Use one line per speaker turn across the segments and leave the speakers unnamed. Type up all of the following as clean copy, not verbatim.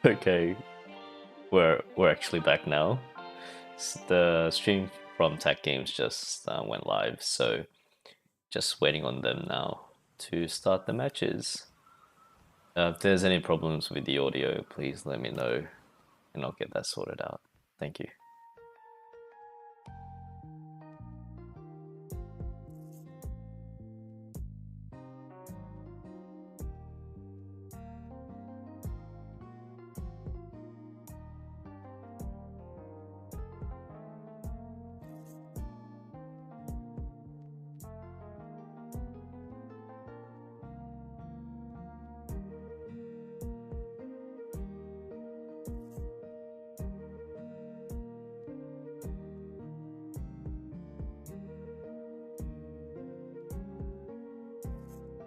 Okay, we're actually back now. The stream from TAKGames just went live, so just waiting on them now to start the matches. If there's any problems with the audio, please let me know, and I'll get that sorted out. Thank you.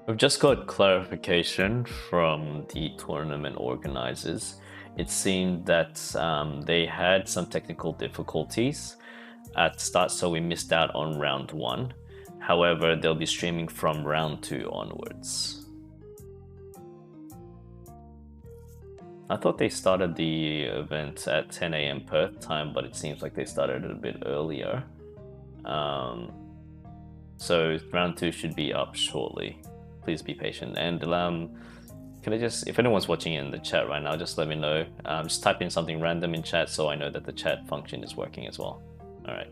We've just got clarification from the tournament organizers. It seemed that they had some technical difficulties at the start, so we missed out on round 1. However, they'll be streaming from round 2 onwards. I thought they started the event at 10 a.m. Perth time, but it seems like they started it a bit earlier. So round 2 should be up shortly. Please be patient. And can I just, if anyone's watching in the chat right now, just let me know. Just type in something random in chat so I know that the chat function is working as well. All right.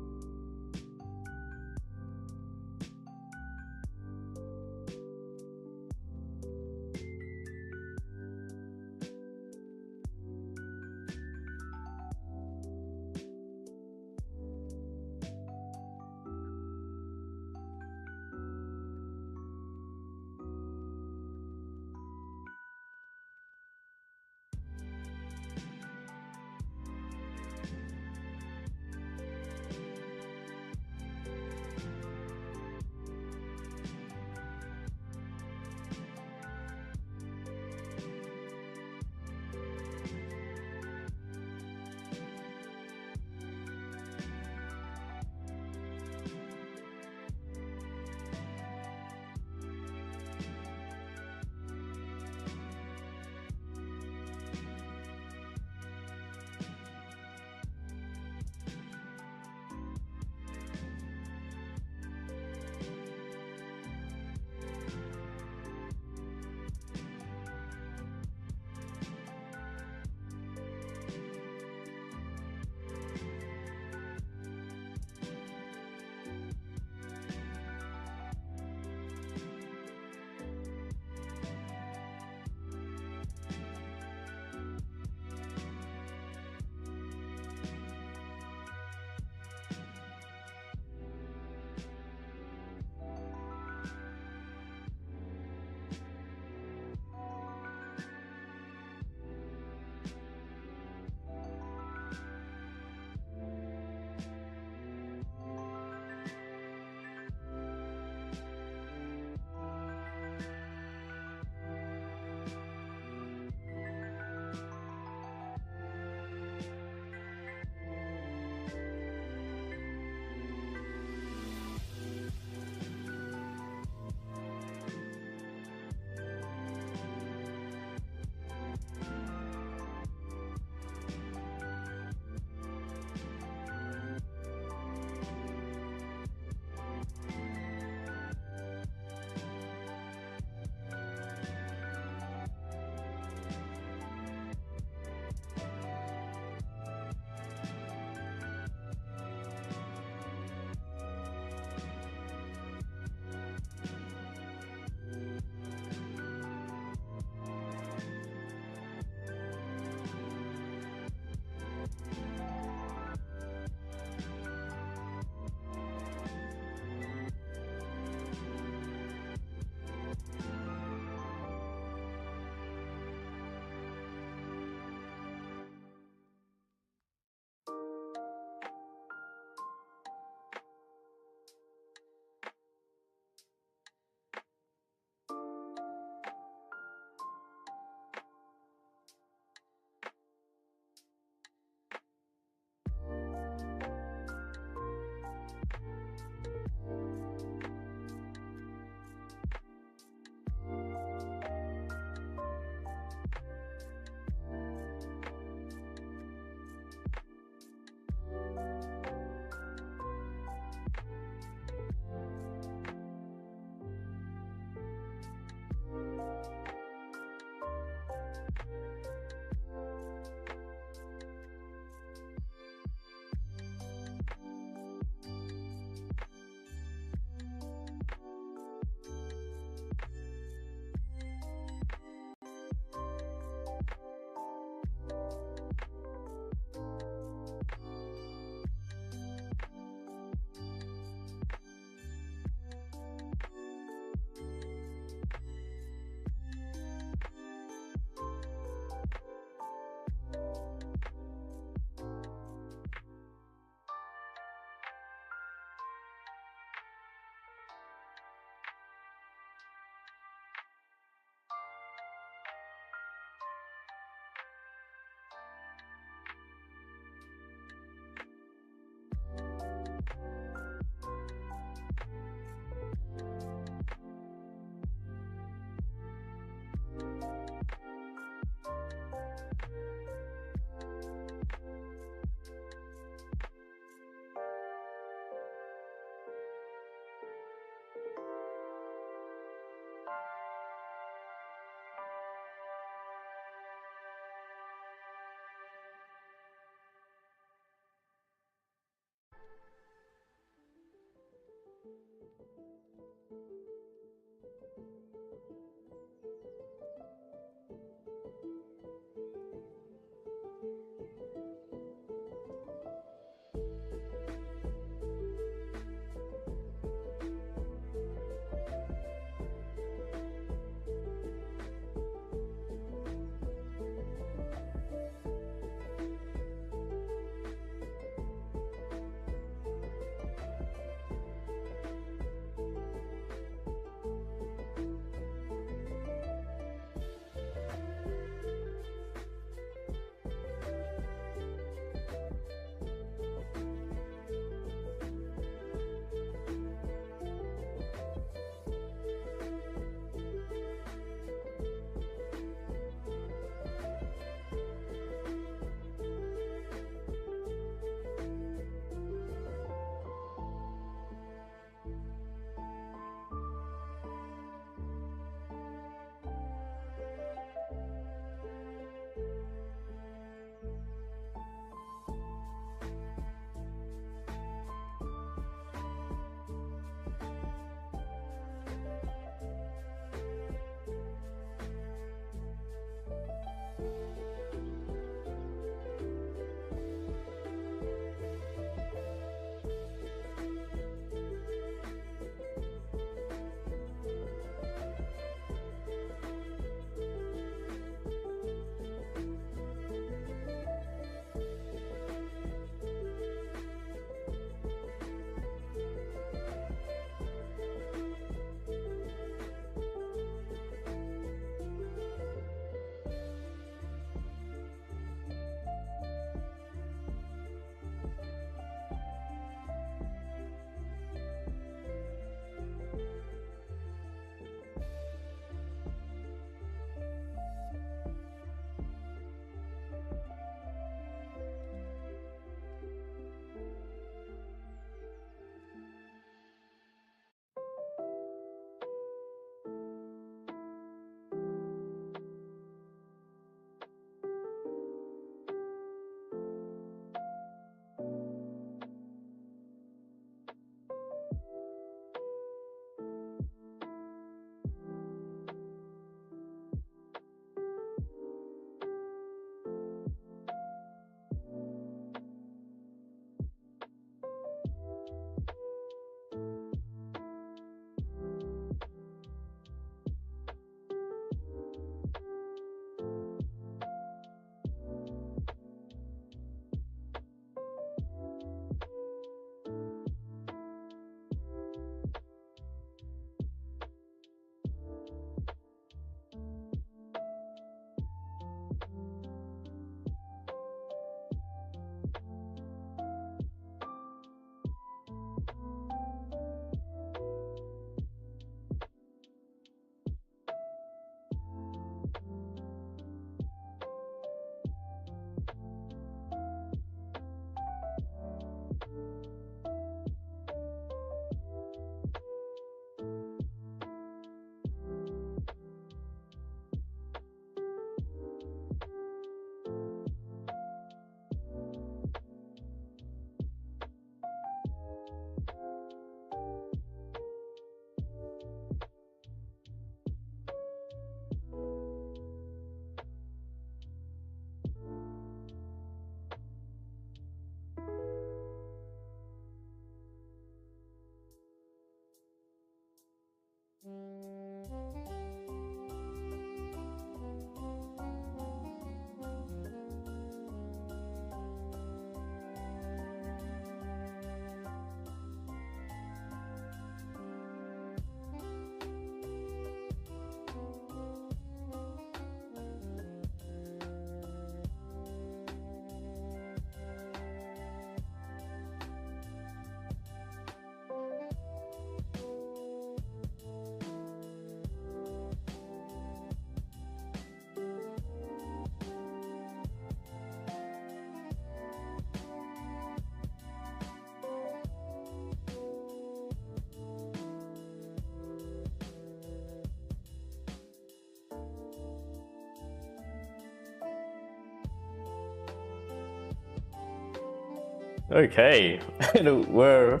Okay, and we're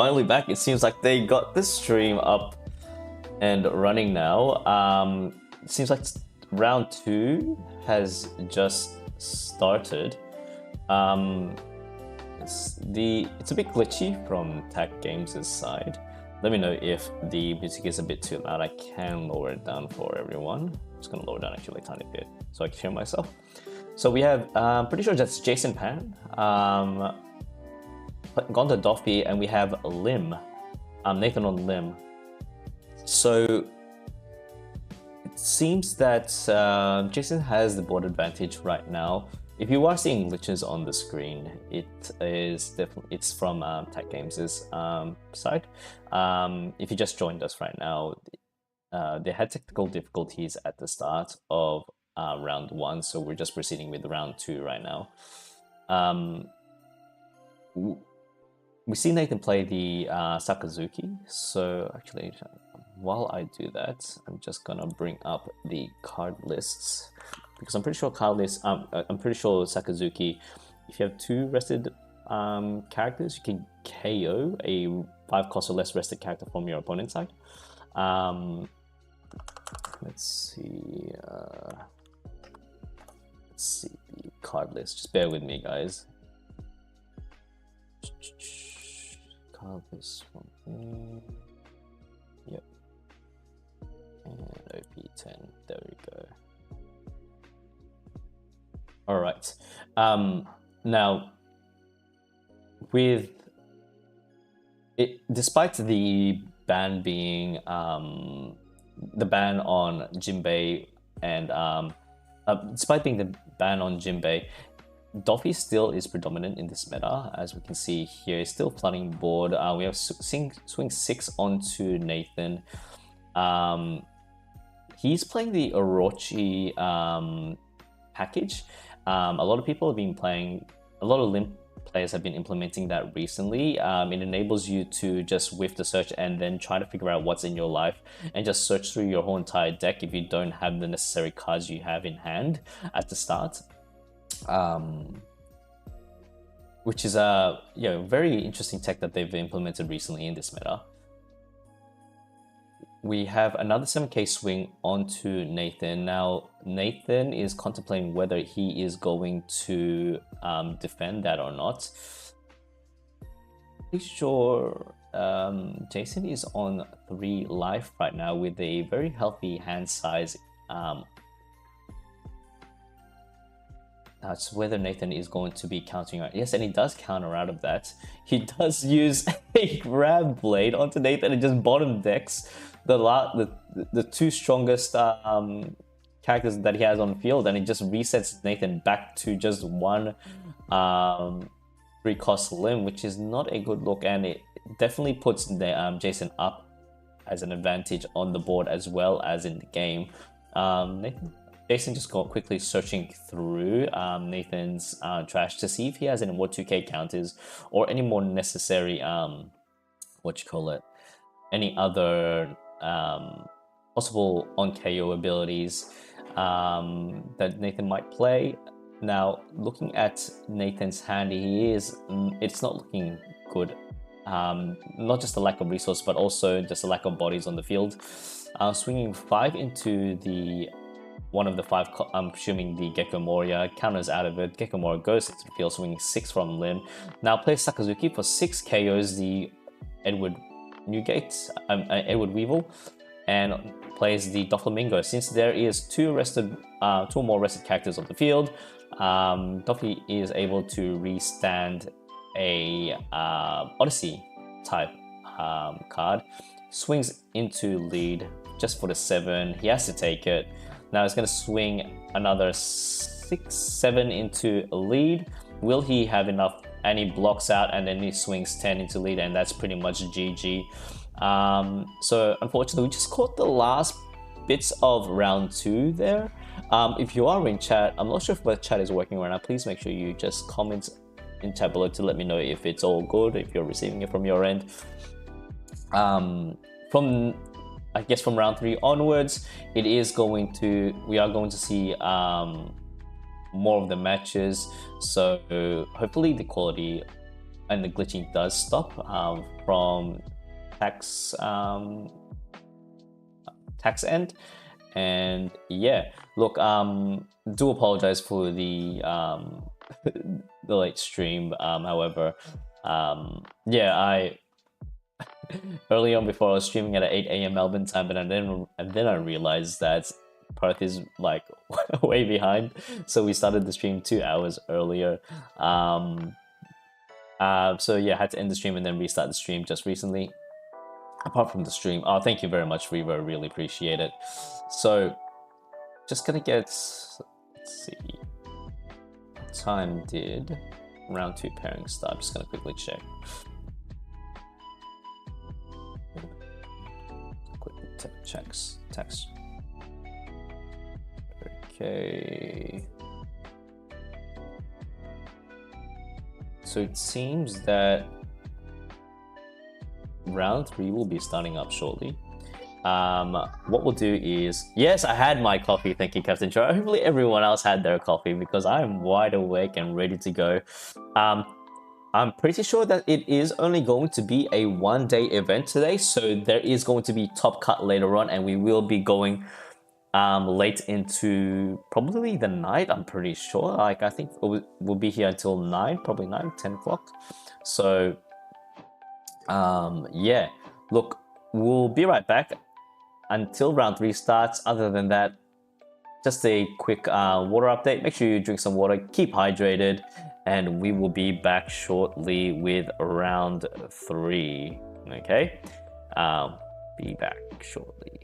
finally back. It seems like they got the stream up and running now. It seems like round 2 has just started. It's a bit glitchy from TAKGames' side. Let me know if the music is a bit too loud. I can lower it down for everyone. I'm just gonna lower it down actually a tiny bit so I can hear myself. So we have, pretty sure that's Jason Pan, gone to Doffy, and we have Lim, Nathan on Lim. So it seems that Jason has the board advantage right now. If you are seeing glitches on the screen, it's from TAKGames' side. If you just joined us right now, they had technical difficulties at the start of round 1, so we're just proceeding with round 2 right now. We see Nathan play the Sakazuki, so actually, while I do that, I'm just gonna bring up the card lists, because I'm pretty sure I'm pretty sure Sakazuki, if you have 2 rested characters, you can KO a 5 cost or less rested character from your opponent's side. Let's see the card list. Just bear with me, guys. Card list from here. Yep. And OP10. There we go. All right. Now, with it, despite the ban being the ban on Jinbei and despite being the ban on Jinbei, Doffy still is predominant in this meta, as we can see here. He's still flooding board. We have swing 6 onto Nathan. He's playing the Orochi package. A lot of people have been playing, a lot of Limp players have been implementing that recently. It enables you to just whiff the search and then try to figure out what's in your life and just search through your whole entire deck if you don't have the necessary cards you have in hand at the start. Which is a very interesting tech that they've implemented recently in this meta. We have another 7k swing onto Nathan. Now, Nathan is contemplating whether he is going to defend that or not. Pretty sure Jason is on 3 life right now with a very healthy hand size. That's whether Nathan is going to be countering out. Yes, and he does counter out of that. He does use a grab blade onto Nathan and just bottom decks the 2 strongest characters that he has on field, and it just resets Nathan back to just 1 3-cost limb, which is not a good look, and it definitely puts Jason up as an advantage on the board as well as in the game. Jason just got quickly searching through Nathan's trash to see if he has any more 2k counters or any more necessary any other possible on KO abilities that Nathan might play. Now, looking at Nathan's hand, it's not looking good. Not just a lack of resource, but also just a lack of bodies on the field. Swinging 5 into the one of the 5, I'm assuming the Gecko Moria, counters out of it. Gecko Moria goes into the field, swinging 6 from Lim. Now plays Sakazuki for 6 KOs the Edward Weevil, and plays the Doflamingo. Since there is 2 more rested characters on the field, Doffy is able to restand a Odyssey type card. Swings into lead just for the 7. He has to take it. Now he's going to swing another 6-7 into a lead. Will he have enough? And he blocks out, and then he swings 10 into lead, and that's pretty much GG. So unfortunately, we just caught the last bits of round 2 there. If you are in chat, I'm not sure if the chat is working right now. Please make sure you just comment in chat below to let me know if it's all good, if you're receiving it from your end. I guess from round 3 onwards, we are going to see more of the matches. So hopefully the quality and the glitching does stop from tax tax end. And yeah, look, do apologize for the the late stream. However, yeah, I early on before I was streaming at 8 a.m. Melbourne time, and then I realized that Perth is like way behind, so we started the stream 2 hours earlier. So yeah, I had to end the stream and then restart the stream just recently. Apart from the stream, oh, thank you very much, Revo. Really appreciate it. So, just gonna get, let's see, what time did round 2 pairing start? I'm just gonna quickly check. Quickly checks text. Okay. So it seems that round 3 will be starting up shortly. What we'll do is, yes, I had my coffee. Thank you, Captain Joe. Hopefully everyone else had their coffee because I'm wide awake and ready to go. I'm pretty sure that it is only going to be a one-day event today, so there is going to be top cut later on, and we will be going late into probably the night. I'm pretty sure. Like, I think we'll be here until 9, probably 9, 10 o'clock. So yeah, look, we'll be right back until round 3 starts. Other than that, just a quick water update. Make sure you drink some water, keep hydrated, and we will be back shortly with round 3. Okay, be back shortly.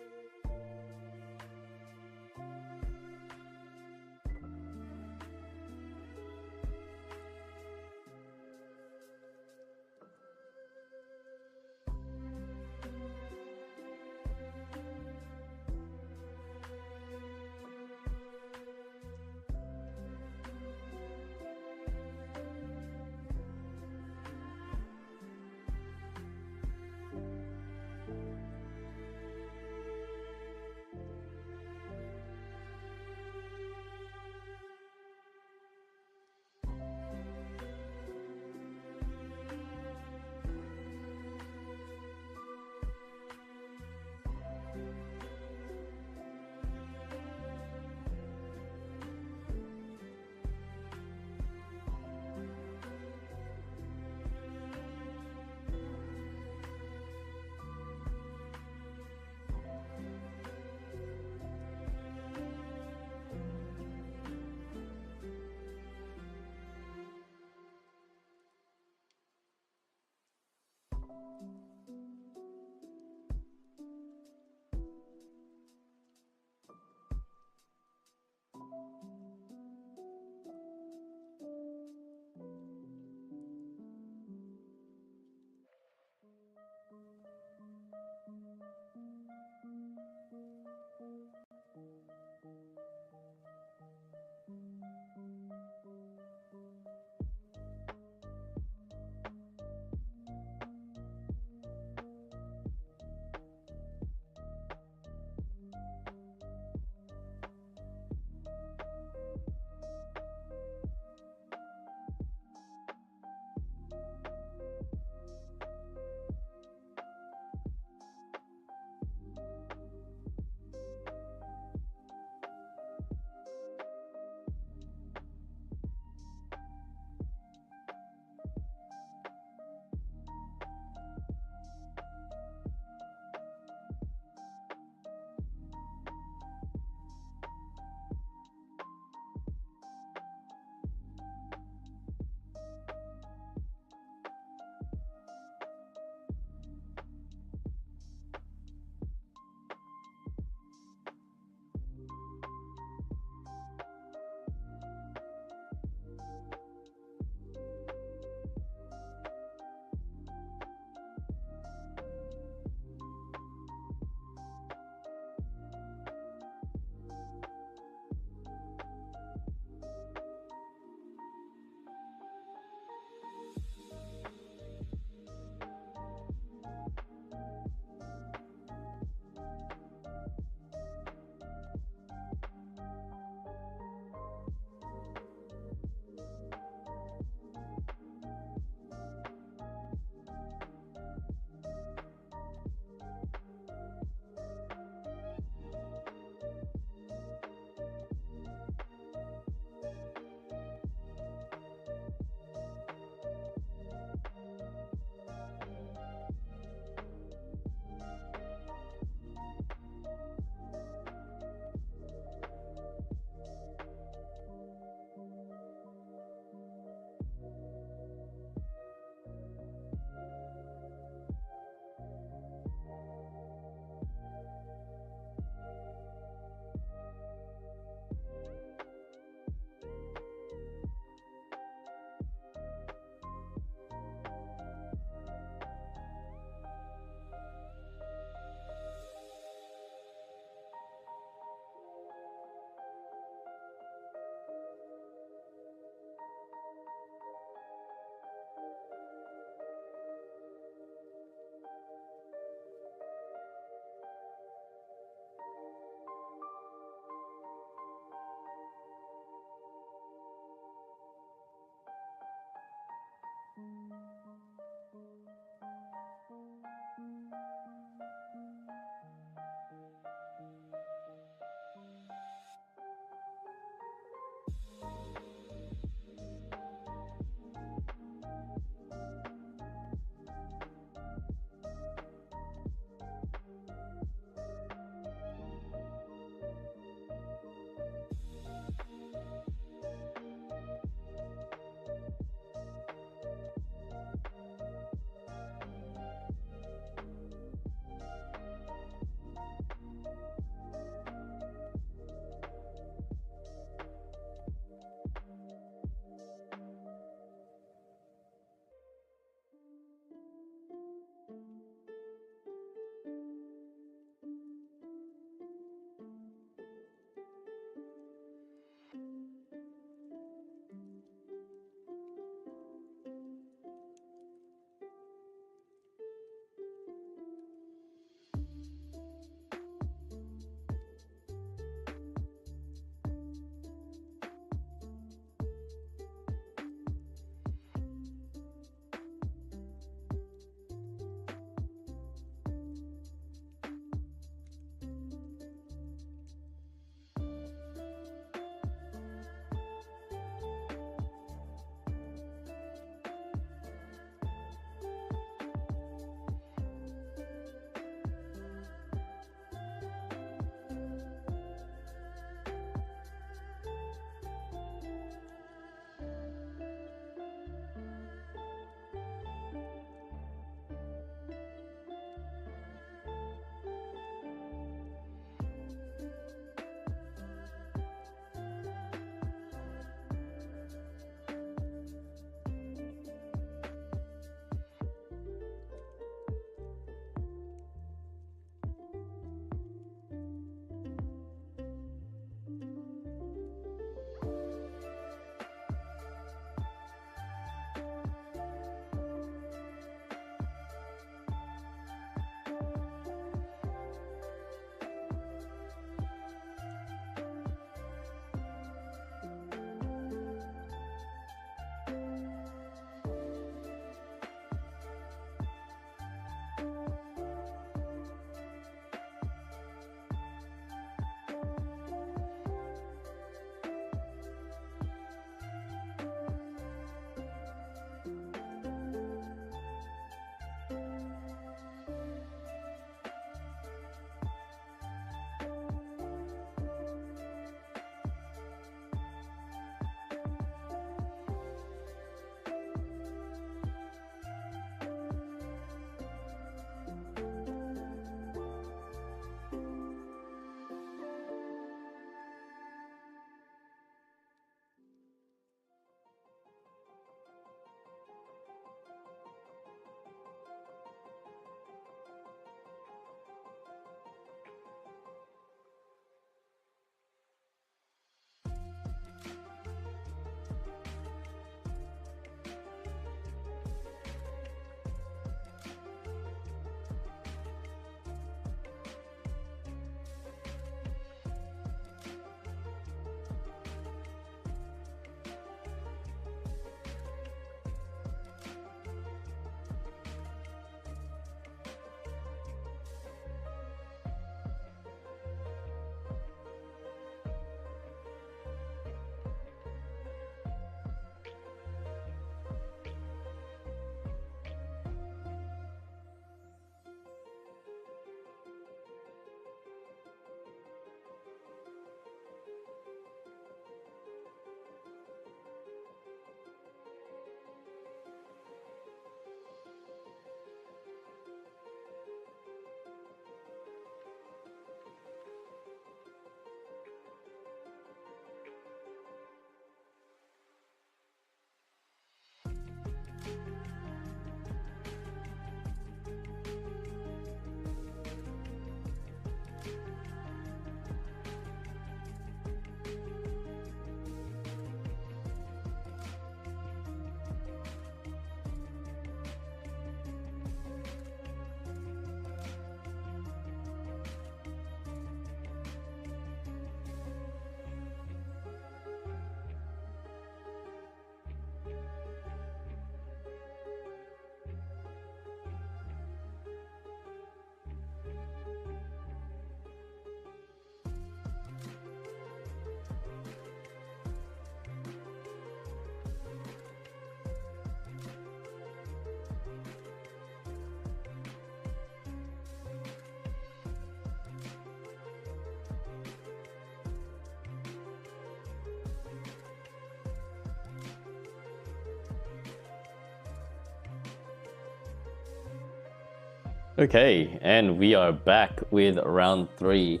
Okay, and we are back with round 3.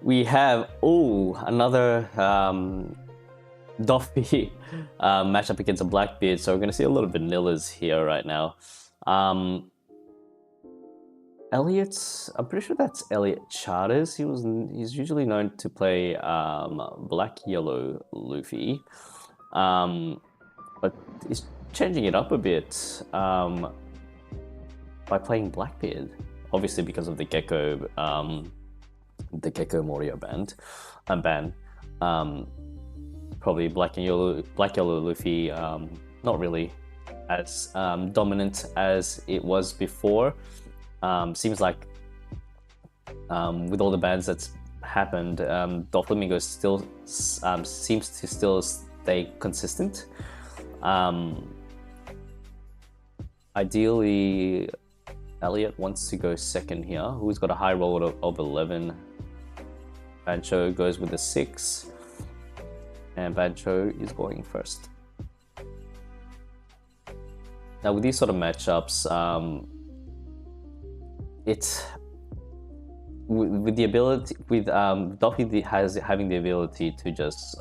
We have another Doffy matchup against a Blackbeard, so we're going to see a lot of vanillas here right now. Elliot's, I'm pretty sure that's Elliot Charters. He's usually known to play Black Yellow Luffy, but he's changing it up a bit by playing Blackbeard, obviously because of the Gecko Morio ban. Probably Black Yellow Luffy, not really as dominant as it was before. Seems like with all the bans that's happened, Doflamingo still seems to still stay consistent. Ideally, Elliot wants to go second here. Who's got a high roll of 11? Bancho goes with a 6. And Bancho is going first. Now with these sort of matchups, it's with the ability with Doffy having the ability to just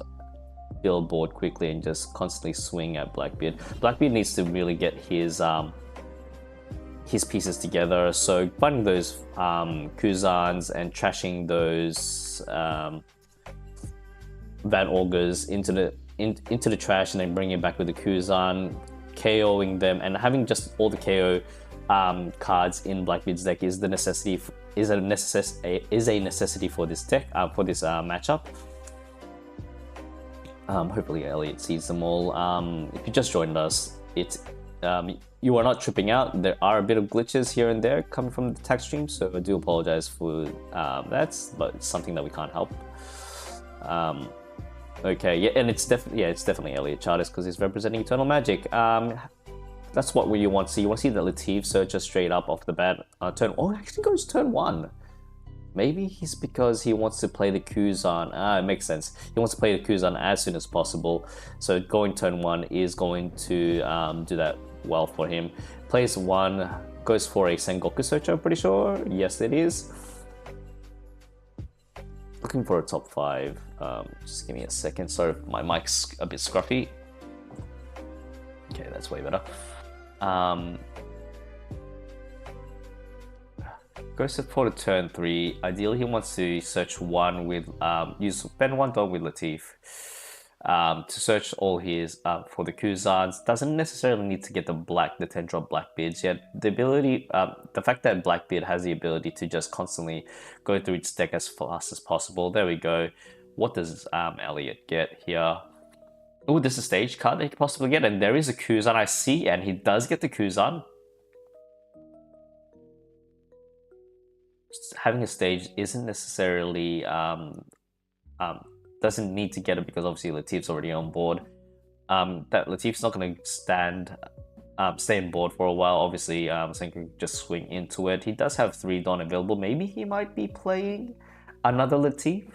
build board quickly and just constantly swing at Blackbeard. Blackbeard needs to really get his pieces together. So finding those Kuzans and trashing those Van Augers into the trash and then bringing it back with the Kuzan, KOing them, and having just all the KO cards in Blackbeard's deck is a necessity for this deck for this matchup. Hopefully Elliot sees them all. If you just joined us, you are not tripping out. There are a bit of glitches here and there coming from the tag stream, so I do apologize for that, but it's something that we can't help. Okay, yeah, and it's definitely Elliot Charters because he's representing Eternal Magic. That's what you want to see. You want to see the Latif Searcher straight up off the bat. Actually goes turn 1. Maybe he's because he wants to play the Kuzan. It makes sense. He wants to play the Kuzan as soon as possible. So going turn 1 is going to do that well for him. Plays 1, goes for a Sengoku Searcher, I'm pretty sure. Yes, it is. Looking for a top 5. Just give me a second. Sorry, my mic's a bit scruffy. Okay, that's way better. Goes for the turn 3. Ideally, he wants to search 1 with spend 1 dot with Latif to search all his for the Kuzans. Doesn't necessarily need to get the 10-drop Blackbeards yet. The ability, the fact that Blackbeard has the ability to just constantly go through its deck as fast as possible. There we go. What does Elliot get here? Oh, this is a stage card that he could possibly get, and there is a Kuzan I see, and he does get the Kuzan. Having a stage isn't necessarily doesn't need to get it because obviously Latif's already on board. That Latif's not going to stay on board for a while. Obviously, so he can just swing into it. He does have 3 Dawn available. Maybe he might be playing another Latif.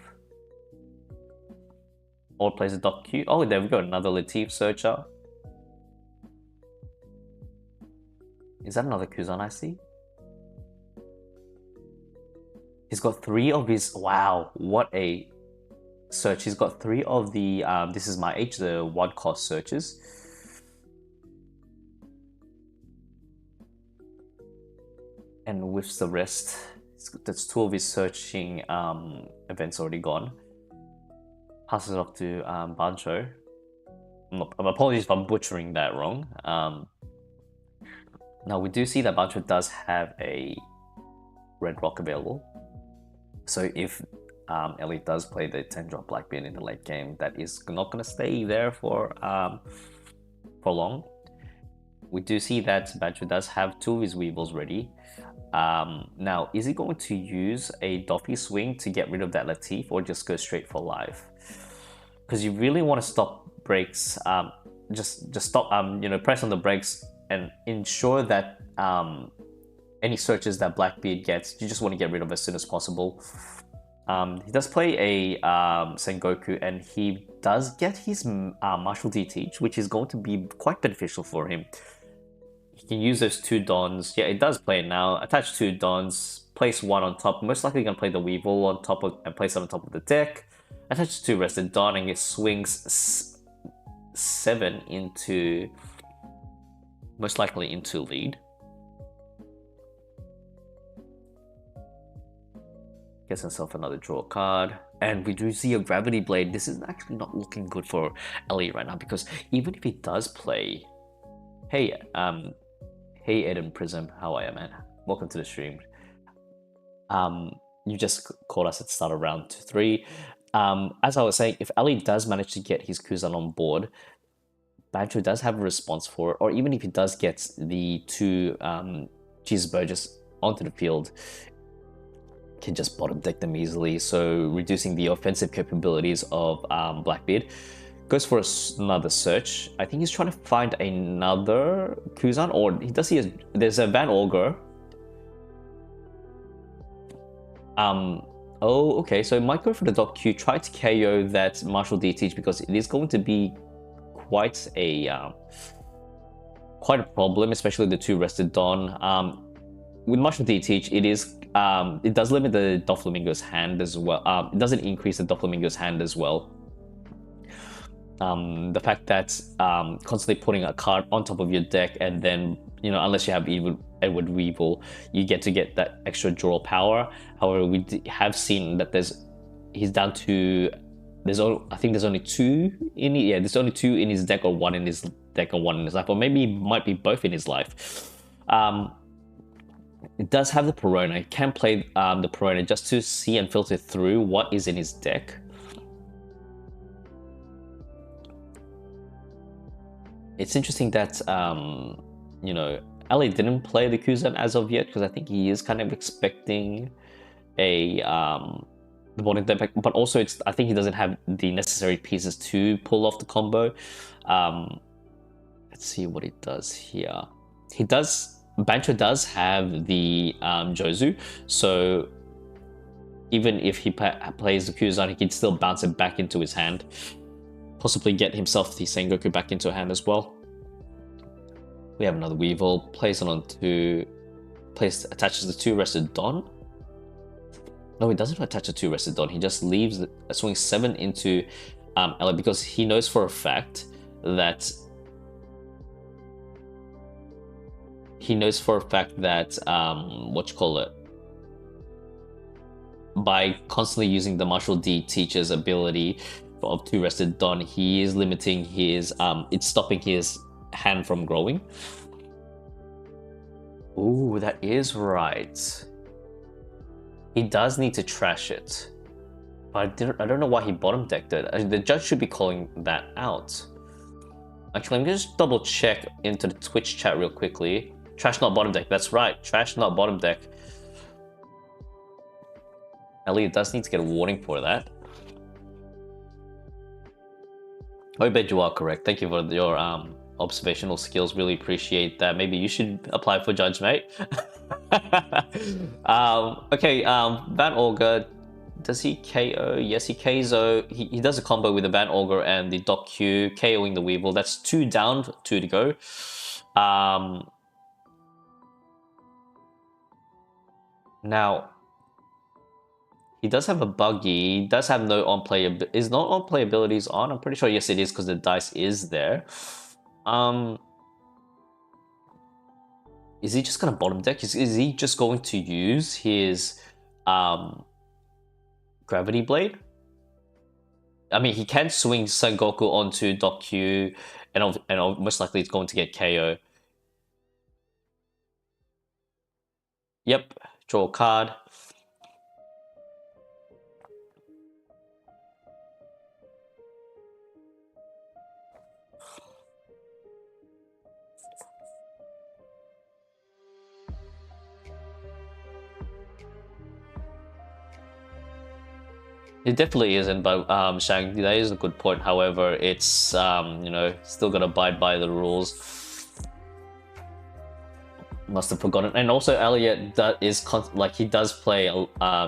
Or plays a Doc Q. Oh, there we go, another Latif Searcher. Is that another Kuzan I see? He's got 3 of his... Wow, what a search. He's got 3 of the... this is my H, the 1-cost searches. And with the rest, that's 2 of his searching events already gone. Passes it off to Bancho. Apologies if I'm butchering that wrong. Now we do see that Bancho does have a red rock available. So if Elliot does play the 10-drop Blackbeard in the late game, that is not going to stay there for long. We do see that Bancho does have 2 of his Weevils ready. Now, is he going to use a Doffy swing to get rid of that Latif or just go straight for life? Because you really want to stop breaks, just stop, press on the brakes and ensure that any searches that Blackbeard gets, you just want to get rid of as soon as possible. He does play a Sengoku, and he does get his Martial DTH, which is going to be quite beneficial for him. he can use those 2 Dons. Yeah, it does play it now. Attach 2 Dons, place 1 on top. Most likely gonna play the Weevil on top of and place it on top of the deck. Attach 2 rested Don and it swings 7 into, most likely into lead. Gets himself another draw card. And we do see a Gravity Blade. This is actually not looking good for Ellie right now, because even if he does play... Hey, hey Eden Prism, how are you, man? Welcome to the stream. You just called us at the start of round 3. As I was saying, if Ellie does manage to get his Kuzan on board, Bancho does have a response for it, or even if he does get the 2 Jesus Burgess onto the field, can just bottom deck them easily, so reducing the offensive capabilities of Blackbeard. Goes for another search. I think he's trying to find another Kuzan, or he does see there's a Van Augur. Oh, okay, so might go for the Doc Q, try to KO that Martial DTH, because it is going to be quite a problem, especially the 2 rested Don. With Martial DTH, it does limit the Doflamingo's hand as well. It doesn't increase the Doflamingo's hand as well. The fact that constantly putting a card on top of your deck, and then, you know, unless you have Edward Weevil, you get that extra draw power. However, we have seen that he's down to, I think there's only 2 in it. Yeah, there's only 2 in his deck, or 1 in his deck, or 1 in his life, or maybe it might be both in his life. It does have the Perona. It can play the Perona just to see and filter through what is in his deck. It's interesting that, you know, Ali didn't play the Kuzan as of yet, because I think he is kind of expecting the bottom deck, but also I think he doesn't have the necessary pieces to pull off the combo. Let's see what he does here. Bancho does have the Jozu, so even if he plays the Kuzan, he can still bounce it back into his hand. Possibly get himself the Sengoku back into hand as well. We have another Weevil, plays it attaches the 2 rested Don. No, he doesn't attach the 2 rested Don, he just leaves swings 7 into Ella, because he knows for a fact that by constantly using the Martial D teacher's ability of 2 rested Don, he is limiting his it's stopping his hand from growing. Ooh, that is right. He does need to trash it, but I don't know why he bottom decked it. The judge should be calling that out. Actually, let me just double check into the Twitch chat real quickly. Trash not bottom deck, that's right, trash not bottom deck. Elliot does need to get a warning for that. I bet you are correct. Thank you for your observational skills, really appreciate that. Maybe you should apply for judge, mate. Okay, Van Augur, does he KO? Yes, he KOs. He does a combo with the Van Augur and the Doc Q, KOing the Weevil. That's 2 down, 2 to go. Now, he does have a buggy. He does have no on-play. Is not on-play abilities on? I'm pretty sure yes it is, because the dice is there. Is he just gonna bottom deck? Is he just going to use his Gravity Blade? I mean, he can swing Sengoku onto Doc Q, and most likely it's going to get KO. Yep, draw a card. It definitely isn't, but Shang, that is a good point. However, it's you know, still gotta abide by the rules. Must have forgotten. And also Elliot like he does play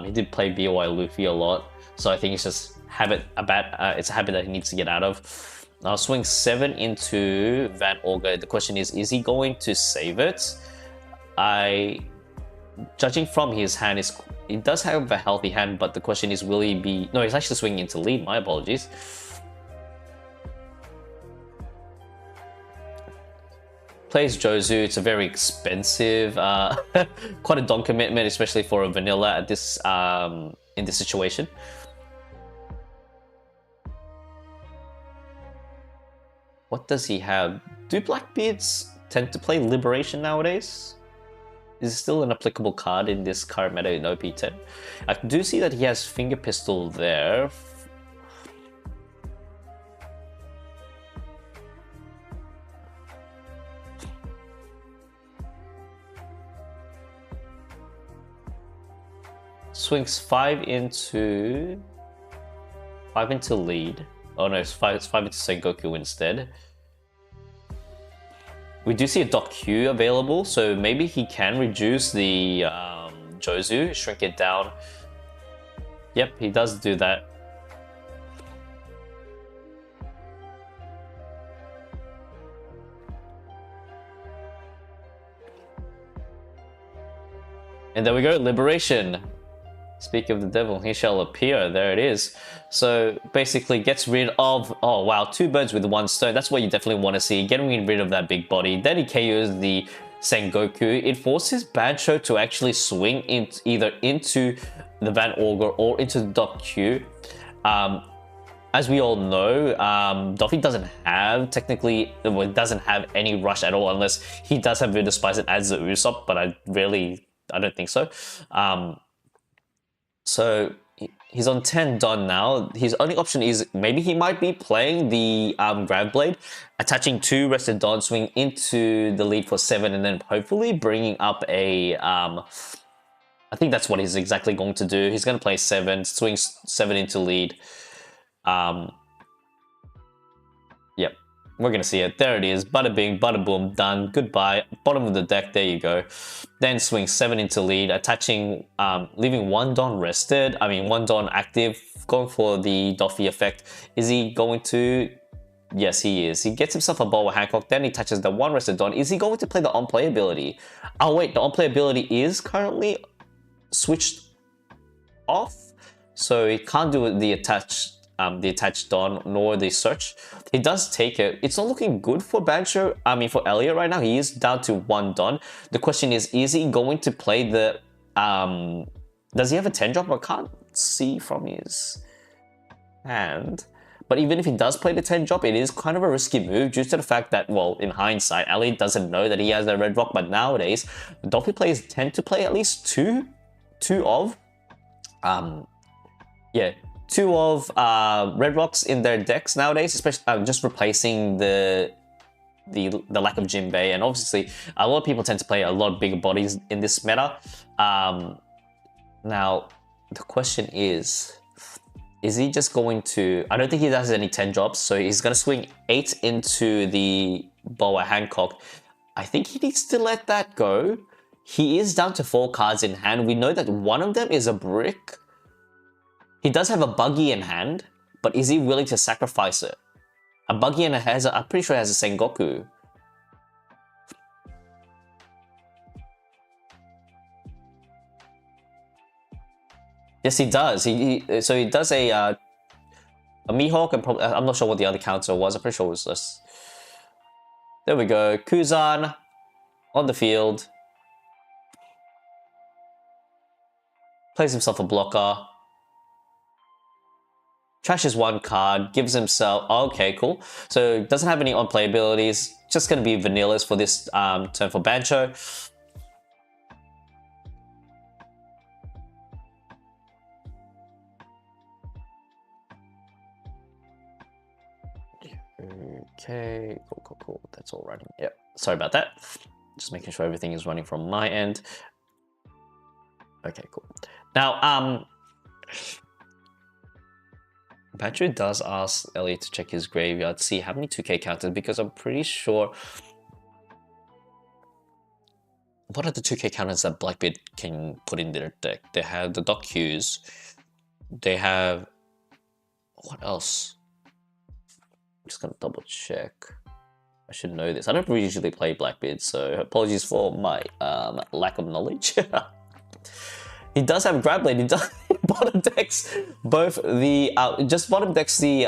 he did play BOI Luffy a lot, so I think it's just it's a habit that he needs to get out of. I'll swing 7 into Van Auger. The question is he going to save it? Judging from his hand, he does have a healthy hand, but the question is, will he be... No, he's actually swinging into lead. My apologies. Plays Jozu. It's a very expensive, quite a Don commitment, especially for a vanilla at this in this situation. What does he have? Do Blackbeards tend to play Liberation nowadays? Is it still an applicable card in this current meta in OP10? I do see that he has Finger Pistol there. Swings 5 into lead. Oh no, it's 5 into Sengoku instead. We do see a Doc Q available, so maybe he can reduce the Jozu, shrink it down. Yep, he does do that. And there we go, Liberation. Speak of the devil, he shall appear. There it is. So basically gets rid of, oh wow, 2 birds with 1 stone. That's what you definitely want to see. Getting rid of that big body. Then he KOs the Sengoku. It forces Bancho to actually swing either into the Van Auger or into the Doc Q. As we all know, Doffy doesn't have technically, well, doesn't have any rush at all unless he does have Vida Spice and adds the Usopp, but I don't think so. So he's on 10 done now. His only option is maybe he might be playing the Grab Blade, attaching 2 rested Dawn, swing into the lead for 7, and then hopefully bringing up a... I think that's what he's exactly going to do. He's going to play 7, swing 7 into lead. Yep, we're going to see it. There it is. Bada bing, bada boom, done. Goodbye. Bottom of the deck, there you go. Then swing 7 into lead, attaching, leaving 1 Don rested. I mean, 1 Don active, going for the Doffy effect. Is he going to... Yes, he is. He gets himself a Boa Hancock, then he touches the 1 rested Don. Is he going to play the on-play ability? Oh wait, the on-play ability is currently switched off, so he can't do the attached Don nor the search. He does take it. It's not looking good for Bancho. I mean, for Elliot right now, he is down to 1 Don. The question is he going to play the... does he have a 10 drop? I can't see from his hand. But even if he does play the 10 drop, it is kind of a risky move due to the fact that, well, in hindsight, Elliot doesn't know that he has the red rock, but nowadays, Dolphin players tend to play at least two of red rocks in their decks nowadays, especially just replacing the lack of Jinbei. And obviously a lot of people tend to play a lot of bigger bodies in this meta. Now the question is he just going to... I don't think he does any 10 drops, so he's going to swing 8 into the Boa Hancock. I think he needs to let that go. He is down to 4 cards in hand. We know that one of them is a brick. He does have a buggy in hand, but is he willing to sacrifice it? A buggy and I'm pretty sure it has a Sengoku. Yes, he does. So he does a Mihawk, and probably, I'm not sure what the other counter was. I'm pretty sure it was this. There we go. Kuzan on the field. Plays himself a blocker. Trashes 1 card, gives himself... Oh, okay, cool. So doesn't have any on-play abilities. Just going to be vanillas for this turn for Bancho. Okay, cool. That's all running. Yep, sorry about that. Just making sure everything is running from my end. Okay, cool. Now, Patrick does ask Elliot to check his graveyard, see how many 2k counters, because I'm pretty sure... What are the 2k counters that Blackbeard can put in their deck? They have the Doc Qs. They have... What else? just gonna double check. I should know this. I don't usually play Blackbeard, so apologies for my lack of knowledge. He does have Grab Blade. He does bottom decks both the just bottom decks the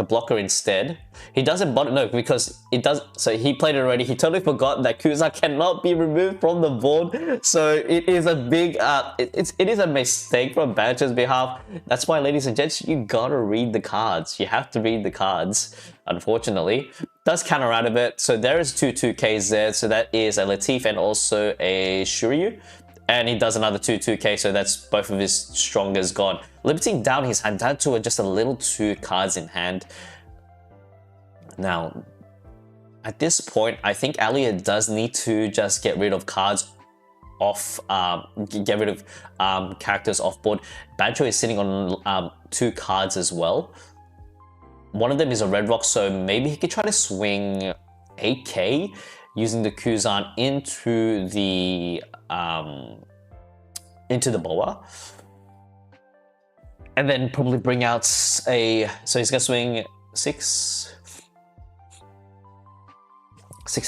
blocker instead. He doesn't bottom no because it does. So he played it already. He totally forgot that Kuza cannot be removed from the board. So it is a big it is a mistake from Bancho's behalf. That's why, ladies and gents, you gotta read the cards. You have to read the cards. Unfortunately, does counter out of it. So there is two 2Ks there. So that is a Latif and also a Shuryu. And he does another 2K, so that's both of his strongest gone. Limiting down his hand down to just a little 2 cards in hand. Now, at this point, I think Elliot does need to just get rid of cards off, get rid of characters off board. Bancho is sitting on 2 cards as well. One of them is a red rock, so maybe he could try to swing 8K using the Kuzan into the boa, and then probably bring out a. So he's gonna swing 6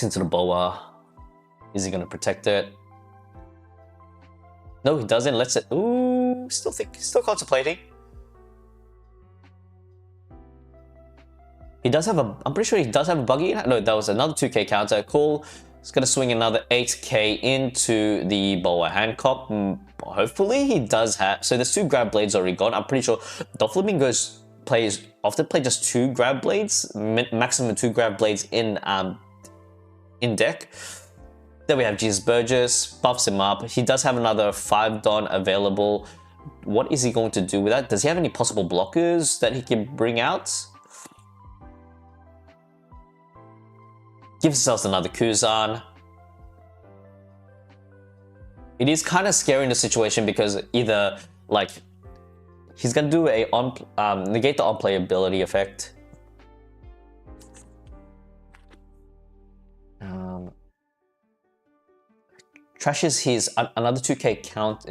into the boa. Is he gonna protect it? No, he doesn't. Let's it. Ooh, still contemplating. He does have a. I'm pretty sure he does have a buggy. No, that was another 2K counter. Cool. He's gonna swing another 8K into the Boa Hancock. Hopefully he does have. So there's 2 grab blades already gone. I'm pretty sure Doflamingos often play just 2 grab blades, maximum 2 grab blades in deck. Then we have Jesus Burgess, buffs him up. He does have another 5 Don available. What is he going to do with that? Does he have any possible blockers that he can bring out? Gives himself another Kuzan. It is kind of scary in the situation because either like he's gonna do a negate the unplayability effect. Trashes his another 2K count.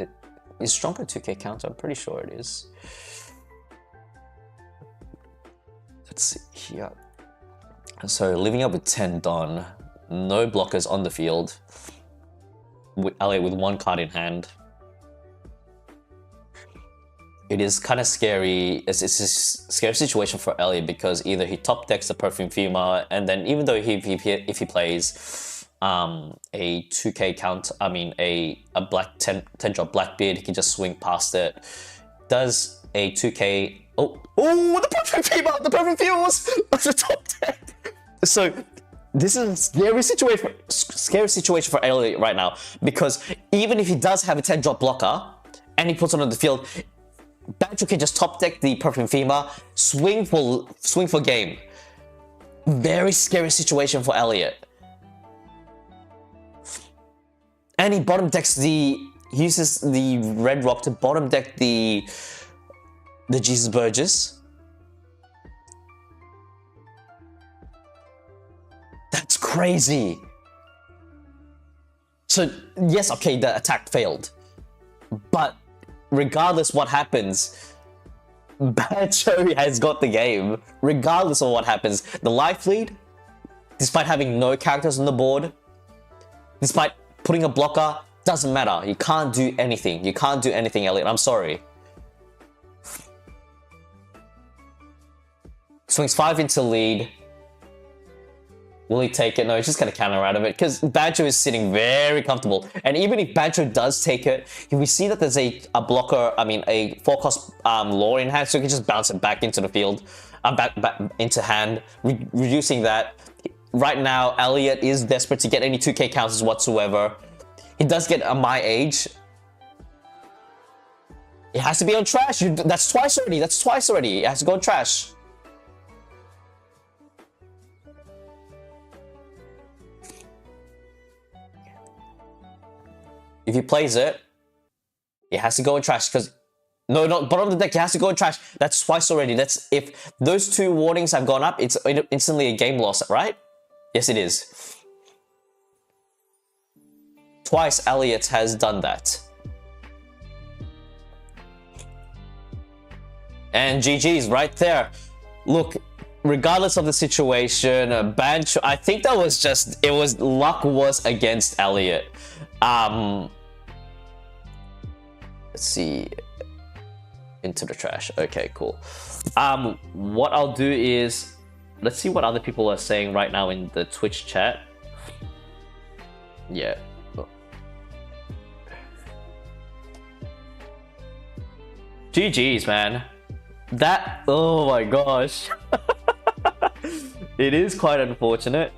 Is stronger 2K counter. I'm pretty sure it is. Let's see here. So living up with 10 Don, no blockers on the field. Elliot with 1 card in hand. It is kind of scary. It's a scary situation for Elliot because either he top decks the Perfume Fuma, and then even though if he plays a 2K count, I mean a black 10 drop Blackbeard, he can just swing past it. Does a 2K. Oh, the Perfume Fuma! The Perfume Fuma was on the top deck. So this is a scary situation for Elliot right now because even if he does have a 10 drop blocker and he puts it on the field, Bancho can just top deck the Perfume Fema, swing for game. Very scary situation for Elliot. And he bottom decks he uses the red rock to bottom deck the Jesus Burgess. That's crazy. So yes, okay, the attack failed, but regardless what happens, Bancho has got the game. Regardless of what happens, the life lead, despite having no characters on the board, despite putting a blocker, doesn't matter. You can't do anything. You can't do anything, Elliot. I'm sorry. Swings 5 into lead. Will he take it? No, he's just going to counter out of it because Bancho is sitting very comfortable. And even if Bancho does take it, we see that there's a blocker, I mean, a 4-cost lore in hand, so he can just bounce it back into the field, back into hand, reducing that. Right now, Elliot is desperate to get any 2K counters whatsoever. He does get a My Age. It has to be on trash. That's twice already. That's twice already. It has to go on trash. If he plays it, it has to go in trash because no, not bottom of the deck. It has to go in trash. That's twice already. That's if those 2 warnings have gone up, it's instantly a game loss, right? Yes, it is. Twice Elliot has done that. And GG's right there. Look, regardless of the situation, I think that was just, it was, luck was against Elliot. Let's see. Into the trash. Okay, cool. What I'll do is, let's see what other people are saying right now in the Twitch chat. Yeah. GG's, man. That, oh my gosh. It is quite unfortunate.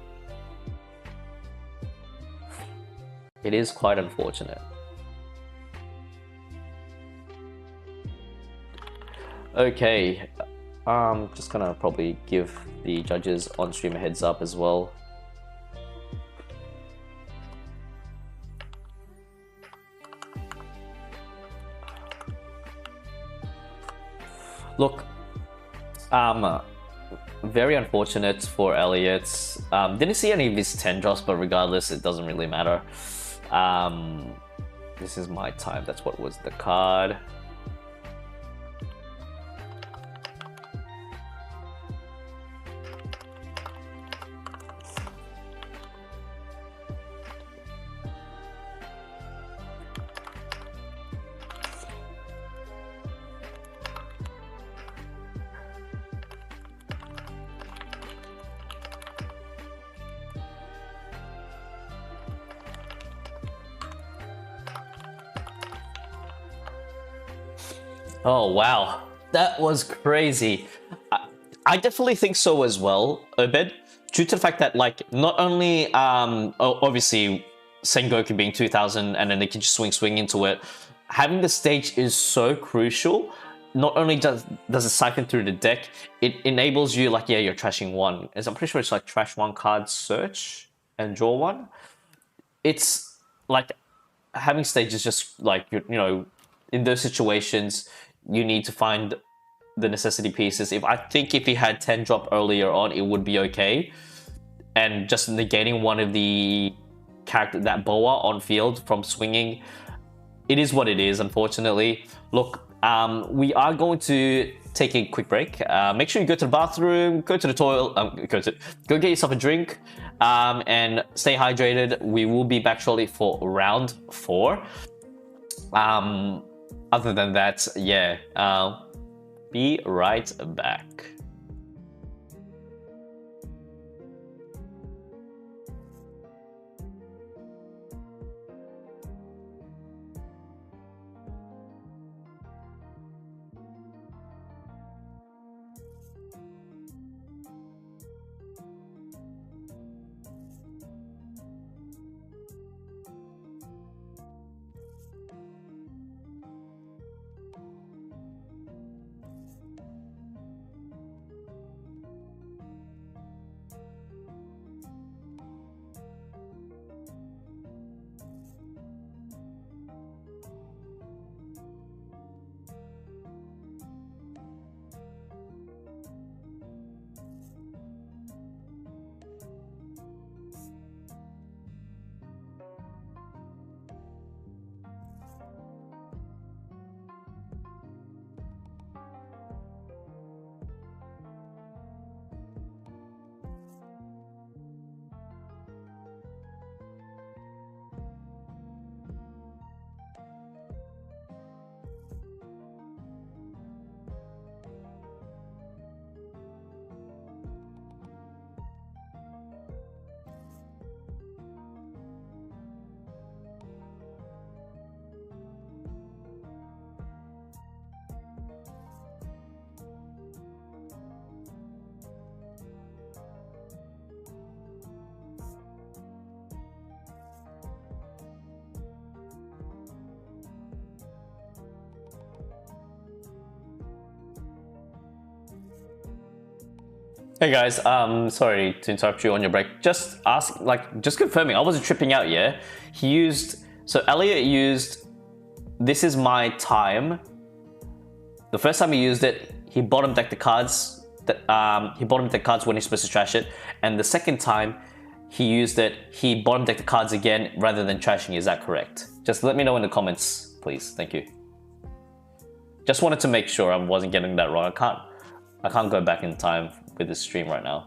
It is quite unfortunate. Okay, just gonna probably give the judges on stream a heads up as well. Look, very unfortunate for Elliot. Didn't see any of his 10 drops, but regardless, it doesn't really matter. This is my time. That's what was the card. Oh wow, that was crazy. I definitely think so as well, Obed, due to the fact that, like, not only obviously Sengoku being 2000 and then they can just swing into it, having the stage is so crucial. Not only does it siphon through the deck, it enables you, like, yeah, you're trashing one, as I'm pretty sure it's like trash one card, search and draw one. It's like having stage is just like, you know, in those situations you need to find the necessity pieces. I think if he had 10 drop earlier on, it would be okay, and just negating one of the character, that boa on field, from swinging, it is what it is, unfortunately. Look, we are going to take a quick break. Make sure you go to the bathroom, go to the toilet, go get yourself a drink, and stay hydrated. We will be back shortly for round 4. Other than that, yeah, be right back. Hey guys, sorry to interrupt you on your break. Just confirming, I wasn't tripping out, yeah? So Elliot used, this is my time. The first time he used it, he bottom decked the cards. He bottom decked the cards when he's supposed to trash it. And the second time he used it, he bottom decked the cards again rather than trashing. Is that correct? Just let me know in the comments, please. Thank you. Just wanted to make sure I wasn't getting that wrong. I can't go back in time with the stream right now.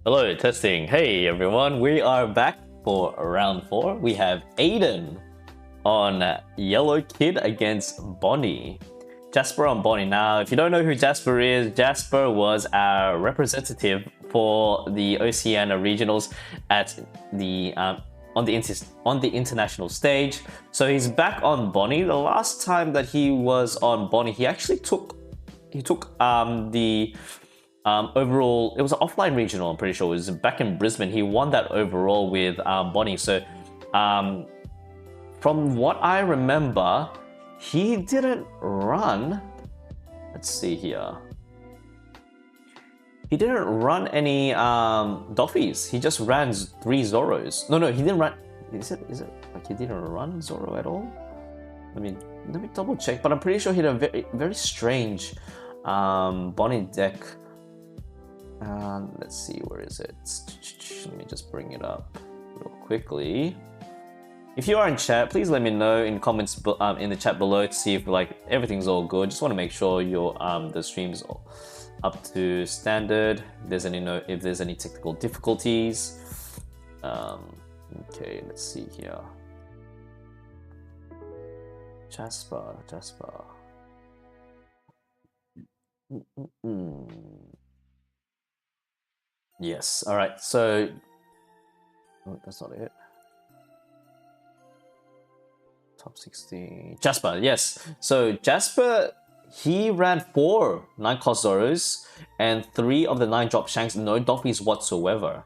Hello, testing. Hey everyone, we are back for round 4. We have Aiden on Yellow Kid against Bonnie. Jasper on Bonnie. Now, if you don't know who Jasper is, Jasper was our representative for the Oceania Regionals at the on the international stage. So he's back on Bonnie. The last time that he was on Bonnie, he actually took the overall, it was an offline regional, I'm pretty sure. It was back in Brisbane. He won that overall with Bonnie. So from what I remember, he didn't run. Let's see here. He didn't run any Doffies. He just ran 3 Zoros. No, he didn't run. Is it like he didn't run Zoro at all? Let me double check. But I'm pretty sure he had a very strange Bonnie deck. Let's see, where is it? Let me just bring it up real quickly. If you are in chat, please let me know in comments in the chat below to see if like everything's all good. Just want to make sure your the stream's up to standard. If there's any technical difficulties. Okay, let's see here. Jasper. Yes. All right. So, oh, that's not it. Top 16. Jasper. Yes. So Jasper, he ran 4 9-cost Zoros and 3 of the 9-drop Shanks, no Doffies whatsoever.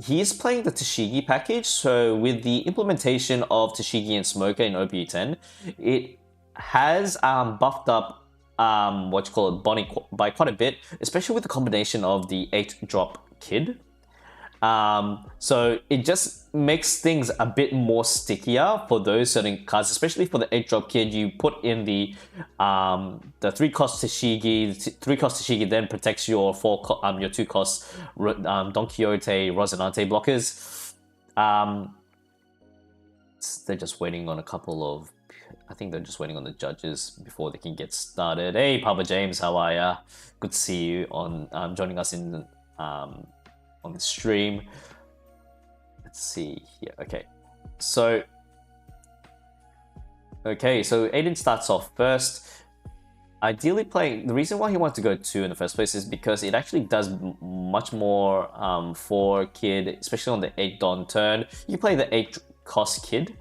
He's playing the Tashigi package, so with the implementation of Tashigi and Smoker in OPU10, it has buffed up Bonnie by quite a bit, especially with the combination of the 8-drop Kid. So it just makes things a bit more stickier for those certain cards, especially for the 8-drop Kid. You put in the 3-cost Tashigi. 3-cost Tashigi then protects your 2-cost Don Quixote, Rosinante blockers. They're just waiting on a couple of. I think they're just waiting on the judges before they can get started. Hey, Papa James, how are ya? Good to see you on joining us in on the stream. Let's see here. Okay, so Aiden starts off first. Ideally playing, the reason why he wants to go 2 in the first place is because it actually does much more for Kid, especially on the 8 Don turn. You play the 8-cost Kid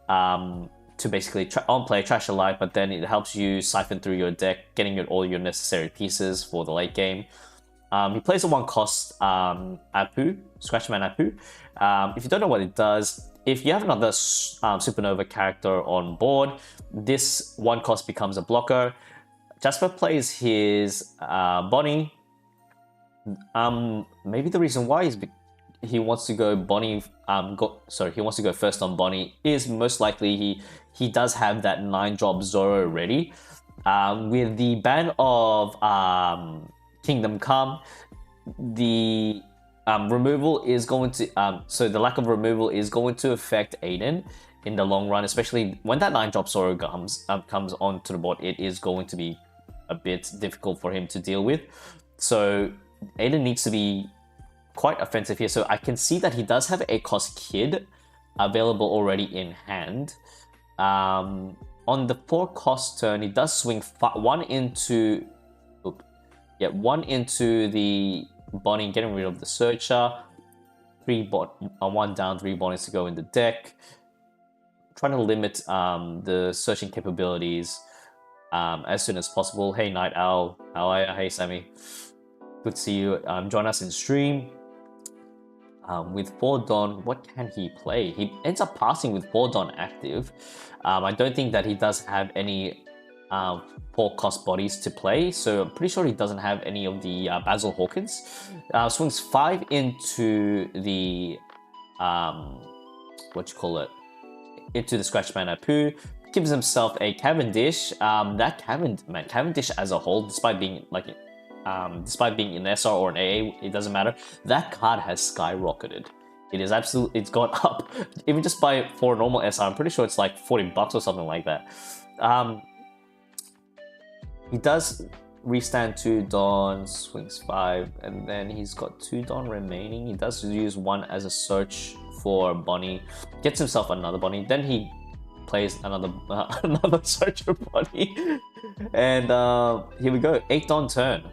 to basically on-play Trash your life, but then it helps you siphon through your deck, getting all your necessary pieces for the late game. He plays a 1-cost Apu, Scratchman Apu. If you don't know what it does, if you have another Supernova character on board, this 1-cost becomes a blocker. Jasper plays his Bonnie. Maybe the reason why is he wants to go Bonnie. He wants to go first on Bonnie is most likely he does have that 9-drop Zoro ready. With the ban of Kingdom Come, the removal is going to the lack of removal is going to affect Aiden in the long run, especially when that 9-drop Zoro comes onto the board. It is going to be a bit difficult for him to deal with, so Aiden needs to be quite offensive here. So I can see that he does have a 8-cost Kid available already in hand. On the 4-cost turn, he does swing 1 into the Bonnie, getting rid of the Searcher. 1 down, 3 Bonnies to go in the deck. Trying to limit the searching capabilities as soon as possible. Hey Night Owl, how are you? Hey Sammy, good to see you. Join us in stream. With 4 Don, what can he play? He ends up passing with 4 Don active. I don't think that he does have any 4-cost bodies to play, so I'm pretty sure he doesn't have any of the Basil Hawkins. Swings 5 into the into the Scratchman Apu, gives himself a Cavendish. Cavendish as a whole, despite being in SR or an AA, it doesn't matter. That card has skyrocketed. It's gone up. Even just for a normal SR, I'm pretty sure it's like $40 or something like that. He does restand 2 Dawn, swings 5, and then he's got 2 Dawn remaining. He does use 1 as a search for Bonnie, gets himself another Bonnie, then he plays another searcher Bonnie, and here we go, 8 Dawn turn.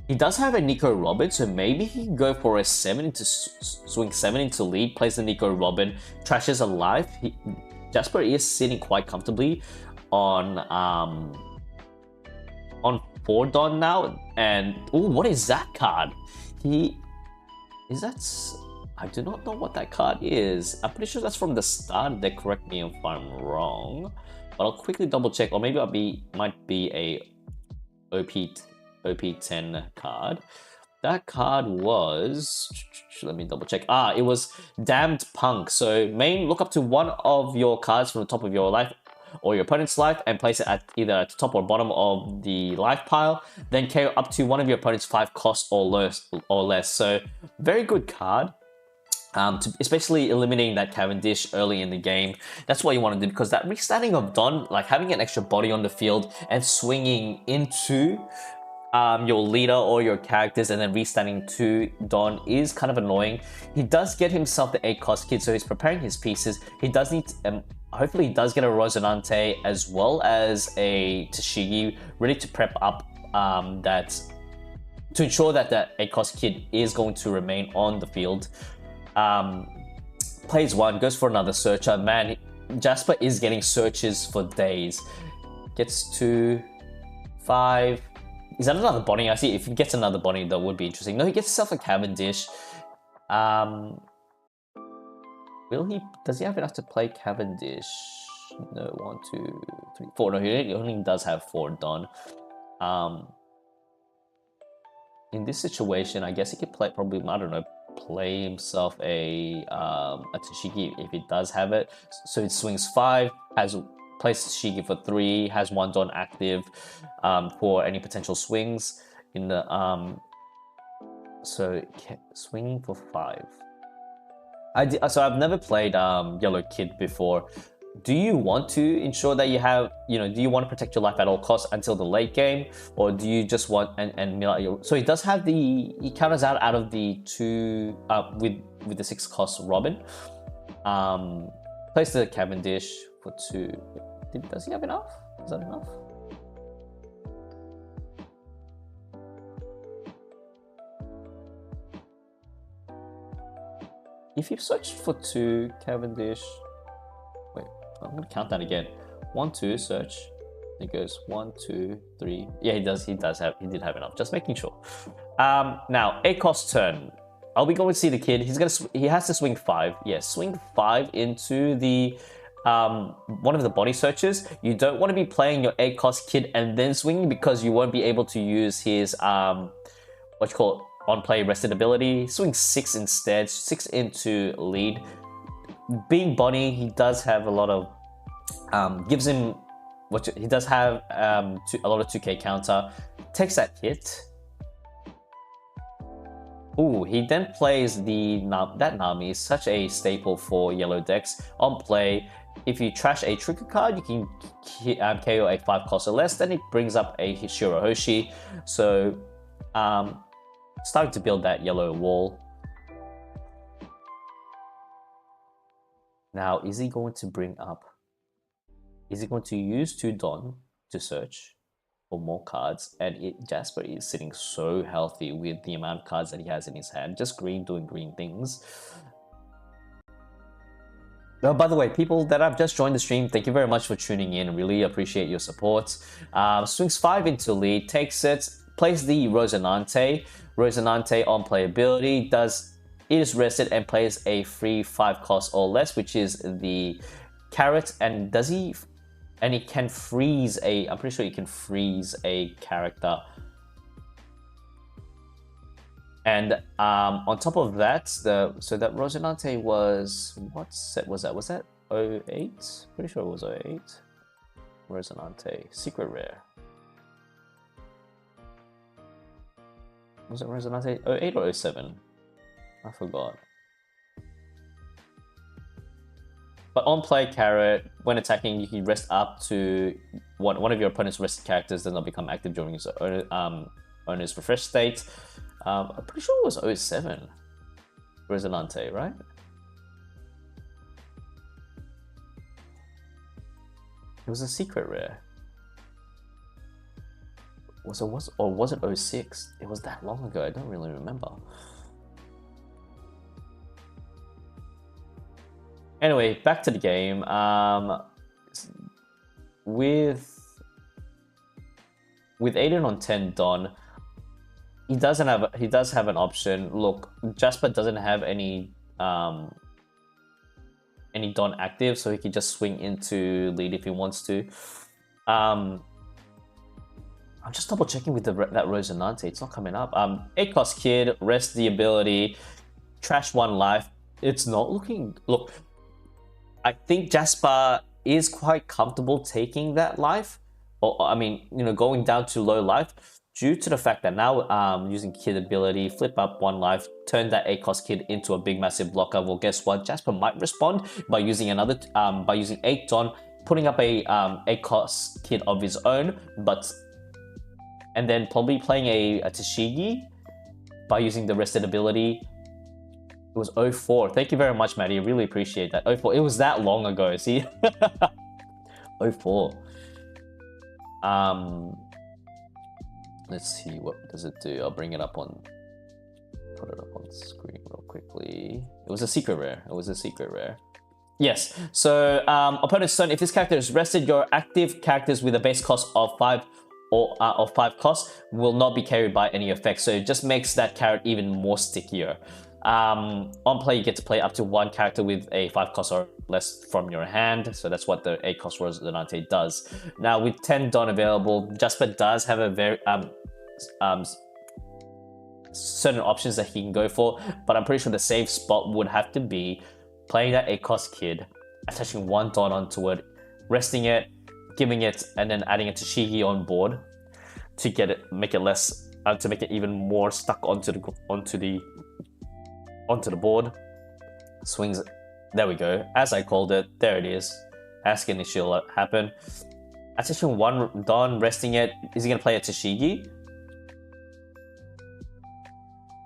He does have a Nico Robin, so maybe he can go for a 7 into swing 7 into lead, plays the Nico Robin, trashes a life. Jasper is sitting quite comfortably on 4 Dawn now, and oh, what is that card? I I do not know what that card is. I'm pretty sure that's from the start. They correct me if I'm wrong, but I'll quickly double check. Or maybe might be a OP10 card. That card was, let me double check. It was Damned Punk. So main, look up to one of your cards from the top of your life or your opponent's life and place it at either at the top or bottom of the life pile. Then KO up to one of your opponent's 5 cost or less. So very good card. Especially eliminating that Cavendish early in the game. That's what you want to do, because that restarting of Don, like having an extra body on the field and swinging into your leader or your characters and then restarting to Don is kind of annoying. He does get himself the 8 cost kid, so he's preparing his pieces. He does need hopefully he does get a Rosinante as well as a Tashigi ready to prep up to ensure that that 8 cost kid is going to remain on the field. Plays 1, goes for another searcher. Man, Jasper is getting searches for days. Gets 2, 5. Is that another body? I see. If he gets another body, that would be interesting. No, he gets himself a Cavendish. Will he? Does he have enough to play Cavendish? No, 1, 2, 3, 4. No, he only does have 4 done. In this situation, I guess he could play probably, I don't know, play himself a Tashigi if he does have it. So it swings 5, plays Tashigi for 3, has 1 Don active for any potential swings in the so swinging for 5. So I've never played Yellow Kid before. Do you want to ensure that you have, do you want to protect your life at all costs until the late game, or do you just want and mill out your? So he does have he counters out of the 2 with the 6 cost Robin. Plays the Cavendish for 2. Does he have enough? Is that enough? If you search for 2 Cavendish. Wait, I'm gonna count that again. 1, 2, search. It goes 1, 2, 3. Yeah, he did have enough. Just making sure. Now 8 cost turn. Are we going to see the kid? He has to swing 5. Yes, swing 5 into the one of the body searches. You don't want to be playing your 8 cost kid and then swinging, because you won't be able to use his on play rested ability. Swing 6 instead. 6 into lead. Being Bonnie, he does have a lot of gives him he does have a lot of 2k counter. Takes that hit. Ooh, he then plays that Nami is such a staple for yellow decks. On play, if you trash a trigger card, you can KO a 5 cost or less. Then it brings up a Shirohoshi. So starting to build that yellow wall. Now, is he going to bring up? Is he going to use 2 Don to search for more cards? And Jasper is sitting so healthy with the amount of cards that he has in his hand. Just green doing green things. Oh, by the way, people that have just joined the stream, thank you very much for tuning in. Really appreciate your support. Swings 5 into lead, takes it, plays the Rosinante. Rosinante on playability it is rested and plays a free 5 cost or less, which is the carrot. And he can freeze I'm pretty sure you can freeze a character. And on top of that, so that Rosinante was, what set was that? Was that 08? Pretty sure it was 08. Rosinante, secret rare. Was it Rosinante 08 or 07? I forgot. But on play carrot, when attacking, you can rest up to one of your opponent's rested characters, then they'll become active during his owner's refresh state. I'm pretty sure it was 07. Rosinante, right? It was a secret rare. Was it 06? It was that long ago, I don't really remember. Anyway, back to the game. With Aiden on 10 Don, he does have an option. Look, Jasper doesn't have any Don active, so he can just swing into lead if he wants to. I'm just double checking with that Rosinante. It's not coming up. 8 cost kid, rest the ability, trash 1 life. It's not looking. Look, I think Jasper is quite comfortable taking that life, or I mean, going down to low life, due to the fact that now using kid ability, flip up 1 life, turn that 8 cost kid into a big massive blocker. Well, guess what? Jasper might respond by using another by using 8 Don, putting up a 8 cost kid of his own, and then probably playing a TCG by using the rested ability. It was 04. Thank you very much, Maddie. I really appreciate that. 04. It was that long ago. See, 04. Let's see, what does it do? I'll bring it up on. Put it up on screen real quickly. It was a secret rare. It was a secret rare. Yes. So opponent's turn. If this character is rested, your active characters with a base cost of 5 or of 5 costs will not be carried by any effects. So it just makes that character even more stickier. On play, you get to play up to 1 character with a 5 cost or less from your hand. So that's what the 8 cost Rosinante does. Now with 10 Don available, Jasper does have a very certain options that he can go for, but I'm pretty sure the safe spot would have to be playing that 8 cost kid, attaching 1 Don onto it, resting it, giving it, and then adding it to Shigi on board to get it, make it less, to make it even more stuck onto the board. Swings, there we go, as I called it, there it is. Asking if she'll happen. Attaching 1 Don, resting it. Is he gonna play a Tashigi?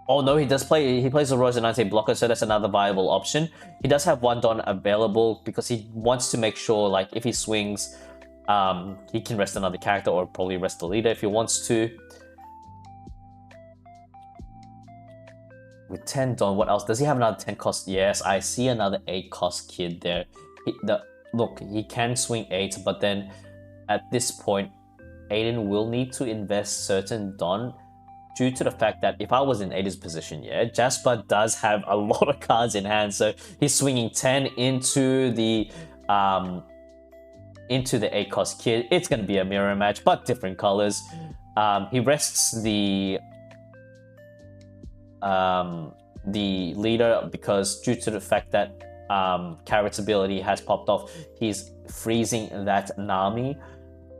Oh no, he plays a Rosinante blocker, so that's another viable option. He does have 1 Don available because he wants to make sure, like, if he swings, he can rest another character or probably rest the leader if he wants to. With 10 Don, what else? Does he have another 10 cost? Yes, I see another 8 cost kid there. Look, he can swing 8, but then at this point, Aiden will need to invest certain Don due to the fact that if I was in Aiden's position, yeah, Jasper does have a lot of cards in hand, so he's swinging 10 into the 8 cost kid. It's going to be a mirror match, but different colors. He rests the leader because due to the fact that Carrot's ability has popped off, he's freezing that Nami.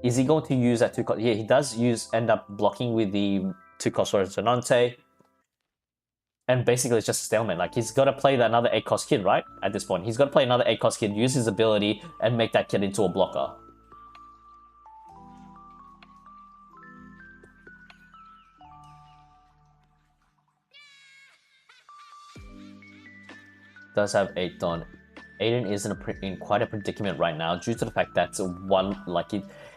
Is he going to use that 2 cost? Yeah, he does end up blocking with the 2 cost Rosinante. And basically it's just a stalemate. Like, he's got to play another 8 cost kid, right? At this point, he's got to play another 8 cost kid, use his ability, and make that kid into a blocker. Does have 8 Don. Aiden is in quite a predicament right now due to the fact that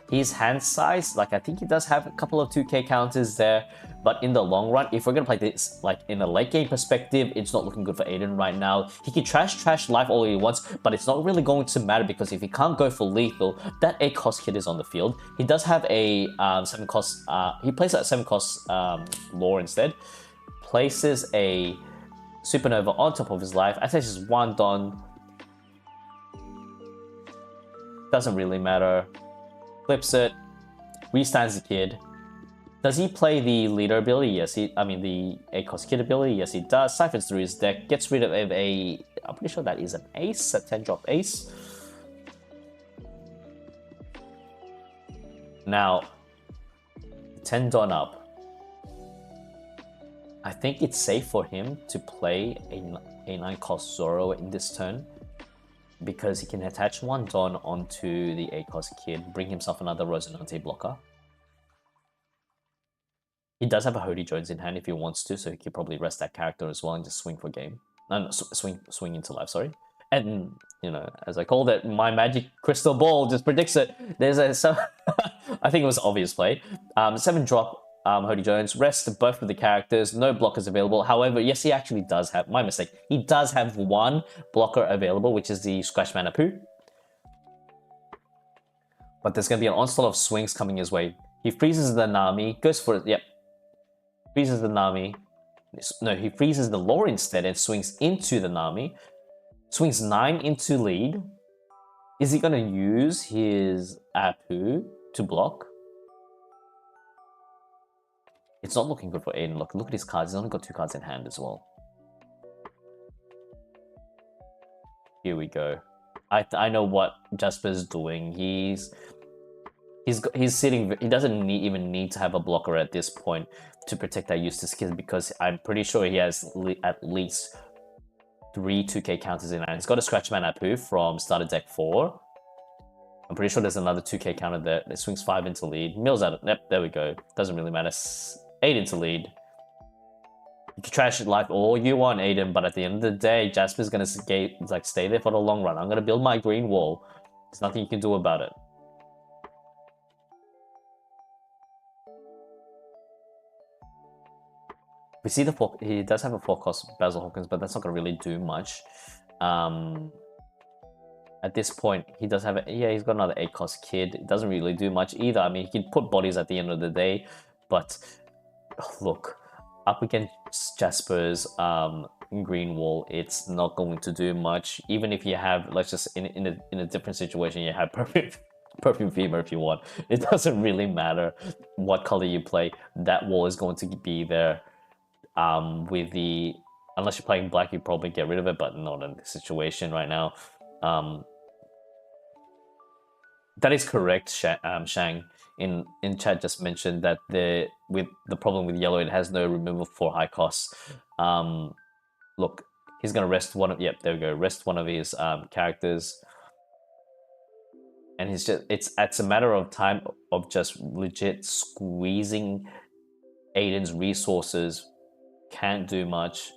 his hand size, like, I think he does have a couple of 2k counters there, but in the long run, if we're gonna play this like in a late game perspective, it's not looking good for Aiden right now. He can trash life all he wants, but it's not really going to matter because if he can't go for lethal, that 8 cost kid is on the field. He does have a 7 cost, he plays that 7 cost lore instead, places a Supernova on top of his life, attaches 1 Don, doesn't really matter, flips it, restands the kid. Does he play the leader ability? Yes, the 8 cost kid ability? Yes, he does. Siphons through his deck, gets rid of I'm pretty sure that is an ace, a 10 drop ace. Now, 10 Don up. I think it's safe for him to play a 9 cost Zoro in this turn because he can attach 1 Don onto the 8 cost kid, bring himself another Rosinante blocker. He does have a Hody Jones in hand if he wants to, so he could probably rest that character as well and just swing for game. No, swing into life, sorry. And, as I called it, my magic crystal ball just predicts it. There's I think it was obvious play. 7 drop Hody Jones, rest both of the characters, no blockers available. However, yes, he actually does have, my mistake, he does have 1 blocker available, which is the Scratch Manapu. But there's going to be an onslaught of swings coming his way. He freezes the Nami, goes for it, yep. Freezes the Nami, No, he freezes the lore instead and swings into the Nami. Swings 9 into lead. Is he gonna use his Apu to block? It's not looking good for Aiden. Look at his cards. He's only got 2 cards in hand as well. Here we go. I know what Jasper's doing. He's sitting. He doesn't even need to have a blocker at this point to protect that Eustace kid, because I'm pretty sure he has at least 3 2K counters in hand. He's got a Scratchman Apu from starter deck 4. I'm pretty sure there's another 2K counter there. It swings 5 into lead. Mills out. Yep, there we go. Doesn't really matter. 8 into lead. You can trash it like all you want, Aiden, but at the end of the day, Jasper's gonna stay there for the long run. I'm gonna build my green wall. There's nothing you can do about it. We see he does have a 4-cost Basil Hawkins, but that's not gonna really do much. At this point, he does have he's got another 8-cost kid. It doesn't really do much either. I mean, he can put bodies at the end of the day, but look, up against Jasper's green wall, it's not going to do much. Even if you have, let's just in a different situation, you have Perfume Fever if you want. It doesn't really matter what color you play. That wall is going to be there. With the, unless you're playing black, you probably get rid of it, but not in this situation right now. That is correct. Shang in chat just mentioned that the problem with yellow, it has no removal for high costs. Look, he's gonna rest one of, yep, there we go, rest one of his characters, and it's a matter of time of just legit squeezing Aiden's resources. Can't do much.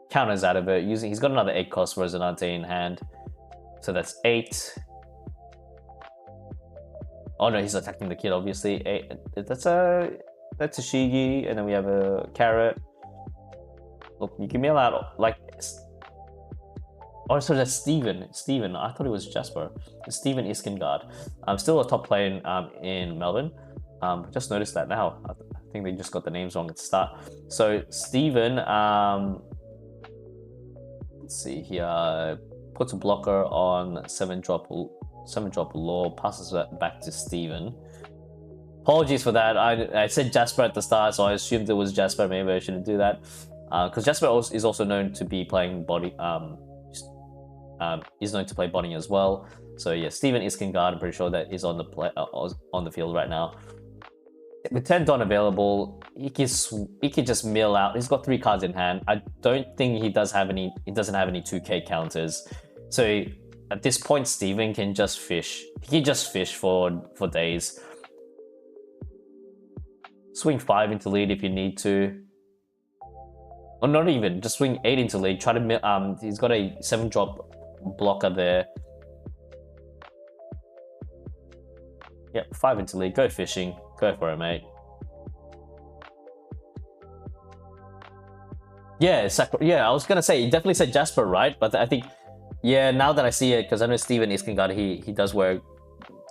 Counters out of it. He's got another 8-cost Resonante in hand, so that's 8. Oh no, he's attacking the kid, obviously. 8. That's a Shigi, and then we have a Carrot. Look, you can mail out like. Oh, so that's Steven. I thought it was Jasper. It's Steven Iskengard. I'm still a top player in Melbourne. Just noticed that now. I think they just got the names wrong at the start. So Steven, let's see here, puts a blocker on 7-drop Law, passes that back to Steven. Apologies for that. I said Jasper at the start, so I assumed it was Jasper. Maybe I shouldn't do that, because Jasper is also known to be playing body. Is known to play body as well. So yeah, Steven Iskengard, I'm pretty sure that is on the field right now. With 10 Don available, he can just mill out. He's got 3 cards in hand. I don't think he doesn't have any 2K counters. So at this point, Steven can just fish. He can just fish for days. Swing 5 into lead if you need to. Or not even, just swing 8 into lead. Try to he's got a 7-drop blocker there. Yep, 5 into lead. Go fishing. Go for it, mate. Yeah, I was gonna say, he definitely said Jasper, right? But I think, yeah, now that I see it, because I know Steven Iskengard, he does wear,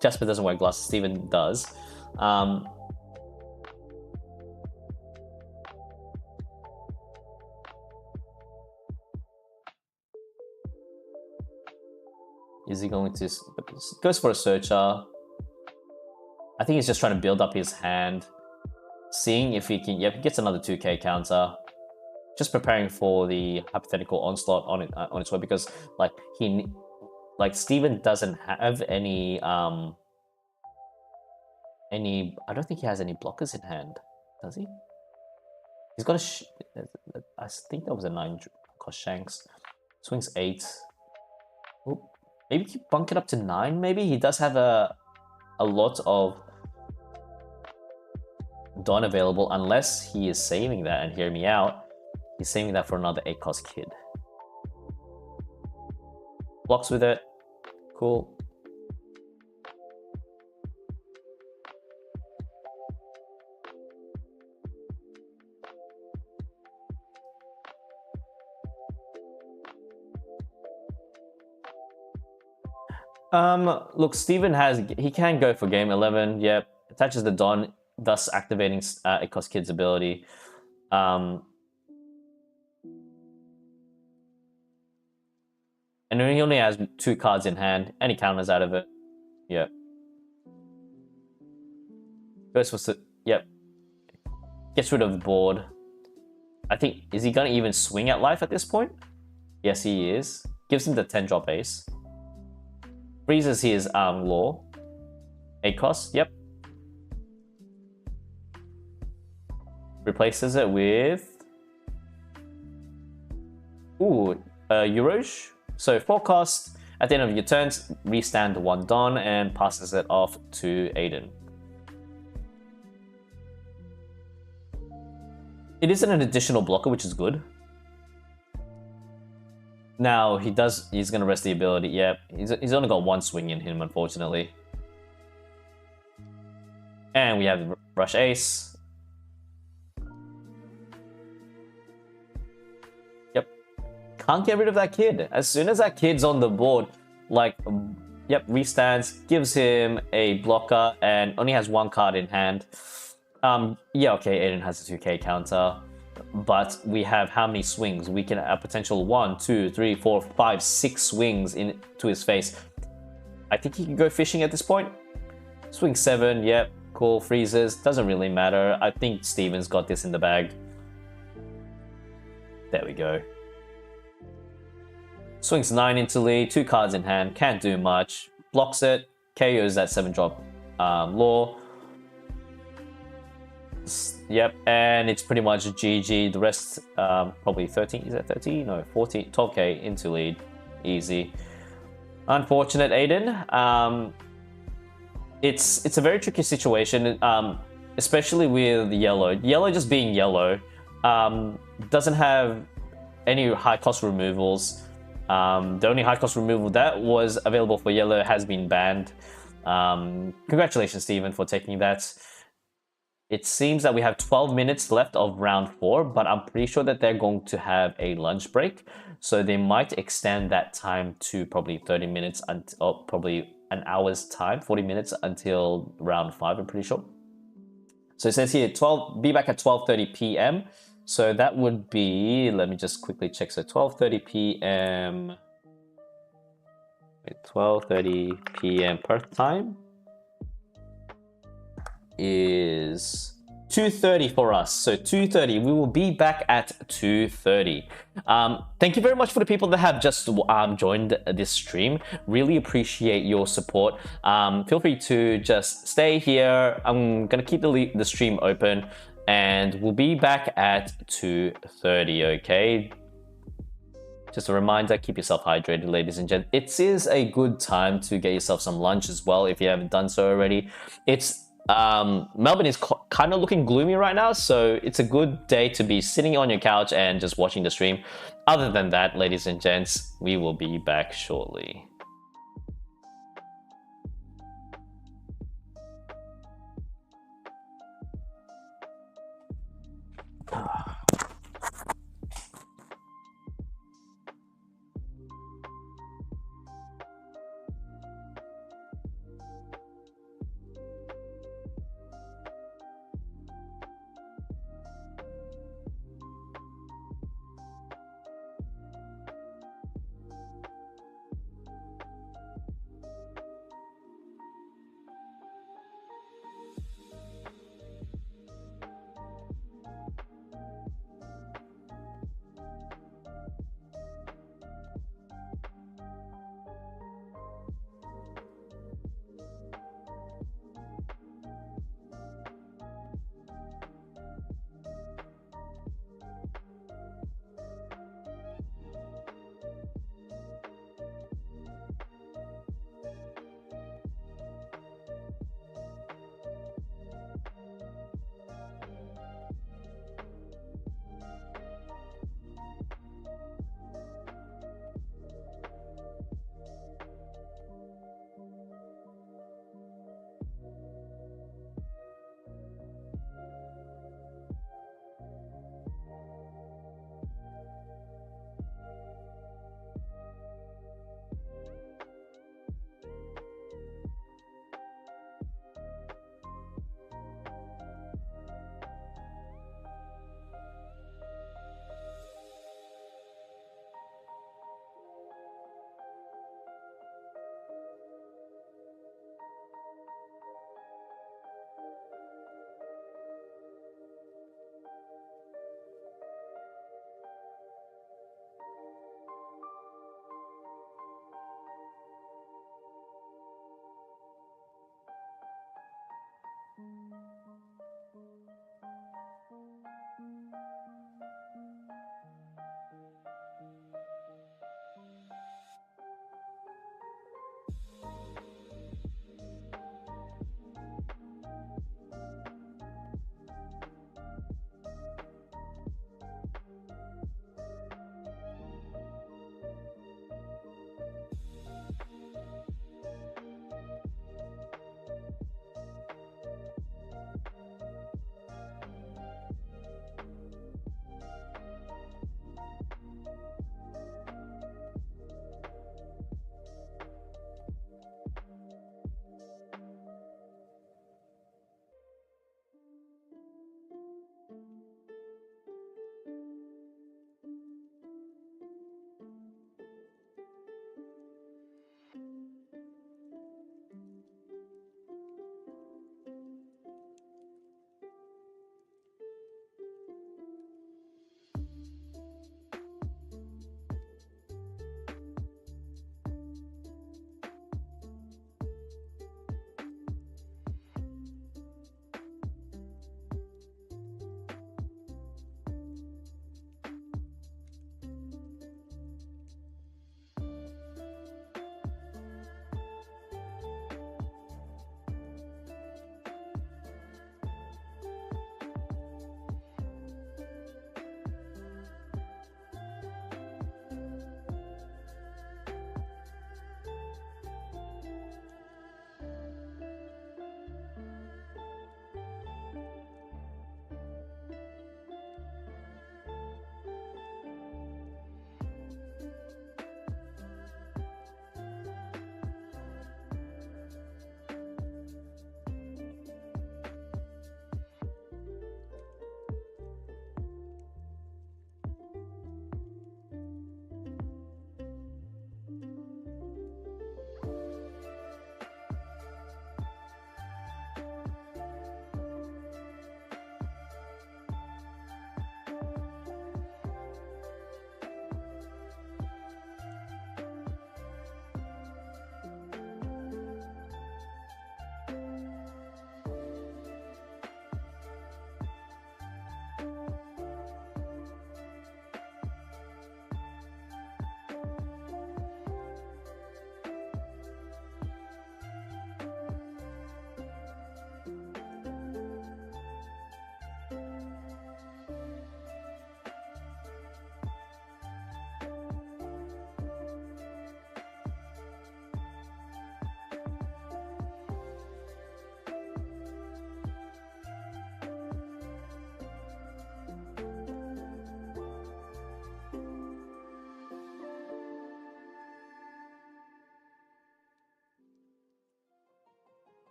Jasper doesn't wear glasses, Steven does. Is he going to, goes for a searcher. I think he's just trying to build up his hand, seeing if he can. Yep, he gets another 2K counter. Just preparing for the hypothetical onslaught on its way, because Steven doesn't have any I don't think he has any blockers in hand, does he? He's got I think that was a 9-cost Shanks. Swings 8. Oop. Maybe keep bunk it up to 9. Maybe he does have a lot of Dawn available, unless he is saving that, and hear me out, he's saving that for another 8-cost kid. Blocks with it. Cool. Look, Steven he can go for game 11. Yep, attaches the Dawn, thus activating 8-cost kid's ability. And he only has 2 cards in hand, and he counters out of it. Yep. Goes for... Yep. Gets rid of the board. I think... Is he going to even swing at life at this point? Yes, he is. Gives him the 10-drop ace. Freezes his Law. 8 cost, yep. Replaces it with... Ooh, Euros. So 4 cost. At the end of your turns, restand 1 Don and passes it off to Aiden. It isn't an additional blocker, which is good. Now, he's going to rest the ability. Yep, he's only got 1 swing in him, unfortunately. And we have Rush Ace. Yep. Can't get rid of that kid. As soon as that kid's on the board, like, yep, restands, gives him a blocker, and only has 1 card in hand. Yeah, okay, Aiden has a 2k counter. But we have how many swings? We can a potential 1, 2, 3, 4, 5, 6 swings into his face. I think he can go fishing at this point. Swing 7, yep, cool, freezes, doesn't really matter. I think Steven's got this in the bag. There we go. Swings 9 into lead, 2 cards in hand, can't do much. Blocks it, KOs that 7-drop Law. Yep, and it's pretty much GG. The rest, probably 13. Is that 13? No, 14. 12k into lead. Easy. Unfortunate, Aiden. It's a very tricky situation, especially with yellow. Yellow just being yellow, doesn't have any high cost removals. The only high cost removal that was available for yellow has been banned. Congratulations, Steven, for taking that. It seems that we have 12 minutes left of round 4, but I'm pretty sure that they're going to have a lunch break. So they might extend that time to probably 30 minutes, or probably an hour's time, 40 minutes until round 5, I'm pretty sure. So it says here, be back at 12:30 p.m. So that would be, let me just quickly check. So 12:30 p.m. 12:30 p.m. Perth time is 2:30 for us. So 2:30, we will be back at 2:30. Thank you very much for the people that have just joined this stream. Really appreciate your support. Feel free to just stay here. I'm gonna keep the stream open, and we'll be back at 2:30. Okay. Just a reminder, keep yourself hydrated, ladies and gents. It is a good time to get yourself some lunch as well if you haven't done so already. Melbourne is kind of looking gloomy right now, so it's a good day to be sitting on your couch and just watching the stream. Other than that, ladies and gents, we will be back shortly.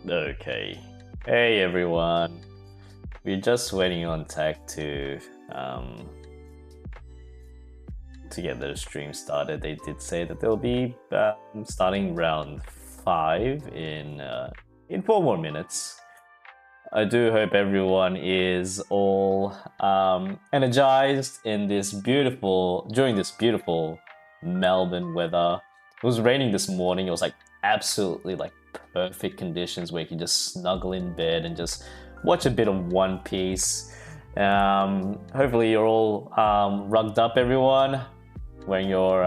Okay. Hey everyone. We're just waiting on Tech to get their stream started. They did say that they'll be starting round 5 in 4 more minutes. I do hope everyone is all energized during this beautiful Melbourne weather. It was raining this morning. It was like absolutely like perfect conditions where you can just snuggle in bed and just watch a bit of One Piece. Hopefully you're all rugged up, everyone, wearing your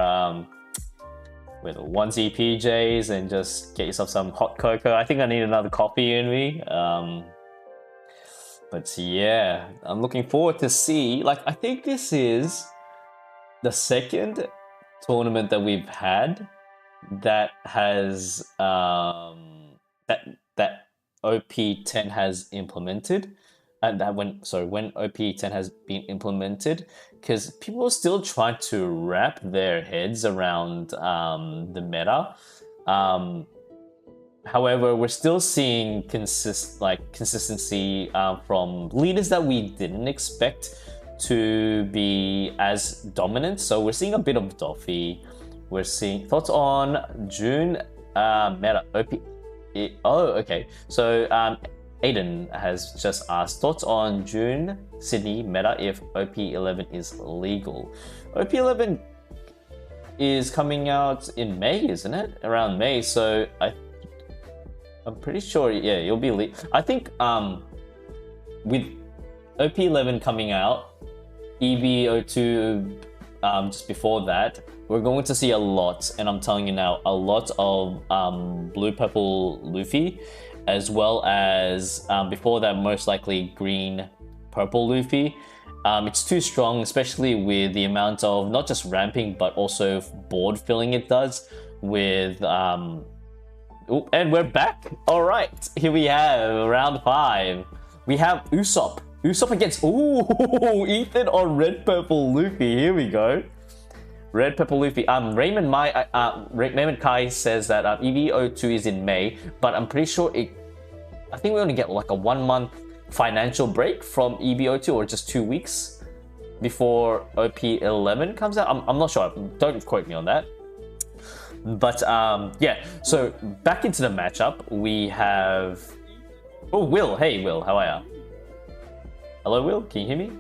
with onesie PJs, and just get yourself some hot cocoa. I think I need another coffee in me. But yeah, I'm looking forward to see. Like, I think this is the second tournament that we've had that has that OP10 has implemented, and when OP10 has been implemented, because people are still trying to wrap their heads around the meta. However, we're still seeing consistency from leaders that we didn't expect to be as dominant. So we're seeing a bit of Doffy. We're seeing thoughts on June meta OP. Oh, okay. So Aiden has just asked thoughts on June Sydney meta if OP11 is legal. OP11 is coming out in May, isn't it? Around May. So I'm pretty sure, yeah, you'll be I think with OP11 coming out, EB02 just before that, we're going to see a lot, and I'm telling you now, a lot of blue purple Luffy, as well as before that, most likely green purple Luffy. It's too strong, especially with the amount of not just ramping but also board filling it does with Ooh, and we're back. All right, here we have round 5. We have Usopp. Usopp against Ethan on red purple Luffy. Here we go. Red purple Luffy. Raymond Kai says that EV02 is in May, but I'm pretty sure I think we only get like a 1-month financial break from EB02, or just 2 weeks before OP11 comes out. I'm not sure. Don't quote me on that. But yeah, so back into the matchup, we have Will. Hey Will, how are you? Hello Will, can you hear me?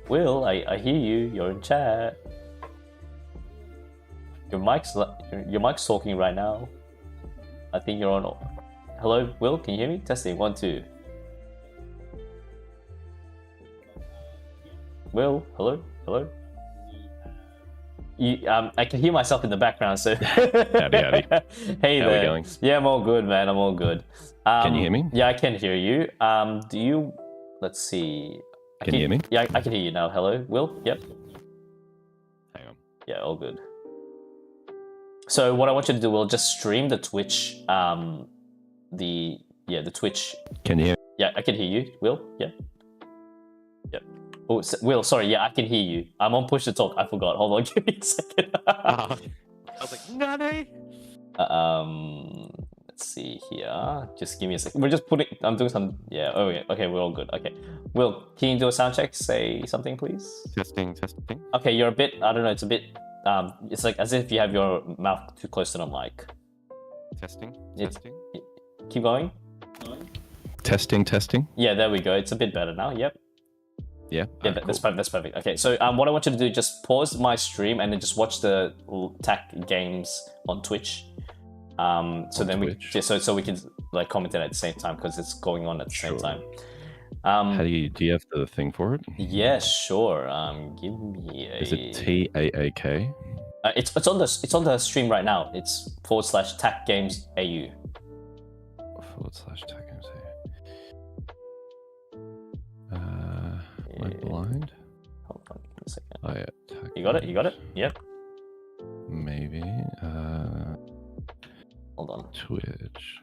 Will, I hear you. You're in chat. Your mic's talking right now. I think you're on. Hello Will, can you hear me? Testing 1 2. Will, hello. I can hear myself in the background, so...
Howdy.
Hey
How
there.
are we going?
Yeah, I'm all good, man. I'm all good.
Can you hear me?
Yeah, I can hear you. Do you... Let's see.
Can you hear me?
Yeah, I can hear you now. Hello, Will? Yep.
Hang on.
Yeah, all good. So what I want you to do, Will, just stream the Twitch, the Twitch...
Can you hear?
Yeah, I can hear you. Will? Yeah. Yep. Oh, Will, sorry, yeah, I can hear you. I'm on push to talk. I forgot. Hold on, give me a second.
I was like, Nani?
Let's see here. Just give me a second. I'm doing some. Yeah. Oh, yeah. Okay, we're all good. Okay. Will, can you do a sound check? Say something, please.
Testing.
Okay, you're a bit. I don't know. It's a bit. It's like as if you have your mouth too close to the mic.
Testing.
Keep going.
Testing.
Yeah, there we go. It's a bit better now. Yep.
Yeah.
Yeah, that's perfect. Okay, so what I want you to do, just pause my stream and then just watch the TAKGames on Twitch. So we can like comment it at the same time because it's going on at the same time.
How do you have the thing for it?
Yeah, sure. Give me a.
Is it TAAK?
It's on the stream right now. It's /TAKGames AU.
/TAKGames AU. Am I blind?
Hold on, give me a second.
Oh yeah.
You got it. You got it. Yep.
Maybe.
Hold on.
Twitch.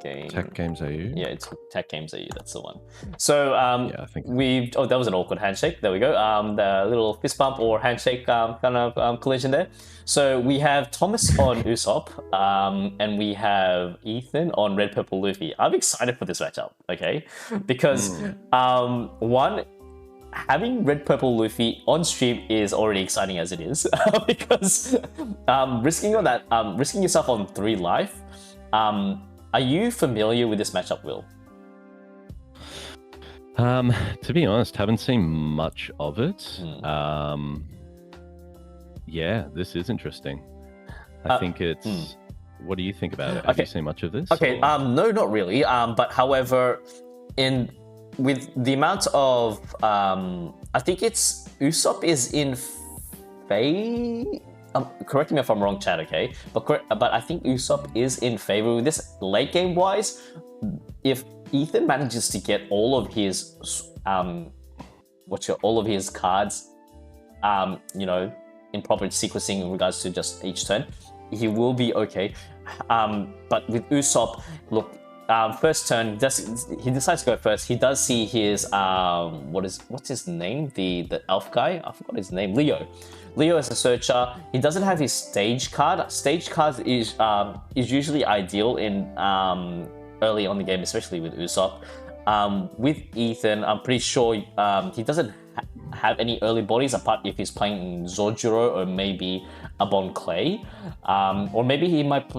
TAKGames AU.
Yeah, it's TAKGames AU. That's the one. So
Yeah, I think
that was an awkward handshake. There we go. The little fist bump or handshake kind of collision there. So we have Thomas on Usopp, and we have Ethan on Red Purple Luffy. I'm excited for this matchup. Okay, because one, having Red Purple Luffy on stream is already exciting as it is, because risking yourself on 3 life. Are you familiar with this matchup, Will?
To be honest, haven't seen much of it. Yeah, this is interesting. I think it's. What do you think about it? Have you seen much of this?
Okay. No, not really. But however, with the amount of I think it's Usopp is in correct me if I'm wrong, Chad, okay? But I think Usopp is in favor with this late game wise. If Ethan manages to get all of his cards, in proper sequencing in regards to just each turn, he will be okay. But with Usopp, look, first turn, he decides to go first. He does see his what's his name? The elf guy. I forgot his name. Leo as a searcher. He doesn't have his stage card. Stage cards is usually ideal in early on the game, especially with Usopp. With Ethan, I'm pretty sure he doesn't have any early bodies apart if he's playing Zojuro or maybe a Bon Clay, or maybe he might.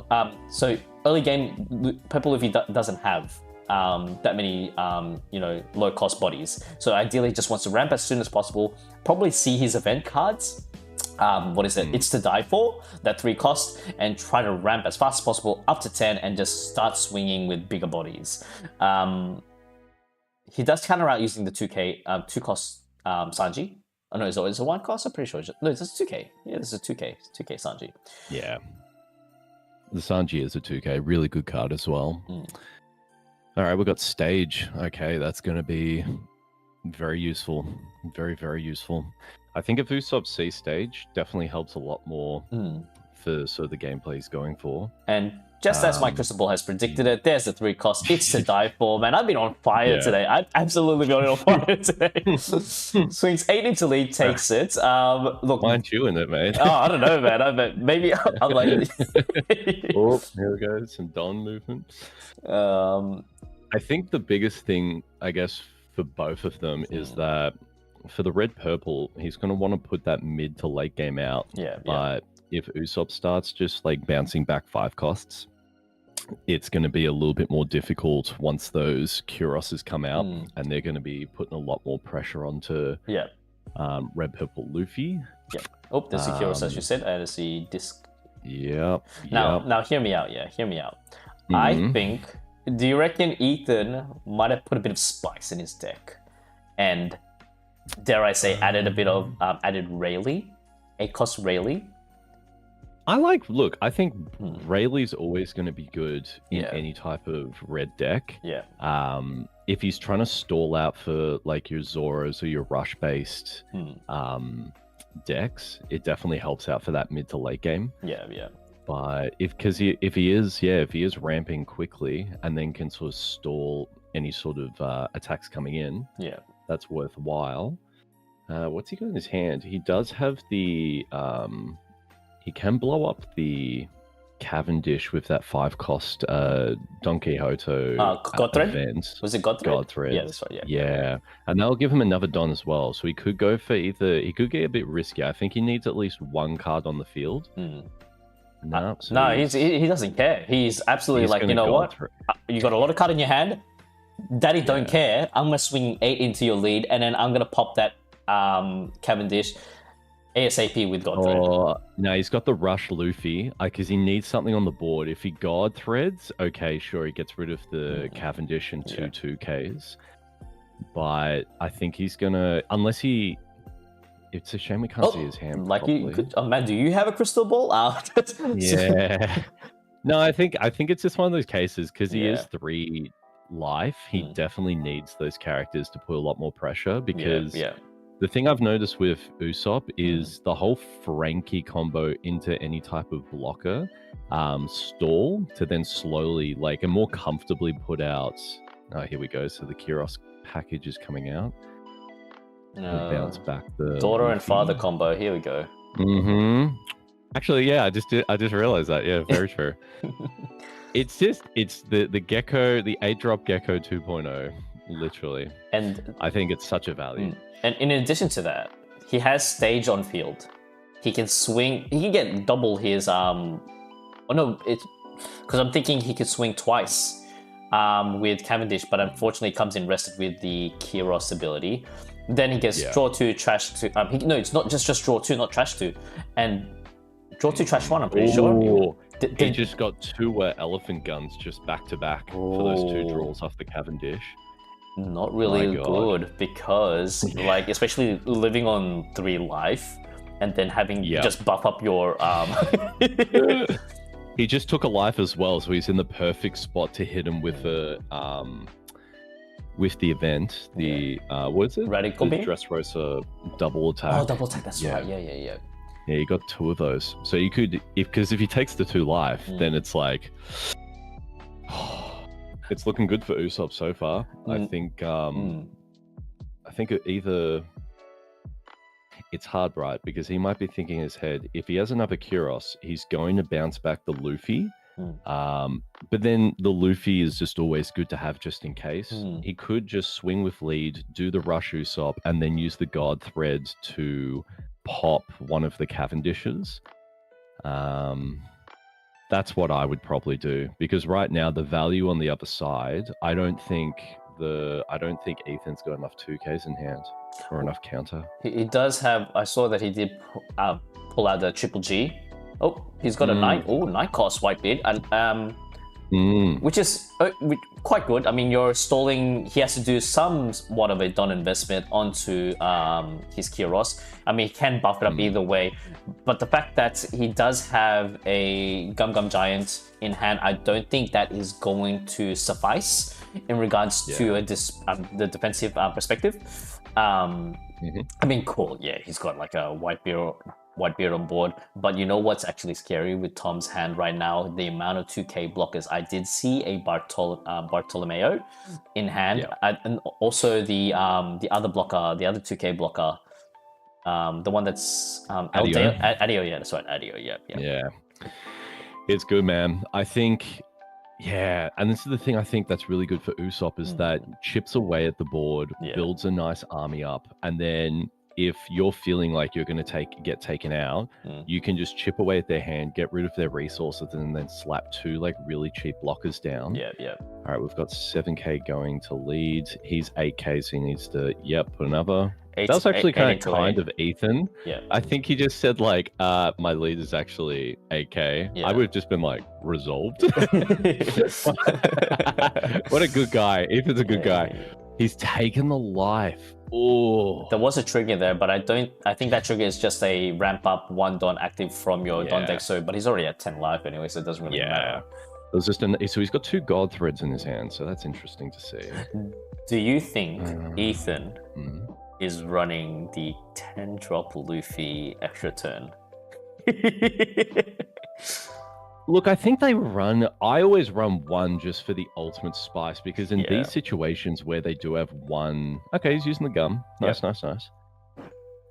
So early game, Purple Luffy doesn't have that many low cost bodies. So ideally, he just wants to ramp as soon as possible. Probably see his event cards. It's to die for, that 3 cost, and try to ramp as fast as possible up to 10 and just start swinging with bigger bodies. He does counter out using the 2 cost Sanji. Oh no, is it 1 cost? I'm pretty sure. No, this is 2k. Yeah, this is 2k. 2k Sanji.
Yeah. The Sanji is a 2k. Really good card as well. All right, we've got stage. Okay, that's going to be very useful. Very, very useful. I think if Usopp sees stage, definitely helps a lot more for sort of the gameplay he's going for.
And just as my crystal ball has predicted it, there's the 3 cost. It's to die for, man. I've been on fire today. I've absolutely been on fire today. Swings 8 into lead, takes it. Look,
why aren't you in it, mate?
Oh, I don't know, man. Maybe I'm like...
Oh, here we go. Some Don movement. I think the biggest thing, I guess, for both of them is that for the red purple, he's going to want to put that mid to late game out. But if Usopp starts just like bouncing back 5 costs, it's going to be a little bit more difficult once those Kuroses come out, and they're going to be putting a lot more pressure onto red purple Luffy.
Oh, there's the Kuros, as you said, and there's the disc.
Now
hear me out. Hear me out. I think. Do you reckon Ethan might have put a bit of spice in his deck, and dare I say, added a bit of added Rayleigh, 8 cost Rayleigh?
I think Rayleigh's always going to be good in any type of red deck. If he's trying to stall out for like your Zoros or your rush based decks, it definitely helps out for that mid to late game. But if he is ramping quickly and then can sort of stall any sort of attacks coming in, that's worthwhile. What's he got in his hand? He does have the he can blow up the Cavendish with that 5 cost Don Quixote event.
Was it Godthread?
Godthread.
Yeah, that's right.
Yeah, and that'll give him another Don as well. So he could go for he could get a bit risky. I think he needs at least 1 card on the field.
No, he doesn't care. He's absolutely like, you know what? You got a lot of card in your hand. Daddy don't care. I'm gonna swing 8 into your lead, and then I'm gonna pop that Cavendish ASAP with Godthread.
No, he's got the Rush Luffy because he needs something on the board. If he Godthreads, okay, sure, he gets rid of the Cavendish and 2Ks. But I think he's gonna, unless he. It's a shame we can't see his hand.
Like properly. You could, man, do you have a crystal ball?
No, I think it's just one of those cases because he is 3 life. He definitely needs those characters to put a lot more pressure because The thing I've noticed with Usopp is the whole Frankie combo into any type of blocker stall to then slowly, like, and more comfortably put out. Oh, here we go. So the Kiros package is coming out. Bounce back the
daughter
Luffy.
and father combo. Here we go.
Actually, yeah, I just realized that. Yeah, very true. It's the Gecko, the 8-drop Gecko 2.0, literally.
And
I think it's such a value.
And in addition to that, he has stage on field. He can swing. He can get double his Oh no, it's because I'm thinking he could swing twice with Cavendish, but unfortunately comes in rested with the Kiros ability. Then he gets draw 2, trash 2. No, it's not just draw 2, not trash 2, and draw 2, trash 1. I'm pretty sure.
He just got 2 elephant guns just back to back for those 2 draws off the Cavendish.
Not really good, because like, especially living on 3 life and then having just buff up your
He just took a life as well, so he's in the perfect spot to hit him with the event. The what is it?
Radical Beam?
Dressrosa double attack.
Oh, double attack, that's right. Yeah.
Yeah, you got 2 of those. So you could, because if he takes the 2 life, then it's like, it's looking good for Usopp so far. I think either it's hard, right? Because he might be thinking in his head, if he has another Kiros, he's going to bounce back the Luffy. But then the Luffy is just always good to have just in case. He could just swing with lead, do the rush Usopp, and then use the God Thread to pop one of the Cavendishes. That's what I would probably do, because right now the value on the other side, I don't think Ethan's got enough 2Ks in hand or enough counter.
He does have. I saw that he did pull out the triple G. Oh, he's got a 9 cost white beard, and which is quite good. I mean, you're stalling. He has to do somewhat of a Don investment onto his Kiros. I mean, he can buff it up either way, but the fact that he does have a Gum Giant in hand, I don't think that is going to suffice in regards to the defensive perspective. I mean, cool. Yeah, he's got like a white beard on board, but you know what's actually scary with Tom's hand right now? The amount of 2K blockers. I did see a Bartolomeo in hand, and also the other blocker, the other 2K blocker, the one that's Adio. Yeah, that's right, Adio. Yeah.
It's good, man. I think. Yeah, and this is the thing I think that's really good for Usopp is that chips away at the board, builds a nice army up, and then if you're feeling like you're going to get taken out, you can just chip away at their hand, get rid of their resources, and then slap 2 like really cheap blockers down.
Yeah.
All right, we've got 7K going to lead. He's 8K, so he needs to put another. That was actually kind of Ethan. Yeah. I think he just said like, my lead is actually 8K. Yeah. I would have just been like, resolved. What a good guy. Ethan's a good guy. He's taken the life. Oh,
there was a trigger there, but I think that trigger is just a ramp up 1 Don active from your Don deck. So, but he's already at 10 life anyway, so it doesn't really matter.
It was just so he's got 2 God Threads in his hand, so that's interesting to see.
Do you think Ethan is running the 10-drop Luffy extra turn?
Look, I think I always run 1 just for the ultimate spice, because in these situations where they do have 1... Okay, he's using the gum. Nice.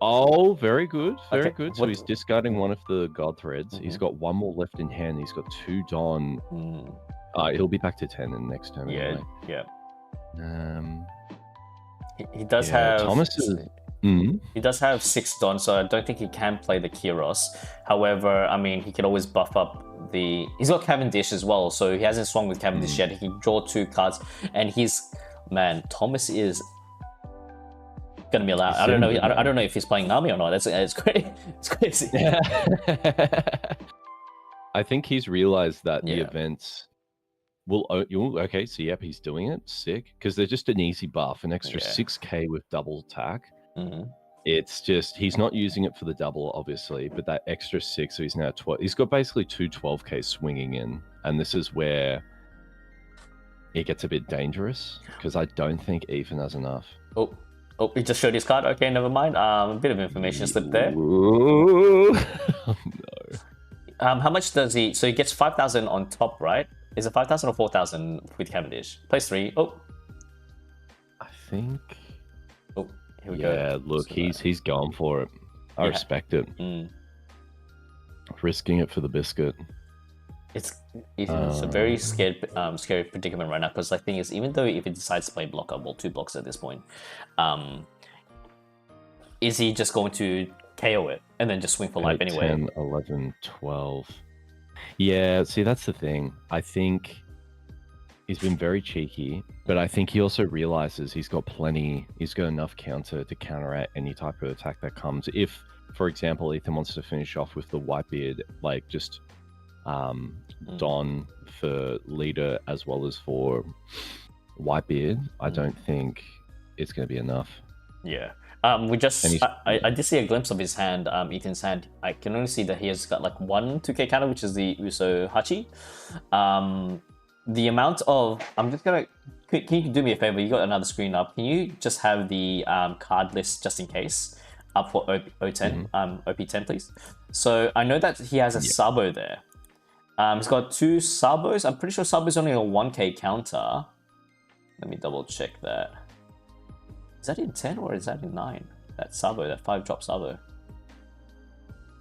Oh, very good. Very good. So he's discarding 1 of the God Threads. He's got 1 more left in hand. He's got 2 Don. He'll be back to 10 in the next turn.
Yeah. He does have...
Thomas is...
He does have 6 Don, so I don't think he can play the Kiros. However, I mean, he can always buff up the... He's got Cavendish as well, so he hasn't swung with Cavendish yet. He can draw 2 cards, and Thomas is gonna be allowed. I don't know if he's playing Nami or not. It's great. It's crazy.
I think he's realized that the events will... Okay, so he's doing it. Sick. Because they're just an easy buff, an extra 6K with double attack. It's just, he's not using it for the double, obviously, but that extra 6, so he's now 12. He's got basically 2 12K swinging in, and this is where it gets a bit dangerous, because I don't think Ethan has enough.
Oh, Oh, he just showed his card. Okay, never mind. A bit of information slipped there.
Oh, no.
How much does he? So he gets 5,000 on top, right? Is it 5,000 or 4,000 with Cavendish? Plays 3. Oh,
I think.
Oh, here we go.
Yeah, look, he's going for it. I respect it. Risking it for the biscuit.
It's a very scary predicament right now, because the thing is, even though if he decides to play blocker, well, 2 blocks at this point, is he just going to KO it and then just swing for life anyway?
10, 11, 12. Yeah, see, that's the thing. I think he's been very cheeky, but I think he also realizes he's got enough counter to counteract any type of attack that comes. If, for example, Ethan wants to finish off with the Whitebeard, like just Don for leader as well as for Whitebeard, I don't think it's going to be enough.
Yeah. We just I did see a glimpse of his hand, Ethan's hand. I can only see that he has got like 1 2k counter, which is the Uso Hachi. The amount of can you do me a favor? You got another screen up. Can you just have the card list just in case up for O10 OP10, please? So I know that he has a Sabo there. He's got 2 Sabos. I'm pretty sure Sabo's only a 1k counter. Let me double check that. Is that in 10 or is that in 9? That Sabo, that 5-drop Sabo.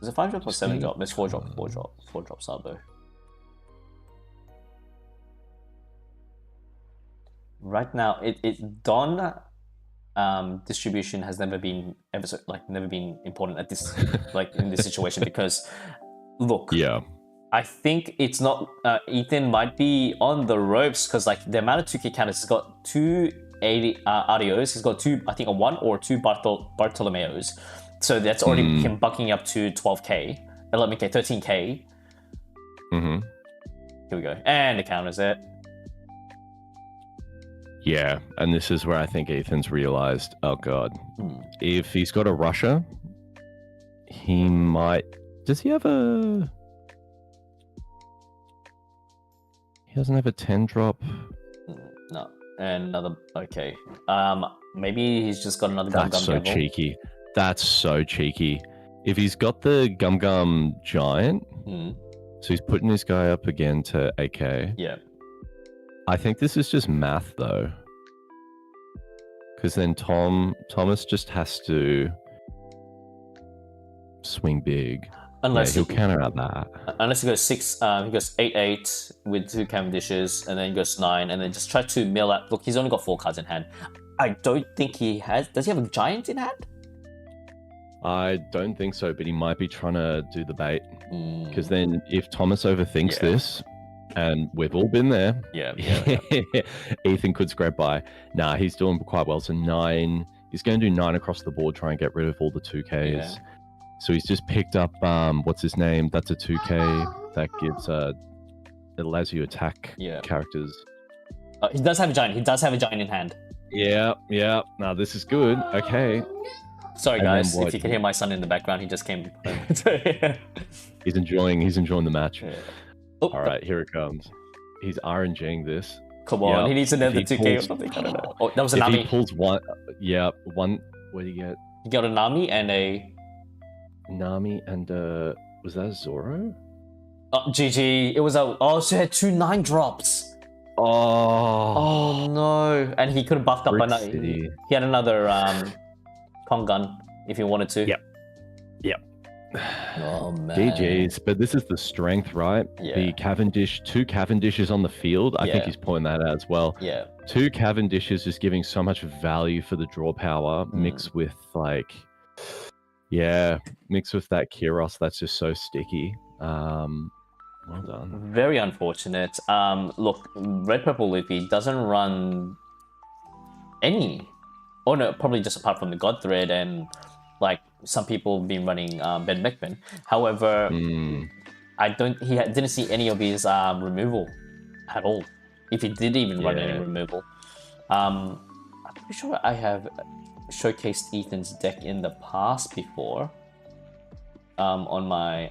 Is it 5-drop or 7-drop? It's 4-drop, 4-drop Sabo. Right now, Don distribution has never been important at this in this situation, because look, I think it's not Ethan might be on the ropes, because the amount of 2k counters, he's got 2 Adios, he's got 2, I think a 1 or 2 Bartolomeos, so that's already him bucking up to 12k, 11k, 13k. Here we go, and the counters it.
Yeah, and this is where I think Ethan's realized, oh god, if he's got a Russia, he might. Does he have a? He doesn't have a 10-drop.
No, and another. Okay, maybe he's just got another.
That's so cheeky. That's so cheeky. If he's got the Gum Giant, so he's putting this guy up again to 8k.
Yeah.
I think this is just math, though, because then Thomas just has to swing big.
Unless
he'll counter out that.
Unless he goes 6, he goes 8-8 with 2 Cavendishes, and then he goes 9, and then just try to mill out. Look, he's only got 4 cards in hand. I don't think he has. Does he have a Giant in hand?
I don't think so, but he might be trying to do the bait. Because then, if Thomas overthinks this. And we've all been there.
Yeah.
Ethan could scrape by. Nah, he's doing quite well. So 9. He's going to do 9 across the board, try and get rid of all the 2Ks. Yeah. So he's just picked up, what's his name? That's a 2K. That gives, it allows you to attack characters.
He does have a Giant. He does have a Giant in hand.
Yeah. Now, this is good. Okay.
Sorry, guys. If you can hear my son in the background, he just came home.
He's enjoying the match.
Yeah.
Oh, all right, here it comes. He's RNGing this.
Come on, he needs another 2k or something. I don't know. Oh, that was a Nami.
He pulls one. Yeah, one. What did he get?
He got a Nami and a.
Nami and was that a Zoro?
Oh, GG. It was a. Oh, so he had 2 9-drops. Oh no! And he could have buffed up another. He had another Kong gun if he wanted to.
Yep.
Oh man.
GG's, but this is the strength, right?
Yeah.
The Cavendish, 2 Cavendishes on the field. I think he's pointing that out as well.
Yeah.
2 Cavendishes is giving so much value for the draw power, mixed with mixed with that Kiros that's just so sticky. Well done.
Very unfortunate. Look, Red Purple Loopy doesn't run any. Oh no, probably just apart from the God Thread and some people have been running Ben Beckman. However, I didn't see any of his removal at all. If he did even run any removal. I'm pretty sure I have showcased Ethan's deck in the past before on my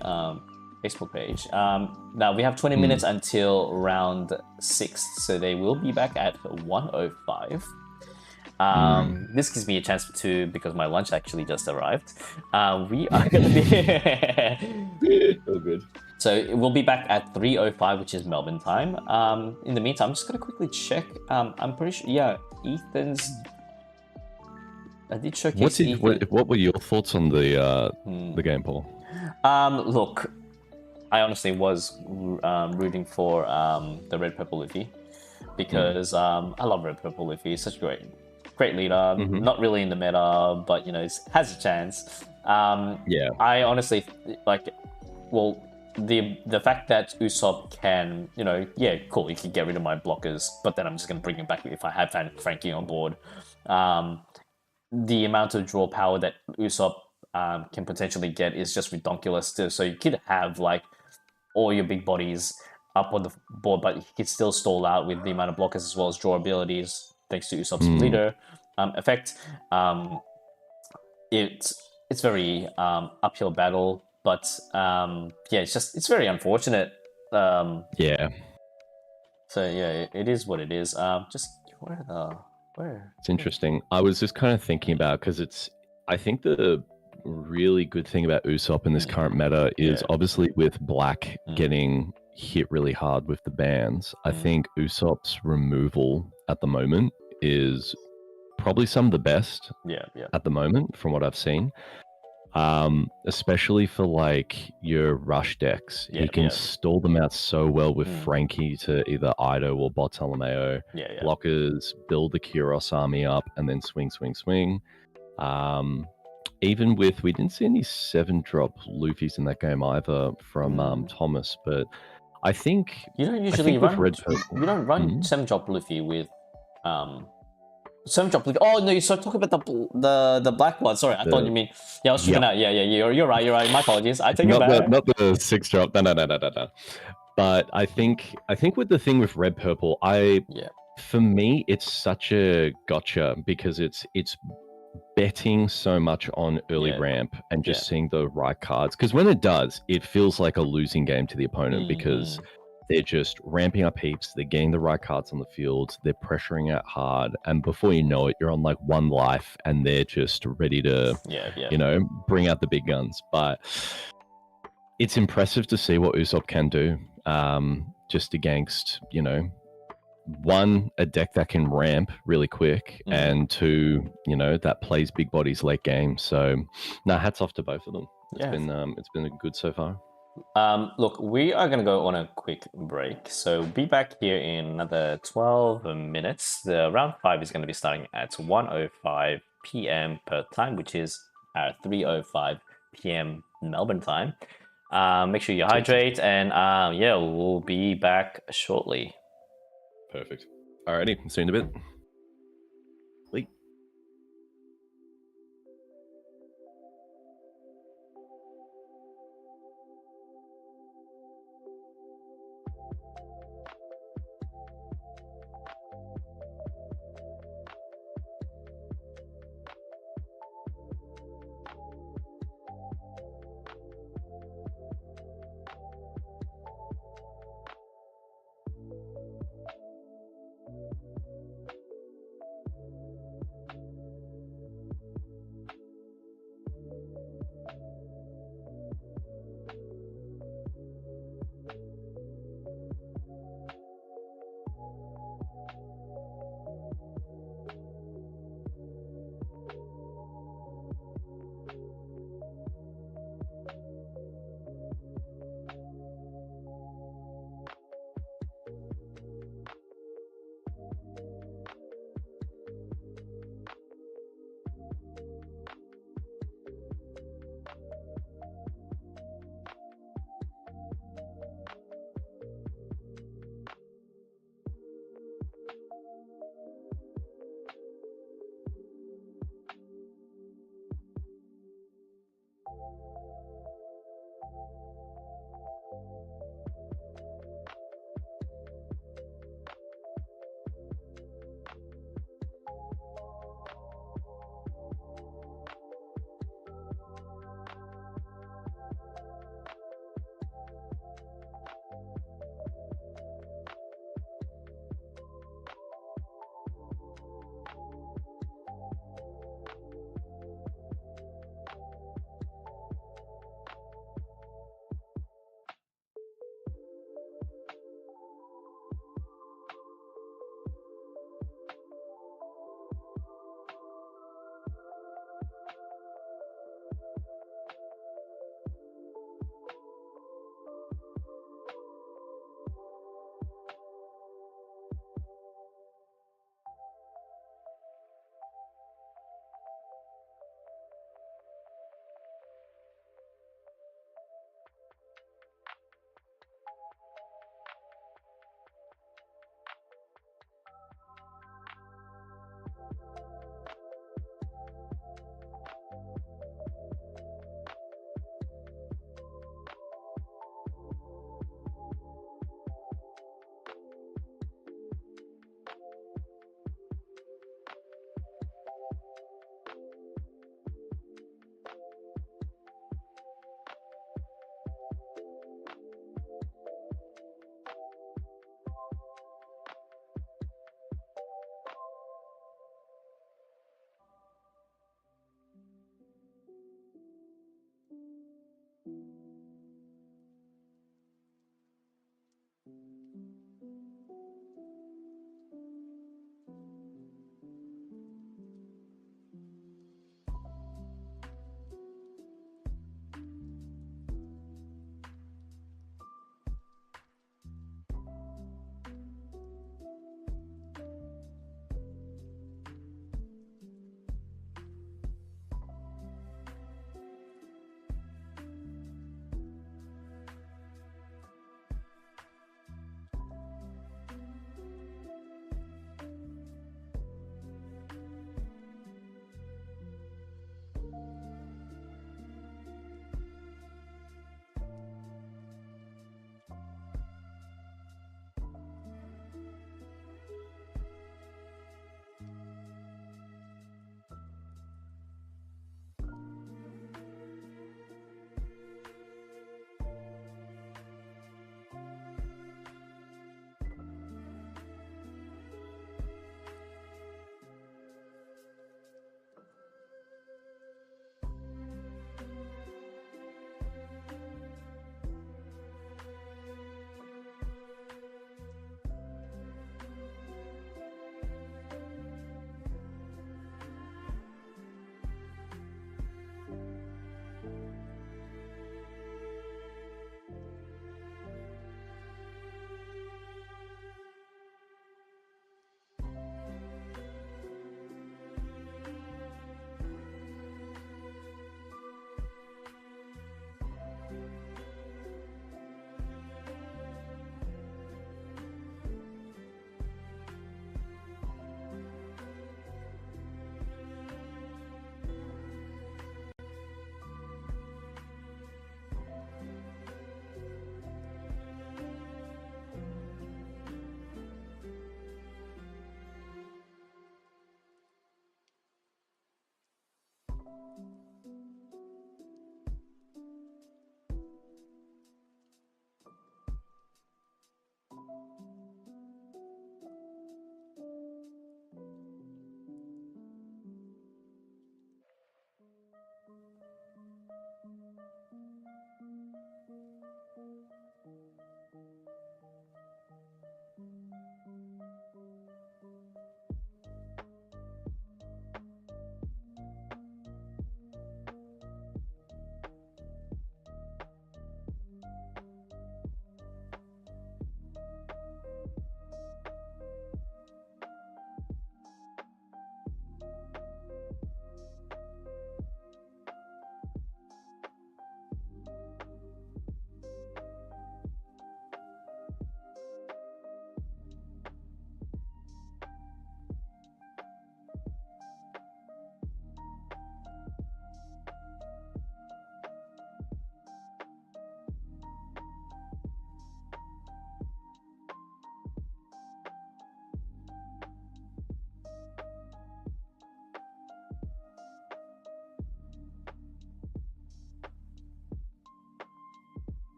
Facebook page. Now we have 20 minutes until round 6, so they will be back at 1:05. This gives me a chance to, because my lunch actually just arrived. We are going to be...
Oh, good.
So we'll be back at 3:05, which is Melbourne time. In the meantime, I'm just going to quickly check. I'm pretty sure, yeah, Ethan's... I did showcase Ethan.
What were your thoughts on the game, Paul?
Look, I honestly was rooting for the Red Purple Luffy, because I love Red Purple Luffy. He's such a great leader. Not really in the meta, but has a chance.
Yeah.
I honestly the fact that Usopp can, yeah, cool, you can get rid of my blockers, but then I'm just gonna bring him back if I have Frankie on board. The amount of draw power that Usopp can potentially get is just redonkulous. So you could have all your big bodies up on the board, but he could still stall out with the amount of blockers as well as draw abilities, thanks to Usopp's leader effect. It's very uphill battle, but yeah, it's very unfortunate.
Yeah.
So yeah, it is what it is. Just where?
It's interesting. I was just kind of thinking about, because I think the really good thing about Usopp in this current meta is obviously with Black getting hit really hard with the bans. I think Usopp's removal at the moment is probably some of the best at the moment from what I've seen. Especially for your rush decks. He can stall them out so well with Frankie to either Ido or Bartolomeo. Blockers, build the Kyros army up, and then swing. Even with, we didn't see any 7-drop Luffys in that game either from Thomas, but I think
you don't usually run
Red Purple,
you don't run 7-drop Luffy with 7-drop Luffy. Oh no, you're talking about the black one. Sorry, I thought you mean I was tripping out. Yeah, you're right. My apologies. I take it back.
Not the 6-drop. No. But I think with the thing with Red Purple, for me, it's such a gotcha, because it's betting so much on early ramp and just seeing the right cards. Because when it does, it feels like a losing game to the opponent, because they're just ramping up heaps, they're getting the right cards on the field, they're pressuring out hard, and before you know it, you're on 1 life and they're just ready to bring out the big guns. But it's impressive to see what Usopp can do, just against, 1, a deck that can ramp really quick, and 2, that plays big bodies late game. So hats off to both of them. It's been good so far.
Look, we are going to go on a quick break, so be back here in another 12 minutes. The round 5 is going to be starting at 1:05 p.m. Perth time, which is at 3:05 p.m. Melbourne time. Make sure you hydrate, and we'll be back shortly.
Perfect. Alrighty, see you in a bit.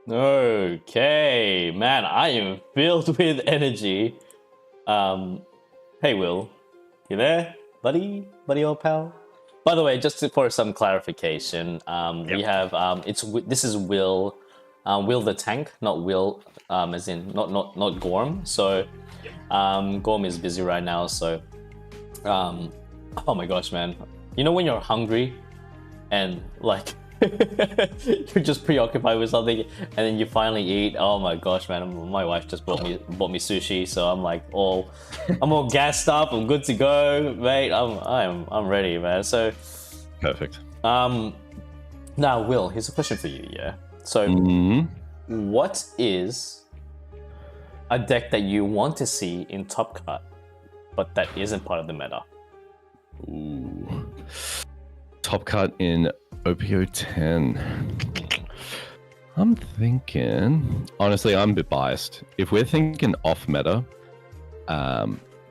Okay, man, I am filled with energy. Hey Will, you there, buddy, old pal? By the way, for some clarification, we have this is Will, Will the tank, not Will, as in not Gorm. So, Gorm is busy right now. So, oh my gosh, man, you know when you're hungry, and like. You're just preoccupied with something, and then you finally eat. Oh my gosh, man! My wife just bought me sushi, so I'm like I'm all gassed up. I'm good to go, mate. I'm ready, man. So
perfect.
Now, Will, here's a question for you. Yeah. So, what is a deck that you want to see in Top Cut, but that isn't part of the meta?
Ooh. Top Cut in OPO 10. I'm thinking, honestly, I'm a bit biased. If we're thinking off meta,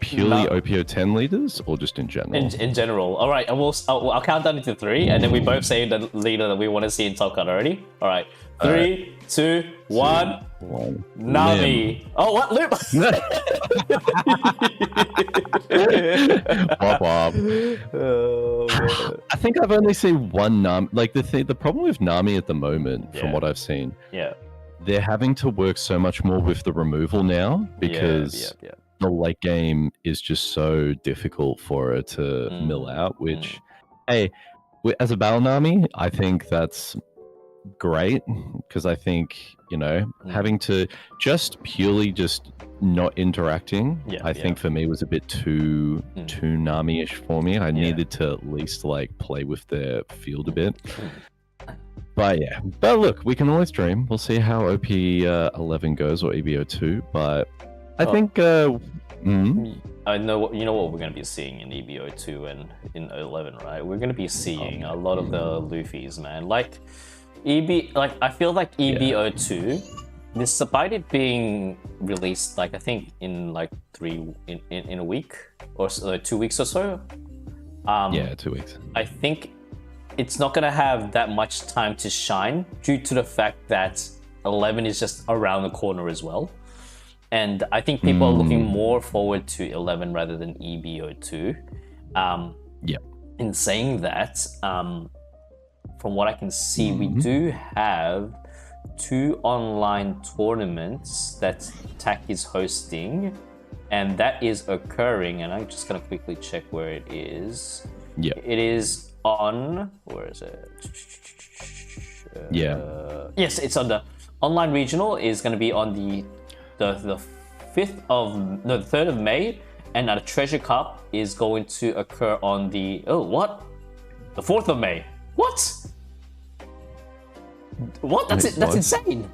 purely OPO 10 leaders or just in general?
In general. All right, and I'll count down into 3, and then we both say the leader that we want to see in Top Cut already. All right, 3, 2, 1. Nami.
Lim.
Oh, what? Lim.
Wop, wop. I think I've only seen one Nami. Like the problem with Nami at the moment, from what I've seen, they're having to work so much more with the removal now because the late game is just so difficult for her to mill out. Which, hey, as a battle Nami, I think that's great because I think having to purely not interacting, I think for me was a bit too Nami-ish for me. I needed to at least like play with their field a bit. But look, we can always dream. We'll see how OP 11 goes or EBO 2, but I think
I know you know what we're going to be seeing in EBO 2 and in 11, right? We're going to be seeing a lot of the Luffys, man. Like I feel like EBO 2, despite it being released like I think in like in a week or 2 weeks or so.
2 weeks.
I think it's not gonna have that much time to shine due to the fact that 11 is just around the corner as well. And I think people are looking more forward to 11 rather than EBO 2. In saying that, from what I can see, we do have 2 online tournaments that TAK is hosting, and that is occurring, and I'm just gonna quickly check where it is. It is on, where is it? Yes, it's on the online regional is gonna be on the 3rd of May, and the Treasure Cup is going to occur on the the 4th of May. What? That's it. That's insane.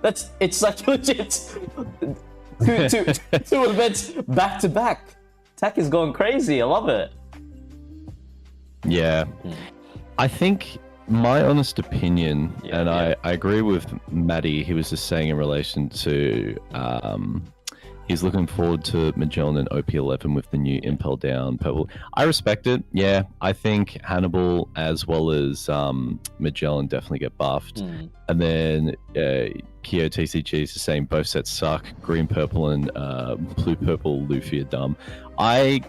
It's like legit. two events back to back. TAK is going crazy. I love it.
Yeah, I think my honest opinion, and I agree with Maddie. He was just saying in relation to he's looking forward to Magellan and OP11 with the new Impel Down purple. I respect it. Yeah, I think Hannibal as well as Magellan definitely get buffed. And then Kyo TCG is the same. Both sets suck. Green, purple, and blue, purple Luffy are dumb. I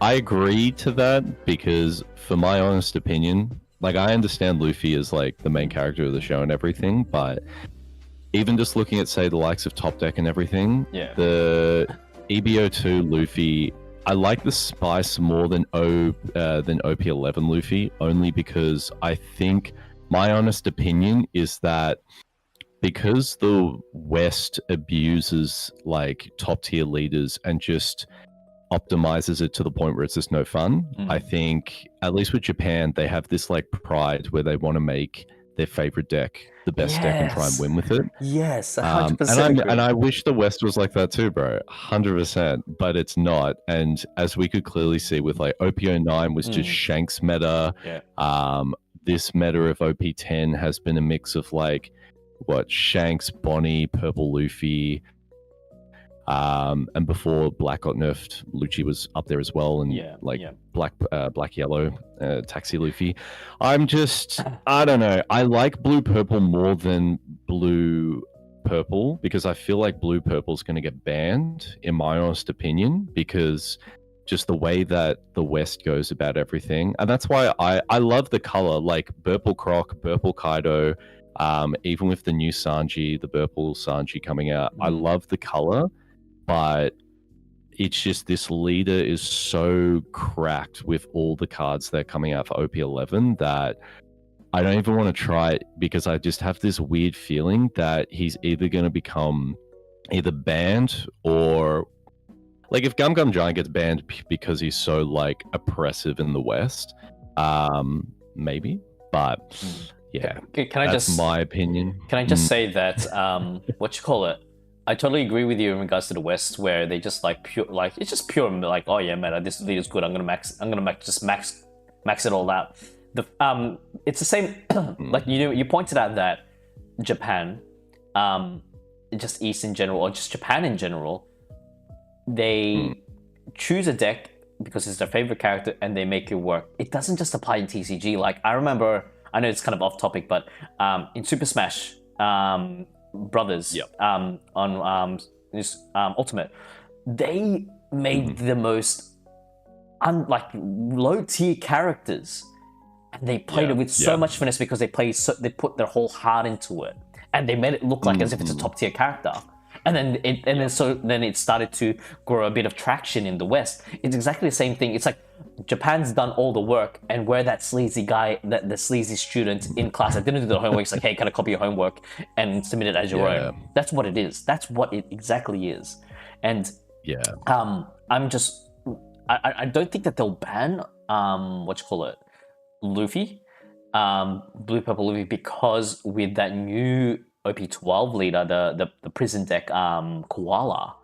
agree to that because, for my honest opinion, like I understand Luffy is like the main character of the show and everything, but even just looking at, say, the likes of Top Deck and everything, the EBO2 Luffy, I like the spice more than OP11 Luffy, only because I think my honest opinion is that because the West abuses like top tier leaders and just optimizes it to the point where it's just no fun, I think at least with Japan, they have this like pride where they want to make their favorite deck the best deck and try and win with it.
Yes, 100%.
And I wish the West was like that too, bro. 100%, but it's not. And as we could clearly see with like OP09 was just Shanks meta. This meta of OP10 has been a mix of like Shanks, Bonnie, Purple Luffy, and before Black got nerfed, Lucci was up there as well, and Black Yellow, Taxi Luffy. I don't know. I like Blue Purple more than blue purple, because I feel like blue purple is going to get banned, in my honest opinion, because just the way that the West goes about everything. And that's why I love the color, like Purple Croc, Purple Kaido, even with the new Sanji, the Purple Sanji coming out. I love the color, but it's just this leader is so cracked with all the cards that are coming out for OP11 that I don't even want to try it, because I just have this weird feeling that he's either going to become either banned, or like if Gum Gum Giant gets banned because he's so like oppressive in the West, maybe. But yeah, that's my opinion.
Can I just say that I totally agree with you in regards to the West, where they just like pure, like it's just pure, like, oh yeah, man, this leader's good. I'm gonna max it all out. It's the same. Like you pointed out that Japan, just East in general, or just Japan in general, they choose a deck because it's their favorite character and they make it work. It doesn't just apply in TCG. Like I remember, I know it's kind of off topic, but in Super Smash Brothers, on Ultimate, they made the most low tier characters, and they played it with so much finesse because they put their whole heart into it, and they made it look like as if it's a top tier character. And then it started to grow a bit of traction in the West. It's exactly the same thing. It's like Japan's done all the work, and we're that sleazy guy, the sleazy student in class that didn't do the homework. It's like, hey, can I copy your homework and submit it as your own? That's what it is. That's what it exactly is. And I don't think that they'll ban Luffy, Blue Purple Luffy, because with that new OP12 leader, the prison deck, Koala,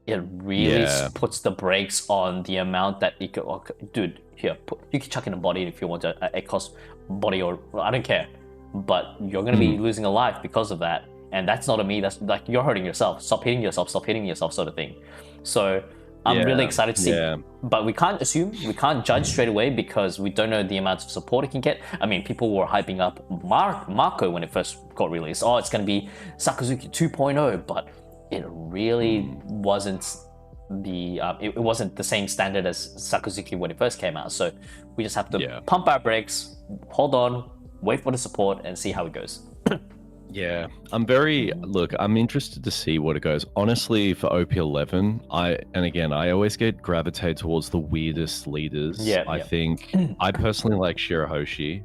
it really puts the brakes on the amount that it could. Dude, here, you can chuck in a body if you want a cost body, or I don't care, but you're gonna be losing a life because of that, and that's not a me. That's like you're hurting yourself. Stop hitting yourself, sort of thing. So I'm really excited to see, but we can't assume, we can't judge straight away because we don't know the amount of support it can get. I mean, people were hyping up Marco when it first got released. Oh, it's going to be Sakazuki 2.0, but it really wasn't it wasn't the same standard as Sakazuki when it first came out. So we just have to pump our brakes, hold on, wait for the support, and see how it goes.
Yeah, I'm interested to see what it goes. Honestly, for OP11, I always gravitate towards the weirdest leaders. I think I personally like Shirahoshi,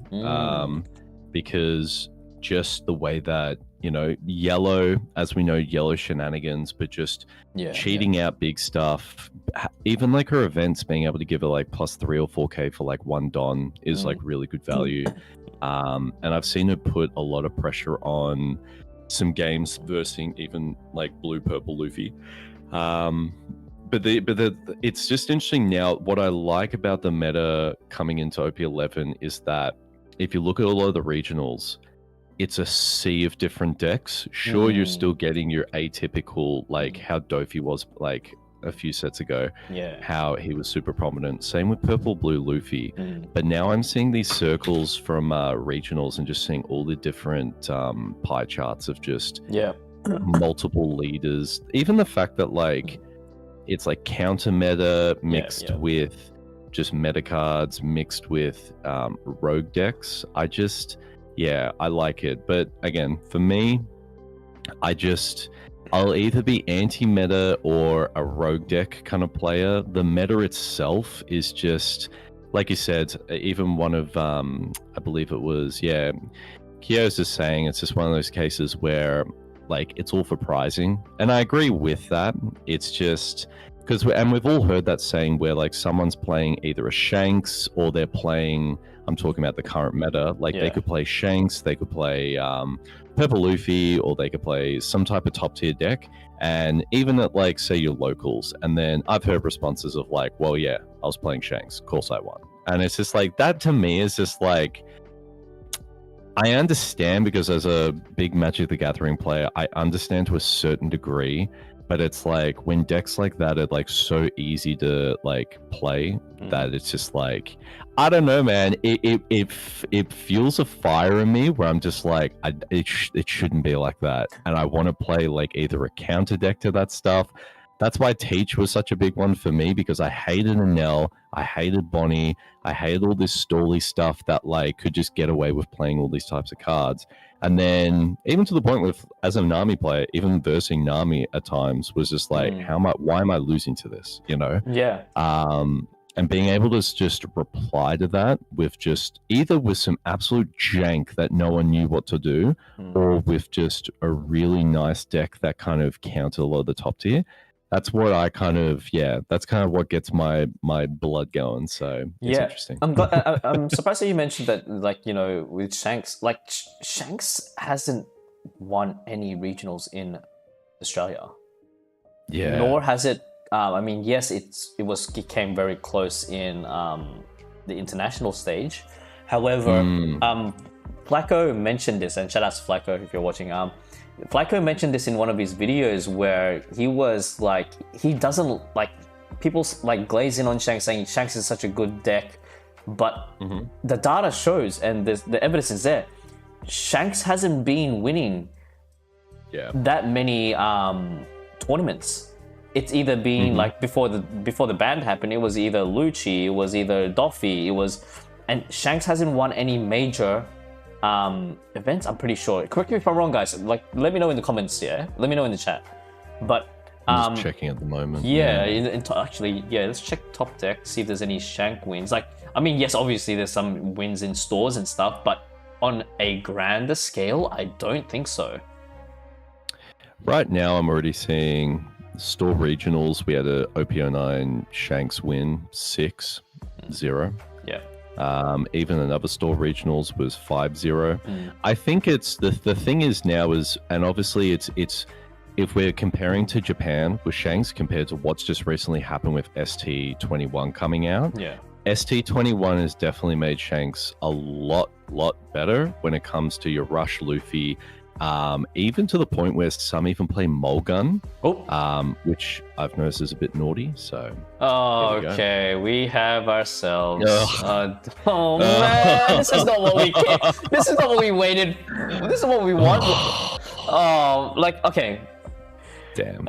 because just the way that, yellow, as we know, yellow shenanigans, but just cheating out big stuff. Even like her events, being able to give her like +3 or 4K for like one Don is like really good value. And I've seen her put a lot of pressure on some games versing even like Blue Purple Luffy. But it's just interesting now. What I like about the meta coming into OP11 is that if you look at a lot of the regionals, it's a sea of different decks. Sure, you're still getting your atypical, like how Dofi was like a few sets ago, how he was super prominent. Same with Purple Blue Luffy. But now I'm seeing these circles from regionals and just seeing all the different pie charts of just multiple leaders. Even the fact that like it's like counter meta mixed with just meta cards mixed with rogue decks. I like it. But again, for me, I'll either be anti-meta or a rogue deck kind of player. The meta itself is just, like you said, even one of, I believe it was, Kyo's just saying it's just one of those cases where, like, it's all for prizing. And I agree with that. It's just, and we've all heard that saying where, like, someone's playing either a Shanks or they're playing, I'm talking about the current meta, like, they could play Shanks, they could play Purple Luffy, or they could play some type of top tier deck. And even at, like, say your locals, and then I've heard responses of like, well, yeah, I was playing Shanks, of course I won. And it's just like, that to me is just like, I understand, because as a big Magic the Gathering player, I understand to a certain degree, but it's like when decks like that are like so easy to like play that it's just like, I don't know, man. It fuels a fire in me where I'm just like, it shouldn't be like that, and I want to play like either a counter deck to that stuff. That's why Teach was such a big one for me, because I hated Enel, I hated Bonnie, I hated all this stally stuff that like could just get away with playing all these types of cards. And then even to the point with, as a Nami player, even versing Nami at times was just like, why am I losing to this? You know?
Yeah.
And being able to just reply to that with just either with some absolute jank that no one knew what to do, or with just a really nice deck that kind of countered a lot of the top tier. That's what I kind of, that's kind of what gets my blood going. So it's interesting.
I'm surprised that you mentioned that, like, you know, with Shanks, like Shanks hasn't won any regionals in Australia.
Yeah.
Nor has it. I mean, yes, it came very close in the international stage. However, Flacco mentioned this, and shout out to Flacco if you're watching. Flacco mentioned this in one of his videos where he was like, he doesn't like people like glazing on Shanks, saying Shanks is such a good deck, but the data shows and the evidence is there. Shanks hasn't been winning that many tournaments. It's either been like before the ban happened, it was either Lucci, it was either Doffy, and Shanks hasn't won any major events, I'm pretty sure. Correct me if I'm wrong, guys. Like, let me know in the comments. Let me know in the chat. But
I'm just checking at the moment.
Actually, let's check top deck, see if there's any Shank wins. Like, I mean, yes, obviously there's some wins in stores and stuff, but on a grander scale, I don't think so.
Right now, I'm already seeing store regionals. We had a OP09 Shanks win 6-0.
Yeah.
Even another store regionals was 5-0. I think it's the thing is now is, and obviously it's if we're comparing to Japan with Shanks compared to what's just recently happened with ST21 coming out.
Yeah.
ST21 has definitely made Shanks a lot better when it comes to your Rush Luffy. Even to the point where some even play Mulgun, which I've noticed is a bit naughty. So,
okay, we have ourselves. Man, this is not what we. This is not what we waited. This is what we want. Okay.
Damn.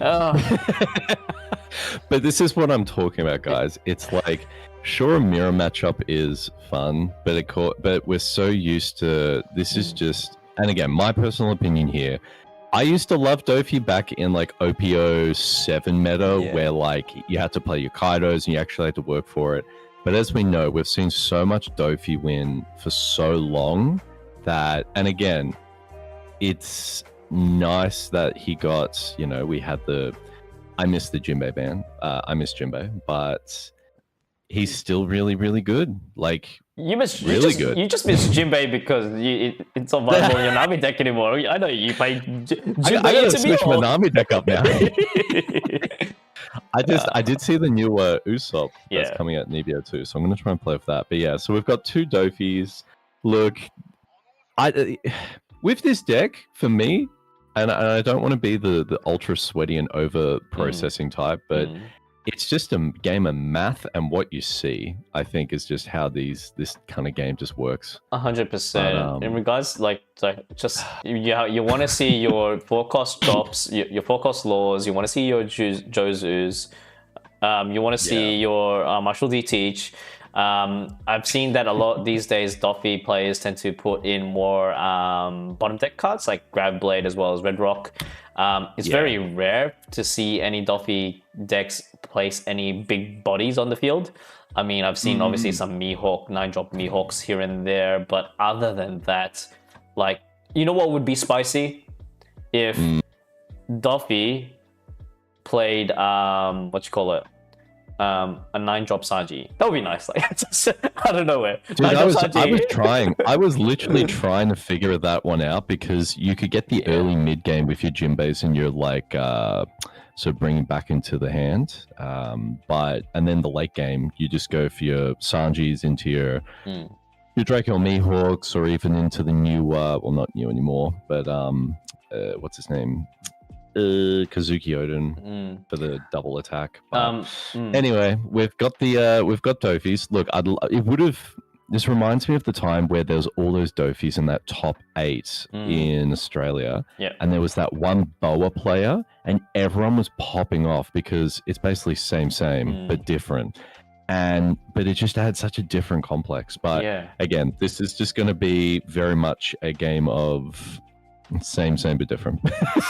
But this is what I'm talking about, guys. It's like, sure, a mirror matchup is fun, but we're so used to this is just. And again, my personal opinion here, I used to love Dofi back in like OPO 7 meta, where like you had to play your Kaidos and you actually had to work for it. But as we know, we've seen so much Dofi win for so long that, and again, it's nice that he got, you know, we had I miss the Jinbei ban. I miss Jinbei, but he's still really, really good. Like,
you just miss Jinbei because it's not viable in your Nami deck anymore. I know you play Jinbei.
I gotta switch my Nami deck up now. I did see the new Usopp that's coming out in EVO too, so I'm gonna try and play with that. But yeah, so we've got 2 Dofis. Look, with this deck for me, and I don't want to be the ultra sweaty and over processing type, but. It's just a game of math, and what you see, I think, is just how this kind of game just works.
100%. In regards, like just you want to see your forecast drops, your forecast laws. You want to see your Jozus. You want to see your Marshall D Teach. I've seen that a lot these days. Doffy players tend to put in more bottom deck cards like Grab Blade as well as Red Rock. It's very rare to see any Doffy decks place any big bodies on the field. I mean, I've seen obviously some Mihawk, 9-drop Mihawks here and there, but other than that, like, you know what would be spicy? If Doffy played, a 9-drop Sanji. That would be nice. Like, just out of nowhere.
Dude, I was literally trying to figure that one out, because you could get the early mid game with your Jinbeis and your like so bringing back into the hand, and then the late game you just go for your Sanjis into your Draco Mihawks, or even into the new well, not new anymore, but what's his name, Kazuki Odin for the double attack. But anyway, we've got Dofis. Look, it would have. This reminds me of the time where there's all those Dofis in that top 8 in Australia, and there was that one Boa player, and everyone was popping off because it's basically same but different. But it just had such a different complex. But again, this is just going to be very much a game of same but different.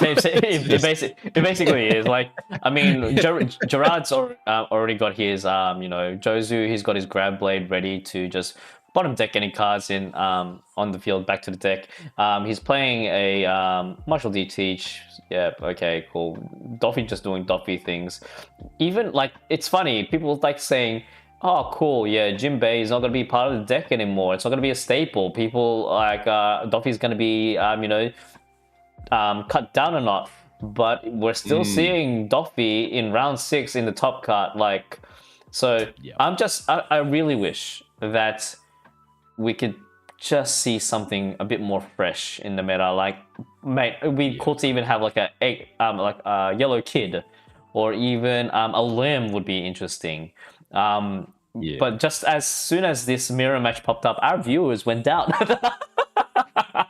It basically is. Like, I mean, Gerard's already got his Jozu. He's got his grab blade ready to just bottom deck any cards in on the field back to the deck. He's playing a Marshall D Teach. Yeah, okay, cool. Doffy just doing Doffy things. Even like, it's funny, people like saying, oh, cool, yeah, Jinbei is not going to be part of the deck anymore. It's not going to be a staple. People like Doffy's going to be cut down a notch, but we're still seeing Doffy in round 6 in the top cut. Like, so I really wish that we could just see something a bit more fresh in the meta. Like, mate, we could even have like a yellow kid, or even a limb would be interesting. But just as soon as this mirror match popped up, our viewers went down.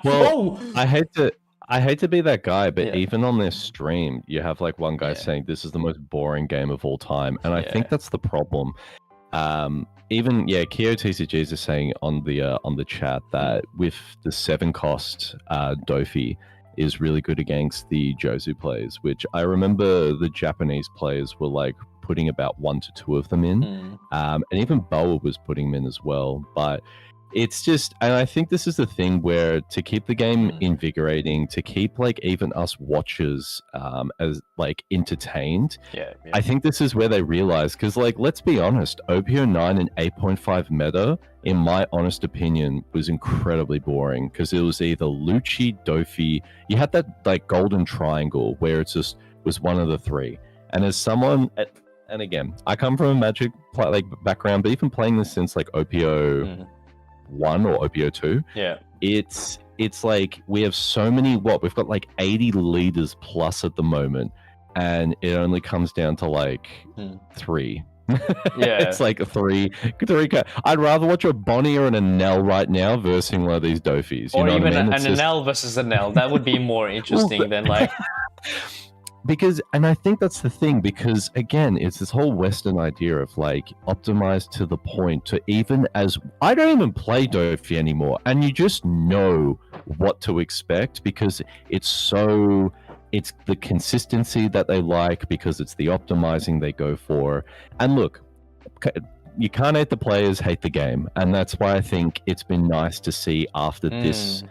Well, I hate to be that guy, but even on this stream, you have like one guy saying this is the most boring game of all time, and I think that's the problem. Even Kyo TCGs is saying on the chat that with the 7-cost Dofi is really good against the Jozu players, which I remember the Japanese players were like putting about 1 to 2 of them in, and even Boa was putting them in as well. But it's just, and I think this is the thing where to keep the game invigorating, to keep like even us watchers as like entertained, I think this is where they realize, because like, let's be honest, OPO 9 and 8.5 meta, in my honest opinion, was incredibly boring, because it was either Lucci, Dofi, you had that like golden triangle where it just was one of the 3. And as someone, and again, I come from a Magic like background, but even playing this since like OPO 1 or OPO 2, it's like we have so many, we've got like 80 leaders plus at the moment, and it only comes down to like 3. It's like 3. I'd rather watch a Bonnie or an Enel right now versus one of these Dofis,
or even
an
Enel versus Enel. That would be more interesting than like
because, and I think that's the thing, because again, it's this whole Western idea of like optimized to the point, to even as I don't even play Dofi anymore, and you just know what to expect because it's the consistency that they like, because it's the optimizing they go for. And look, you can't hate the players, hate the game, and that's why I think it's been nice to see after this.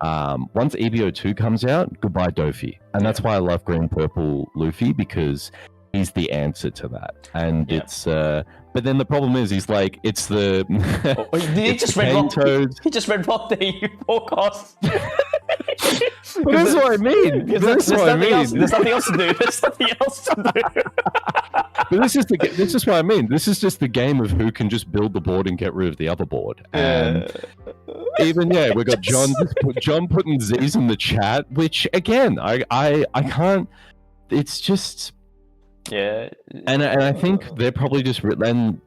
Once EBO 2 comes out, goodbye Dofi. And that's why I love Green Purple Luffy, because he's the answer to that. And it's but then the problem is he's like, it's the
he just read rock the forecast.
But that's what I mean. There's
nothing else to do.
But this is what I mean. This is just the game of who can just build the board and get rid of the other board. And even we got John putting Z's in the chat, which again, I can't. It's just and I think they're probably just, and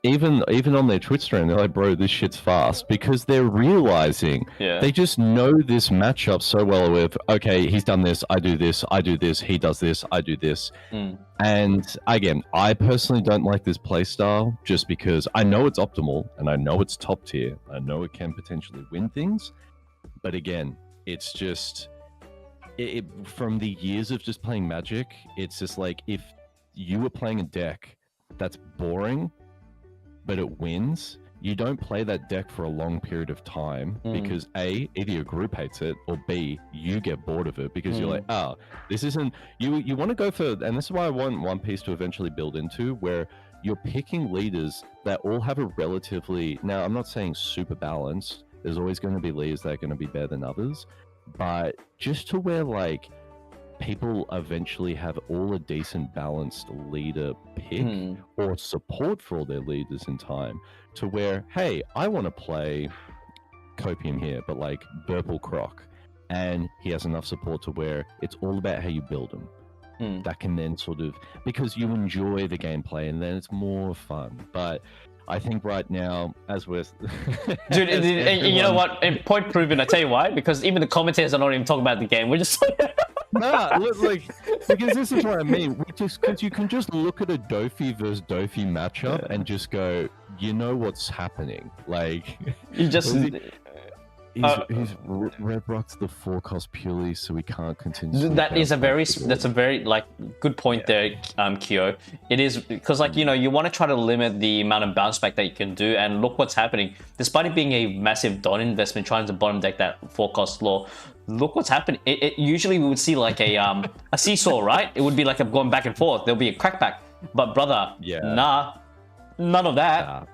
even on their Twitch stream, they're like, bro, this shit's fast, because they're realizing they just know this matchup so well with, okay, he's done this, I do this, he does this, I do this. And again, I personally don't like this playstyle, just because I know it's optimal and I know it's top tier. I know it can potentially win things, but again, it's just from the years of just playing Magic, it's just like, if you were playing a deck that's boring but it wins, you don't play that deck for a long period of time, because A, either your group hates it, or B, you get bored of it, because you're like, this isn't, you want to go for, and this is why I want One Piece to eventually build into, where you're picking leaders that all have a relatively, now I'm not saying super balanced, there's always going to be leaders that are going to be better than others, but just to where like people eventually have all a decent balanced leader pick or support for all their leaders in time, to where, hey, I want to play Copium here, but like Burple Croc, and he has enough support to where it's all about how you build him. That can then sort of, because you enjoy the gameplay and then it's more fun. But I think right now, as we're
dude, you know what? And point proven. I tell you why. Because even the commentators are not even talking about the game. We're just
nah, like, because this is what I mean. Because you can just look at a Dofi versus Dofi matchup and just go, you know what's happening. Like,
you just.
He's red rocks the forecast purely so we can't continue.
That's a very like good point there, Kyo. It is because like you want to try to limit the amount of bounce back that you can do, and look what's happening. Despite it being a massive Don investment trying to bottom deck that forecast law, look what's happened. It usually we would see like a seesaw, right? It would be like going back and forth. There'll be a crackback, but brother, nah, none of that.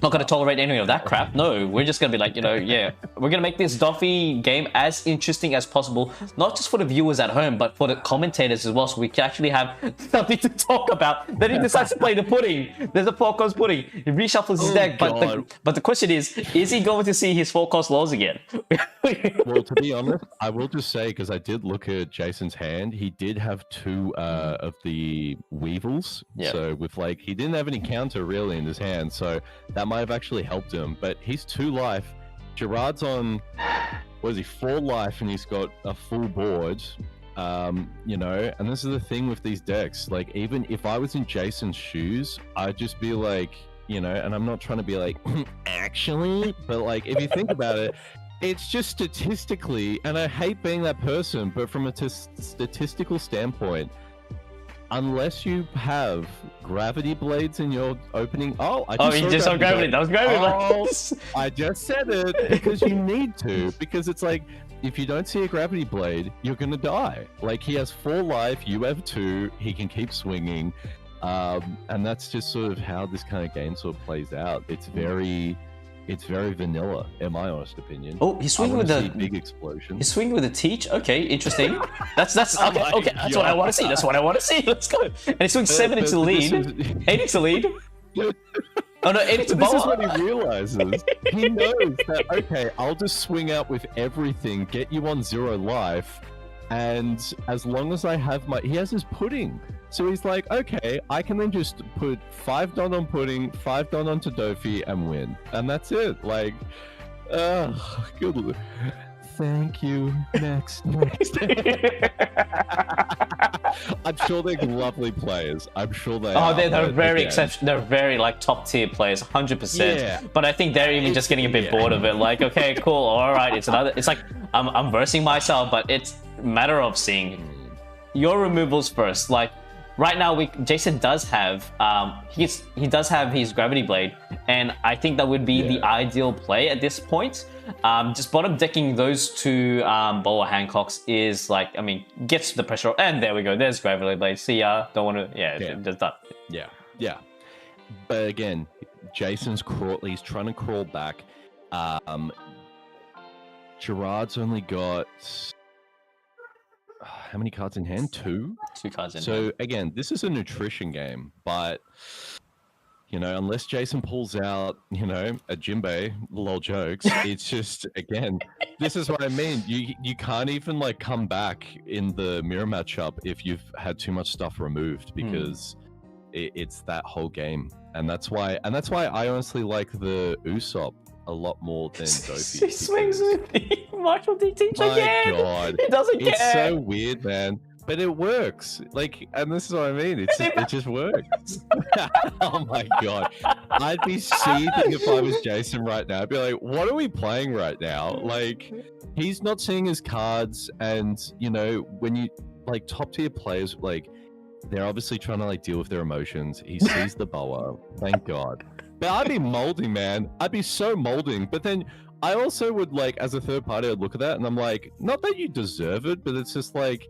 Not going to tolerate any of that crap. No, we're just going to be like, yeah, we're going to make this Doffy game as interesting as possible, not just for the viewers at home, but for the commentators as well, so we can actually have something to talk about. Then he decides to play the pudding. There's a forecast pudding. He reshuffles his deck, but the question is he going to see his forecast laws again?
Well, to be honest, I will just say, because I did look at Jason's hand, he did have 2 of the Weevils.
Yep.
So with like, he didn't have any counter really in his hand, so that might have actually helped him. But he's 2 life. Gerard's on, what is he, 4 life, and he's got a full board. And this is the thing with these decks. Like, even if I was in Jason's shoes, I'd just be like, and I'm not trying to be like, actually, but like, if you think about it, it's just statistically, and I hate being that person, but from a statistical standpoint, unless you have gravity blades in your opening.
You just saw gravity. That was gravity.
I just said it because you need to. Because it's like, if you don't see a gravity blade, you're gonna die. Like, he has 4 life, you have 2. He can keep swinging, and that's just sort of how this kind of game sort of plays out. It's very vanilla, in my honest opinion.
Oh, he's swinging with a
big explosion.
He's swinging with a teach. Okay, interesting. That's okay. That's what I want to see. That's what I want to see. Let's go. And he swings 7 into the lead, 8 into the lead. Oh no, 8 into
This is what he realizes. He knows that, okay, I'll just swing out with everything, get you on 0 life, and as long as I have he has his pudding. So he's like, okay, I can then just put 5 Don on pudding, 5 Don onto Dofi, and win. And that's it. Like, good. Thank you. Next. I'm sure they're lovely players. I'm sure they are.
They're very exceptional. They're very like top tier players, 100%.
Yeah.
But I think they're even just getting a bit bored of it. Like, okay, cool, all right. It's like I'm versing myself, but it's a matter of seeing your removals first. Like, right now, Jason does have he does have his gravity blade, and I think that would be the ideal play at this point. Just bottom decking those 2 Boa Hancocks is like, I mean, gets the pressure, and there we go. There's gravity blade. See ya. Don't want to. Just that.
Yeah. But again, Jason's he's trying to crawl back. Gerard's only got. How many cards in hand? 2?
2 cards in hand.
So again, this is a nutrition game, but unless Jason pulls out, a Jinbei, lol jokes, it's just, again, this is what I mean. You can't even like come back in the mirror matchup if you've had too much stuff removed, because it's that whole game. And that's why I honestly like the Usopp a lot more than Dofi.
He swings with the Marshall D teacher again.
My God.
He doesn't care.
It's so weird, man. But it works. Like, and this is what I mean. It just works. Oh my God. I'd be seething if I was Jason right now. I'd be like, what are we playing right now? Like, he's not seeing his cards, and when you like top tier players, like, they're obviously trying to like deal with their emotions. He sees the boa. Thank God. But I'd be molding, man. I'd be so molding. But then I also would, like, as a third party, I'd look at that and I'm like, not that you deserve it, but it's just like,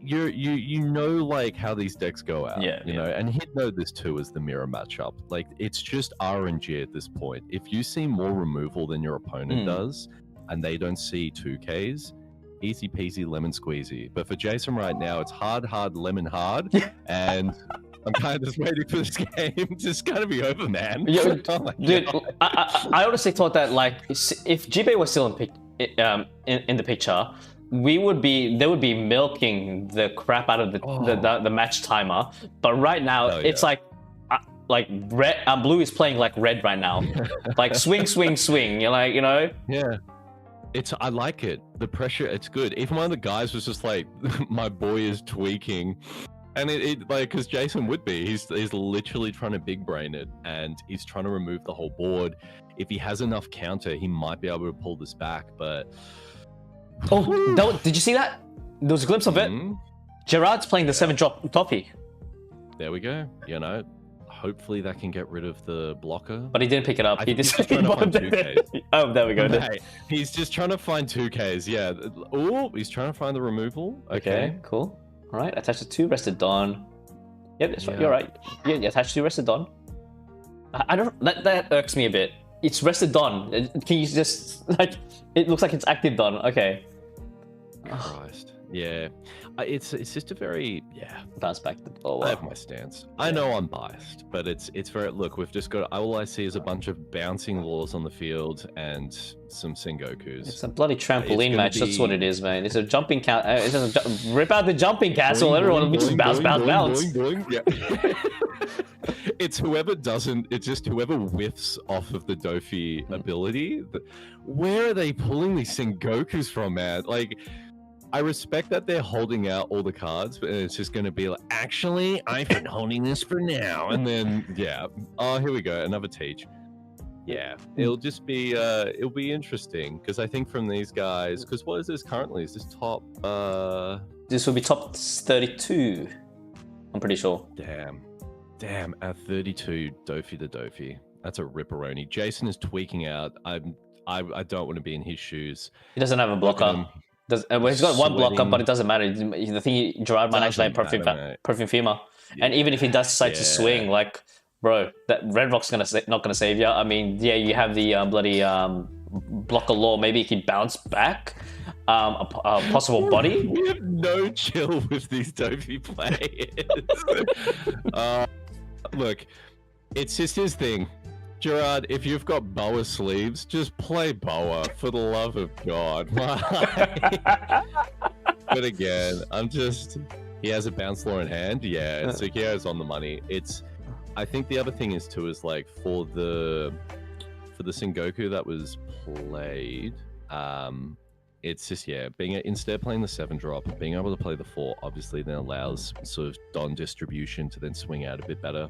you know, like, how these decks go out, you know, and he'd know this too as the mirror matchup. Like, it's just RNG at this point. If you see more removal than your opponent does, and they don't see 2Ks, easy peasy lemon squeezy. But for Jason right now, it's hard, lemon hard, and I'm kind of just waiting for this game to kind of be over, man.
Dude, I honestly thought that, like, if Jibe was still in the picture, they would be milking the crap out of the match timer. But right now, it's like red. Blue is playing like red right now, like swing, swing, swing. You're like,
Yeah. I like it. The pressure, it's good. Even one of the guys was just like, my boy is tweaking. And it like, because Jason would be, he's literally trying to big brain it, and he's trying to remove the whole board. If he has enough counter, he might be able to pull this back, but...
did you see that? There was a glimpse of it. Gerard's playing the 7-drop toffee.
There we go. Hopefully that can get rid of the blocker.
But he didn't pick it up. He just
trying to find 2Ks.
Oh, there we go.
Hey, he's just trying to find 2Ks, yeah. Oh, he's trying to find the removal. Okay,
cool. All right, attach the 2 rested Dawn. Yep, that's right. You're right. Yeah, attach 2 rested Dawn. I don't... That irks me a bit. It's rested Dawn. Can you just... like... It looks like it's active Dawn. Okay.
Christ. Yeah. It's just a very... Yeah.
Bounce back.
I have my stance. I know I'm biased, but it's very... Look, we've just got... All I see is a bunch of bouncing laws on the field and some Sengokus.
It's a bloody trampoline match. That's what it is, man. It's a jumping rip out the jumping castle. Everyone just bounce.
Yeah. It's whoever doesn't... It's just whoever whiffs off of the Dofi ability. Where are they pulling these Sengokus from, man? Like... I respect that they're holding out all the cards, but it's just going to be like, actually, I've been holding this for now. And then, yeah. Oh, here we go. Another teach. Yeah. It'll just be, it'll be interesting. Because I think from these guys, because what is this currently? Is this top,
This will be top 32. I'm pretty sure.
Damn. At 32, Dofi the Dofi. That's a ripperoni. Jason is tweaking out. I don't want to be in his shoes.
He doesn't have a blocker. He's got one blocker, but it doesn't matter. The thing, Gerard might actually have Perfume Femur. Yeah. And even if he does decide to swing, like, bro, that Red Rock's not gonna save you. I mean, yeah, you have the bloody blocker law. Maybe he can bounce back a possible body.
We have no chill with these Dofi players. Look, it's just his thing. Gerard, if you've got Boa sleeves, just play Boa, for the love of God. But again, he has a bounce law in hand. Yeah, Tsukio's on the money. I think the other thing is too, is like for the Sengoku that was played, it's just, instead of playing the 7-drop, being able to play the 4, obviously then allows sort of Don distribution to then swing out a bit better.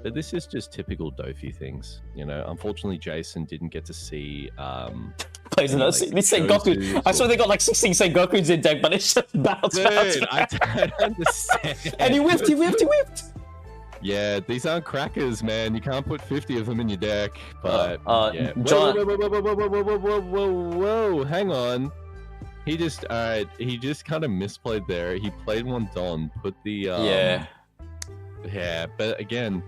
But this is just typical Dofi things, Unfortunately, Jason didn't get to see
plays in this Sengoku. I saw they got like 16 Sengokus in deck, but it's just bounce.
I don't understand.
And he whiffed.
Yeah, these aren't crackers, man. You can't put 50 of them in your deck. But yeah.
John...
Whoa, hang on. He just kind of misplayed there. He played one Don, put the Yeah, but again,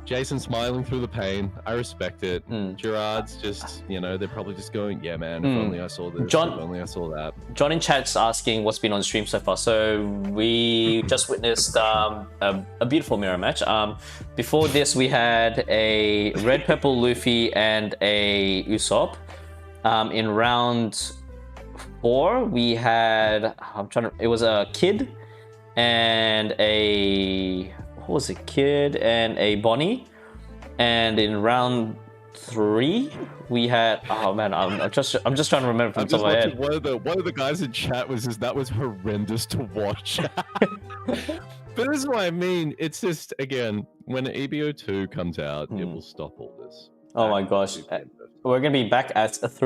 Jason smiling through the pain. I respect it. Gerard's just, they're probably just going, yeah, man, if only I saw this, if only I saw that.
John in chat's asking what's been on stream so far. So we just witnessed a beautiful mirror match. Before this, we had a red, purple Luffy and a Usopp. In round 4, we had, it was a Kid and a Kid and a Bonnie, and in round 3 we had I'm just trying to remember from the top of my head.
One of the guys in chat that was horrendous to watch. But this is what I mean. It's just, again, when EBO 2 comes out, it will stop all this.
Oh my gosh. We're going to be back at 4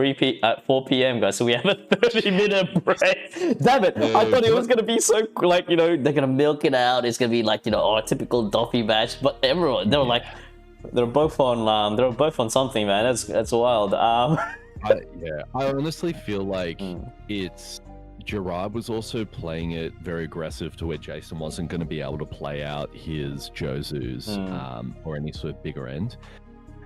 p.m, guys, so we have a 30-minute break. Damn it. I thought it was going to be so, like, they're going to milk it out. It's going to be like, a typical Dofi match. But everyone, they were like, they're both on something, man. That's wild.
I honestly feel like Gerard was also playing it very aggressive to where Jason wasn't going to be able to play out his Josu's or any sort of bigger end.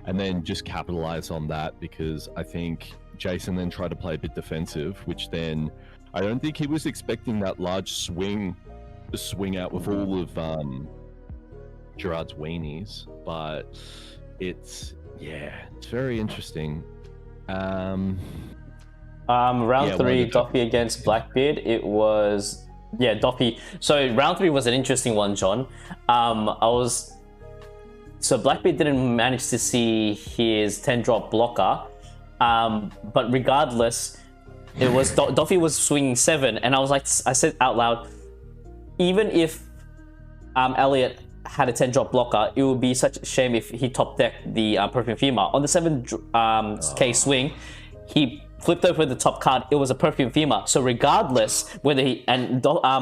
And then just capitalize on that, because I think Jason then tried to play a bit defensive, which then I don't think he was expecting that large swing out with all of Gerard's weenies. But it's very interesting.
Round 3, Doffy against Blackbeard. It was Doffy. So round 3 was an interesting one, John. So Blackbeard didn't manage to see his 10-drop blocker, but regardless, it was Doffy was swinging 7, and I said out loud, even if Elliot had a 10-drop blocker, it would be such a shame if he top decked the Perfume Female. On the 7K swing, he flipped over the top card. It was a Perfume Female. So regardless whether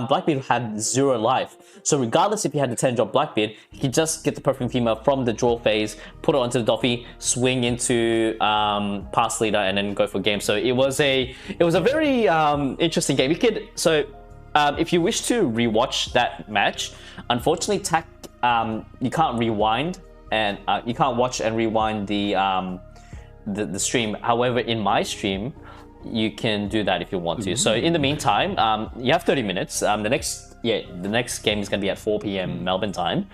Blackbeard had 0 life. So regardless if he had the 10-drop Blackbeard, he could just get the Perfume Female from the draw phase, put it onto the Doffy, swing into pass leader, and then go for game. So it was a very interesting game. If you wish to rewatch that match, unfortunately, you can't rewind, and you can't watch and rewind the stream. However, in my stream, you can do that if you want to. So in the meantime, you have 30 minutes. The next game is going to be at 4 p.m. Melbourne time.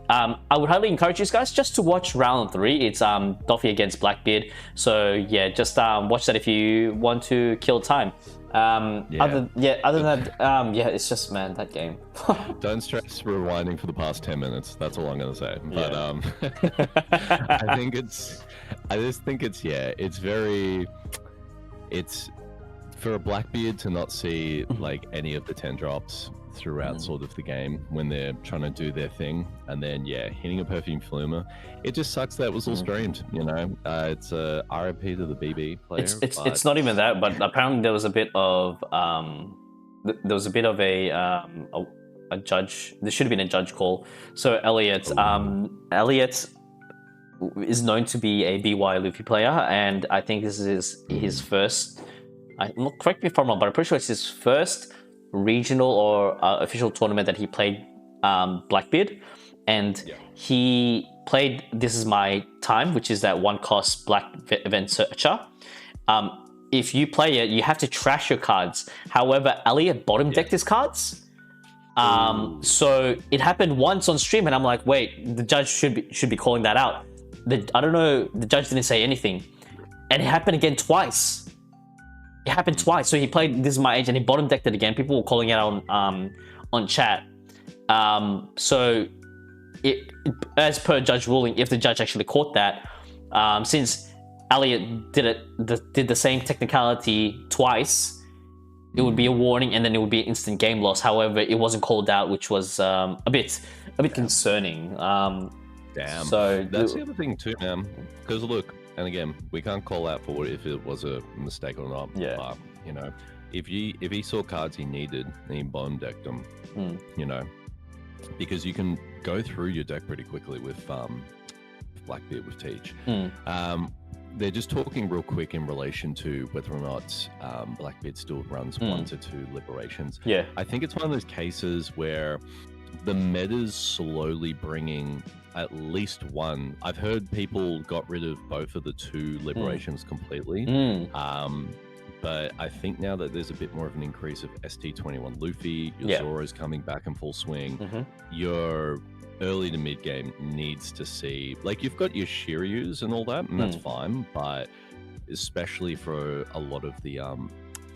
I would highly encourage you guys just to watch round 3. It's Doffy against Blackbeard. So just watch that if you want to kill time. Other than that, it's just, man, that game.
Don't stress rewinding for the past 10 minutes. That's all I'm gonna say. But it's for a Blackbeard to not see like any of the 10 drops throughout sort of the game when they're trying to do their thing, and then hitting a Perfume Flumer. It just sucks that it was all streamed, it's a RIP to the BB player.
It's not even that, but apparently there was a bit of a judge. There should have been a judge call. So Elliot is known to be a BY Luffy player, and I think this is his first, correct me if I'm wrong, but I'm pretty sure it's his first regional or official tournament that he played Blackbeard, and he played This Is My Time, which is that 1-cost Black event searcher. If you play it, you have to trash your cards. However, Elliot bottom decked his cards. So it happened once on stream, and I'm like, wait, the judge should be calling that out. I don't know, the judge didn't say anything, and it happened again twice. It happened twice. So he played This Is My Age and he bottom decked it again. People were calling it out on chat. So as per judge ruling, if the judge actually caught that, since Elliot did the same technicality twice, it would be a warning and then it would be an instant game loss. However, it wasn't called out, which was a bit concerning.
Damn.
So
that's the other thing too, man. Because look, and again, we can't call out for if it was a mistake or not.
Yeah.
But, if he saw cards he needed and he bottom decked them, because you can go through your deck pretty quickly with Blackbeard with Teach. They're just talking real quick in relation to whether or not Blackbeard still runs 1 to 2 liberations.
Yeah.
I think it's one of those cases where the meta's slowly bringing at least one. I've heard people got rid of both of the 2 liberations completely. But I think now that there's a bit more of an increase of ST21 Luffy, your Zoro's coming back in full swing, your early to mid game needs to see, like, you've got your Shiryus and all that, and that's fine, but especially for a lot of the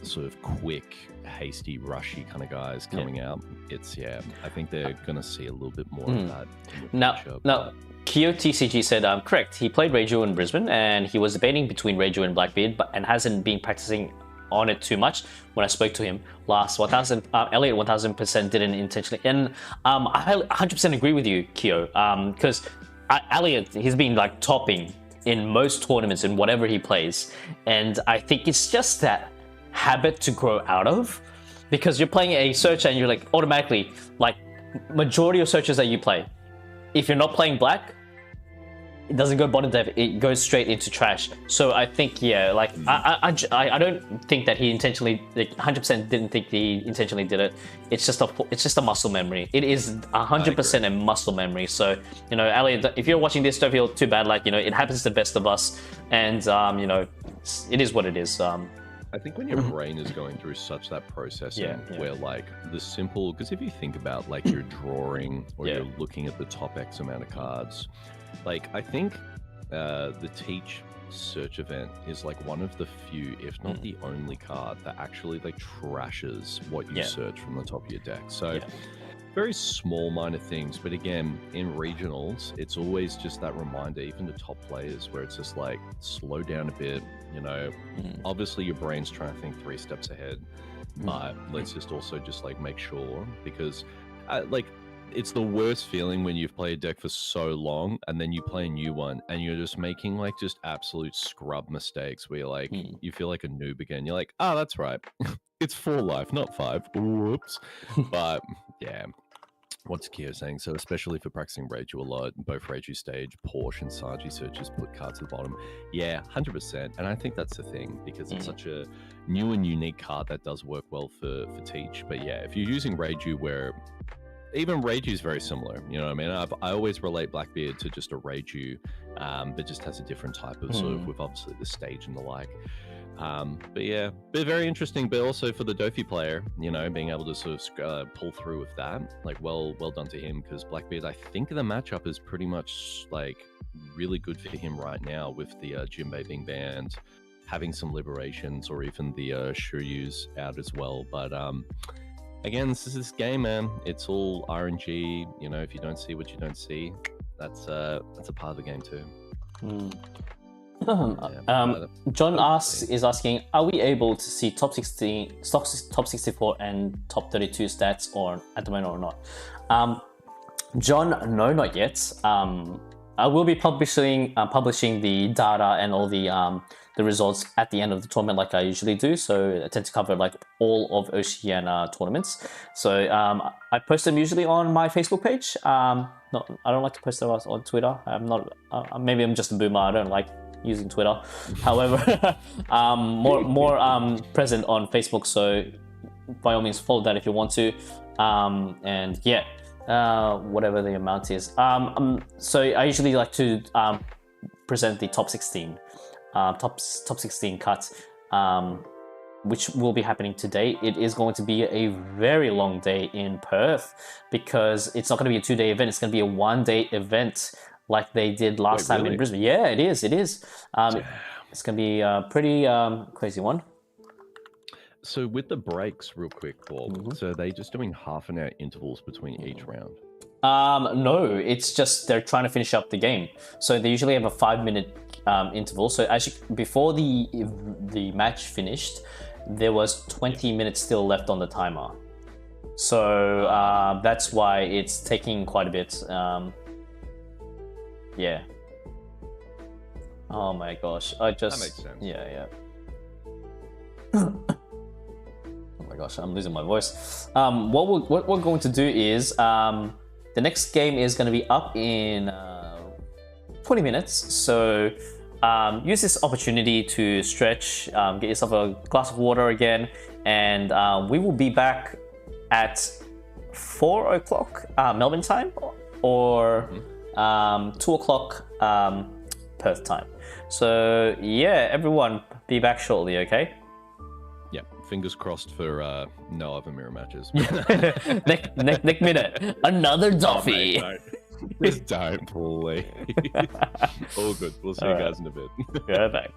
sort of quick, hasty, rushy kind of guys coming out, I think they're gonna see a little bit more of that in the future.
Now Kyo TCG said, correct, he played Reiju in Brisbane and he was debating between Reiju and Blackbeard, and hasn't been practicing on it too much. When I spoke to him last, Elliot 1000% didn't intentionally, and I 100% agree with you, Kyo, because Elliot, he's been like topping in most tournaments in whatever he plays, and I think it's just that habit to grow out of, because you're playing a searcher and you're like automatically, like, majority of searchers that you play, if you're not playing black, it doesn't go bottom dev, it goes straight into trash. So I think, I don't think that he intentionally, like, 100% didn't think he intentionally did it. It's just a muscle memory. It is 100% a muscle memory. So, Elliot, if you're watching this, don't feel too bad. Like, it happens to the best of us, and it is what it is.
I think when your brain is going through such that processing where, like, the simple, because if you think about, like, you're drawing or you're looking at the top X amount of cards, like, I think the Teach search event is like one of the few, if not the only card that actually like trashes what you search from the top of your deck. So very small minor things, but again, in regionals, it's always just that reminder, even to top players, where it's just like, slow down a bit, you know. Obviously your brain's trying to think 3 steps ahead, but let's just also just like make sure, because like it's the worst feeling when you've played a deck for so long and then you play a new one and you're just making like just absolute scrub mistakes where you're like, you feel like a noob again. You're like, oh, that's right. It's 4 life, not 5. Whoops. But yeah, what's Kyo saying? So especially for practicing Reiju a lot, both Reiju Stage, Porsche and Saji searches put cards at the bottom. Yeah, 100%. And I think that's the thing, because it's such a new and unique card that does work well for Teach. But yeah, if you're using Reiju, where even Reiju is very similar, you know what I mean? I always relate Blackbeard to just a Reiju, but just has a different type of sort of, with obviously the stage and the like. But yeah, but very interesting. But also for the Dofi player, you know, being able to sort of pull through with that, like well done to him, because Blackbeard, I think the matchup is pretty much like really good for him right now, with the Jinbei being banned, having some liberations, or even the Shuryus out as well. But again, this is this game, man. It's all RNG. You know, if you don't see what you don't see, that's a part of the game too.
John is asking, are we able to see top 16, top 64 and top 32 stats or at the moment or not? John, no, not yet. I will be publishing the data and all the results at the end of the tournament, like I usually do. So I tend to cover like all of Oceania tournaments. So I post them usually on my Facebook page. I don't like to post them on Twitter. I'm not. Maybe I'm just a boomer. I don't like using Twitter. However, more present on Facebook. So by all means, follow that if you want to. And yeah. Whatever the amount is. So I usually like to present the top 16, top 16 cuts, which will be happening today. It is going to be a very long day in Perth, because it's not going to be a 2-day event. It's going to be a 1-day event, like they did last time in Brisbane. Yeah, it is. It is. It's going to be a pretty crazy one.
So with the breaks, real quick, Paul, so are they just doing half an hour intervals between each round?
No, it's just they're trying to finish up the game. So they usually have a 5-minute interval. So before the match finished, there was 20 minutes still left on the timer. So that's why it's taking quite a bit. Yeah. Oh my gosh! That makes sense. Yeah. Oh my gosh, I'm losing my voice. What we're going to do is the next game is going to be up in 20 minutes. So use this opportunity to stretch, get yourself a glass of water again, and we will be back at 4 o'clock Melbourne time, or 2 o'clock Perth time. So yeah, everyone, be back shortly, okay?
Yeah, fingers crossed for no other mirror matches.
next minute, another Duffy.
Oh, just don't, please. All good. We'll see you guys in a bit.
Go back.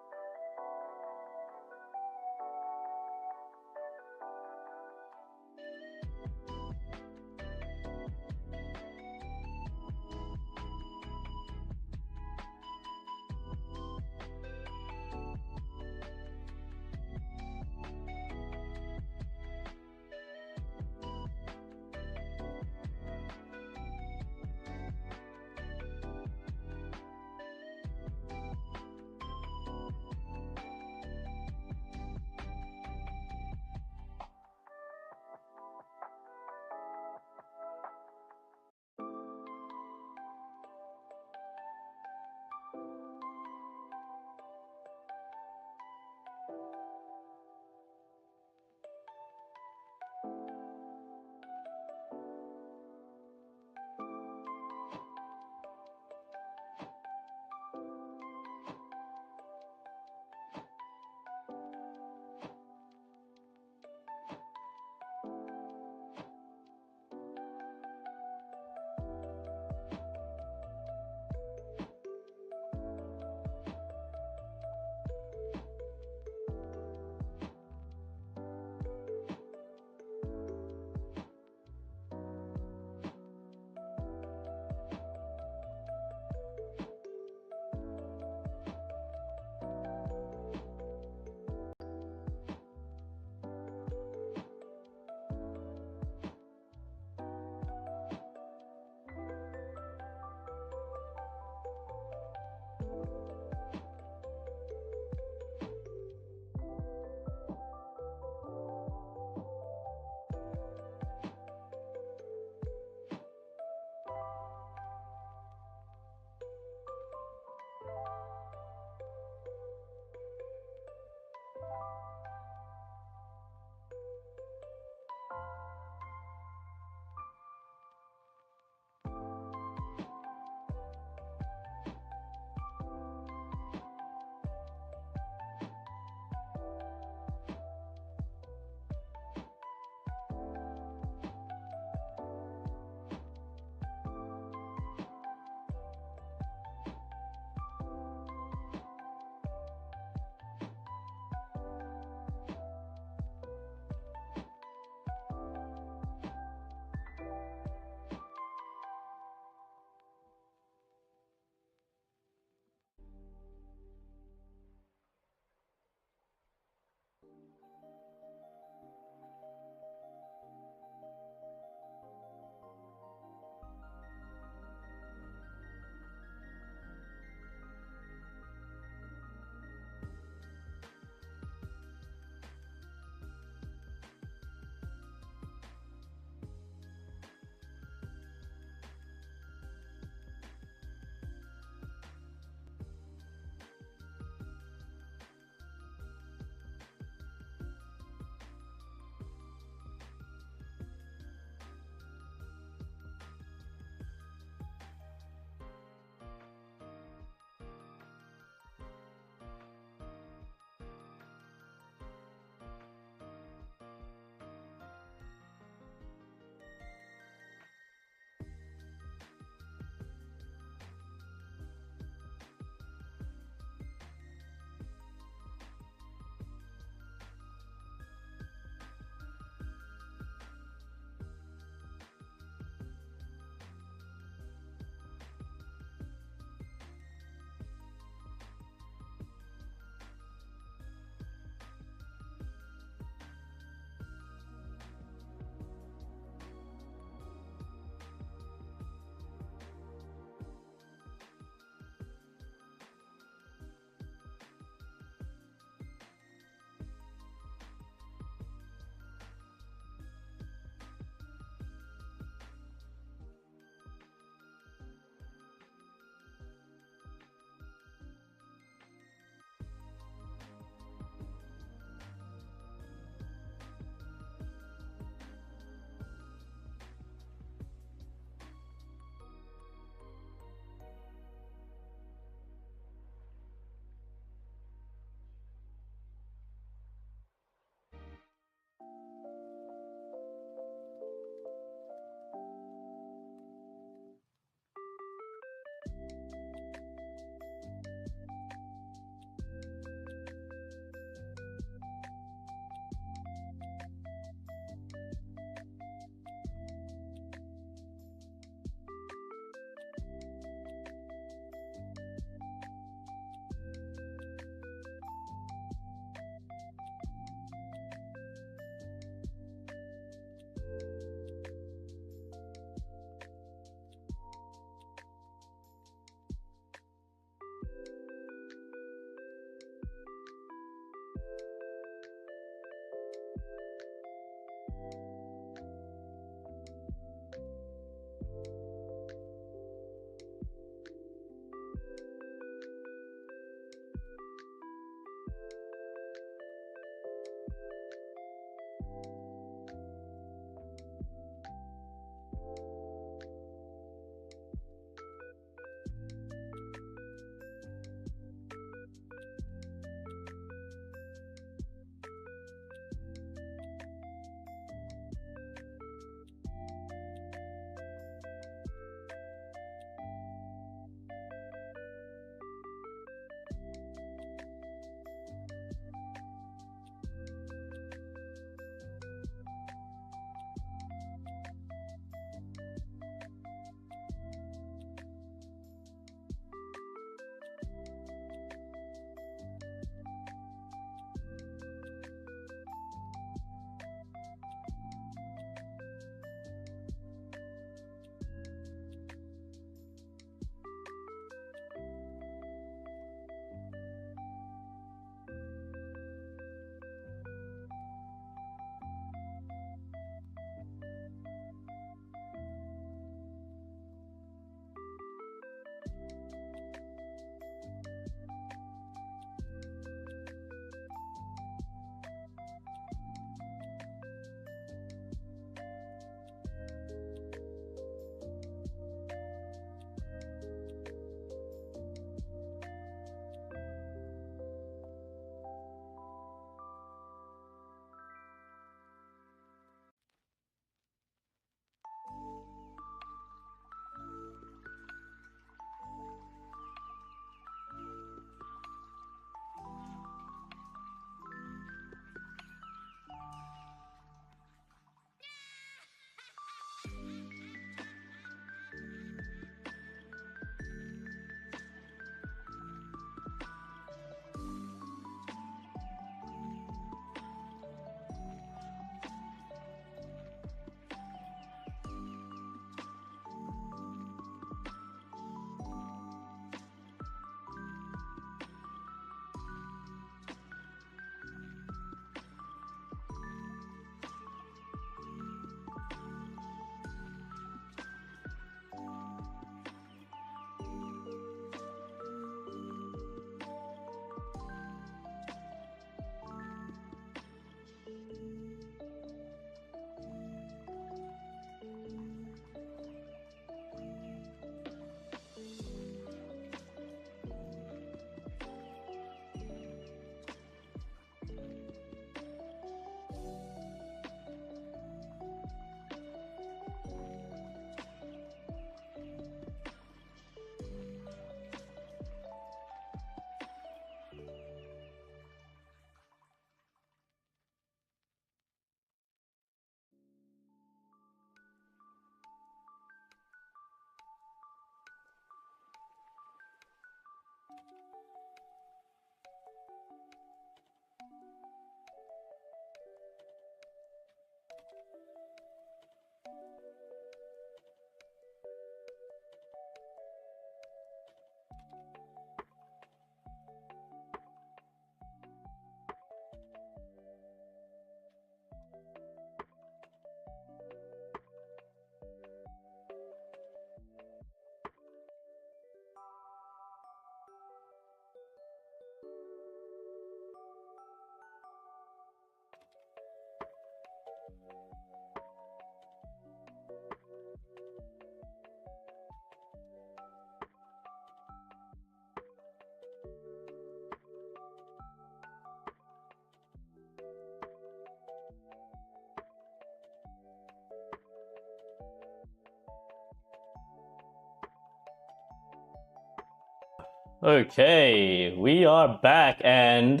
Okay, we are back, and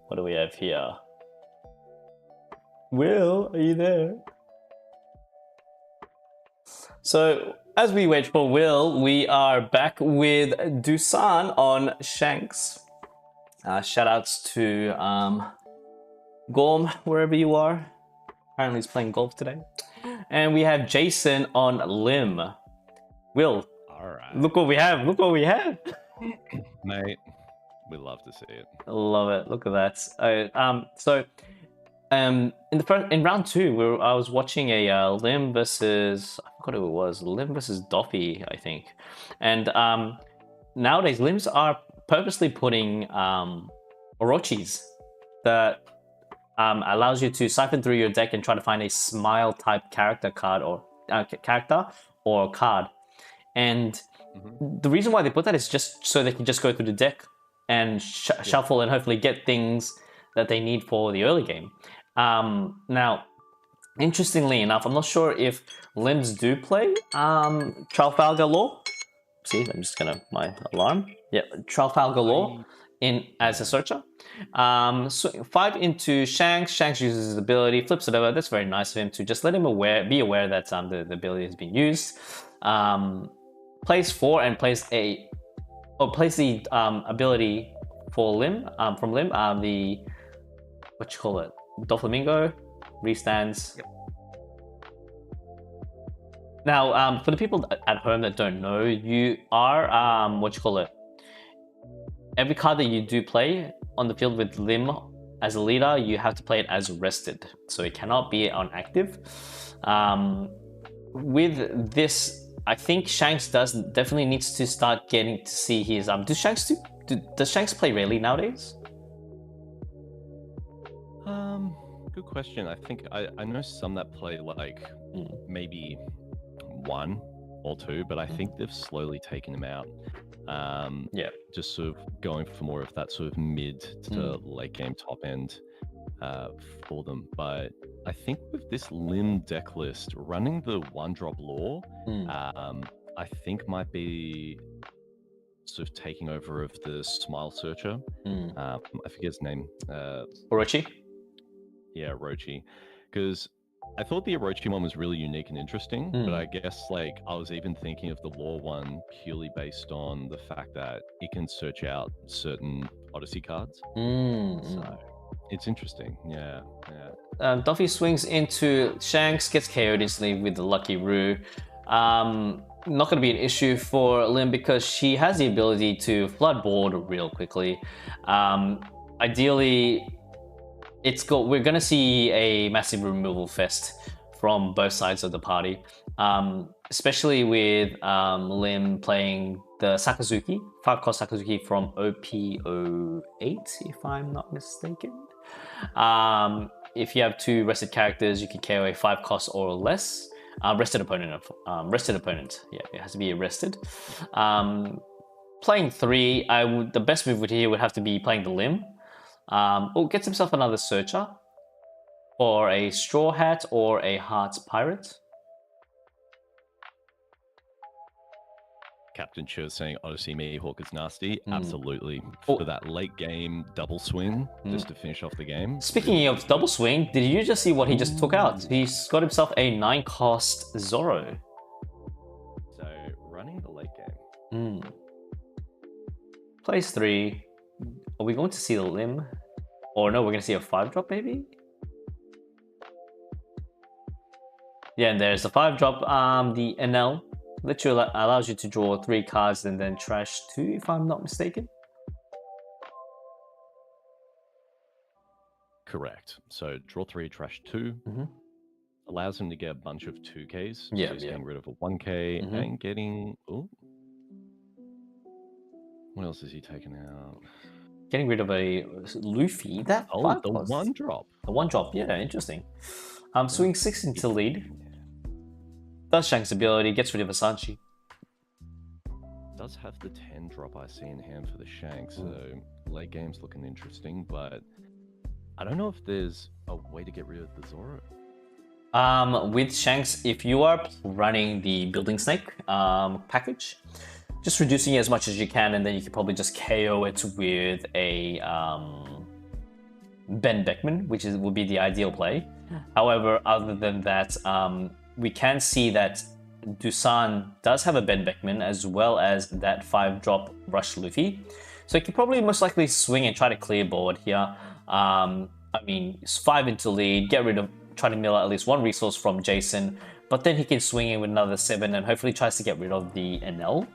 what do we have here? Will, are you there? So, as we wait for Will, we are back with Dusan on Shanks. Shoutouts to Gorm, wherever you are. Apparently he's playing golf today. And we have Jason on Lim. Will,
all right.
Look what we have. Look what we have.
Mate, we love to see it.
I love it. Look at that. In round two, I was watching a Lim versus, I forgot who it was, Lim versus Doffy, I think. And nowadays Lims are purposely putting Orochis that allows you to siphon through your deck and try to find a smile type character card or card. And the reason why they put that is just so they can just go through the deck and shuffle and hopefully get things that they need for the early game. Now, interestingly enough, I'm not sure if limbs do play Trafalgar Law. See, I'm just gonna my alarm. Yeah, Trafalgar Law as a searcher. So 5 into Shanks. Shanks uses his ability, flips it over. That's very nice of him to just let him be aware that the ability has been used. Plays 4 and plays the ability for Lim from Lim. The Doflamingo restands.
Yep.
Now, for the people at home that don't know, you are every card that you do play on the field with Lim as a leader, you have to play it as rested, so it cannot be on active. With this, I think Shanks definitely needs to start getting to see his does Shanks play rarely nowadays?
Good question. I think I know some that play like maybe 1 or 2, but I think they've slowly taken him out. Just sort of going for more of that sort of mid to late game top end for them. But I think with this Lim deck list, running the 1-drop Law, I think might be sort of taking over of the Smile Searcher. I forget his name.
Orochi?
Yeah, Orochi. Because I thought the Orochi one was really unique and interesting, but I guess like I was even thinking of the Law one purely based on the fact that it can search out certain Odyssey cards. So it's interesting. Yeah.
Duffy swings into Shanks, gets KO'd instantly with the Lucky Roo. Not going to be an issue for Lim because she has the ability to flood board real quickly. Ideally, we're going to see a massive removal fest from both sides of the party, especially with Lim playing the Sakazuki, 5-cost Sakazuki from OP08, if I'm not mistaken. If you have 2 rested characters, you can KO a 5-cost or less. Rested opponent. Yeah, it has to be arrested. Playing 3, the best move here would have to be playing the Lim. Gets himself another searcher, or a Straw Hat, or a Hearts Pirate.
Captain Chu saying Odyssey Mihawk is nasty. Absolutely. For that late game double swing, just to finish off the game.
Speaking of double swing, did you just see what he just took out? He's got himself a 9-cost Zoro.
So, running the late game.
Plays 3. Are we going to see the Lim? Or no, we're going to see a 5-drop maybe? Yeah, and there's the 5-drop. The NL literally allows you to draw 3 cards and then trash 2, if I'm not mistaken.
Correct. So draw 3, trash 2. Allows him to get a bunch of 2Ks.
Yeah,
so he's getting rid of a 1K and getting... Ooh. What else is he taking out?
Getting rid of a Luffy. The
1-drop.
The 1-drop, yeah, interesting. Swing 6 into lead. Does Shanks' ability, gets rid of a Sanchi.
Does have the 10-drop I see in hand for the Shanks, so late game's looking interesting, but I don't know if there's a way to get rid of the Zoro.
With Shanks, if you are running the Building Snake package, just reducing it as much as you can, and then you can probably just KO it with a Ben Beckman, which would be the ideal play. However, other than that, we can see that Dusan does have a Ben Beckman as well as that 5-drop Rush Luffy. So he can probably most likely swing and try to clear board here. I mean, it's 5 into lead, try to mill out at least 1 resource from Jason, but then he can swing in with another 7 and hopefully tries to get rid of the NL.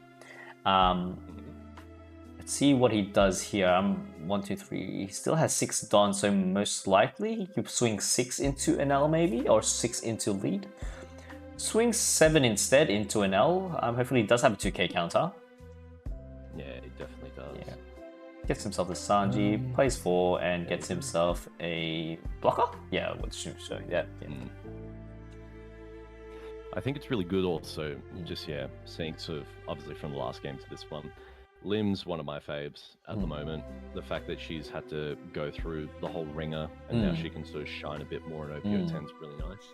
Let's see what he does here. 1, 2, 3. He still has 6 Don, so most likely he could swing 6 into NL maybe, or 6 into lead. Swing 7 instead into NL. Hopefully he does have a 2K counter.
Yeah, it definitely does.
Yeah. gets himself a Sanji, plays 4, and gets himself a blocker. Yeah, with Shueisha. Yeah.
I think it's really good also, just seeing sort of obviously from the last game to this one. Lim's one of my faves at the moment. The fact that she's had to go through the whole ringer and now she can sort of shine a bit more in OPO 10 is really nice.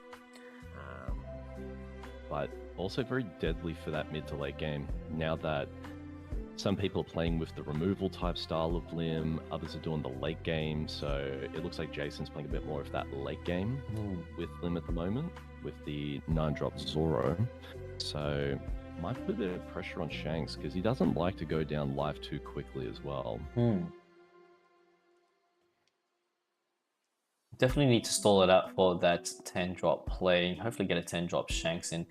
But also very deadly for that mid to late game. Now that some people are playing with the removal type style of Lim, others are doing the late game, so it looks like Jason's playing a bit more of that late game with Lim at the moment, with the 9-drop Zoro. So might put a bit of pressure on Shanks, because he doesn't like to go down live too quickly as well.
Definitely need to stall it out for that 10-drop play. Hopefully get a 10-drop Shanks in.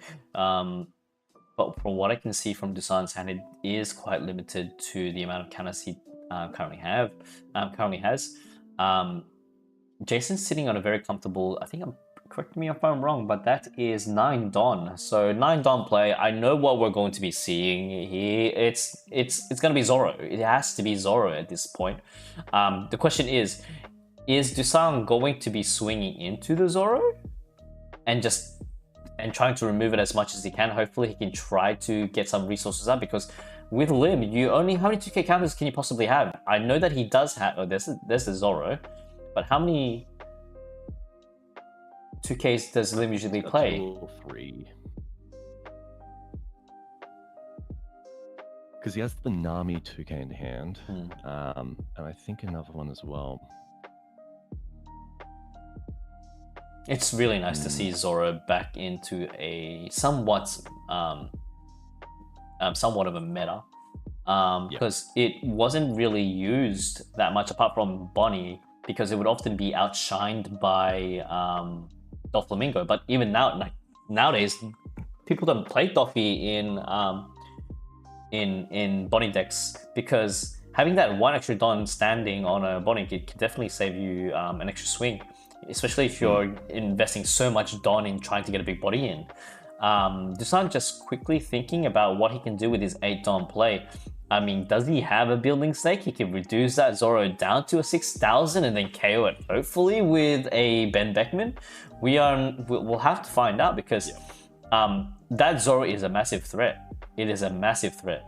But from what I can see from Dusan's hand, it is quite limited to the amount of counters he currently has. Jason's sitting on a very comfortable, I think correct me if I'm wrong, but that is 9 Don. So 9 Don play, I know what we're going to be seeing here. It's going to be Zoro. It has to be Zoro at this point. The question is Dusan going to be swinging into the Zoro and trying to remove it as much as he can? Hopefully he can try to get some resources up, because with Lim, how many 2k counters can you possibly have? I know that he does have, there's the Zoro, but how many 2Ks does Lim usually play?
2 or 3. Because he has the Nami 2k in hand, and I think another one as well.
It's really nice to see Zoro back into a somewhat of a meta, because it wasn't really used that much apart from Bonnie, because it would often be outshined by Doflamingo. But even now, nowadays, people don't play Doffy in Bonnie decks, because having that one extra Don standing on a Bonnie can definitely save you an extra swing, especially if you're investing so much Don in trying to get a big body in. Dusan just quickly thinking about what he can do with his 8 Don play. I mean, does he have a building stake? He can reduce that Zoro down to a 6,000 and then KO it, hopefully with a Ben Beckman. We'll have to find out, because that Zoro is a massive threat. It is a massive threat.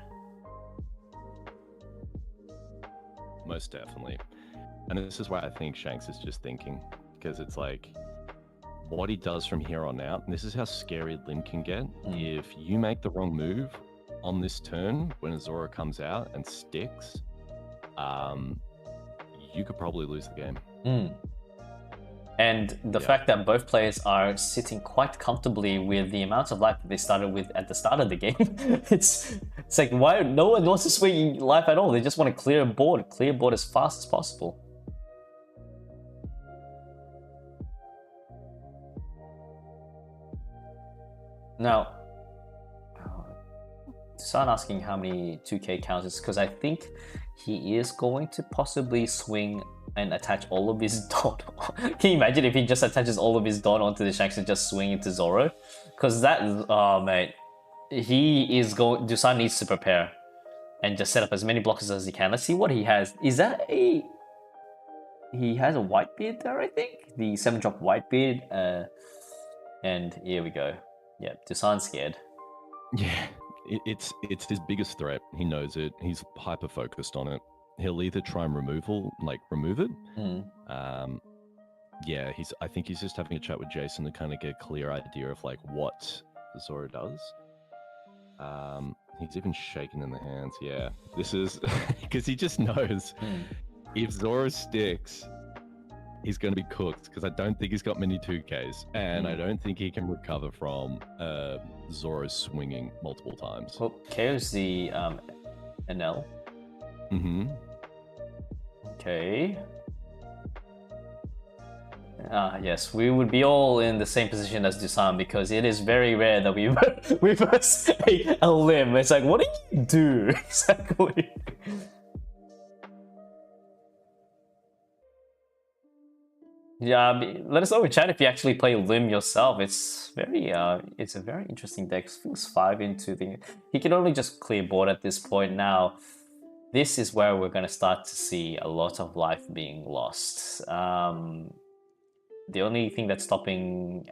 Most definitely. And this is why I think Shanks is just thinking, because it's like what he does from here on out, and this is how scary Lim can get. If you make the wrong move on this turn when a Zoro comes out and sticks, you could probably lose the game.
And the fact that both players are sitting quite comfortably with the amount of life that they started with at the start of the game, it's like, why no one wants to swing life at all? They just want to clear board as fast as possible. Now, Dusan asking how many 2k counters, because I think he is going to possibly swing and attach all of his Don. Can you imagine if he just attaches all of his Don onto the Shanks and just swing into Zoro? Because that, oh mate, Dusan needs to prepare and just set up as many blockers as he can. Let's see what he has. Is that he has a Whitebeard there, I think? The 7-drop Whitebeard. And here we go. Yeah, Dusan's scared.
Yeah, it's his biggest threat. He knows it. He's hyper focused on it. He'll either try and remove it. Yeah, I think he's just having a chat with Jason to kind of get a clear idea of like what Zoro does. He's even shaking in the hands. Yeah, this is because he just knows if Zoro sticks, he's going to be cooked, because I don't think he's got many 2Ks, and I don't think he can recover from Zoro swinging multiple times.
Well, KO's the NL. Okay. Yes, we would be all in the same position as Dusan, because it is very rare that we reverse a Lim. It's like, what do you do exactly? Yeah, let us know in chat if you actually play Lim yourself. It's a very interesting deck. Things 5 into the. He can only just clear board at this point now. this is where we're going to start to see a lot of life being lost. The only thing that's stopping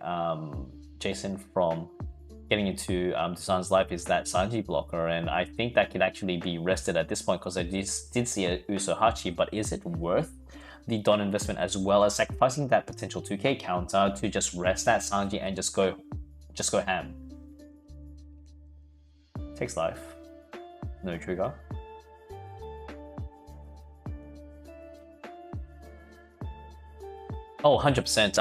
Jason from getting into Dusan's life is that Sanji blocker, and I think that could actually be rested at this point because I did see a Usohachi, but is it worth the Don investment as well as sacrificing that potential 2k counter to just rest that Sanji and just go ham? Takes life. No trigger. Oh, 100%.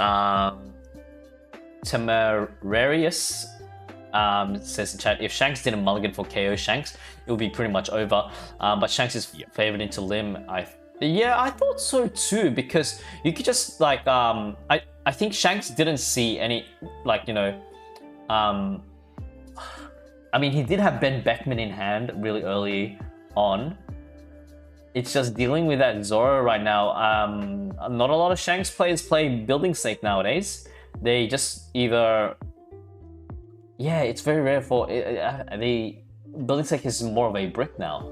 Temerarius says in chat, if Shanks didn't mulligan for KO Shanks, it would be pretty much over. But Shanks is favored into Lim. I thought so too, because you could just like I think Shanks didn't see any like, you know, I mean, he did have Ben Beckman in hand really early on. It's just dealing with that Zoro right now. Not a lot of Shanks players play Building Snake nowadays. They just either... Yeah, it's very rare for... Building Snake is more of a brick now.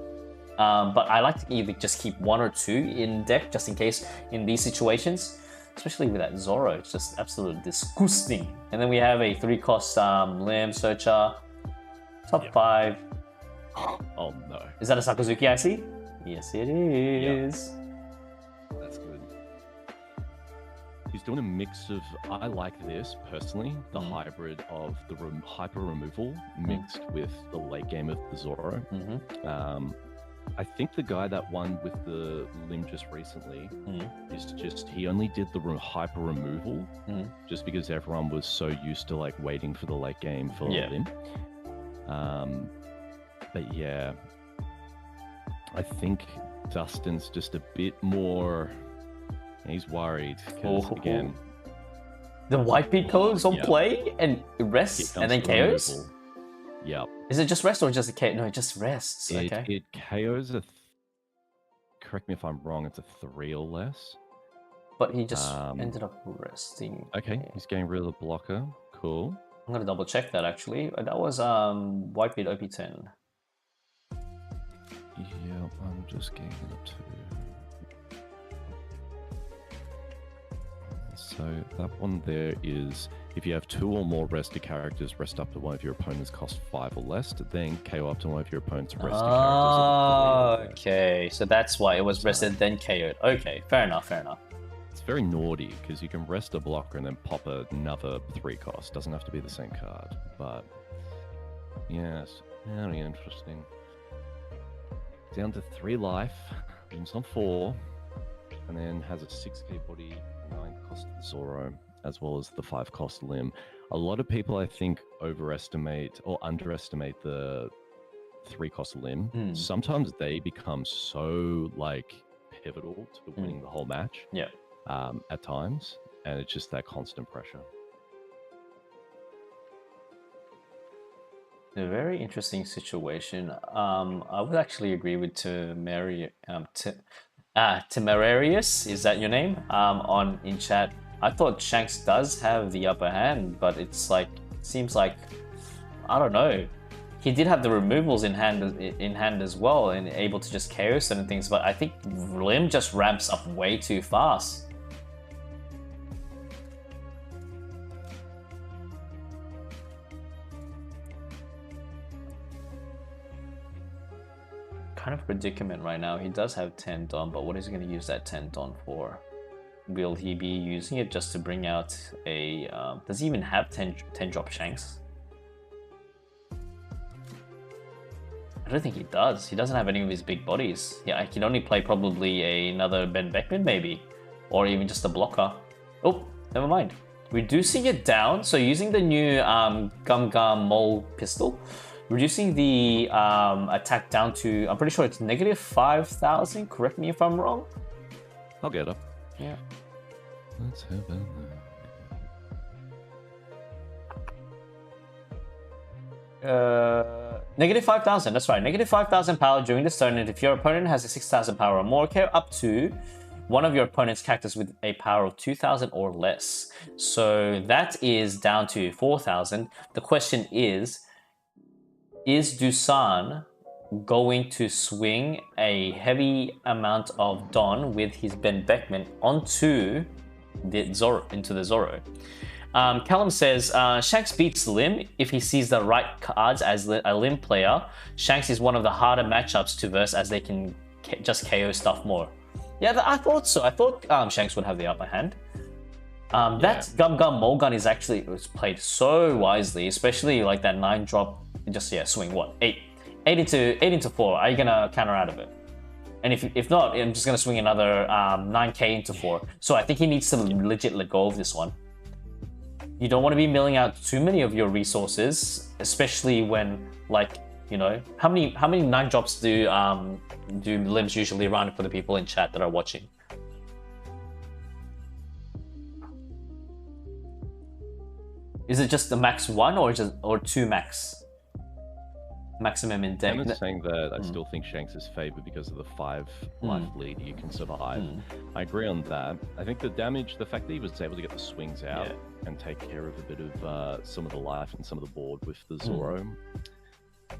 But I like to either just keep 1 or 2 in deck, just in case in these situations. Especially with that Zoro, it's just absolutely disgusting. And then we have a 3-cost Limb Searcher. Top 5.
Oh no.
Is that a Sakazuki I see? Yes, it is.
Yeah. That's good. He's doing a mix of... I like this, personally, the hybrid of the hyper removal mixed with the late game of the Zoro. I think the guy that won with the Limb just recently is just... He only did the hyper removal just because everyone was so used to like waiting for the late game for Limb. But yeah... I think Dustin's just a bit more... He's worried because, again...
The white beat codes on play and rests and then KOs?
Yep.
Is it just rest or just a KO? No, it just rests.
It KOs correct me if I'm wrong, it's a 3 or less.
But he just ended up resting.
Okay, he's getting rid of the blocker. Cool.
I'm gonna double check that actually. That was white beat OP10.
Yeah, I'm just getting it up to... So that one there is, if you have 2 or more rested characters rest up to one of your opponents cost 5 or less, then KO up to one of your opponent's rested characters.
Okay, so that's why it was rested then KO'd. Okay, fair enough, fair enough.
It's very naughty because you can rest a blocker and then pop another 3 cost. Doesn't have to be the same card, but yes, very interesting. Down to 3 life, Lim's on 4, and then has a 6k body, 9 cost Zoro, as well as the 5 cost Limb. A lot of people, I think, overestimate or underestimate the 3 cost Limb. Sometimes they become so like pivotal to winning the whole match.
Yeah.
At times, and it's just that constant pressure.
A very interesting situation. I would actually agree with Temerarius, is that your name? In chat. I thought Shanks does have the upper hand, but it's like, seems like, I don't know. He did have the removals in hand as well, and able to just KO certain things, but I think Limb just ramps up way too fast. Kind of predicament right now. He does have 10 Don, but what is he going to use that 10 Don for? Will he be using it just to bring out a... does he even have 10 drop Shanks? I don't think he does. He doesn't have any of his big bodies. Yeah, I can only play probably another Ben Beckman maybe, or even just a blocker. Oh, never mind. Reducing it down, so using the new Gum Gum Mole pistol, reducing the attack down to, I'm pretty sure it's negative 5,000. Correct me if I'm wrong.
I'll get up.
Yeah.
Let's have a
look. Negative 5,000, that's right. Negative 5,000 power during this turn, and if your opponent has a 6,000 power or more, carry up to one of your opponent's characters with a power of 2,000 or less. So that is down to 4,000. The question is Dusan
going to swing a heavy amount of Don with his Ben Beckman onto the Zoro, into the Zoro. Callum says, Shanks beats Lim if he sees the right cards as a Lim player. Shanks is one of the harder matchups to verse as they can just KO stuff more. Yeah, I thought so. I thought Shanks would have the upper hand. That Gum Gum Mulgun is actually, it was played so wisely, especially like that 9 drop, just swing what? 8 into 4. Are you gonna counter out of it? And if not, I'm just gonna swing another 9k into 4. So I think he needs to legit let go of this one. You don't want to be milling out too many of your resources, especially when, like, you know, how many 9 drops do Limbs usually run for the people in chat that are watching? Is it just the max 1 or 2 max? Maximum in deck.
I'm saying that I still think Shanks is favored because of the 5 life lead you can survive. I agree on that. I think the damage, the fact that he was able to get the swings out and take care of a bit of some of the life and some of the board with the Zoro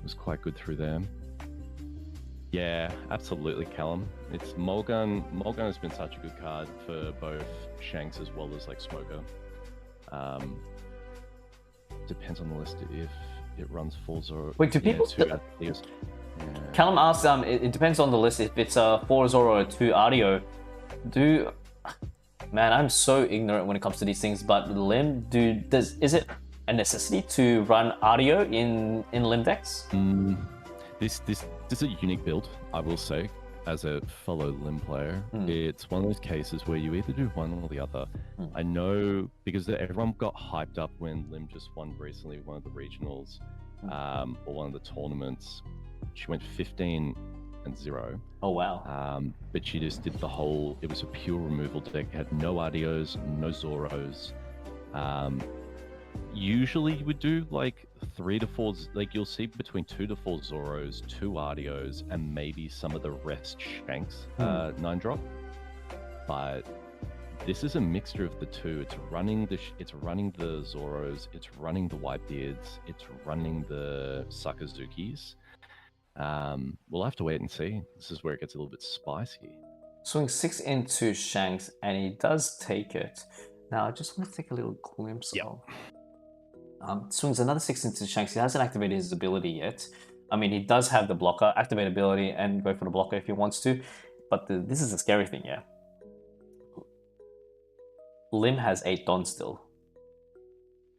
was quite good through there. Yeah, absolutely, Callum. It's Mulgun. Mulgun has been such a good card for both Shanks as well as like Smoker. Depends on the list if it runs full Zoro.
Wait, do people? Callum asks, it depends on the list. If it's a 4 Zoro or 2 Audio, man, I'm so ignorant when it comes to these things. But Lim, is it a necessity to run Audio in Lim decks?
This is a unique build, I will say. As a fellow Lim player, it's one of those cases where you either do one or the other. I know because everyone got hyped up when Lim just won recently one of the regionals or one of the tournaments. She went 15-0.
Oh wow!
But she just did the whole. It was a pure removal deck. It had no Adios, no Zoros. Usually you would do like 3 to 4, like you'll see between 2 to 4 Zoros, 2 Ardios, and maybe some of the rest Shanks 9 drop. But this is a mixture of the two. It's running the Zoros, it's running the Whitebeards, it's running the Sakazukis. We'll have to wait and see. This is where it gets a little bit spicy.
Swing 6 into Shanks, and he does take it. Now I just want to take a little glimpse of. Swings another 6 into Shanks. He hasn't activated his ability yet. I mean, he does have the blocker, activate ability, and go for the blocker if he wants to. But this is the scary thing, yeah. Lim has 8 Don still.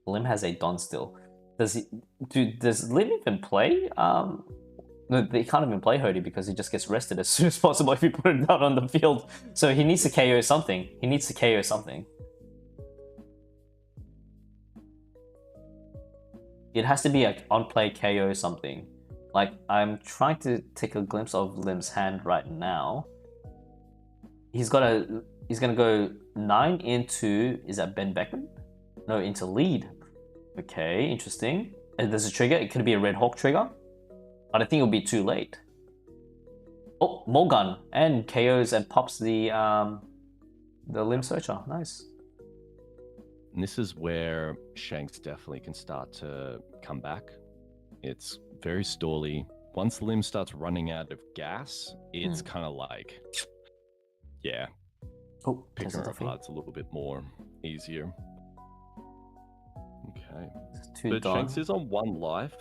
Does Lim even play? No, they can't even play Hody because he just gets rested as soon as possible if you put it down on the field. So he needs to KO something. It has to be like on play KO something. Like, I'm trying to take a glimpse of Lim's hand right now. He's gonna go 9 into, is that Ben Beckman? No, into lead. Okay, interesting. And there's a trigger. It could be a Red Hawk trigger, but I think it'll be too late. Oh, Mulgun and KOs and pops the Lim Searcher. Nice.
And this is where Shanks definitely can start to come back. It's very stally. Once Lim starts running out of gas, it's kind of like, yeah, picking her apart's a little bit more easier. Okay. But Shanks is on 1 life.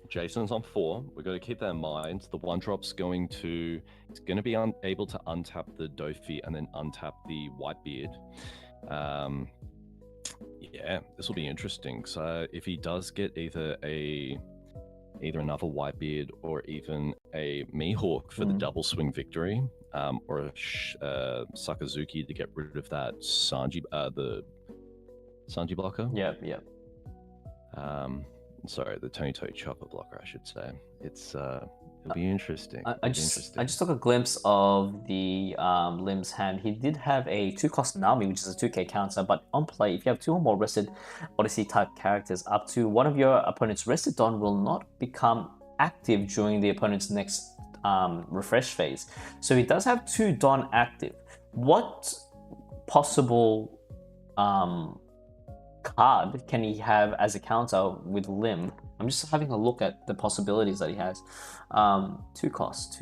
Jason's on 4. We've got to keep that in mind. The 1-drop's going to be able to untap the Dofi and then untap the Whitebeard. Yeah, this will be interesting. So if he does get either another Whitebeard or even a Mihawk for the double swing victory, or a Sakazuki to get rid of that Sanji, the Sanji blocker.
Yeah.
Sorry, the Tony Chopper blocker, I should say. It'll be interesting.
I just took a glimpse of the Lim's hand. He did have a 2-cost Nami, which is a 2k counter, but on play, if you have 2 or more rested Odyssey type characters, up to one of your opponent's rested Don will not become active during the opponent's next refresh phase. So he does have 2 Don active. What possible card can he have as a counter with Limb? I'm just having a look at the possibilities that he has. 2 cost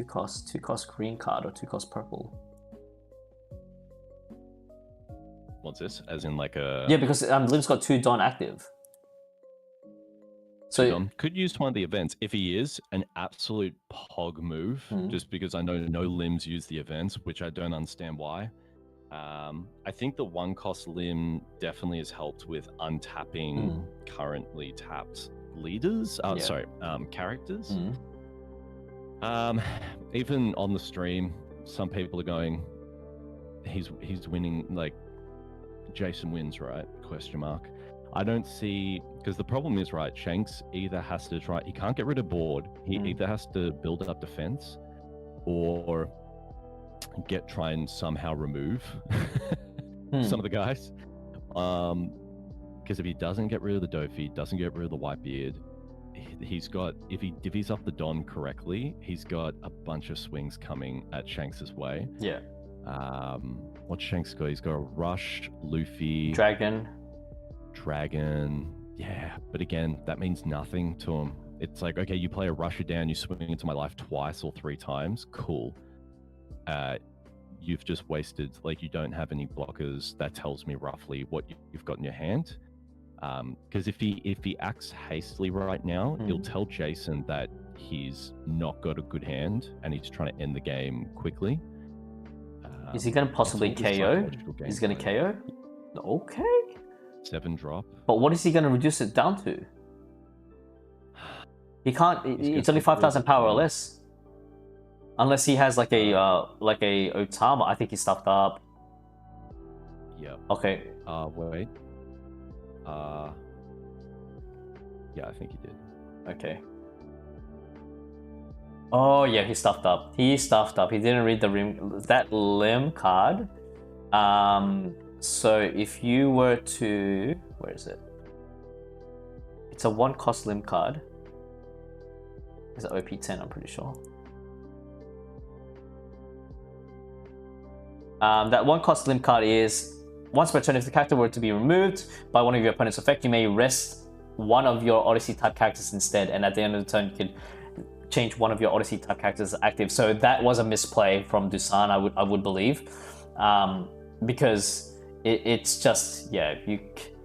green card or 2 cost purple.
What's this? As in like a...
Yeah, because Limb's got 2 Don active. So
Don could use one of the events. If he is an absolute pog move, just because I know no Limbs use the events, which I don't understand why. I think the 1 cost Limb definitely has helped with untapping currently tapped leaders. Characters. Even on the stream, some people are going, he's winning, like Jason wins, right? Question mark. I don't see, because the problem is, right, Shanks either has to try, he can't get rid of board, he either has to build up defense or try and somehow remove some of the guys. Because if he doesn't get rid of the Dofi, doesn't get rid of the Whitebeard, he's got, if he divvies up the Don correctly, he's got a bunch of swings coming at Shanks' way.
Yeah.
What's Shanks got? He's got a Rush, Luffy, Dragon. Yeah, but again, that means nothing to him. It's like, okay, you play a Rusher down, you swing into my life twice or 3 times. Cool. You've just wasted, like, you don't have any blockers. That tells me roughly what you've got in your hand. Because if he acts hastily right now, he'll tell Jason that he's not got a good hand and he's trying to end the game quickly.
Is he going to possibly KO? He's going to KO? Okay.
7 drop.
But what is he going to reduce it down to? He can't. It's only 5,000 power or less. Unless he has like a Otama. I think he's stuffed up.
Yeah.
Okay.
Wait. Yeah, I think he did.
Okay. Oh yeah, he's stuffed up. He didn't read that Limb card. So if you were to, where is it? It's a 1 cost Limb card. It's an OP10, I'm pretty sure. That 1 cost Limb card is, once per turn, if the character were to be removed by one of your opponent's effect, you may rest one of your Odyssey type characters instead, and at the end of the turn you can change one of your Odyssey type characters active. So that was a misplay from Dusan, I would believe, because it's just, yeah,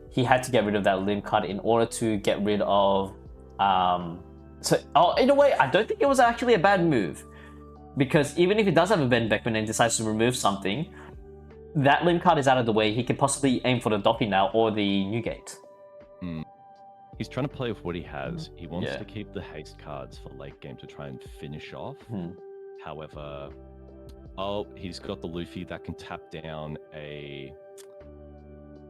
he had to get rid of that Limb card in order to get rid of in a way, I don't think it was actually a bad move, because even if he does have a Ben Beckman and decides to remove something, that Limb card is out of the way. He can possibly aim for the Doffy now or the Newgate.
He's trying to play with what he has. He wants to keep the haste cards for late game to try and finish off. However, he's got the Luffy that can tap down it's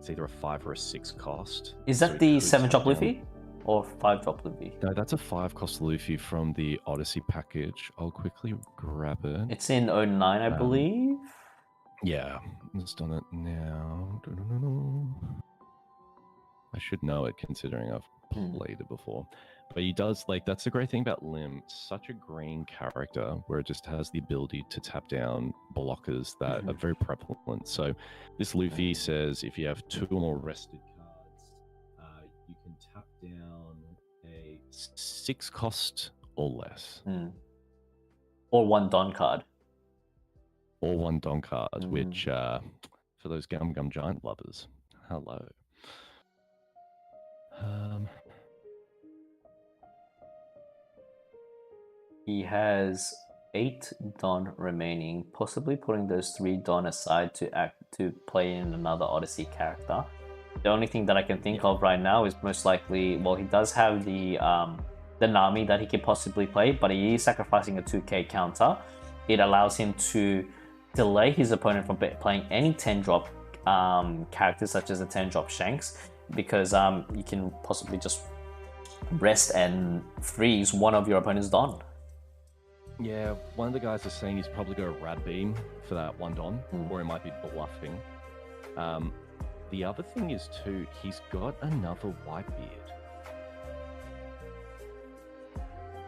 either a 5 or a 6 cost.
Is that the 7-drop Luffy or 5-drop Luffy?
No, that's a 5 cost Luffy from the Odyssey package. I'll quickly grab it.
It's in 09, I believe.
Yeah, let's done it now. I should know it considering I've played it before. But he does, like, that's the great thing about Lim. Such a green character where it just has the ability to tap down blockers that are very prevalent. So this Luffy says if you have 2 or more rested cards, you can tap down a 6 cost or less.
Or 1 Don card.
Or 1 Don card, which, for those Gum Gum Giant lovers, hello.
He has 8 Don remaining, possibly putting those 3 Don aside to play in another Odyssey character. The only thing that I can think of right now is most likely, well, he does have the Nami that he could possibly play, but he is sacrificing a 2k counter. It allows him to delay his opponent from playing any 10-drop characters such as a 10-drop Shanks, because you can possibly just rest and freeze one of your opponent's Don.
Yeah, one of the guys is saying he's probably got a Rad Beam for that 1 Don, or he might be bluffing. The other thing is too, he's got another Whitebeard.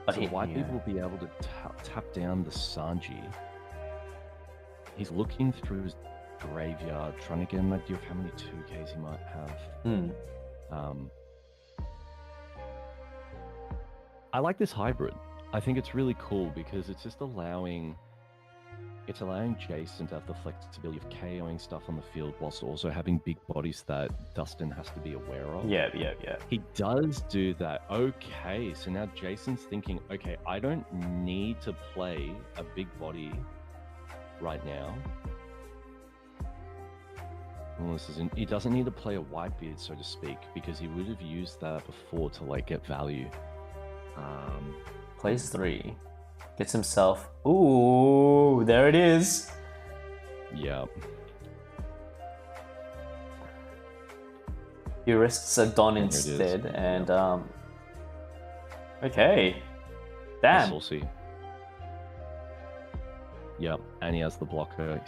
But Whitebeard will be able to tap down the Sanji. He's looking through his graveyard, trying to get an idea of how many 2Ks he might have. I like this hybrid. I think it's really cool because it's just allowing Jason to have the flexibility of KOing stuff on the field whilst also having big bodies that Dustin has to be aware of.
Yeah.
He does do that. Okay, so now Jason's thinking, okay, I don't need to play a big body right now. Well, he doesn't need to play a Whitebeard, so to speak, because he would have used that before to like get value.
Plays 3. Gets himself... Ooh, there it is.
Yeah.
He risks a Don instead, and okay. Damn.
Saucy. Yep, and he has the blocker.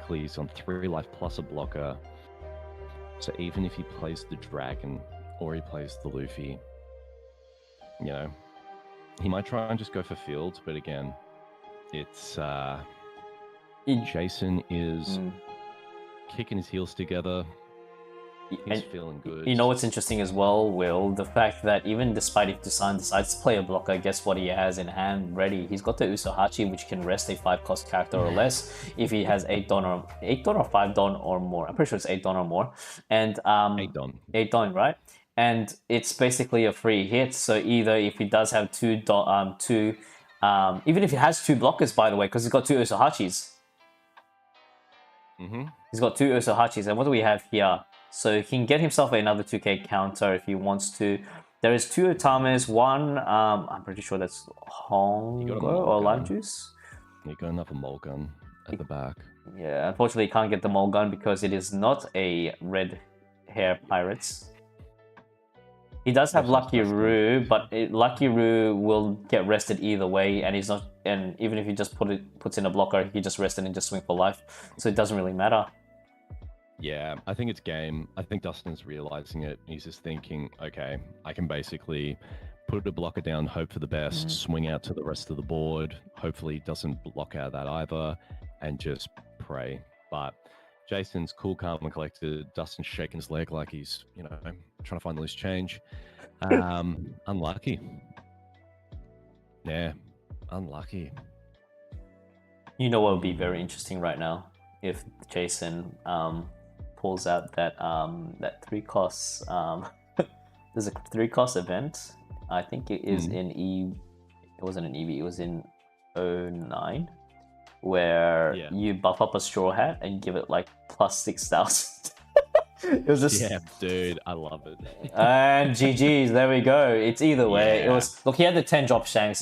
He's on 3 life plus a blocker. So even if he plays the dragon or he plays the Luffy, you know, he might try and just go for field, but again, it's Jason is kicking his heels together. He's feeling good.
You know what's interesting as well, Will? The fact that even despite if Dusan decides to play a blocker, guess what he has in hand ready? He's got the Usohachi, which can rest a 5-cost character or less if he has 8 Don or 5 Don or more. I'm pretty sure it's 8 Don or more. And
8 Don.
8 Don, right? And it's basically a free hit. So either if he does have even if he has 2 blockers, by the way, because he's got 2 Usohachis. He's got 2 Usohachis. And what do we have here? So he can get himself another 2k counter if he wants to. There is 2 Otames, one, I'm pretty sure that's Hongo or Lime Juice.
You got another Mulgun at the back.
Yeah, unfortunately you can't get the Mulgun because it is not a red hair pirates. He does have Lucky Roo, but Lucky Roo will get rested either way, and he's not. And even if he just puts in a blocker, he just rest it and just swing for life. So it doesn't really matter.
Yeah, I think it's game. I think Dustin's realizing it. He's just thinking, okay, I can basically put a blocker down, hope for the best, swing out to the rest of the board. Hopefully he doesn't block out that either, and just pray. But Jason's cool, calm, and collected. Dustin's shaking his leg like he's, trying to find the loose change. Unlucky. Yeah, unlucky.
You know what would be very interesting right now? If Jason pulls out that 3 costs. There's a 3 cost event. I think it is in It wasn't an EV. It was in 09, where you buff up a straw hat and give it like plus 6,000. It was just
dude, I love it.
And GG's, there we go. It's either way. It was look. He had the 10 drop shanks.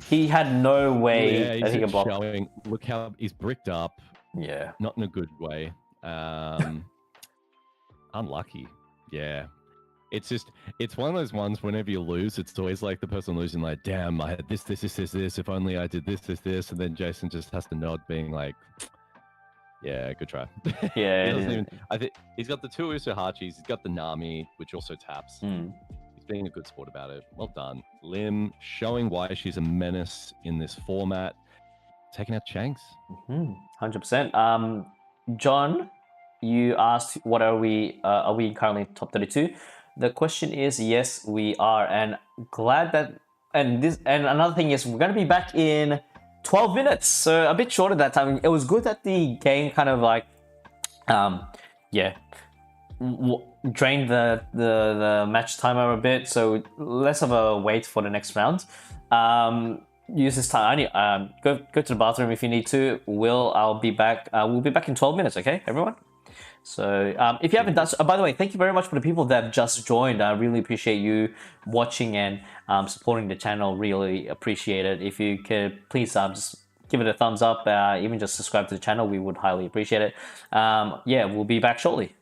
He had no way that he could block.
Look how he's bricked up.
Yeah,
not in a good way. Unlucky. Yeah. It's one of those ones whenever you lose, it's always like the person losing like, damn, I had this. If only I did this. And then Jason just has to nod being like, yeah, good try.
Yeah.
I think he's got the 2 Usohachis, he's got the Nami, which also taps. He's being a good sport about it. Well done. Lim showing why she's a menace in this format. Taking out Shanks.
100%. John, you asked, what are we currently top 32? The question is, yes, we are, and glad that. And another thing is, we're gonna be back in 12 minutes, so a bit short of that time. It was good that the game kind of like, drained the match timer a bit, so less of a wait for the next round. Use this time. Go to the bathroom if you need to. I'll be back. We'll be back in 12 minutes. Okay, everyone. So if you haven't done so, by the way, thank you very much for the people that have just joined. I really appreciate you watching and supporting the channel. Really appreciate it. If you could please just give it a thumbs up, even just subscribe to the channel, we would highly appreciate it. We'll be back shortly.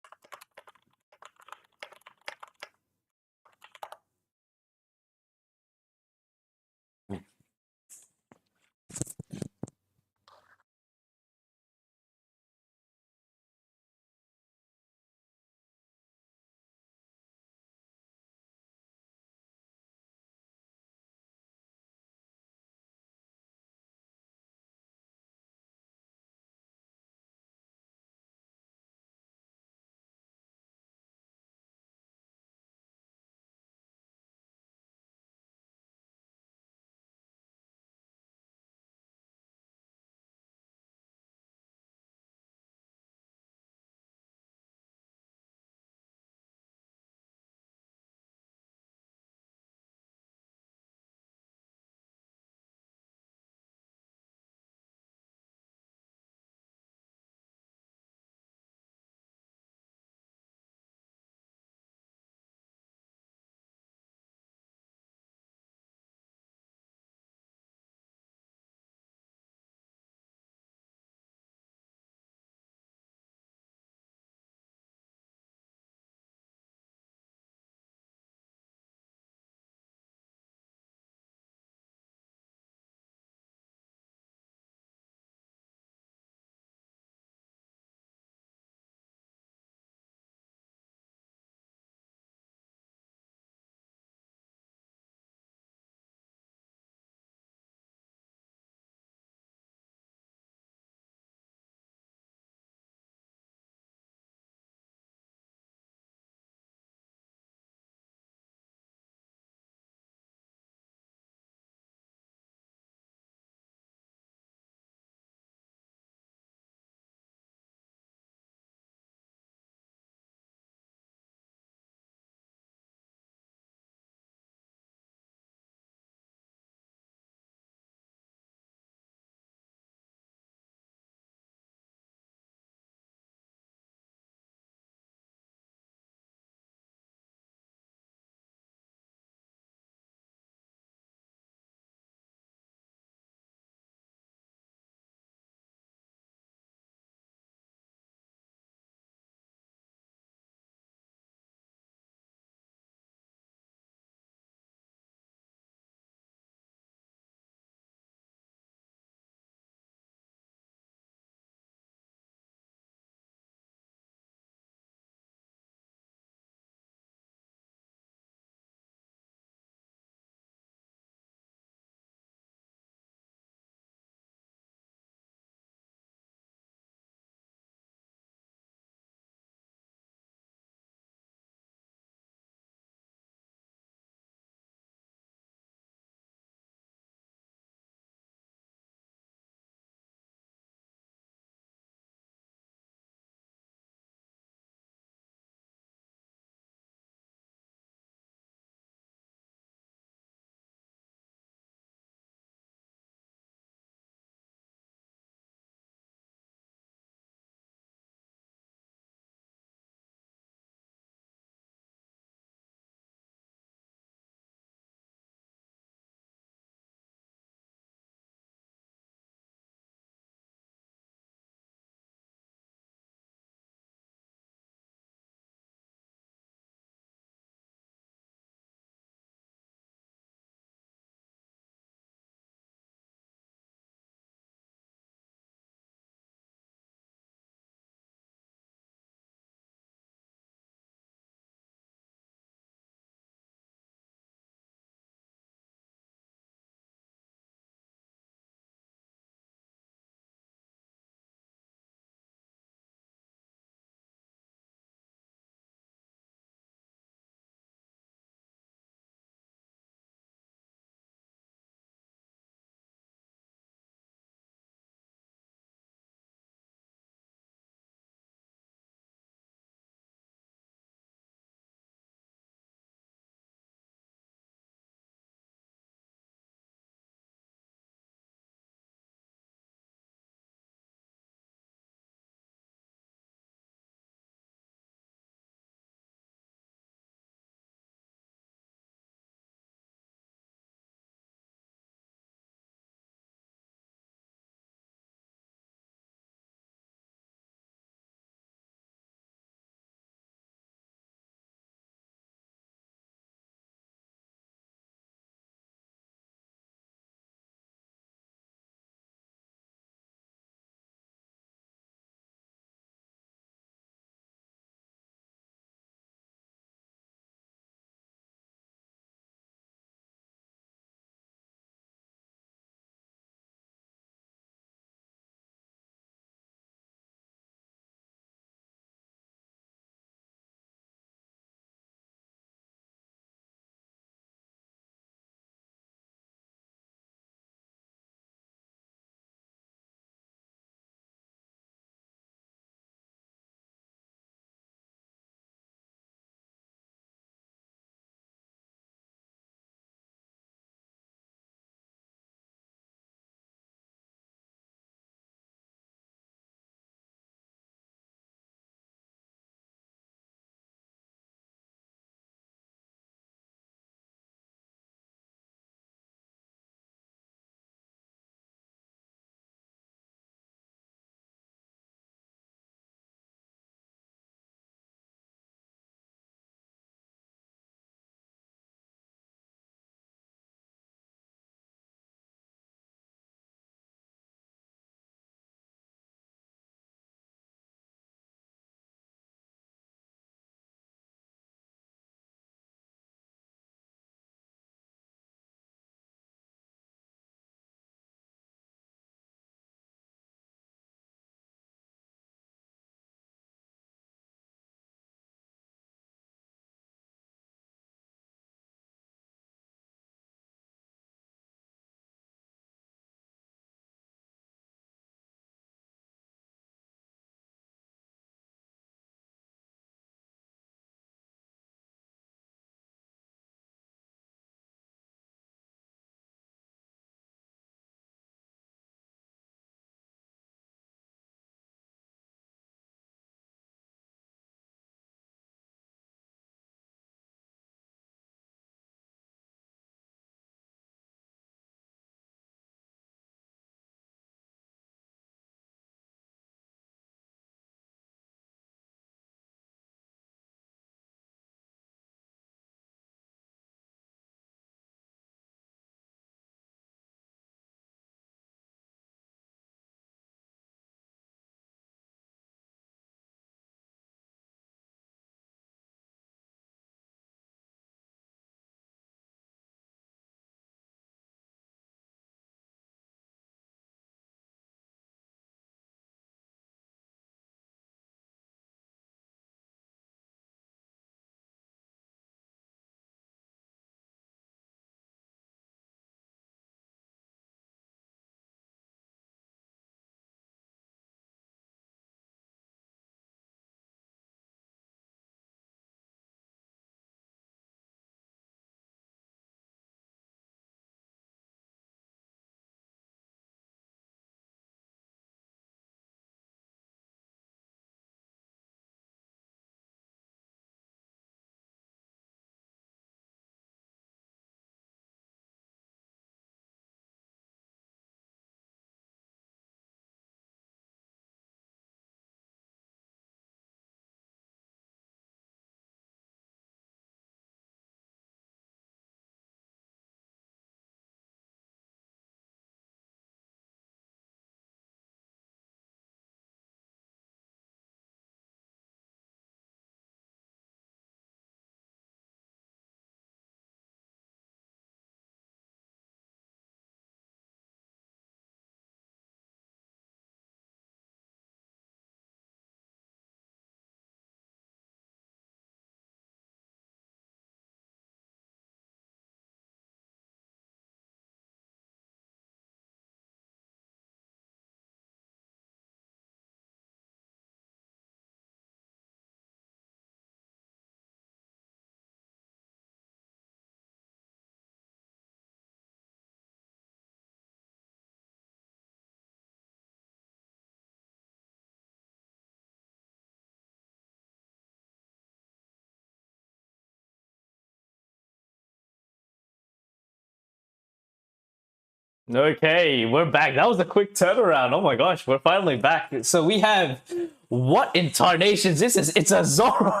Okay, we're back. That was a quick turnaround. Oh my gosh, we're finally back. So we have what in tarnations this is? It's a Zoro.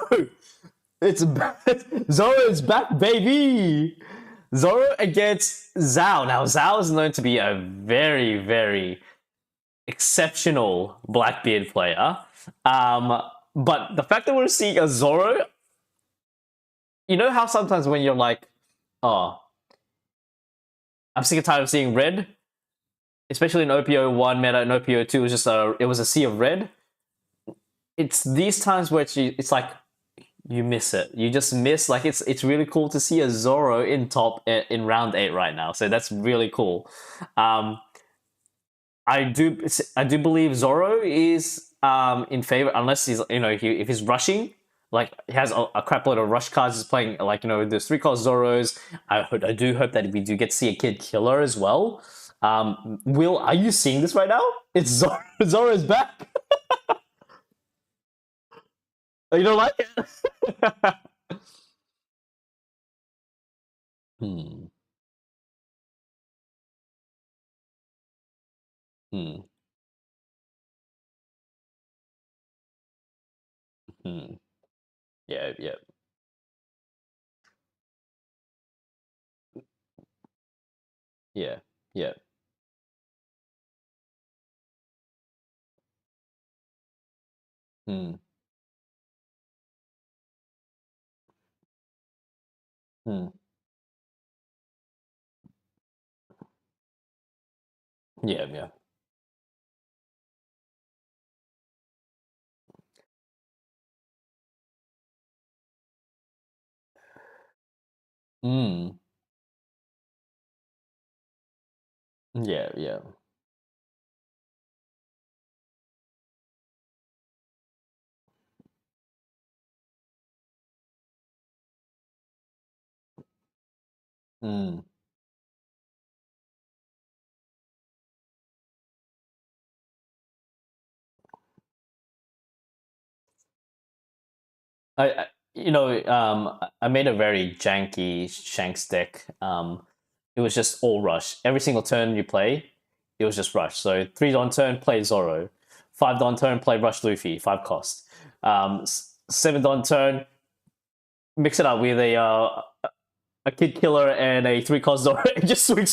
It's Zoro is back, baby. Zoro against Zhao. Now Zhao is known to be a very, very exceptional Blackbeard player. But the fact that we're seeing a Zoro, you know how sometimes when you're like, oh, I'm sick and tired of seeing red, especially in OPO1 meta and OPO2 it was a sea of red. It's these times where it's like you miss it. You just miss, like, it's really cool to see a Zoro in top in round 8 right now. So that's really cool. I do believe Zoro is in favor, unless he's, you know, if he's rushing. Like, he has a crap load of rush cards. He's playing, like, you know, there's 3-cost Zoros. I do hope that we do get to see a Kid Killer as well. Will, are you seeing this right now? It's Zoro. Zoro's back. You don't like it? Hmm. Hmm. Hmm. Yeah, yeah. Yeah, yeah. Hmm. Hmm. Yeah, yeah. Hmm. Yeah, yeah. Hmm. I you know, I made a very janky Shanks deck. It was just all rush. Every single turn you play, it was just rush. So 3 Don turn, play Zoro. 5 Don turn, play Rush Luffy, 5 cost. 7 Don turn, mix it up with a Kid Killer and a 3-cost Zoro, and just swing.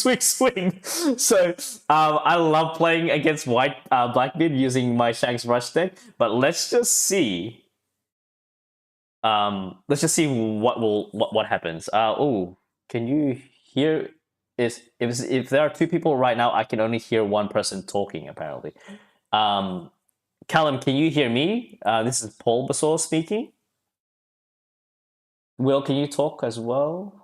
So I love playing against white Blackbeard using my Shanks rush deck. But let's just see. What happens. Oh, can you hear? If there are 2 people right now, I can only hear 1 person talking. Apparently, Callum, can you hear me? This is Paul Basor speaking. Will, can you talk as well?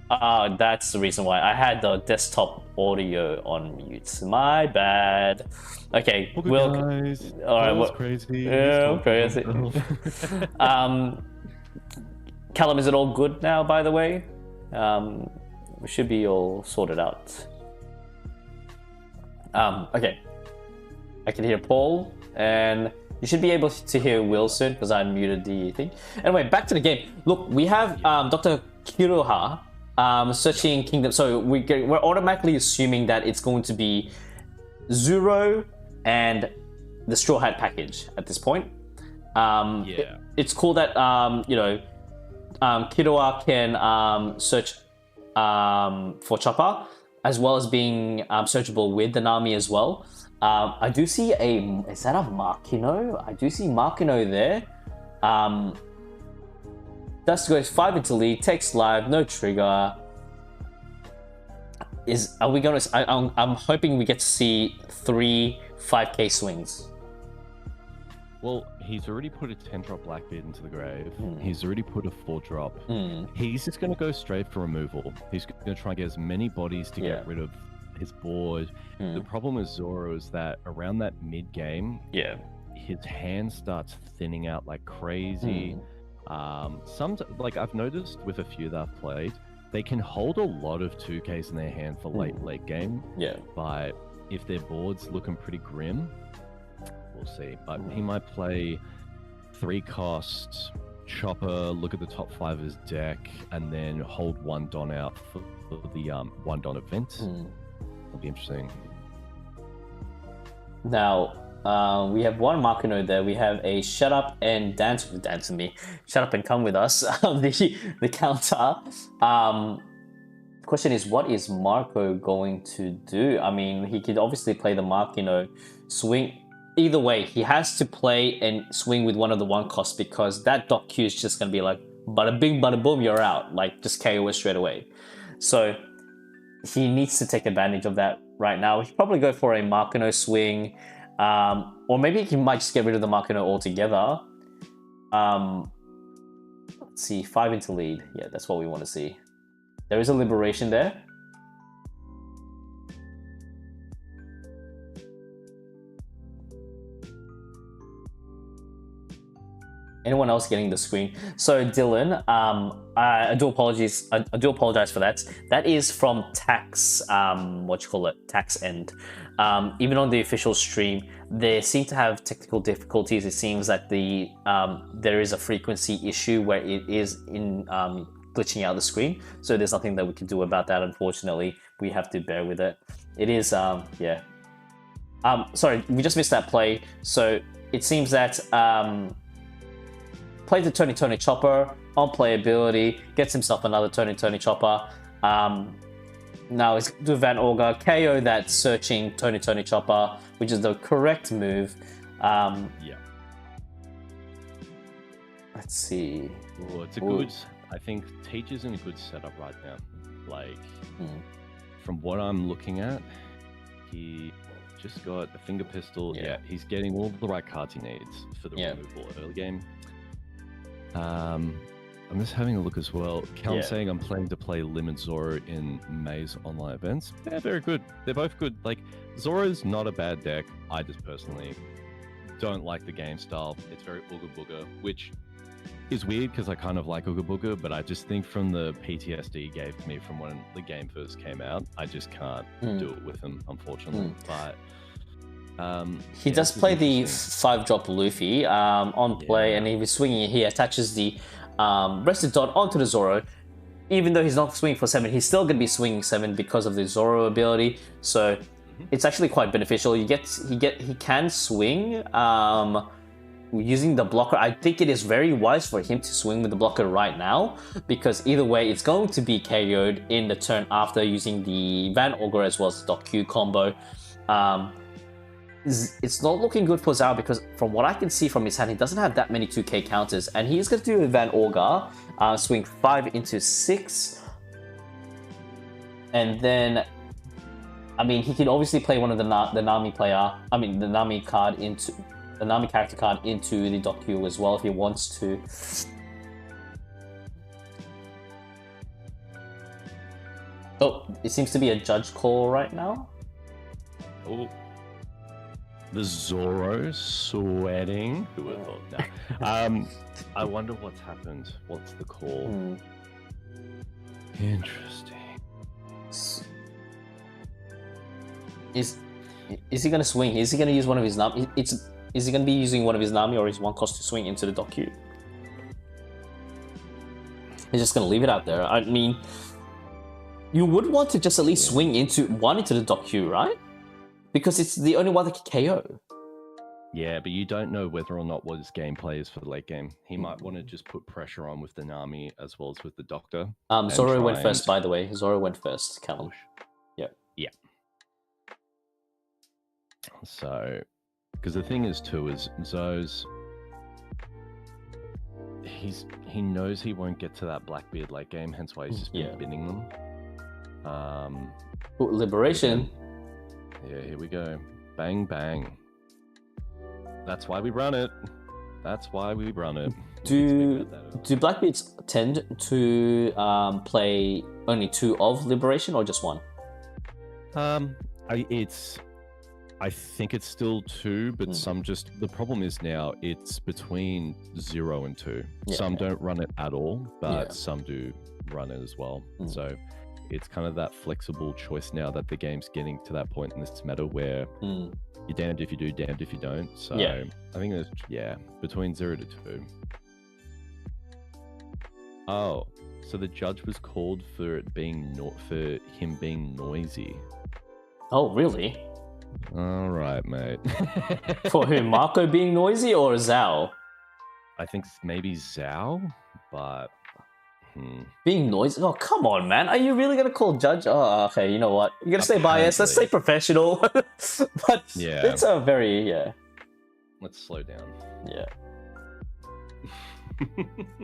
That's the reason why I had the desktop audio on mute. My bad. Okay,
Okay,
Will.
guys.
All right,
Will's crazy.
Yeah, crazy. Callum, is it all good now? By the way, we should be all sorted out. Okay, I can hear Paul, and you should be able to hear Will soon because I muted the thing. Anyway, back to the game. Look, we have Dr. Kiroha searching Kingdom. So we're automatically assuming that it's going to be Zoro and the Straw Hat package at this point.
Yeah.
It's cool that you know, Kiroha can search for Chopper, as well as being searchable with the Nami as well. I do see is that a Makino? I do see Makino there. Dust goes 5 into lead, takes live, no trigger. Are we gonna? I'm hoping we get to see 3 5k swings.
Well, he's already put a 10-drop Blackbeard into the grave. He's already put a 4-drop. He's just going to go straight for removal. He's going to try and get as many bodies to get rid of his board. The problem with Zoro is that around that mid-game, his hand starts thinning out like crazy. Like I've noticed with a few that I've played, they can hold a lot of 2Ks in their hand for late game. But if their board's looking pretty grim, we'll see. But he might play 3-cost Chopper, look at the top 5 of his deck, and then hold 1 Don out for the one Don event. It'll be interesting.
Now, we have one marker node there. We have a shut up and dance with me. Shut up and come with us. The counter. Question is, what is Marco going to do? I mean, he could obviously play the mark, swing. Either way, he has to play and swing with one of the one costs, because that dot Q is just going to be like, bada bing, bada boom, you're out. Like, just KO it straight away. So he needs to take advantage of that right now. He'll probably go for a Markano swing, or maybe he might just get rid of the Markano altogether. Let's see, 5 into lead. Yeah, that's what we want to see. There is a liberation there. Anyone else getting the screen? So Dylan, I do apologize. I do apologize for that. That is from Tax. Tax End. Even on the official stream, they seem to have technical difficulties. It seems that there is a frequency issue where it is in glitching out the screen. So there's nothing that we can do about that. Unfortunately, we have to bear with it. It is yeah. Sorry, we just missed that play. So it seems that plays the Tony Chopper on playability, gets himself another Tony Chopper. Now he's going to Van Auger, KO that searching Tony Chopper, which is the correct move.
Yeah.
Let's see.
Oh, it's a good. I think Teach is in a good setup right now. Like, from what I'm looking at, he just got a finger pistol. Yeah, he's getting all the right cards he needs for the removal early game. I'm just having a look as well. Cal's saying I'm planning to play Limit Zoro in May's online events. Yeah, very good. They're both good. Like, Zoro's not a bad deck. I just personally don't like the game style. It's very Ooga Booga, which is weird because I kind of like Ooga Booga, but I just think from the PTSD he gave to me from when the game first came out, I just can't do it with him, unfortunately. But
he does play the 5-drop Luffy on play, and if he's swinging, he attaches the rested dot onto the Zoro. Even though he's not swinging for 7, he's still going to be swinging 7 because of the Zoro ability. So it's actually quite beneficial. He can swing using the blocker. I think it is very wise for him to swing with the blocker right now, because either way, it's going to be KO'd in the turn after using the Van Auger as well as the dot Q combo. It's not looking good for Zhao, because from what I can see from his hand, he doesn't have that many 2k counters, and he's going to do a Van Auger, swing 5 into 6, and then, I mean, he can obviously play one of the Nami character card into the dot Q as well if he wants to. Oh, it seems to be a judge call right now.
Oh. The Zoro sweating. Who would have thought? No. I wonder what's happened. What's the call? Interesting.
Is he going to swing? Is he going to use one of his Nami? Is he going to be using one of his Nami or his one cost to swing into the dot Q? He's just going to leave it out there. I mean, you would want to just at least swing into the dot Q, right? Because it's the only one that can KO.
Yeah, but you don't know whether or not what his gameplay is for the late game. He might want to just put pressure on with the Nami as well as with the Doctor.
Zoro went first, by the way. Zoro went first, Callum. Yeah.
Yeah. So, because the thing is too, is Zoe's... He knows he won't get to that Blackbeard late game, hence why he's just been binning them.
Liberation.
Yeah, here we go. Bang, bang. That's why we run it. That's why we run it.
Do Blackbeards tend to play only 2 of Liberation or just 1?
I think it's still 2, but some just... The problem is now it's between 0 and 2. Yeah, some don't run it at all, but some do run it as well. So it's kind of that flexible choice now that the game's getting to that point in this meta where you're damned if you do, damned if you don't. So I think there's, between 0 to 2. Oh, So the judge was called for it being for him being noisy.
Oh, really?
All right, mate.
For who? Marco being noisy or Zhao?
I think maybe Zhao, but
being noisy. Oh, come on, man! Are you really gonna call judge? Oh, okay. You know what? You're gonna say biased. Let's say professional. But
yeah,
it's a very
Let's slow down.
Yeah.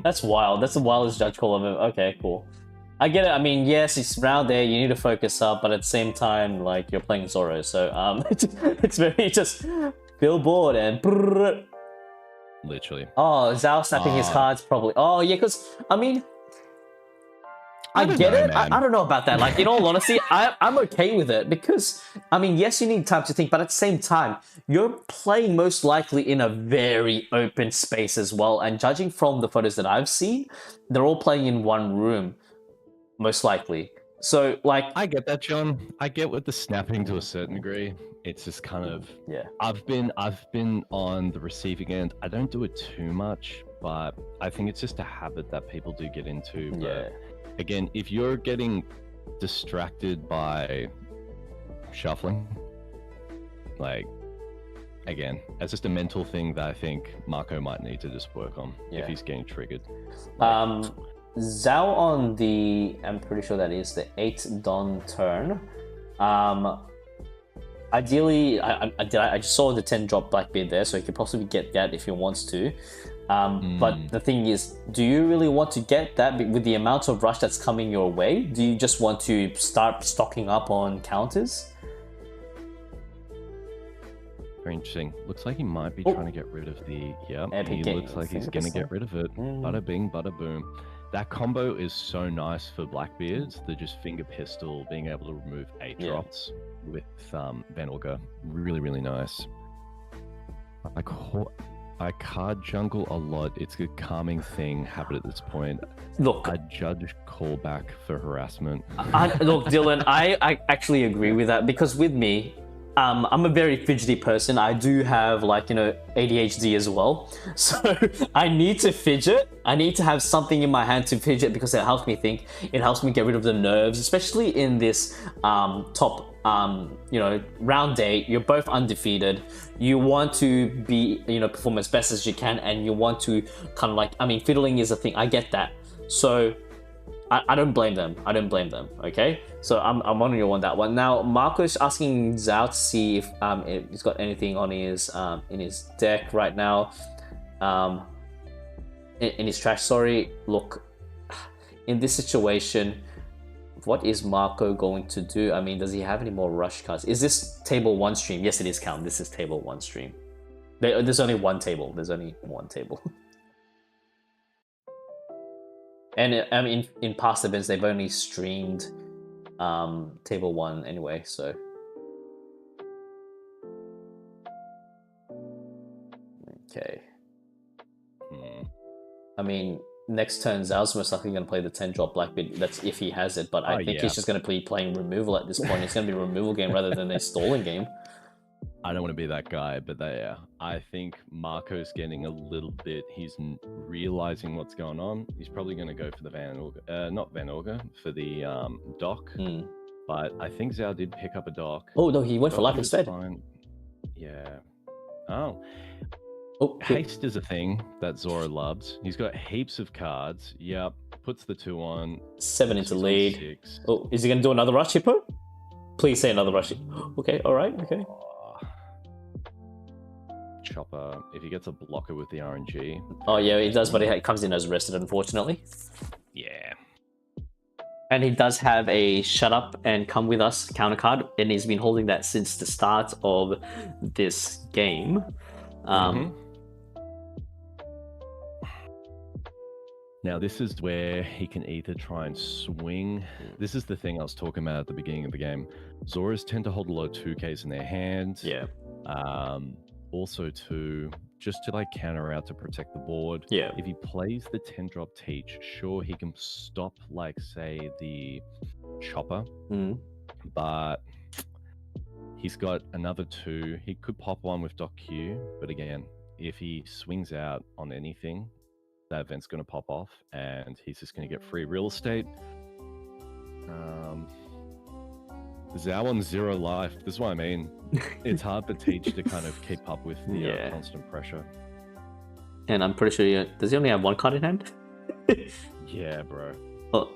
That's wild. That's the wildest judge call ever. Okay, cool. I get it. I mean, yes, it's round there. You need to focus up, but at the same time, like you're playing Zoro, so it's very just billboard and. Brrr.
Literally.
Oh, Zhao snapping his cards probably. Oh yeah, because I mean, I get it. I don't know about that. Like in all honesty, I'm okay with it because I mean, yes, you need time to think, but at the same time, you're playing most likely in a very open space as well. And judging from the photos that I've seen, they're all playing in one room. Most likely. So, like...
I get that, John. I get with the snapping to a certain degree. It's just kind of...
Yeah.
I've been on the receiving end. I don't do it too much, but I think it's just a habit that people do get into. But again, if you're getting distracted by shuffling, like, again, that's just a mental thing that I think Marco might need to just work on if he's getting triggered.
Zhao on the, I'm pretty sure that is the 8 Don turn. Ideally, I just saw the 10 drop Blackbeard there, so he could possibly get that if he wants to. But the thing is, do you really want to get that with the amount of rush that's coming your way? Do you just want to start stocking up on counters?
Very interesting. Looks like he might be trying to get rid of the... he looks like he's going to get rid of it. Bada bing, bada boom. That combo is so nice for Blackbeards. The just finger pistol, being able to remove 8 drops with Van Orga. Really, really nice. I card jungle a lot. It's a calming thing habit at this point.
Look,
I judge callback for harassment.
Look, Dylan, I actually agree with that because with me, I'm a very fidgety person. I do have ADHD as well. So I need to fidget. I need to have something in my hand to fidget because it helps me think. It helps me get rid of the nerves, especially in this top, round 8. You're both undefeated. You want to be, perform as best as you can, and you want to kind of fiddling is a thing. I get that. So I don't blame them. Okay, so I'm on you on that one. Now Marco's asking Zhao to see if he's got anything on his in his deck right now, in his trash. Sorry, look, in this situation, what is Marco going to do? I mean, does he have any more rush cards? Is this table 1 stream? Yes, it is. Count. This is table 1 stream. There's only one table. And I mean, in past events, they've only streamed table 1 anyway, so. Okay. I mean, next turn, Zhao's most likely going to play the 10 drop Blackbeard. That's if he has it, but I think he's just going to be playing removal at this point. It's going to be a removal game rather than a stalling game.
I don't want to be that guy, but I think Marco's getting a little bit. He's realizing what's going on. He's probably going to go for the not Van Orga, for the dock. But I think Zhao did pick up a dock.
Oh no, he went for life instead.
Fine. Yeah. Oh, haste is a thing that Zoro loves. He's got heaps of cards. Yep. Puts the 2 on.
7 into lead. 6. Oh, is he going to do another rush, Hippo? Please say another rush. Okay, all right, okay.
Chopper, if he gets a blocker with the RNG.
Oh yeah, he does, but it comes in as rested, unfortunately.
Yeah.
And he does have a shut up and come with us counter card, and he's been holding that since the start of this game.
Now this is where he can either try and swing. This is the thing I was talking about at the beginning of the game. Zoras tend to hold a lot of 2Ks in their hands.
Yeah.
Also just to counter out to protect the board.
Yeah.
If he plays the 10 drop teach, sure, he can stop say the chopper. But he's got another 2. He could pop one with Doc Q, but again, if he swings out on anything, that event's going to pop off, and he's just going to get free real estate. Zhao on 0 life. This is what I mean. It's hard for Teach to kind of keep up with the constant pressure.
And I'm pretty sure does he only have 1 card in hand?
Yeah, bro.
Oh.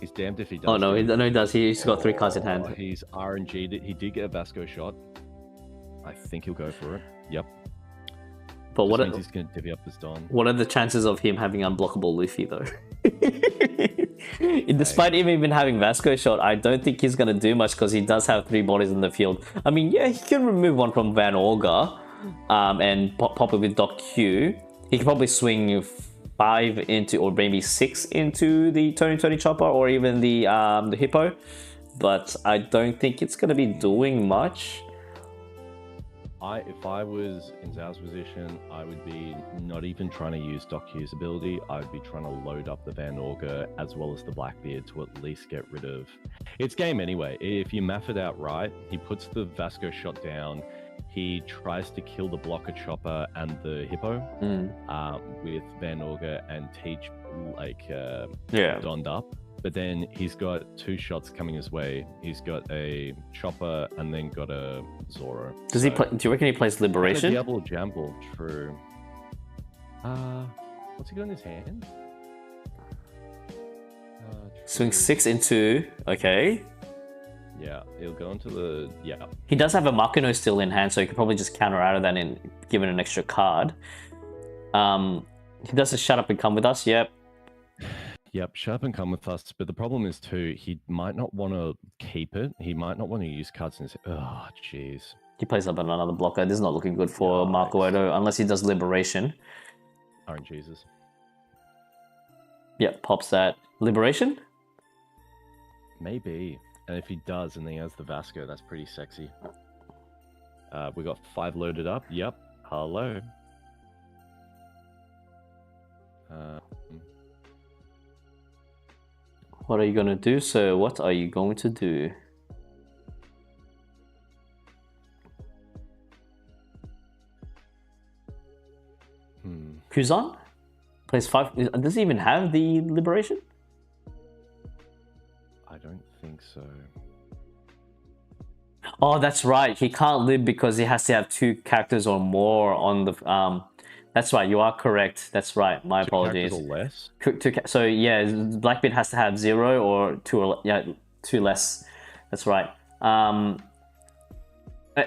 He's damned if he does.
Oh no, he does. He's got 3 cards in hand.
He's RNG'd. He did get a Vasco shot. I think he'll go for it. Yep.
But what
he's going to divvy up his Don.
What are the chances of him having unblockable Luffy though? Despite him even having Vasco shot, I don't think he's going to do much because he does have 3 bodies in the field. I mean, yeah, he can remove 1 from Van Orga and pop it with Doc Q. He can probably swing 5 into, or maybe 6 into the Tony Chopper or even the Hippo. But I don't think it's going to be doing much.
If I was in Zhao's position, I would be not even trying to use Doc Q's ability. I would be trying to load up the Van Orga as well as the Blackbeard to at least get rid of... It's game anyway. If you math it out right, he puts the Vasco shot down, he tries to kill the Blocker Chopper and the Hippo with Van Orga and Teach donned up. But then he's got 2 shots coming his way. He's got a Chopper and then got a Zoro.
Does he play? Do you reckon he plays Liberation?
Diablo Jamble, true. What's he got in his hand?
Swing 6 into. Okay.
Yeah, he'll go into the
He does have a Makuno still in hand, so he could probably just counter out of that and give it an extra card. He does a shut up and come with us. Yep.
Yep, shut up and come with us. But the problem is too, he might not want to keep it. He might not want to use cards in his... Oh, jeez.
He plays up another blocker. This is not looking good for Marco Edo, unless he does Liberation.
Jesus.
Yep, pops that. Liberation?
Maybe. And if he does, and then he has the Vasco, that's pretty sexy. We got 5 loaded up. Yep. Hello.
What are you going to do, sir? What are you going to do? Kuzan? Plays 5. Does he even have the Liberation?
I don't think so.
Oh, that's right. He can't live because he has to have 2 characters or more on the... That's right, you are correct. That's right, my apologies.
2 characters or less?
So yeah, Blackbeard has to have 0 or 2 less. That's right.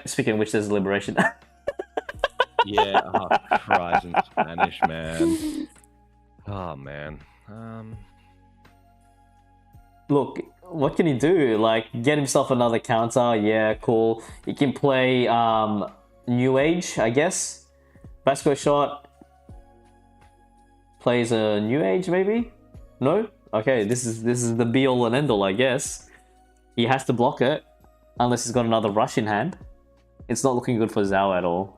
Speaking of which, there's Liberation.
Yeah, Christ, in Spanish, man. Oh, man.
Look, what can he do? Like, get himself another counter. Yeah, cool. He can play New Age, I guess. Vasco shot. Plays a New Age, maybe? No? Okay, this is the be-all and end-all, I guess. He has to block it, unless he's got another rush in hand. It's not looking good for Zhao at all.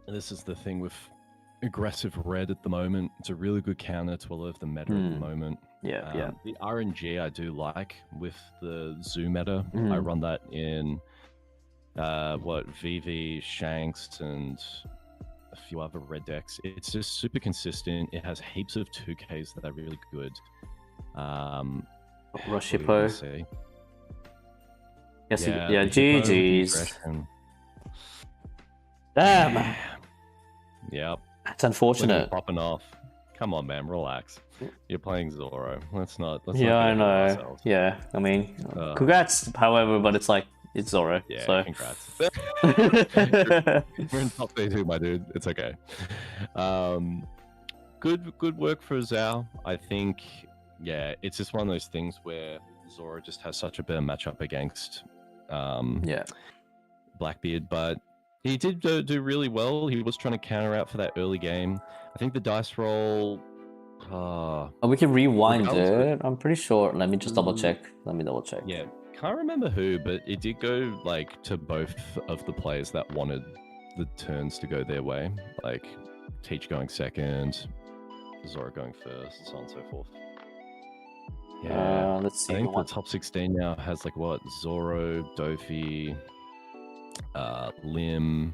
This is the thing with aggressive red at the moment. It's a really good counter to a lot of the meta at the moment.
Yeah.
The RNG I do like with the Zoo meta. I run that in VV, Shanks, and a few other red decks. It's just super consistent. It has heaps of 2Ks that are really good.
Rush Hippo. Yes, yeah, GG's. Damn.
Yep.
That's unfortunate.
Popping off. Come on, man, relax. You're playing Zoro. Let's not.
I know. Ourselves. Yeah, I mean, congrats. However, but it's like it's Zoro.
Yeah,
so.
Congrats. We're in top 32, my dude. It's okay. Good work for Zhao. I think. Yeah, it's just one of those things where Zoro just has such a better matchup against. Blackbeard, but. He did do really well. He was trying to counter out for that early game. I think the dice roll...
we can rewind it. I'm pretty sure. Let me just double check.
Yeah, can't remember who, but it did go like to both of the players that wanted the turns to go their way. Like Teach going second, Zoro going first, so on and so forth. Yeah,
let's see.
I think the top 16 now has like what? Zoro, Dofi... Lim,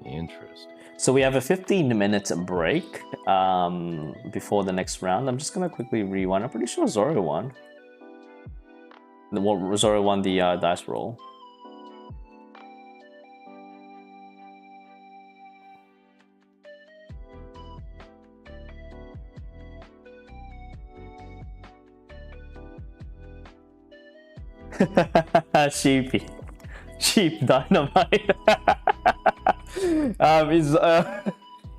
Interesting.
So we have a 15-minute break before the next round. I'm just gonna quickly rewind. I'm pretty sure Zoro won. Zoro won the dice roll. Sheep dynamite.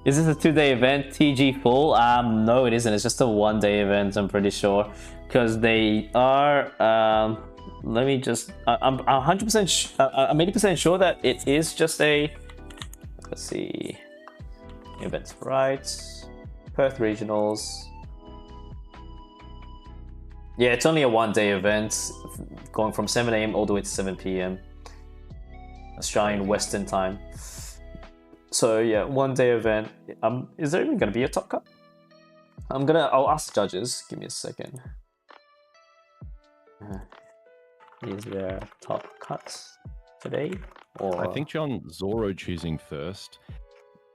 Is this a 2-day event? TG full? No, it isn't. It's just a 1-day event. I'm pretty sure, because they are. Let me just. I'm 100%. I'm 80% sure that it is just a. Let's see. Events rights. Perth Regionals. Yeah, it's only a 1-day event, going from 7 AM all the way to 7 PM. Australian Western time. So yeah, 1-day event. Is there even gonna be a top cut? I'll ask the judges. Give me a second. Is there top cuts today? Or
I think John, Zoro choosing first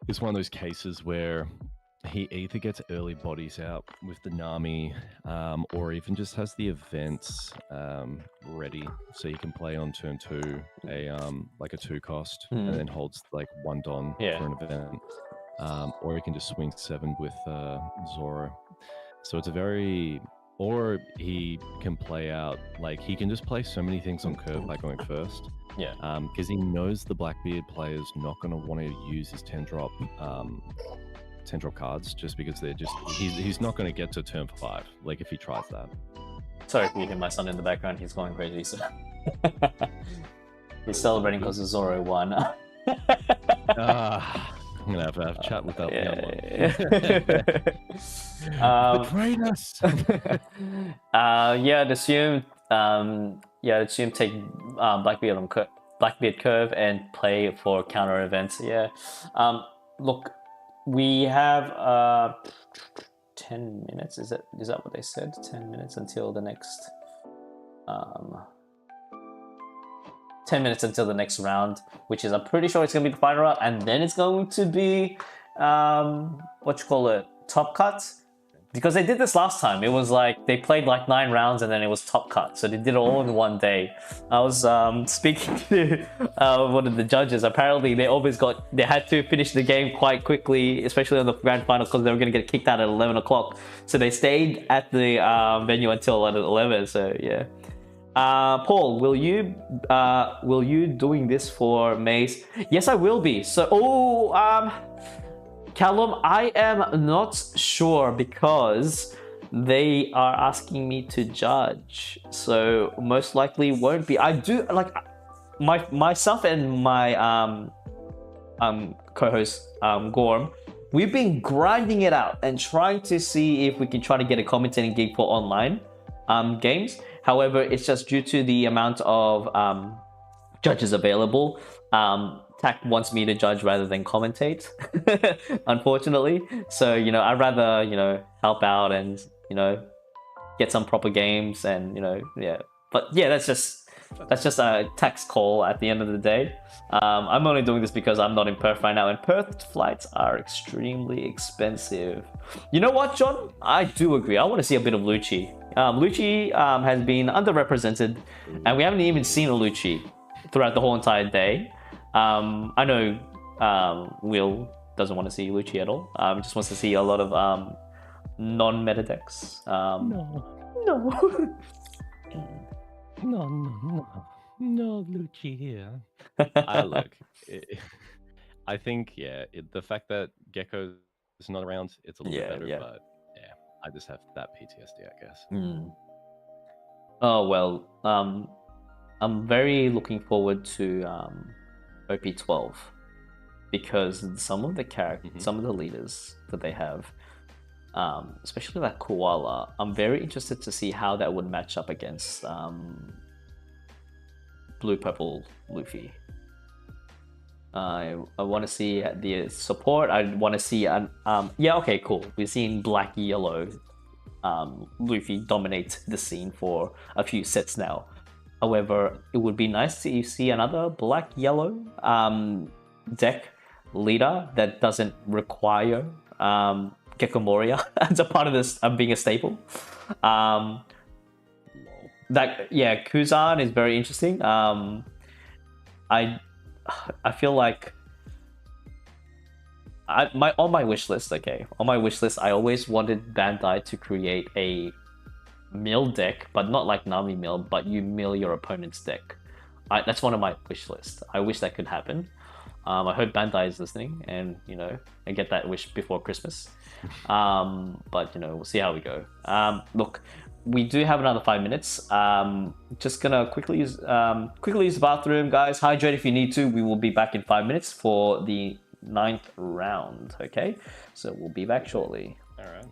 is one of those cases where he either gets early bodies out with the Nami, or even just has the events ready, so you can play on turn 2 like a 2 cost, and then holds like 1 Don for an event, or he can just swing 7 with Zoro. So it's a very, or he can play out, like he can just play so many things on curve by going first.
Yeah.
Because he knows the Blackbeard player's not going to want to use his 10-drop cards, just because they're just he's not going to get to turn 5 like if he tries that.
Sorry if you hear my son in the background, he's going crazy, so he's celebrating because Zoro won.
I'm gonna have to have a chat with that one. Betrayed us.
I'd assume take Blackbeard curve and play for counter events. Look, we have 10 minutes. Is that what they said? 10 minutes until the next 10 minutes until the next round, which is, I'm pretty sure it's gonna be the final round, and then it's going to be top cuts. Because they did this last time. It was like they played like 9 rounds and then it was top cut. So they did it all in 1 day. I was speaking to one of the judges. Apparently they had to finish the game quite quickly, especially on the grand final, because they were going to get kicked out at 11 o'clock. So they stayed at the venue until 11. So yeah. Paul, will you doing this for Mace? Yes, I will be. So Callum, I am not sure because they are asking me to judge, so most likely won't be. I do like myself and my co-host Gorm. We've been grinding it out and trying to see if we can try to get a commentating gig for online games. However, it's just due to the amount of judges available. Tak wants me to judge rather than commentate, unfortunately. So, I'd rather, help out and, get some proper games and, yeah. But yeah, that's just a tax call at the end of the day. I'm only doing this because I'm not in Perth right now, and Perth flights are extremely expensive. You know what, John? I do agree. I want to see a bit of Lucci. Lucci has been underrepresented, and we haven't even seen a Lucci throughout the whole entire day. I know Will doesn't want to see Lucci at all. Just wants to see a lot of non-meta decks.
No, Lucci here. I think, the fact that Gecko is not around, it's a little bit better, but yeah, I just have that PTSD, I guess.
Oh, well, I'm very looking forward to OP12, because some of the characters, some of the leaders that they have, especially that Koala, I'm very interested to see how that would match up against Blue Purple Luffy. I want to see the support. I want to see okay, cool. We've seen Black Yellow Luffy dominate the scene for a few sets now. However, it would be nice to see another Black Yellow deck leader that doesn't require Gecko Moria as a part of this being a staple. Kuzan is very interesting. I feel like on my wish list, I always wanted Bandai to create a mill deck, but not like Nami mill, but you mill your opponent's deck. That's one of my wish lists. I wish that could happen. I hope Bandai is listening, and I get that wish before Christmas. But we'll see how we go. Look, we do have another 5 minutes. Just gonna quickly use the bathroom, guys. Hydrate if you need to. We will be back in 5 minutes for the 9th round. Okay, so we'll be back shortly.
All right.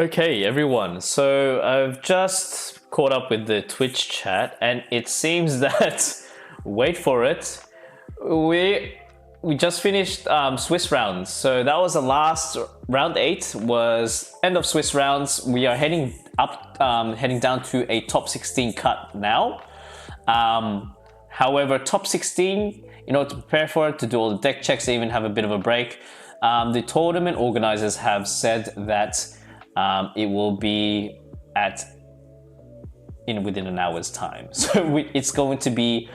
Okay, everyone. So I've just caught up with the Twitch chat, and it seems that wait for it, we just finished Swiss rounds. So that was the last round 8 was end of Swiss rounds. We are heading up, heading down to a top 16 cut now. However, top 16, to prepare for it, to do all the deck checks, they even have a bit of a break. The tournament organizers have said that it will be within an hour's time. So it's going to be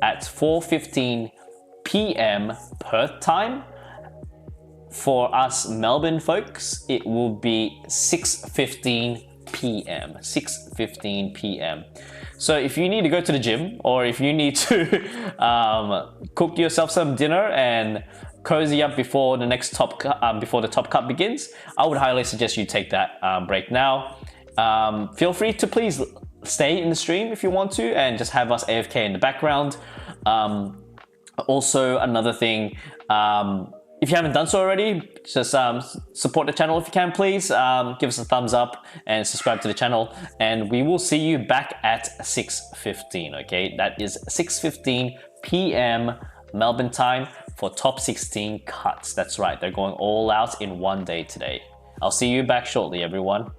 at 4:15 p.m. Perth time. For us Melbourne folks, it will be 6:15 p.m. 6:15 p.m. So if you need to go to the gym, or if you need to cook yourself some dinner and cozy up before the next before the top cut begins, I would highly suggest you take that break now. Feel free to please stay in the stream if you want to, and just have us AFK in the background. Also, another thing, if you haven't done so already, just support the channel if you can, please. Give us a thumbs up and subscribe to the channel, and we will see you back at 6:15. Okay, that is 6:15 p.m. Melbourne time for top 16 cuts. That's right, they're going all out in one day today. I'll see you back shortly, everyone.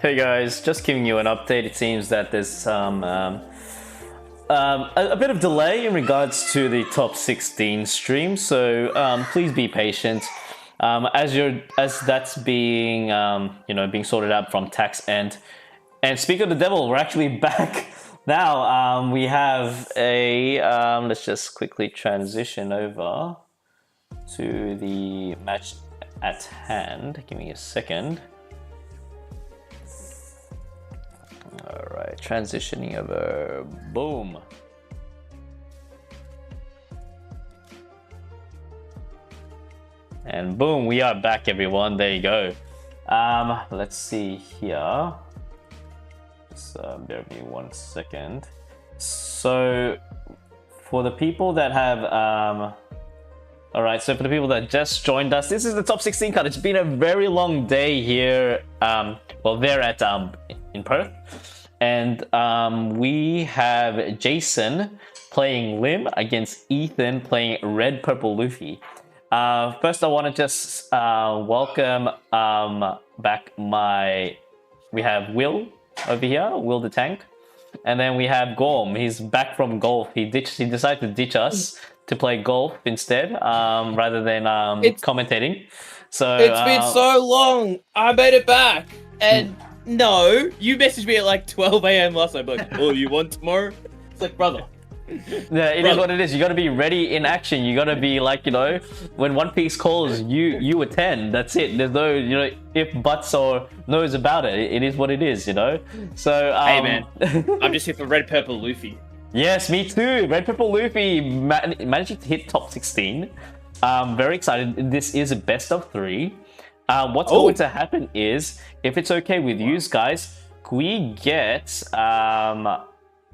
Hey guys, just giving you an update. It seems that there's some a bit of delay in regards to the top 16 stream, so please be patient. As that's being being sorted out from tax end. And speak of the devil, we're actually back now. We have a let's just quickly transition over to the match at hand. Give me a second. All right, transitioning over. Boom. And boom, we are back, everyone. There you go. Let's see here. Just bear with me 1 second. So, for the people that have, all right. So for the people that just joined us, this is the top 16 card. It's been a very long day here. Well, they're at in Perth, and we have Jason playing Lim against Ethan playing Red Purple Luffy. First, I want to just welcome back we have Will over here, Will the Tank, and then we have Gorm. He's back from golf. He decided to ditch us to play golf instead, rather than commentating. So
it's been so long. I made it back, and no, you messaged me at like 12 a.m. last night. Like, oh, you want tomorrow? It's like, brother.
Yeah, it is what it is. You got to be ready in action. You got to be like, when One Piece calls, you attend. That's it. There's no, if buts or no's about it. It is what it is, So
hey man, I'm just here for Red Purple Luffy.
Yes, me too. Red Purple Luffy managing to hit top 16. Very excited. This is a best of 3. What's going to happen is, if it's okay with you guys, we get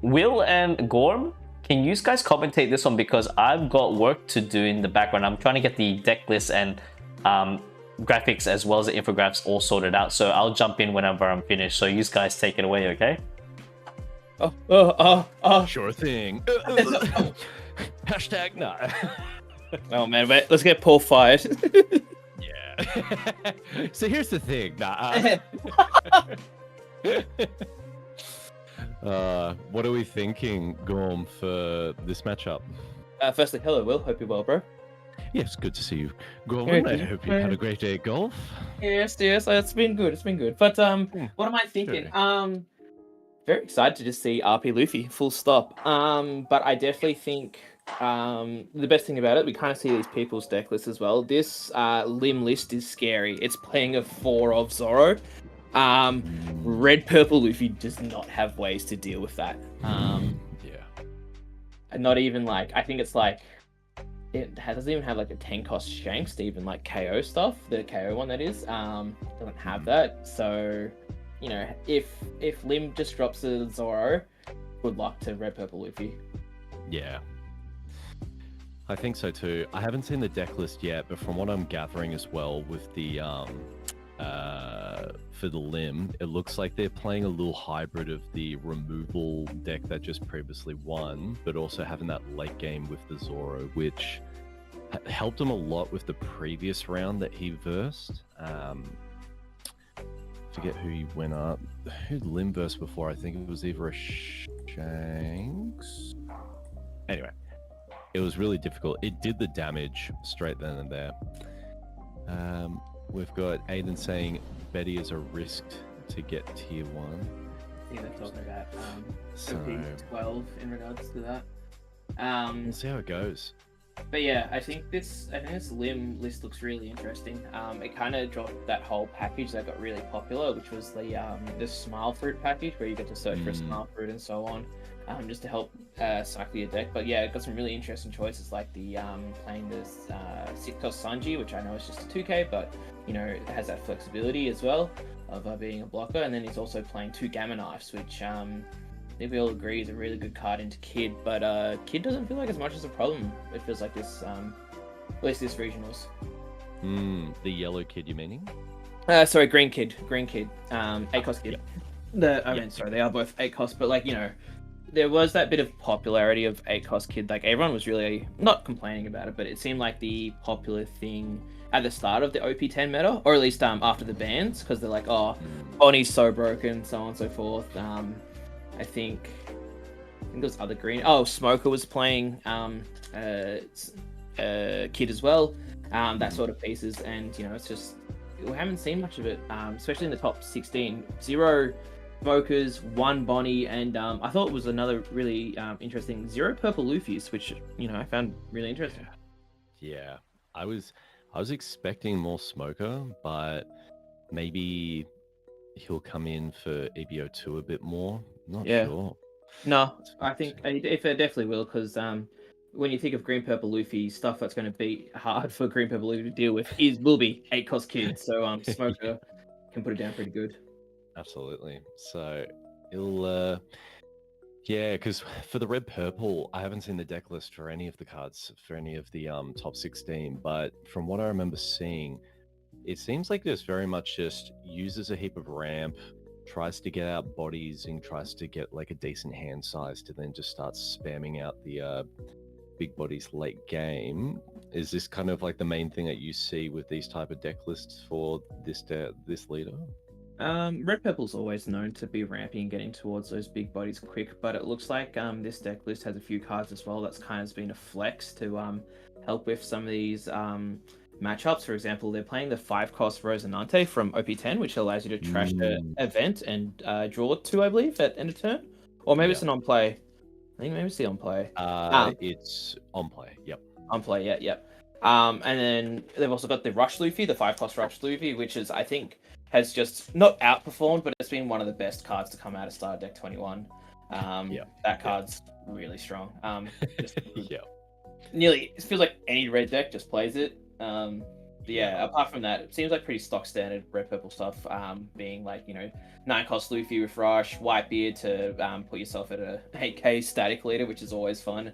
Will and Gorm. Can you guys commentate this one, because I've got work to do in the background. I'm trying to get the deck list and graphics as well as the infographics all sorted out. So I'll jump in whenever I'm finished. So you guys take it away, okay?
Sure thing. Hashtag no.
Oh man, wait, let's get Paul fired.
Yeah. So here's the thing. What are we thinking, Gorm, for this matchup?
Firstly, hello, Will. Hope you're well, bro.
Yes, good to see you, Gorm. I hope you had a great day at golf.
Yes, it's been good. It's been good. But what am I thinking? Sure. Very excited to just see RP Luffy, full stop. But I definitely think the best thing about it, we kind of see these people's deck lists as well. This Lim list is scary. It's playing a 4 of Zoro. Red Purple Luffy does not have ways to deal with that. Not even like, I think it's like, it doesn't even have like a 10 cost Shanks to even like KO stuff. The KO one, that is, doesn't have that. So, if Lim just drops a Zoro, good luck to Red Purple Luffy.
Yeah, I think so too. I haven't seen the deck list yet, but from what I'm gathering as well with the for the Lim, it looks like they're playing a little hybrid of the removal deck that just previously won, but also having that late game with the Zoro, which helped him a lot with the previous round that he versed. Forget who he went up. Who Lim versed before? I think it was either a Shanks. Anyway, it was really difficult. It did the damage straight then and there. We've got Aiden saying Betty is a risk to get tier 1.
Yeah, they're talking about OP12 in regards to that.
We'll see how it goes.
But yeah, I think this Lim list looks really interesting. It kind of dropped that whole package that got really popular, which was the Smile Fruit package, where you get to search for a Smile Fruit and so on, just to help cycle your deck. But yeah, it got some really interesting choices, like the playing this 6-cost Sanji, which I know is just a 2k, but it has that flexibility as well of being a blocker. And then he's also playing 2 Gamma Knives, which I think we all agree is a really good card into Kid, but Kid doesn't feel like as much as a problem. It feels like this, at least this regionals.
The yellow Kid, you meaning?
Sorry, green Kid, 8-cost Kid. Sorry, they are both 8 cost, but there was that bit of popularity of 8-cost Kid. Like, everyone was really not complaining about it, but it seemed like the popular thing at the start of the OP10 meta, or at least after the bans, because they're like, oh, Bonnie's so broken, so on and so forth. I think there's other green. Oh, Smoker was playing Kid as well. That sort of pieces, and it's just we haven't seen much of it, especially in the top 16. 0 Smokers, 1 Bonnie, and I thought it was another really interesting 0 Purple Luffy's, which I found really interesting.
Yeah, I was expecting more Smoker, but maybe he'll come in for EBO2 a bit more. Not sure.
No, I think it definitely will, because when you think of Green Purple Luffy, stuff that's going to be hard for Green Purple Luffy to deal with will be 8-cost Kid. So Smoker can put it down pretty good.
Absolutely. So it'll yeah, because for the red purple, I haven't seen the deck list for any of the cards for any of the top 16, but from what I remember seeing, it seems like there's very much just uses a heap of ramp, tries to get out bodies, and tries to get like a decent hand size to then just start spamming out the big bodies late game. Is this kind of like the main thing that you see with these type of deck lists for this leader?
Red Purple's always known to be ramping and getting towards those big bodies quick, but it looks like this deck list has a few cards as well that's kind of been a flex to help with some of these matchups. For example, they're playing the 5-cost Rosinante from OP10, which allows you to trash an event and draw 2, I believe, at end of turn. Or maybe it's an on-play. I think maybe it's the on-play.
It's on-play, yep.
On-play, yep. And then they've also got the Rush Luffy, the 5-cost Rush Luffy, which is, I think, has just not outperformed, but it's been one of the best cards to come out of Starter Deck 21. That card's really strong. Nearly, it feels like any red deck just plays it. Apart from that, it seems like pretty stock standard red purple stuff. Being like 9-cost Luffy with Rush, Whitebeard to put yourself at a 8k static leader, which is always fun.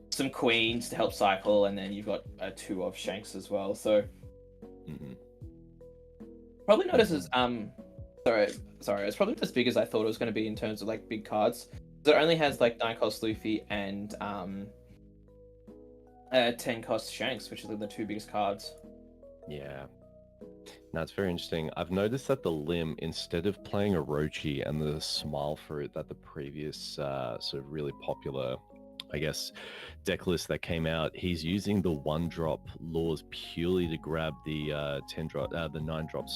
Some Queens to help cycle, and then you've got a 2 of Shanks as well. So. Probably not as sorry, it's probably not as big as I thought it was going to be in terms of like big cards. It only has like 9-cost Luffy and 10-cost Shanks, which are the 2 biggest cards.
Yeah. Now it's very interesting. I've noticed that the Lim, instead of playing Orochi and the Smile Fruit that the previous sort of really popular, I guess, deck list that came out, he's using the 1-drop laws purely to grab the 9-drop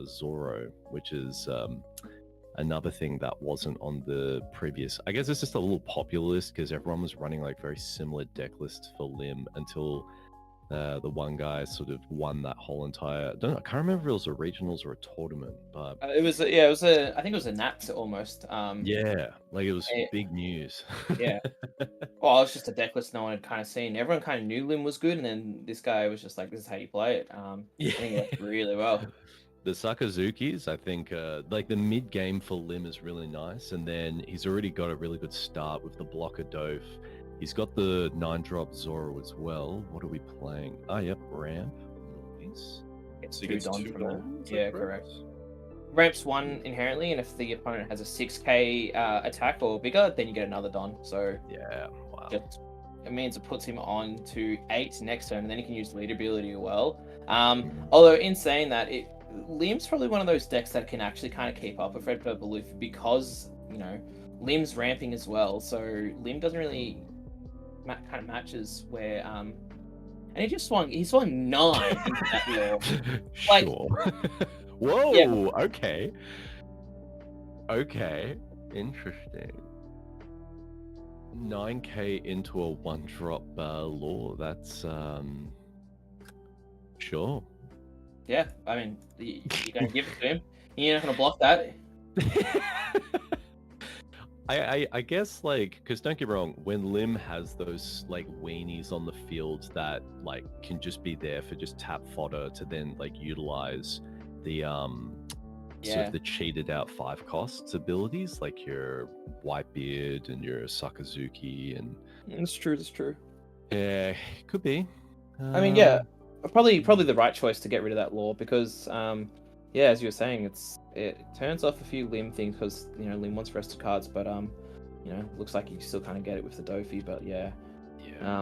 Zoro, which is another thing that wasn't on the previous. I guess it's just a little popular list because everyone was running like very similar deck lists for Lim until the one guy sort of won that whole entire. I can't remember if it was a regionals or a tournament, but
it was a I think it was a Nats almost.
Like it was big news.
Well, it's just a deck list no one had kind of seen. Everyone kind of knew Lim was good, and then this guy was just like, "This is how you play it." I think it worked really well.
The Sakazukis, I think, like the mid game for Lim is really nice, and then he's already got a really good start with the blocker Dove. He's got the 9-drop Zoro as well. What are we playing? Ramp. Nice.
So 2 Don from that. Yeah, correct. Ramp's 1 inherently, and if the opponent has a 6k attack or bigger, then you get another Don. So
wow.
It means it puts him on to 8 next turn, and then he can use lead ability as well. Although in saying that, Lim's probably one of those decks that can actually kind of keep up with Red Purple Luffy because Lim's ramping as well. So Lim doesn't really kind of matches where and he swung 9 into that law. Like,
sure. Whoa, okay, interesting. 9k into a 1-drop law, that's sure.
Yeah, I mean, you're gonna give it to him, you're not gonna block that.
I guess, like, because don't get me wrong, when Lim has those like weenies on the field that like can just be there for just tap fodder to then like utilize the sort of the cheated out 5 costs abilities, like your Whitebeard and your Sakazuki, and
that's true.
Yeah, could be.
I mean, probably the right choice to get rid of that law, because yeah, as you were saying, it turns off a few Lim things because Lim wants rested cards, but looks like you still kind of get it with the Dofi. But yeah,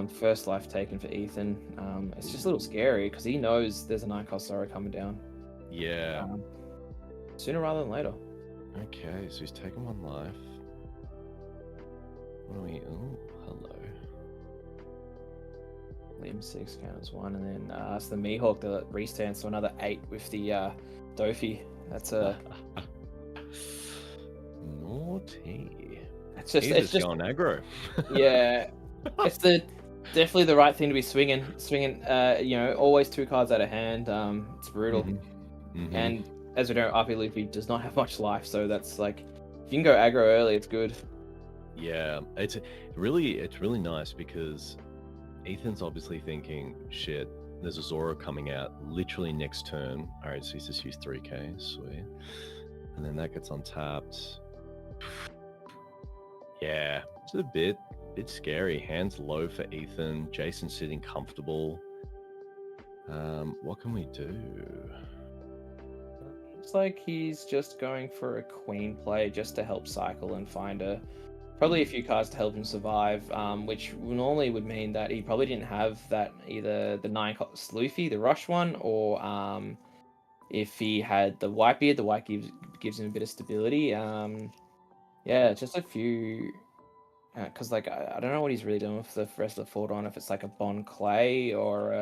first life taken for Ethan. It's just a little scary because he knows there's an Icos Zoro coming down.
Yeah.
Sooner rather than later.
Okay, so he's taken 1 life. What are we? Oh, hello.
Lim 6 counts 1, and then it's the Mihawk that restands, so another 8 with the Dofi. That's a
naughty.
It's just
going aggro.
Yeah, it's definitely the right thing to be swinging. Always 2 cards out of hand. It's brutal. And as we know, RP Luffy does not have much life, so that's like, if you can go aggro early, it's good.
Yeah, it's really nice because Ethan's obviously thinking, shit, there's a Zoro coming out literally next turn. All right, so he's just used 3k, sweet. And then that gets untapped. Yeah, it's a bit scary. Hands low for Ethan. Jason sitting comfortable. What can we do?
Looks like he's just going for a queen play just to help cycle and find probably a few cards to help him survive, which normally would mean that he probably didn't have that, either the 9-cost Luffy, the rush one, or if he had the Whitebeard, the white gives him a bit of stability. Yeah, just a few, because like I don't know what he's really doing with the rest of the Fordon, if it's like a Bon Clay or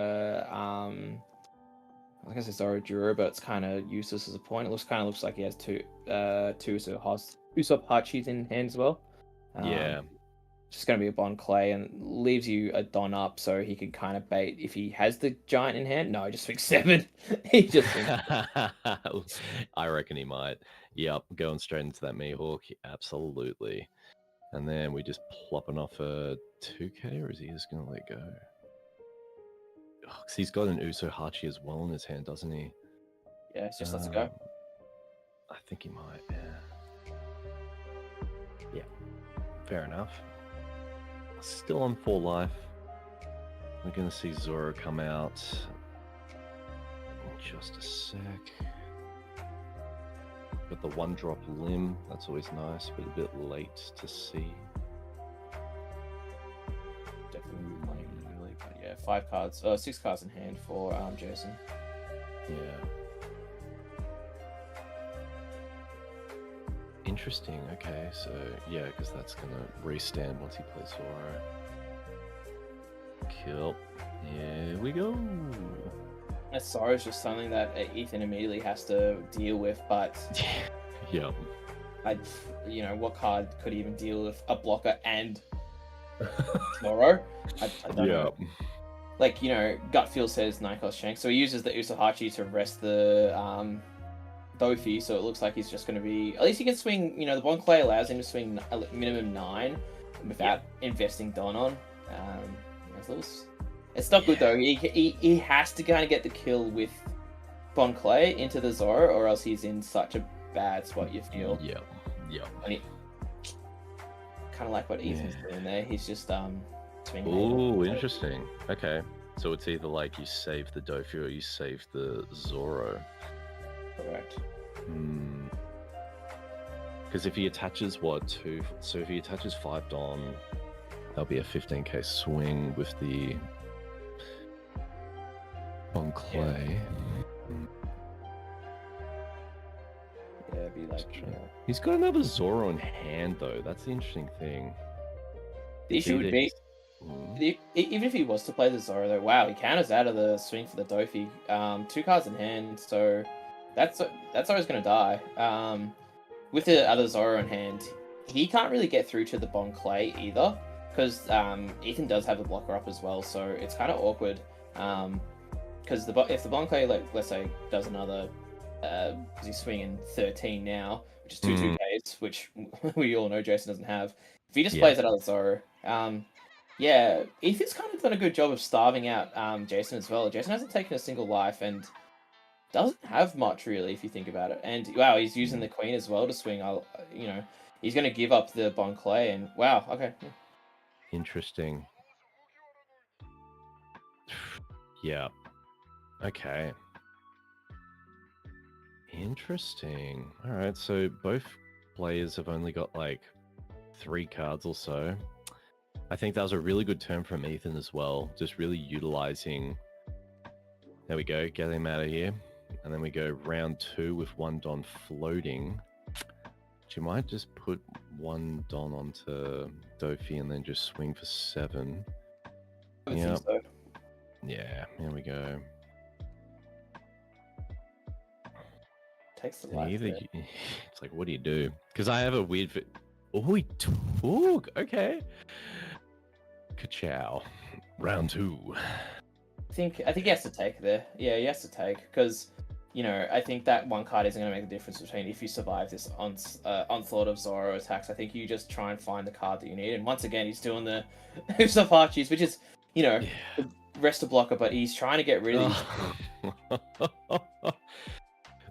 I guess it's Zoro, but it's kind of useless as a point. It looks like he has two Usopp Hachis in hand as well.
Yeah.
Just going to be a Bon Clay and leaves you a Don up so he can kind of bait if he has the giant in hand. No, just swings 7. He just
I reckon he might. Yep, going straight into that Mihawk. Absolutely. And then we just plopping off a 2k, or is he just going to let go? Because he's got an Uso Hachi as well in his hand, doesn't he?
Yeah, it's just lets it go.
I think he might, yeah. Yeah, fair enough. Still on 4 life. We're going to see Zoro come out in just a sec. Got the 1-drop Limb. That's always nice, but a bit late to see.
Definitely playing early, but yeah, 6 cards in hand for Jason.
Yeah. Interesting. Okay, so yeah, because that's gonna restand once he plays Zoro. Cool. Here we go.
Sorrow is just something that Ethan immediately has to deal with, but
yeah,
what card could even deal with a blocker and Zoro? I don't know. Like, gut feel says Nikos Shank, so he uses the Usohachi to rest the Dofi, so it looks like he's just going to be, at least he can swing, the Bon Clay allows him to swing a minimum 9 without investing Don on. It's not good though. He has to kind of get the kill with Bon Clay into the Zoro, or else he's in such a bad spot, you feel.
Yeah.
Kind of like what Ethan's doing there. He's just swinging.
Ooh, interesting. Okay, so it's either like you save the Dofi or you save the Zoro.
Correct.
Because if he attaches 2, so if he attaches 5 Don, that'll be a 15k swing with the Bon Clay.
Yeah, it'd be like.
He's got another Zoro in hand though. That's the interesting thing.
The issue would be, even if he was to play the Zoro though, wow, he counters out of the swing for the Dofi. 2 cards in hand, so that's always going to die. With the other Zoro in hand, he can't really get through to the Bon Clay either, because Ethan does have the blocker up as well, so it's kind of awkward. Because if the Bon Clay, let's say, does another, because he's swinging 13 now, which is 2 2Ks, which we all know Jason doesn't have. If he just plays that other Zoro, Ethan's kind of done a good job of starving out Jason as well. Jason hasn't taken a single life and doesn't have much really, if you think about it. And wow, he's using the Queen as well to swing. He's going to give up the Bon Clay, and wow, okay.
Interesting. Yeah. Okay. Interesting. All right, so both players have only got like 3 cards or so. I think that was a really good turn from Ethan as well. Just really utilizing. There we go. Get him out of here. And then we go round 2 with 1 Don floating. She might just put 1 Don onto Dofi and then just swing for 7.
I think so.
Yeah, here we go.
Takes the life.
It's like, what do you do? Because I have a weird. Oh, he took. Okay. Ka-chow. Round 2.
I think he has to take there. Yeah, he has to take because, you know, I think that 1 card isn't going to make a difference between if you survive this onslaught of Zoro attacks. I think you just try and find the card that you need. And once again, he's doing the Hoops of Archies, which is, you know, the rest of blocker, but he's trying to get rid of these.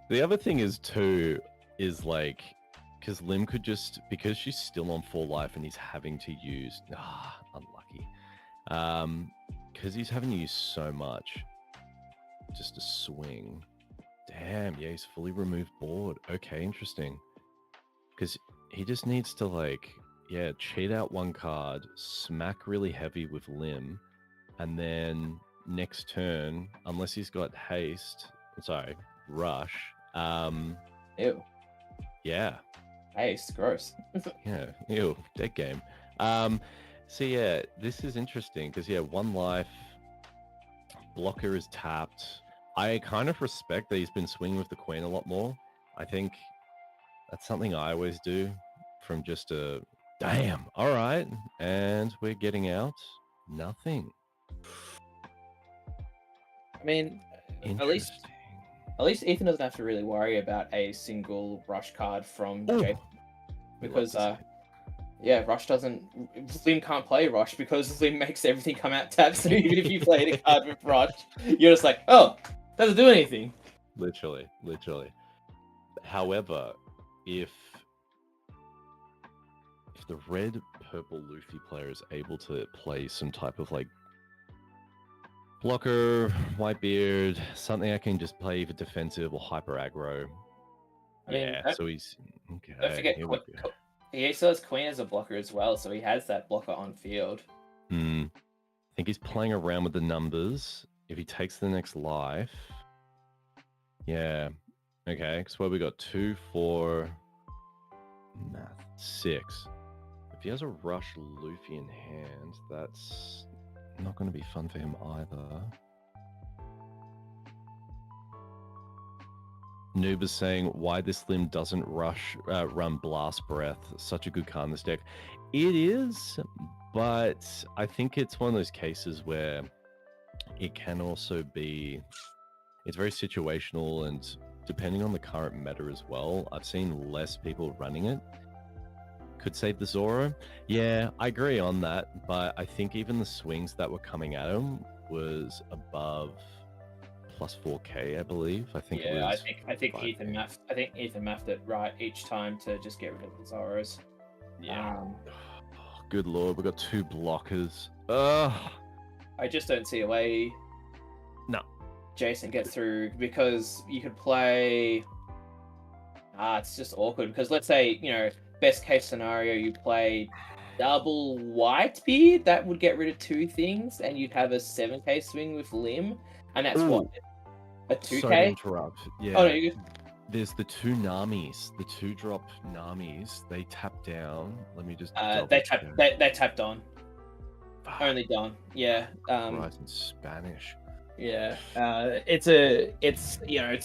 The other thing is too, is like, because Lim could just, because she's still on 4 life and he's having to use, unlucky. Because he's having to use so much just to swing. Damn, yeah, he's fully removed board. Okay, interesting. Because he just needs to like, yeah, cheat out 1 card, smack really heavy with Lim, and then next turn, unless he's got haste, rush.
Ew.
Yeah.
Haste, gross.
Yeah, ew, dead game. So yeah, this is interesting because 1 life, blocker is tapped. I kind of respect that he's been swinging with the queen a lot more. I think that's something I always do from just a damn. All right, and we're getting out nothing.
I mean, at least Ethan doesn't have to really worry about a single rush card from Jake because Rush doesn't. Lim can't play Rush because Lim makes everything come out tapped. So even if you played a card with Rush, you're just like, oh, doesn't do anything.
Literally. However, if the red purple Luffy player is able to play some type of like blocker, Whitebeard, something I can just play either defensive or hyper aggro. So he's okay.
Don't forget, he still has Queen as a blocker as well, so he has that blocker on field.
I think he's playing around with the numbers. If he takes the next life, okay. So we got 2, 4, 6. If he has a rush Luffy in hand, that's not going to be fun for him either. Noob is saying why this Lim doesn't run Blast Breath. Such a good card in this deck. It is, but I think it's one of those cases where it can also be, it's very situational and depending on the current meta as well. I've seen less people running it. Could save the Zoro. Yeah, I agree on that, but I think even the swings that were coming at him was above plus 4k, I believe. I think
Ethan mapped it right each time to just get rid of the Zoros.
Yeah. Good lord, we got 2 blockers.
I just don't see a way.
No.
Jason gets through because you could play. It's just awkward because let's say, you know, best case scenario, you play double Whitebeard. That would get rid of 2 things, and you'd have a 7k swing with Lim, and that's what, a 2k.
Sorry to interrupt. Yeah.
Oh no,
there's the 2 Namis, the 2-drop Namis. They tap down. Let me just.
They tapped on. Only Don. Yeah.
Rise in Spanish.
Yeah. It's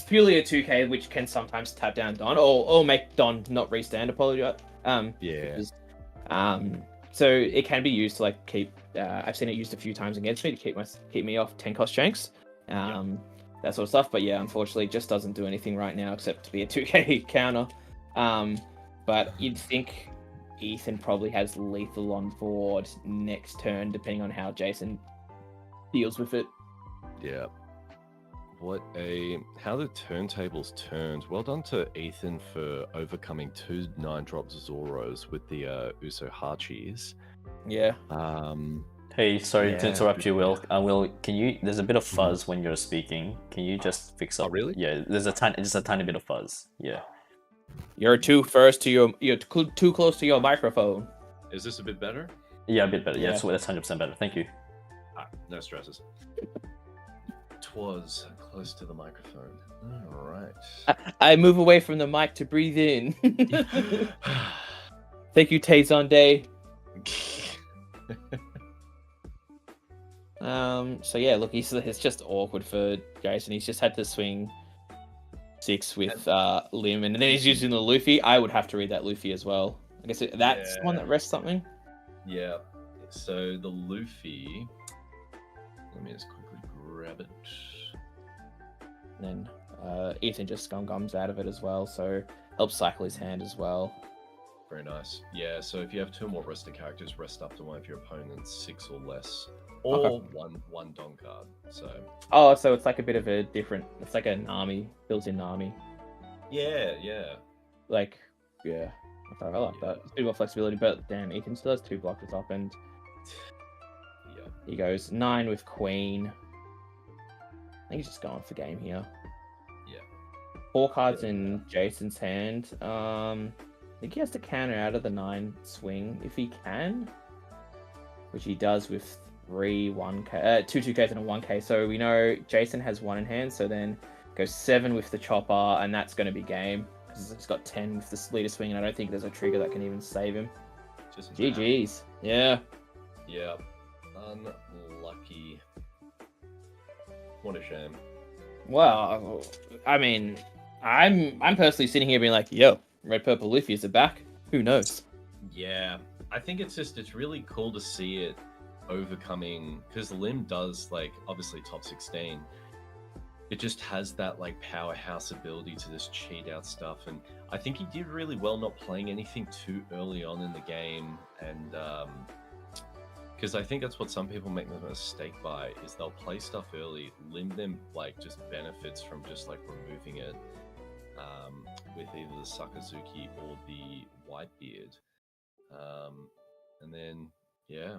purely a 2k, which can sometimes tap down Don or make Don not restand. Apologize. So it can be used to like keep. I've seen it used a few times against me to keep me off 10 cost Shanks. That sort of stuff. But yeah, unfortunately, it just doesn't do anything right now except to be a 2k counter. But you'd think Ethan probably has lethal on board next turn, depending on how Jason deals with it.
Yeah. How the turntables turned. Well done to Ethan for overcoming 2 9-drop Zoros with the Uso Hachis.
Yeah.
Hey, sorry to
Yeah.
interrupt you, Will. Will, can you? There's a bit of fuzz when you're speaking. Can you just fix up?
Oh, really?
Yeah, there's just a tiny bit of fuzz. Yeah.
You're too close to your microphone.
Is this a bit better?
Yeah, a bit better. Yeah,
Yeah.
that's 100% better. Thank you.
No stresses. Twas close to the microphone. All right.
I move away from the mic to breathe in. Thank you, Tazon Day. So yeah, look, it's just awkward for Jason. He's just had to swing 6 with Lim, and then he's using the Luffy. I would have to read that Luffy as well. I guess that's the one that rests something.
Yeah. So the Luffy. Let me just quickly grab it.
And then Ethan just gums out of it as well, so helps cycle his hand as well.
Very nice. Yeah, so if you have 2 more rested characters, rest up to one of your opponent's 6 or less. Or
Okay.
one Don card. So
So it's like a bit of a different. It's like a Nami, built-in Nami.
yeah.
Like, yeah, I like that. It's a bit more flexibility, but damn, Ethan still has 2 blocks at top end.
Yeah.
He goes 9 with Queen. I think he's just going for game here.
Yeah.
4 cards in Jason's hand. I think he has to counter out of the 9 swing if he can, which he does with 3 1K, 2 2Ks and a 1K. So we know Jason has 1 in hand. So then goes 7 with the chopper, and that's going to be game because he's got 10 with the leader swing, and I don't think there's a trigger that can even save him.
Just
GG's. Yeah.
Yeah. Unlucky. What a shame.
Well, I mean, I'm personally sitting here being like, yo, Red Purple Luffy, is it back? Who knows?
Yeah. I think it's really cool to see it overcoming, because Lim does, like, obviously top 16. It just has that, like, powerhouse ability to just cheat out stuff, and I think he did really well not playing anything too early on in the game, and because I think that's what some people make the mistake by, is they'll play stuff early. Lim then, like, just benefits from just, like, removing it with either the Sakazuki or the Whitebeard. And then, yeah.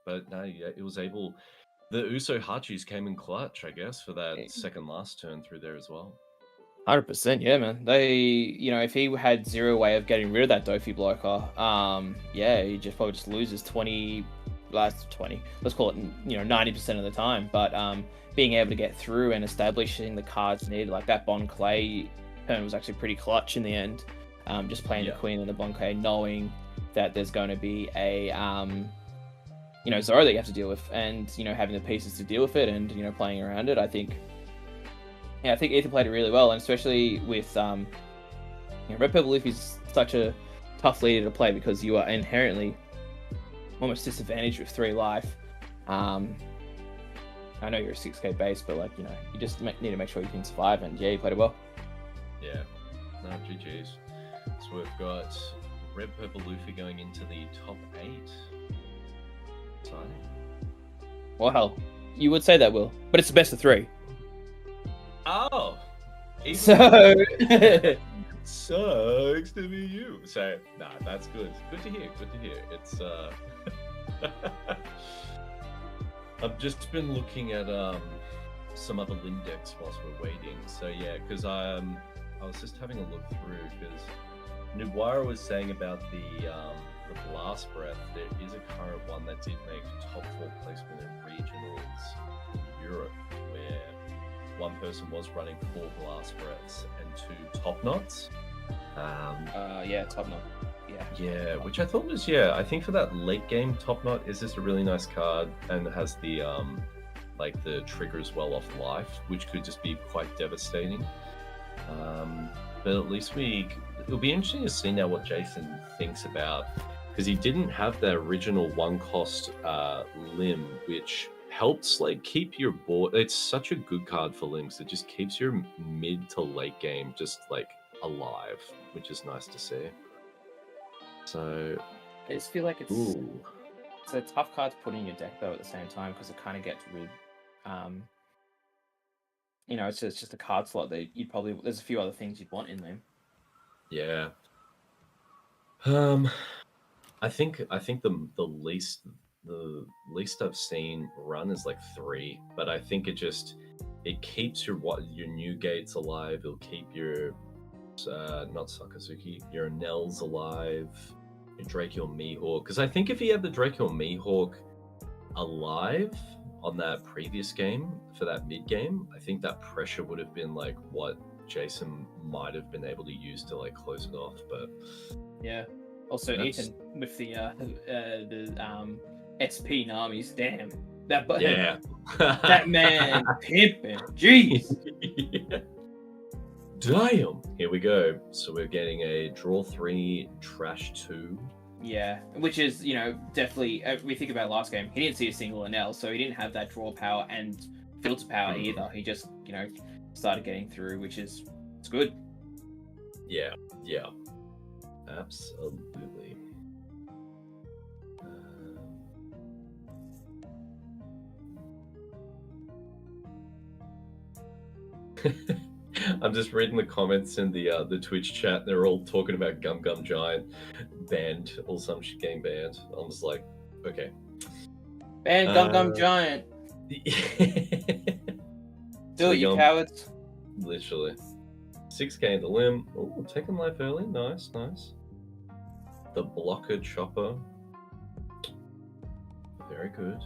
But no, yeah, it was able... The Uso Hachis came in clutch, I guess, for that second last turn through there as well.
100%, yeah, man. They, if he had zero way of getting rid of that Dofi blocker, yeah, he probably just loses 20, let's call it, 90% of the time. But being able to get through and establishing the cards needed, like that Bon Clay turn was actually pretty clutch in the end. Just playing the Queen and the Bon Clay, knowing that there's going to be a Zoro that you have to deal with, and having the pieces to deal with it, and playing around it. I think Ethan played it really well, and especially with Red Purple Luffy is such a tough leader to play because you are inherently almost disadvantaged with 3 life. I know you're a 6k base, but you just need to make sure you can survive, and yeah, you played it well.
Yeah, no, GG's. So we've got Red Purple Luffy going into the top 8. Exciting.
Well, hell, you would say that, Will, but it's the best of 3.
Oh!
So...
Sucks to be you. So, nah, that's good. Good to hear, It's, I've just been looking at, some other Lim decks whilst we're waiting. So, yeah, because I was just having a look through, because Nuwara was saying about the Blast Breath. There is a current one that did make top 4 placement in regionals in Europe, where one person was running 4 Blast Breaths and 2 Top Knots.
yeah, Top Knot.
Yeah, which I thought was, I think for that late game, Top Knot is just a really nice card, and it has the like the triggers well off life, which could just be quite devastating. But at least it'll be interesting to see now what Jason thinks about, because he didn't have the original 1-cost Lim, which helps like keep your board. It's such a good card for Lims. It just keeps your mid to late game just like alive, which is nice to see. So
I just feel like it's a tough card to put in your deck though at the same time, because it kind of gets rid. It's just a card slot that you'd probably. There's a few other things you'd want in there.
Yeah. I think the least I've seen run is like 3, but I think it keeps your new gates alive. It'll keep your not Sakazuki, your Nels alive, your Draco Mihawk. Because I think if he had the Draco Mihawk alive on that previous game for that mid game, I think that pressure would have been like what Jason might have been able to use to like close it off. But
yeah, also Ethan with the SP Namis, damn that that man pimping, jeez.
Yeah. Damn. Here we go. So we're getting a draw 3, trash 2.
Yeah, which is, you know, definitely, we think about last game, he didn't see a single NL, so he didn't have that draw power and filter power either. He just, you know, started getting through, which is, it's good.
Yeah, absolutely. I'm just reading the comments in the Twitch chat. They're all talking about Gum Gum Giant banned or some shit getting banned. I'm just like, okay.
Ban Gum Gum Giant. Do it, you cowards.
Literally. 6k in the limb. Oh, taking life early. Nice. The blocker chopper. Very good.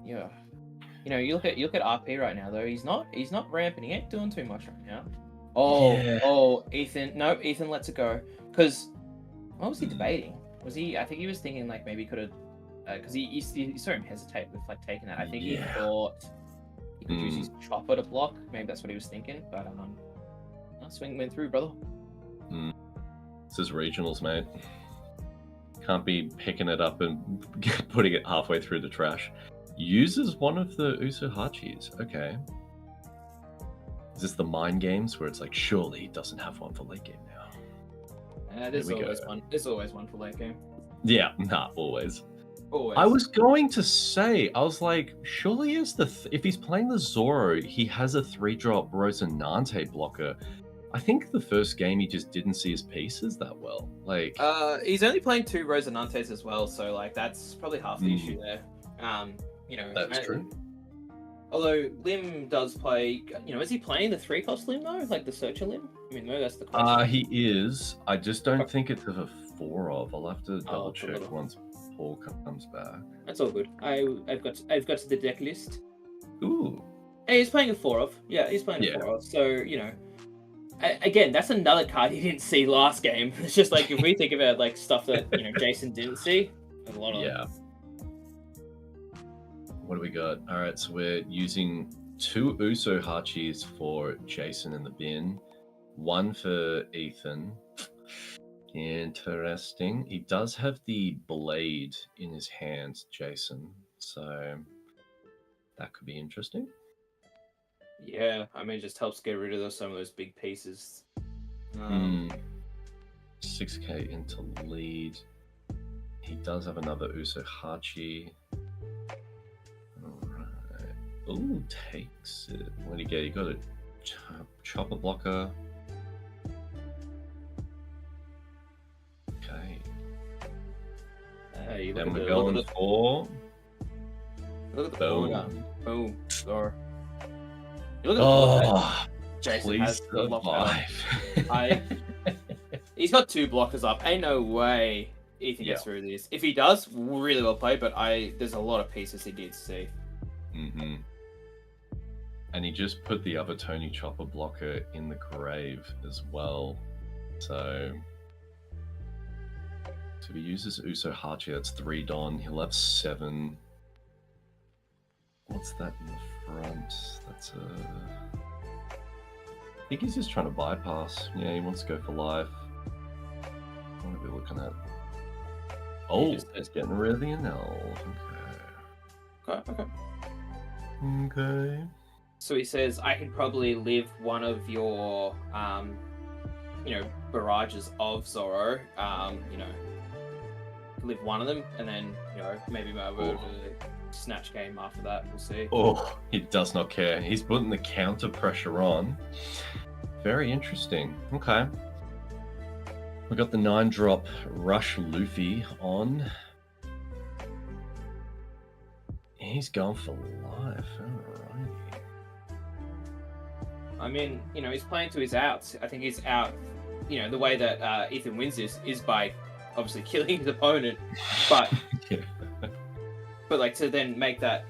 Yeah. You know, you look at RP right now though. He's not ramping. He ain't doing too much right now. Oh, Ethan. No, Ethan lets it go. Because what was he debating? Was he? I think he was thinking like maybe he could have, because you saw him hesitate with like taking that. I think he thought he could use his chopper to block. Maybe that's what he was thinking. But swing went through, brother.
This is regionals, mate. Can't be picking it up and putting it halfway through the trash. Uses one of the Usuhachis. Okay. Is this the mind games where it's like, surely he doesn't have one for late game now?
There's always one. There's always one for late game.
Yeah, always.
Always.
I was going to say, I was like, surely if he's playing the Zoro, he has a 3-drop Rosinante blocker. I think the first game he just didn't see his pieces that well. Like,
he's only playing 2 Rosinantes as well, so like that's probably half the issue there. You know,
that's true.
Although Lim does play, you know, is he playing the 3-cost Lim though, like the Searcher Lim? I mean, no, that's the question.
He is. I just don't think it's a 4 of. I'll have to double check once Paul comes back.
That's all good. I've got to the deck list.
Ooh.
Hey, he's playing a 4 of. Yeah, he's playing a 4 of. So you know. Again, that's another card he didn't see last game. It's just like if we think about like stuff that you know Jason didn't see, there's a lot of
them. What do we got? All right, so we're using 2 Usuhachis for Jason in the bin, 1 for Ethan. Interesting. He does have the blade in his hand, Jason, so that could be interesting.
Yeah, I mean, it just helps get rid of some of those big pieces.
6k into lead. He does have another Usuhachi. Alright. Ooh, takes it. What do you get? You got a chopper blocker. Okay.
Hey,
and we're going for...
Look at the boom. Boom. Score.
Look
at Jason
please
has
survive.
He's got 2 blockers up. Ain't no way Ethan gets through this. If he does, really well played, but there's a lot of pieces he did see.
Mm-hmm. And he just put the other Tony Chopper blocker in the grave as well. So if he uses Usuhachi, that's 3 Don. He'll have 7. What's that in the front? That's I think he's just trying to bypass. Yeah, he wants to go for life. What are we looking at? Oh, it's getting rid of the NL. Okay.
So he says, I could probably live one of your, you know, barrages of Zoro. You know, live one of them, and then, you know, maybe move over to the snatch game after that. We'll see.
Oh, he does not care. He's putting the counter pressure on. Very interesting. Okay. We got the 9-drop Rush Luffy on. He's gone for life. Alrighty.
I mean, he's playing to his outs. I think he's out. The way that Ethan wins this is by obviously killing his opponent, but
Yeah.
but like to then make that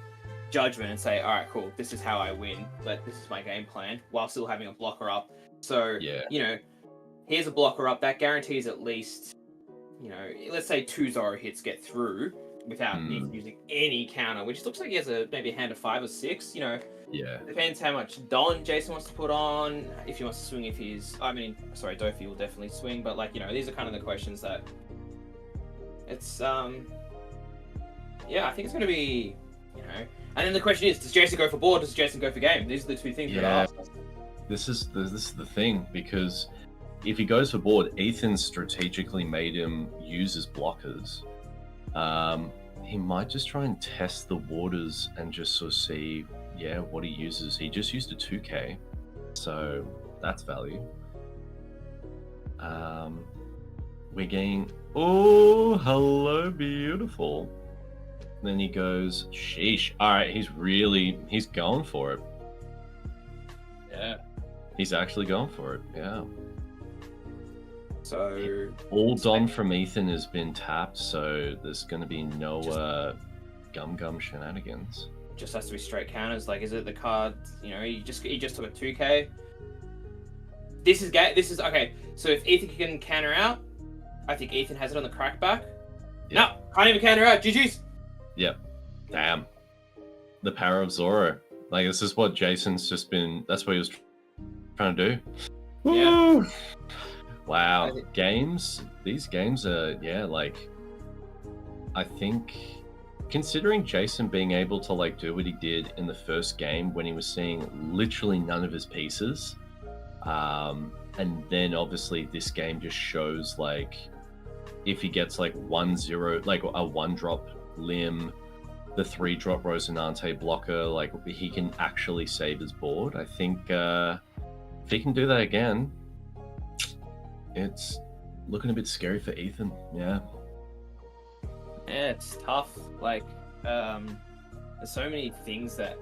judgment and say, all right, cool, this is how I win, but this is my game plan, while still having a blocker up. So, here's a blocker up that guarantees at least, let's say 2 Zoro hits get through without using any counter, which looks like he has maybe a hand of 5 or 6.
Yeah.
Depends how much Don Jason wants to put on, if he wants to swing, Dofi will definitely swing, but these are kind of the questions that it's I think it's going to be, and then the question is, does Jason go for board? Does Jason go for game? These are the two things that are asked.
This is the thing, because if he goes for board, Ethan strategically made him use his blockers. He might just try and test the waters and just sort of see, what he uses. He just used a 2K, so that's value. We're getting, oh, hello, beautiful. Then he goes, sheesh. All right, he's going for it.
Yeah.
He's actually going for it, yeah.
So
all Don from Ethan has been tapped, so there's going to be no gum shenanigans.
Just has to be straight counters. Like, is it the card? He just took a 2K. This is okay. So if Ethan can counter out, I think Ethan has it on the crackback.
Yep.
No, can't even counter out. GG's.
Yep. Damn. The power of Zoro. Like, this is what Jason's just been. That's what he was trying to do.
Yeah.
Woo! Wow. Games. These games are, I think, considering Jason being able to do what he did in the first game when he was seeing literally none of his pieces, and then obviously this game just shows if he gets 1-0, a 1-drop limb, the 3-drop Rosinante blocker, he can actually save his board. I think if he can do that again, it's looking a bit scary for Ethan. Yeah,
it's tough. There's so many things that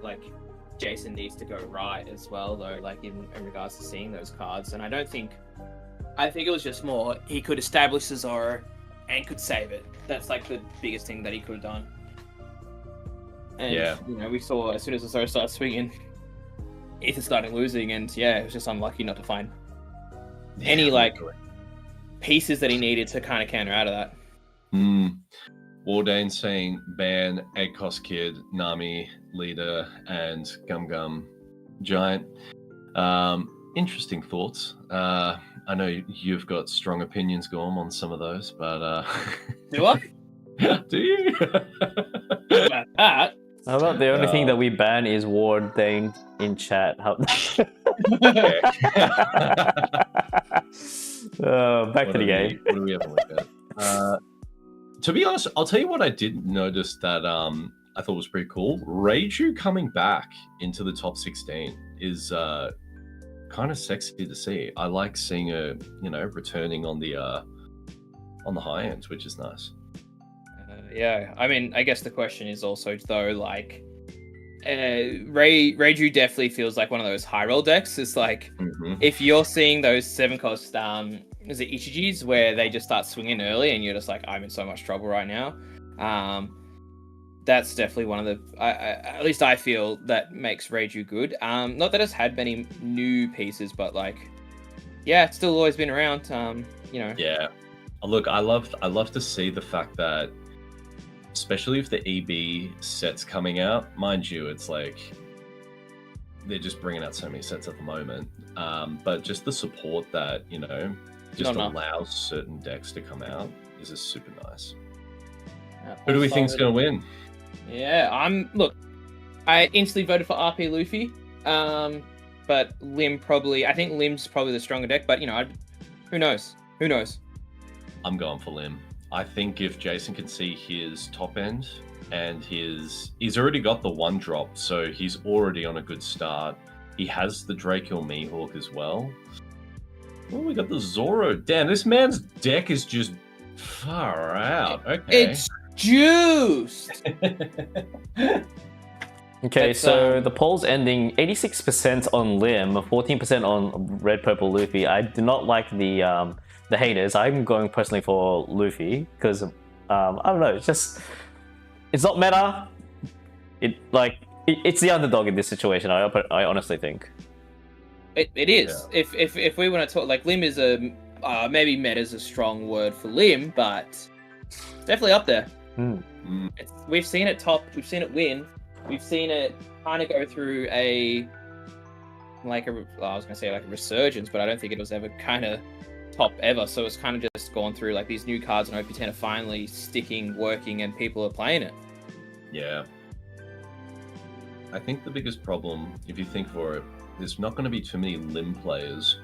Jason needs to go right as well, though, in regards to seeing those cards. And I think it was just more he could establish the Zoro and could save it. That's the biggest thing that he could have done. And we saw as soon as the Zoro started swinging, Ethan started losing, and it was just unlucky not to find any pieces that he needed to kind of counter out of that.
Wardane saying ban ACOS Kid, Nami, Leader, and Gum Giant. Interesting thoughts. I know you've got strong opinions, Gorm, on some of those, but
do I?
Do you?
About that?
How about the only thing that we ban is Wardane in chat? Back to the game.
What do we have to look at? To be honest, I'll tell you what I did notice that I thought was pretty cool. Reiju coming back into the top 16 is kind of sexy to see. I like seeing her, returning on the high end, which is nice.
I guess the question is also though, Reiju definitely feels like one of those high roll decks. It's if you're seeing those 7-cost is it Ichijis where they just start swinging early and you're just I'm in so much trouble right now. That's definitely one of the at least I feel that makes Reiju good. Not that it's had many new pieces, but it's still always been around.
Yeah. Look, I love to see the fact that, especially if the EB set's coming out, mind you, it's they're just bringing out so many sets at the moment. But just the support that, just allows certain decks to come out is just super nice. Who do we think's going to win?
Yeah, I instantly voted for RP Luffy. But I think Lim's probably the stronger deck, but who knows?
I'm going for Lim. I think if Jason can see his top end and he's already got the 1-drop, so he's already on a good start. He has the Draco Mihawk as well. Oh, we got the Zoro. Damn, this man's deck is just far out. Okay.
It's juiced.
Okay, so the poll's ending 86% on Lim, 14% on Red Purple Luffy. I do not like the haters. I'm going personally for Luffy because I don't know. It's not meta. It's the underdog in this situation. I honestly think
it is. Yeah. If we want to talk, like, Lim is a maybe meta is a strong word for Lim, but definitely up there. We've seen it top. We've seen it win. We've seen it kind of go through I was gonna say like a resurgence, but I don't think it was ever kind of top ever. So it's kind of just gone through like these new cards in OP10 are finally sticking, working, and people are playing it.
Yeah. I think the biggest problem, if you think for it, there's not going to be too many Lim players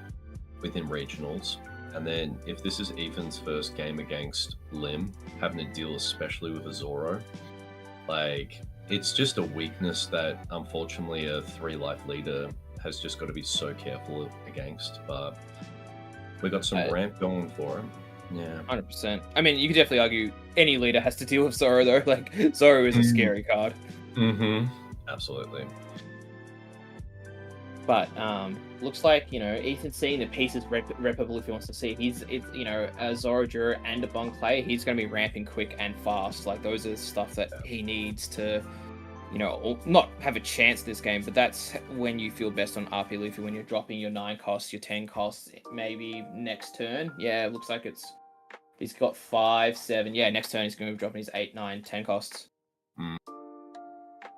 within regionals. And then if this is Ethan's first game against Lim, having to deal especially with a Zoro, like, it's just a weakness that unfortunately a 3-life leader has just got to be so careful against. But we got some ramp going for him. Yeah,
100%. I mean, you could definitely argue any leader has to deal with Zoro though. Like, Zoro is a scary card.
Absolutely.
But looks like, you know, Ethan's seeing the pieces Red Purple if he wants to see. You know, a Zoro Juro and a Bon Clay, he's going to be ramping quick and fast. Like, those are stuff that he needs to, you know, not have a chance this game, but that's when you feel best on RP Luffy, when you're dropping your 9 costs, your 10 costs, maybe next turn. Yeah, it looks like he's got 5, 7. Yeah, next turn he's going to be dropping his 8, 9, 10 costs.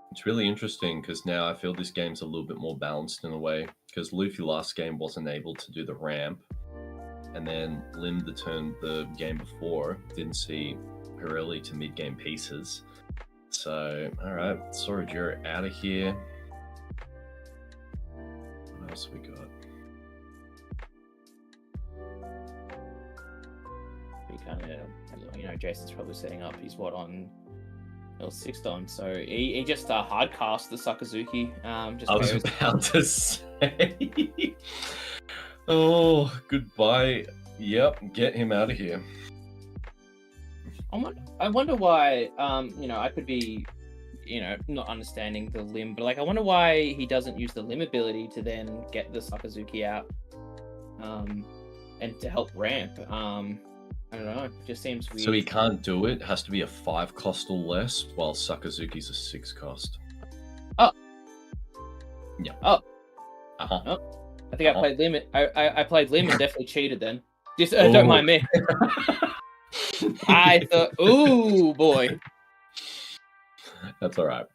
It's really interesting because now I feel this game's a little bit more balanced in a way, because Luffy last game wasn't able to do the ramp, and then Lim the game before didn't see early to mid game pieces. So alright, Zoro Juro out of here. What else we got?
We kind of, you know, Jason's probably setting up. He's on 6 on, so he just hard cast the Sakazuki. I
was about to say, oh, goodbye. Yep, get him out of here.
I wonder why. You know, I could be, you know, not understanding the Lim, but like, I wonder why he doesn't use the Lim ability to then get the Sakazuki out, and to help ramp. I don't know. It just seems weird.
So he can't do it. Has to be a 5 cost or less, while Sakazuki's a 6 cost.
Oh.
Yeah.
Oh. Oh. I think I played Lim. I played Lim and definitely cheated then. Just don't mind me. I thought, ooh boy.
That's all right.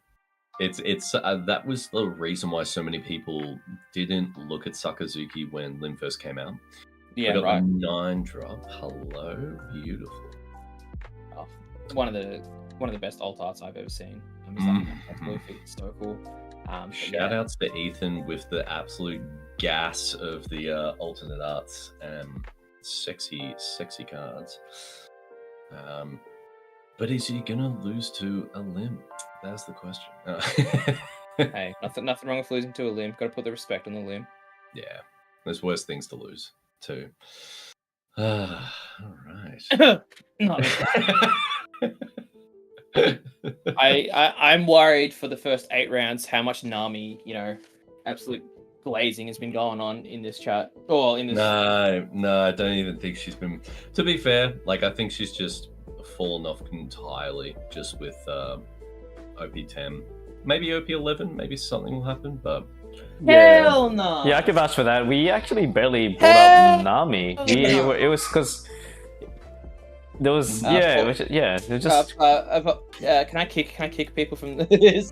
It's that was the reason why so many people didn't look at Sakazuki when Lim first came out.
Yeah,
got
right.
9 drop. Hello, beautiful.
Oh, one of the best alt arts I've ever seen. It's so cool.
Shout outs to Ethan with the absolute gas of the alternate arts and sexy cards. But is he gonna lose to a Lim? That's the question.
Hey, nothing wrong with losing to a Lim. Got to put the respect on the Lim.
Yeah, there's worse things to lose too. All right.
I'm worried for the first 8 rounds how much Nami, you know, absolute glazing has been going on in this chat. Or in this.
No, I don't even think she's been. To be fair, like, I think she's just fallen off entirely just with OP10. Maybe OP11, maybe something will happen, but.
Hell no!
Yeah, I could vouch for that. We actually barely brought up Nami. It was because there was it was just.
Can I kick people from this?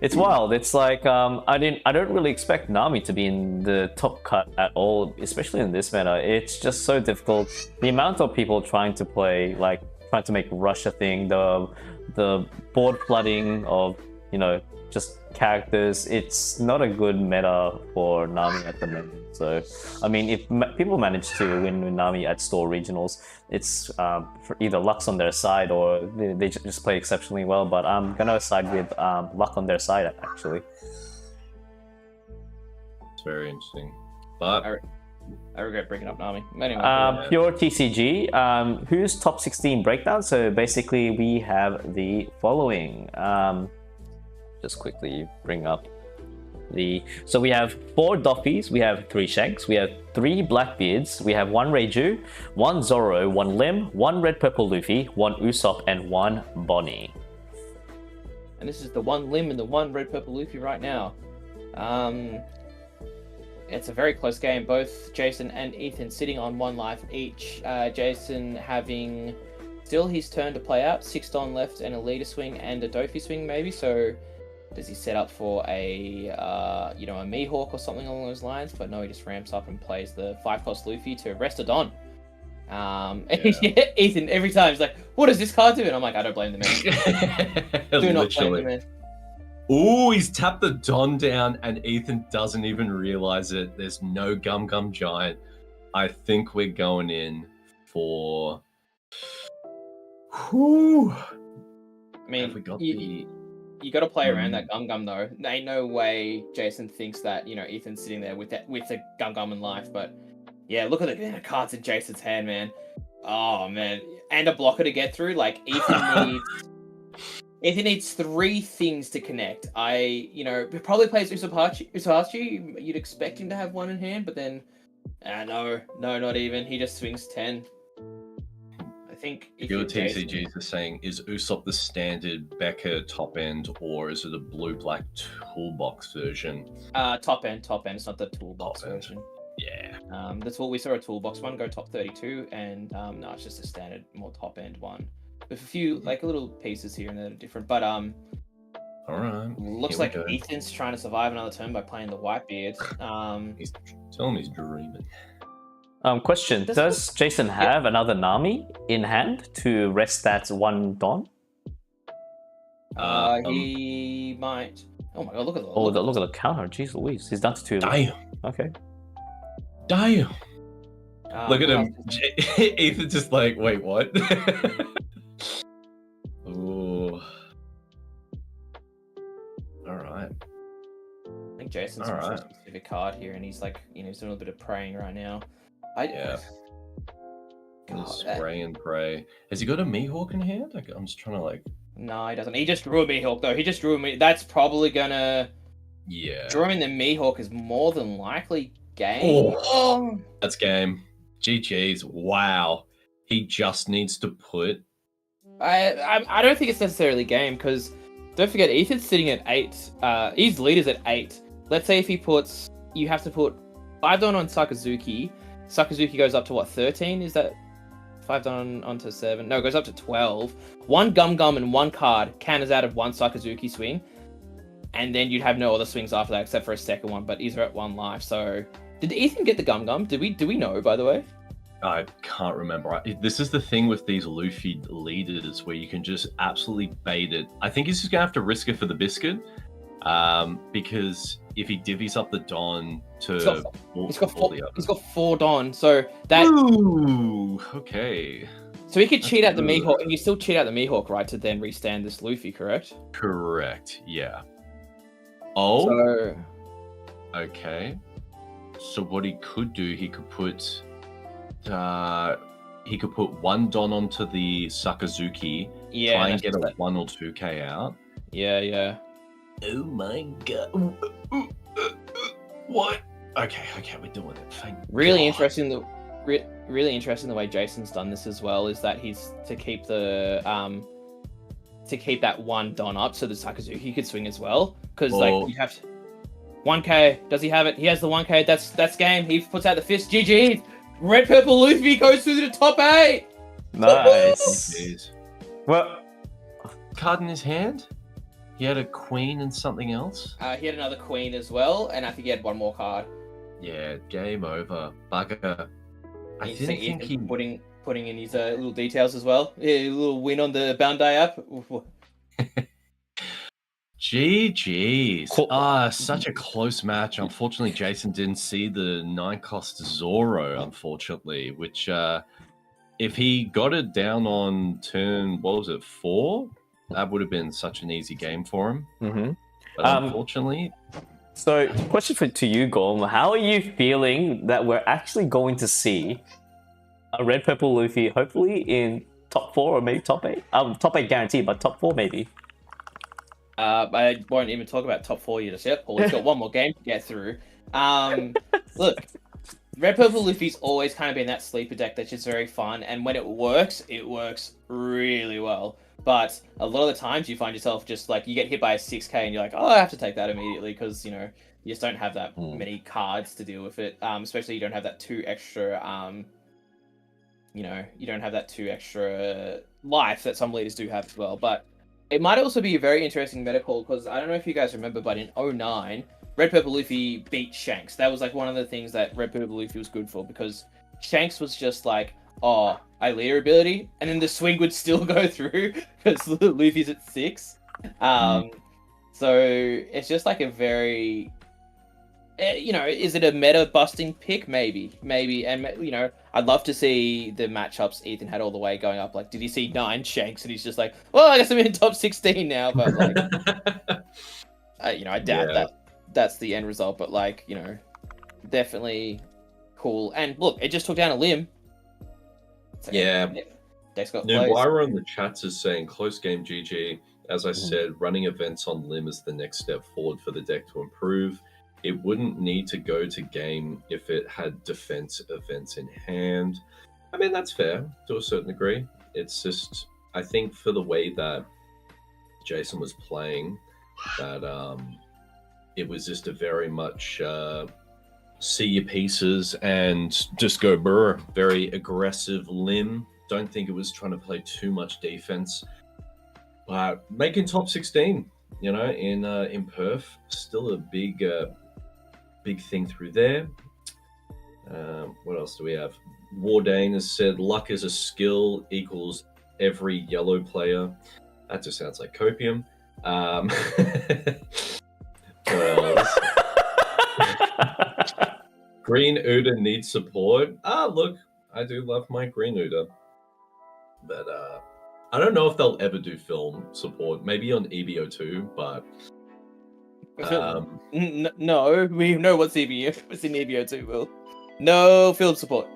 It's wild. It's like I don't really expect Nami to be in the top cut at all, especially in this meta. It's just so difficult. The amount of people trying to make Rush a thing, the board flooding of, you know, just characters. It's not a good meta for Nami at the moment. So, I mean, if people manage to win with Nami at store regionals, it's for either luck's on their side or they just play exceptionally well. But I'm gonna side with luck on their side, actually.
It's very interesting. But
I regret breaking up Nami. Anyway,
pure TCG. Who's top 16 breakdown? So basically, we have the following. Just quickly bring up so we have 4 Doffies, we have 3 Shanks, we have 3 Blackbeards, we have 1 Reiju, 1 Zoro, 1 Lim, 1 Red Purple Luffy, 1 Usopp, and 1 Bonnie.
and this is the 1 Lim and the 1 Red Purple Luffy right now. It's a very close game. Both Jason and Ethan sitting on 1 life each. Jason having still his turn to play out. 6 Don left and a leader swing and a Dofi swing maybe. So does he set up for a a Mihawk or something along those lines? But no, he just ramps up and plays the 5-cost Luffy to rest a Don. Ethan every time he's like, "What does this card do?" And I'm like, "I don't blame the man. Do not blame the man."
Ooh, he's tapped the Don down and Ethan doesn't even realize it. There's no Gum Gum Giant. I think we're going in for... Whew.
I mean, you got to play around that Gum Gum though. There ain't no way Jason thinks that, Ethan's sitting there with the Gum Gum in life. But yeah, look at the cards in Jason's hand, man. Oh, man. And a blocker to get through. Like, Ethan needs 3 things to connect. Probably plays Usahachi. You'd expect him to have 1 in hand, but then, no, not even. He just swings 10. I think.
Your TCGs are saying, is Usopp the standard Becker top end, or is it a blue-black toolbox version?
Top end. It's not the toolbox version.
Yeah.
That's what we saw a toolbox one go top 32, and no, it's just a standard, more top end one. With a few little pieces here and there that are different, but
all right.
Looks like Ethan's trying to survive another turn by playing the Whitebeard.
He's telling me he's dreaming.
Question: does Jason have another Nami in hand to rest that 1 Don?
He might. Oh my god! Look at the.
Look at the counter. Jeez Louise, he's down to 2.
Damn.
Okay.
Damn. Look at him. Ethan's just like, wait, what? Ooh. All right.
I think Jason's on a specific card here, and he's like, he's doing a bit of praying right now.
Spray and pray. Has he got a Mihawk in hand? I'm just trying to
No, he doesn't. He just drew a Mihawk though. He just drew a Mihawk. That's probably gonna.
Yeah.
Drawing the Mihawk is more than likely game.
Oh. That's game. GG's. Wow. He just needs to put.
I don't think it's necessarily game, because don't forget Ethan's sitting at 8. His leader's at 8. Let's say if he puts, you have to put 5 Don on Sakazuki. Sakazuki goes up to what, 13? Is that 5 Don onto 7? No, it goes up to 12. 1 Gum Gum and 1 card counters out of 1 Sakazuki swing, and then you'd have no other swings after that except for a second one. But he's at 1 life. So did Ethan get the Gum Gum? Do we know, by the way?
I can't remember. This is the thing with these Luffy leaders where you can just absolutely bait it. I think he's just going to have to risk it for the biscuit. Because if he divvies up the Don to...
He's got 4 Don, so that...
Ooh, okay.
So he could cheat out the Mihawk, and you still cheat out the Mihawk, right, to then restand this Luffy, correct?
Correct, yeah. Oh.
So...
Okay. So what he could do, he could put 1 Don onto the Sakazuki, try and get a 1 or 2k out.
Yeah.
Oh my god. What? Okay, we're doing it.
Really interesting the way Jason's done this as well, is that he's to keep the to keep that 1 Don up so the Sakazuki could swing as well. Because you have to 1k. Does he have it? He has the 1k. That's game. He puts out the fist. GG. Red Purple Luffy goes through the top 8.
Nice. Well,
card in his hand. He had a queen and something else.
He had another queen as well, and I think he had 1 more card.
Yeah, game over. Bugger. I didn't think he
putting in his little details as well. Yeah, a little win on the Bandai app.
GG's. Such a close match. Unfortunately, Jason didn't see the 9-cost Zoro, unfortunately, which if he got it down on turn, 4? That would have been such an easy game for him.
Mm-hmm.
But unfortunately,
So, question to you, Gorm. How are you feeling that we're actually going to see a red purple Luffy, hopefully in top 4 or maybe top 8? Top 8 guaranteed, but top 4 maybe.
I won't even talk about top 4 just yet. Paul, he's got one more game to get through. Look, red purple Luffy's always kind of been that sleeper deck that's just very fun, and when it works really well. But a lot of the times you find yourself just like you get hit by a 6k and you're like, oh, I have to take that immediately because you just don't have that many cards to deal with it. Especially you don't have that 2 extra you don't have that 2 extra life that some leaders do have as well. But it might also be a very interesting meta call because I don't know if you guys remember, but in 09, Red Purple Luffy beat Shanks. That was like one of the things that Red Purple Luffy was good for because Shanks was just like, oh, I leader ability, and then the swing would still go through because Luffy's at 6. So it's just like a very, is it a meta busting pick? Maybe, and I'd love to see the matchups Ethan had all the way going up. Like, did he see 9 Shanks and he's just like, well, I guess I'm in top 16 now, but like, I doubt that's the end result, but like, definitely cool. And look, it just took down a limb. So,
yeah.
Deck's got
Nuwara in the chats is saying close game GG. As I said, running events on limb is the next step forward for the deck to improve. It wouldn't need to go to game if it had defense events in hand. I mean, that's fair to a certain degree. It's just, I think for the way that Jason was playing, that it was just a very much see your pieces and just go brr, very aggressive limb. Don't think it was trying to play too much defense. But making top 16, in Perth, still a big thing through there. What else do we have? Wardane has said luck is a skill equals every yellow player. That just sounds like copium. What else? Green Uda needs support. Look, I do love my Green Uda. But I don't know if they'll ever do film support. Maybe on EBO2, but
no, we know what's in EBO2, Will. No film support.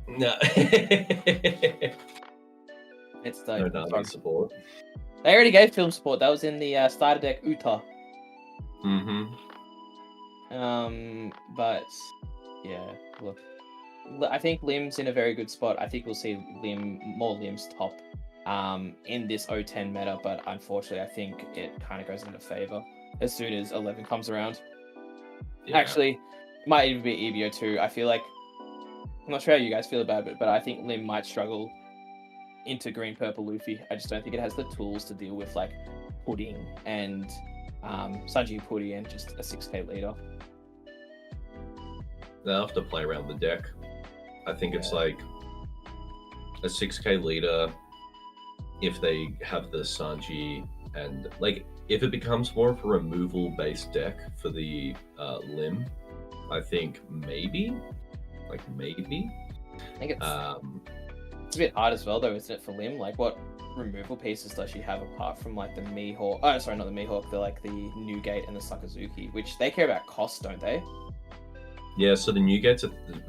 No.
It's
no Nami support.
They already gave film support. That was in the starter deck Uta. But yeah, look, I think Lim's in a very good spot. I think we'll see more Lims top in this 010 meta, but unfortunately I think it kind of goes into favor as soon as 11 comes around. Yeah. Actually, it might even be EBO2. I feel like, I'm not sure how you guys feel about it, but I think Lim might struggle into green purple Luffy. I just don't think it has the tools to deal with like Pudding and Sanji Putty and just a 6k leader.
They'll have to play around the deck. I think it's like a 6k leader if they have the Sanji, and like if it becomes more of a removal based deck for the Lim, I think maybe. I think
it's a bit hard as well though, isn't it, for Lim? Like what removal pieces does she have apart from like the Mihawk? Oh, sorry, not the Mihawk. They're like the Newgate and the Sakazuki, which they care about cost, don't they?
Yeah, so the Newgate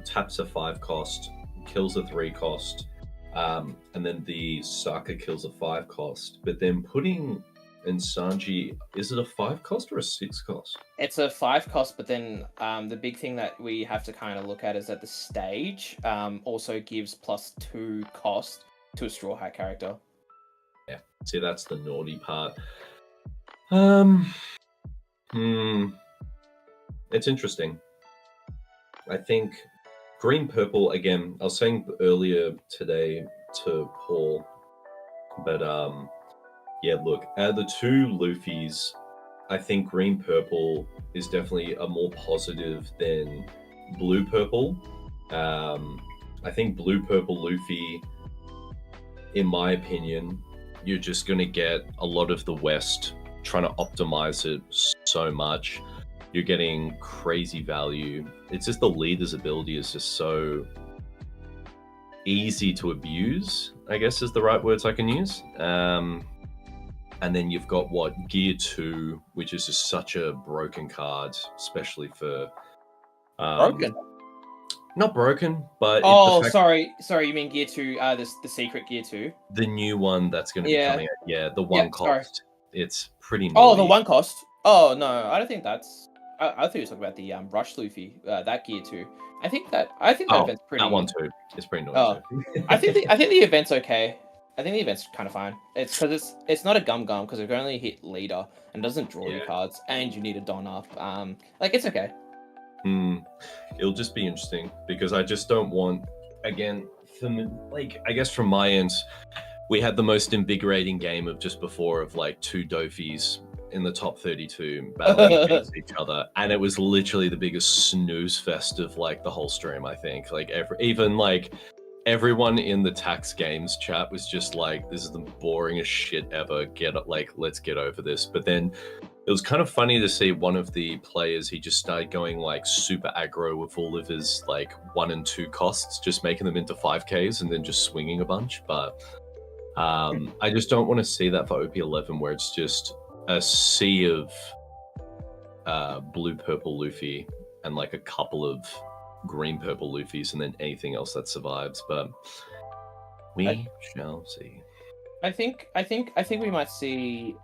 taps a 5 cost, kills a 3 cost, and then the Saka kills a 5 cost. But then Pudding and Sanji, is it a 5 cost or a 6 cost?
It's a 5 cost, but then the big thing that we have to kind of look at is that the stage also gives +2 cost to a Straw Hat character.
Yeah, see, that's the naughty part. It's interesting. I think green purple, again, I was saying earlier today to Paul, but yeah, look, out of the 2 Luffys, I think green purple is definitely a more positive than blue purple. I think blue purple Luffy, in my opinion, you're just going to get a lot of the West trying to optimize it so much. You're getting crazy value. It's just the leader's ability is just so easy to abuse, I guess is the right words I can use. And then you've got Gear 2, which is just such a broken card, especially for
Broken.
Not broken, but
sorry, you mean Gear 2, the secret Gear 2?
The new one that's going to be coming out. Yeah, the one cost. Sorry. It's pretty naughty.
Oh, the one cost? Oh, no, I don't think that's... I thought you were talking about the Rush Luffy, that Gear 2. I think that event's pretty...
That one too. It's pretty naughty too.
I think the event's okay. I think the event's kind of fine. It's because it's not a gum because it can only hit leader and doesn't draw you cards, and you need a Don up. It's okay.
It'll just be interesting because I just don't want, again, I guess from my end, we had the most invigorating game of just before of like two Dofis in the top 32 battling against each other, and it was literally the biggest snooze fest of like the whole stream. I think everyone in the TAKGames chat was just like, this is the boringest shit ever. Let's get over this. But then it was kind of funny to see one of the players, he just started going like super aggro with all of his like 1 and 2 costs, just making them into 5Ks and then just swinging a bunch. But I just don't want to see that for OP11 where it's just a sea of blue-purple Luffy and like a couple of green-purple Luffys and then anything else that survives. But we shall see.
I think we might see...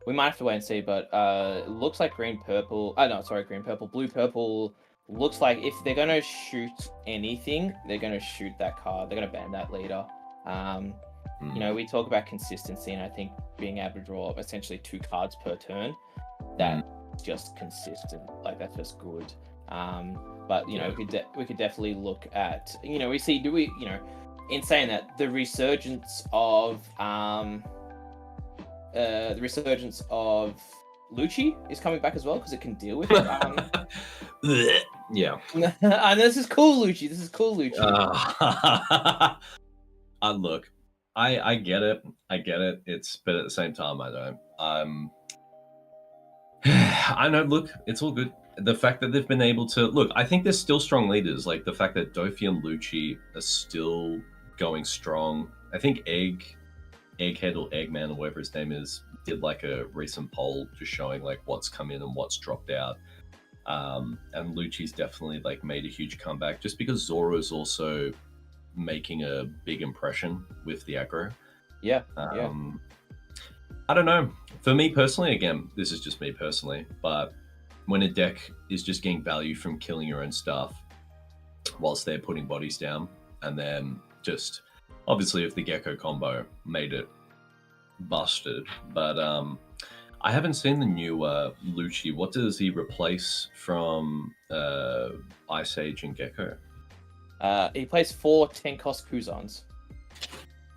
we might have to wait and see, but it looks like green-purple... blue-purple looks like if they're going to shoot anything, they're going to shoot that card. They're going to ban that leader. You know, we talk about consistency, and I think being able to draw essentially 2 cards per turn, that's just consistent. Like, that's just good. But, you know, we could definitely look at... You know, in saying that, the resurgence of... Lucci is coming back as well because it can deal with it.
Yeah.
And this is cool, Lucci.
Look, I get it. But at the same time, I don't. I know. Look, it's all good. The fact that they've been able to look, I think there's still strong leaders. Like the fact that Dofi and Lucci are still going strong. I think Egghead or Eggman or whatever his name is did like a recent poll just showing like what's come in and what's dropped out. And Lucci's definitely like made a huge comeback just because Zoro's also making a big impression with the aggro.
Yeah.
I don't know. For me personally, again, this is just me personally, but when a deck is just getting value from killing your own stuff whilst they're putting bodies down, and then just obviously if the Gecko combo made it busted, but I haven't seen the new Lucci. What does he replace from Ice Age and Gecko?
He plays 4 10-cost Kuzans.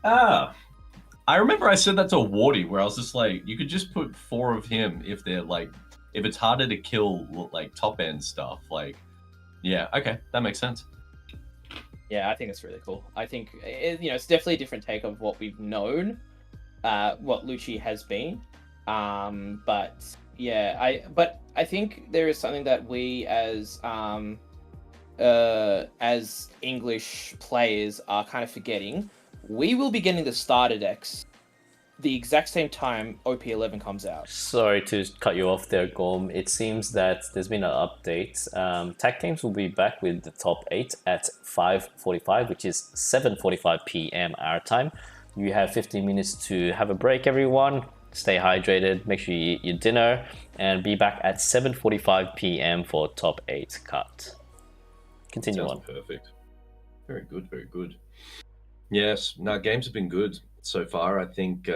I remember I said that to Wardy, where I was just like, you could just put 4 of him if they're like, if it's harder to kill like top end stuff. Like, yeah, okay, that makes sense.
Yeah, I think it's really cool. I think it's definitely a different take of what we've known, what Lucci has been. But yeah, I think there is something that we as English players are kind of forgetting. We will be getting the starter decks the exact same time OP11 comes out.
Sorry to cut you off there, Gorm. It seems that there's been an update. TAKGames will be back with the top 8 at 5:45, which is 7:45 p.m. our time. You have 15 minutes to have a break, everyone. Stay hydrated, make sure you eat your dinner, and be back at 7:45 p.m. for top 8 cut. Continue on.
Perfect. Very good, very good. Yes, now games have been good so far. I think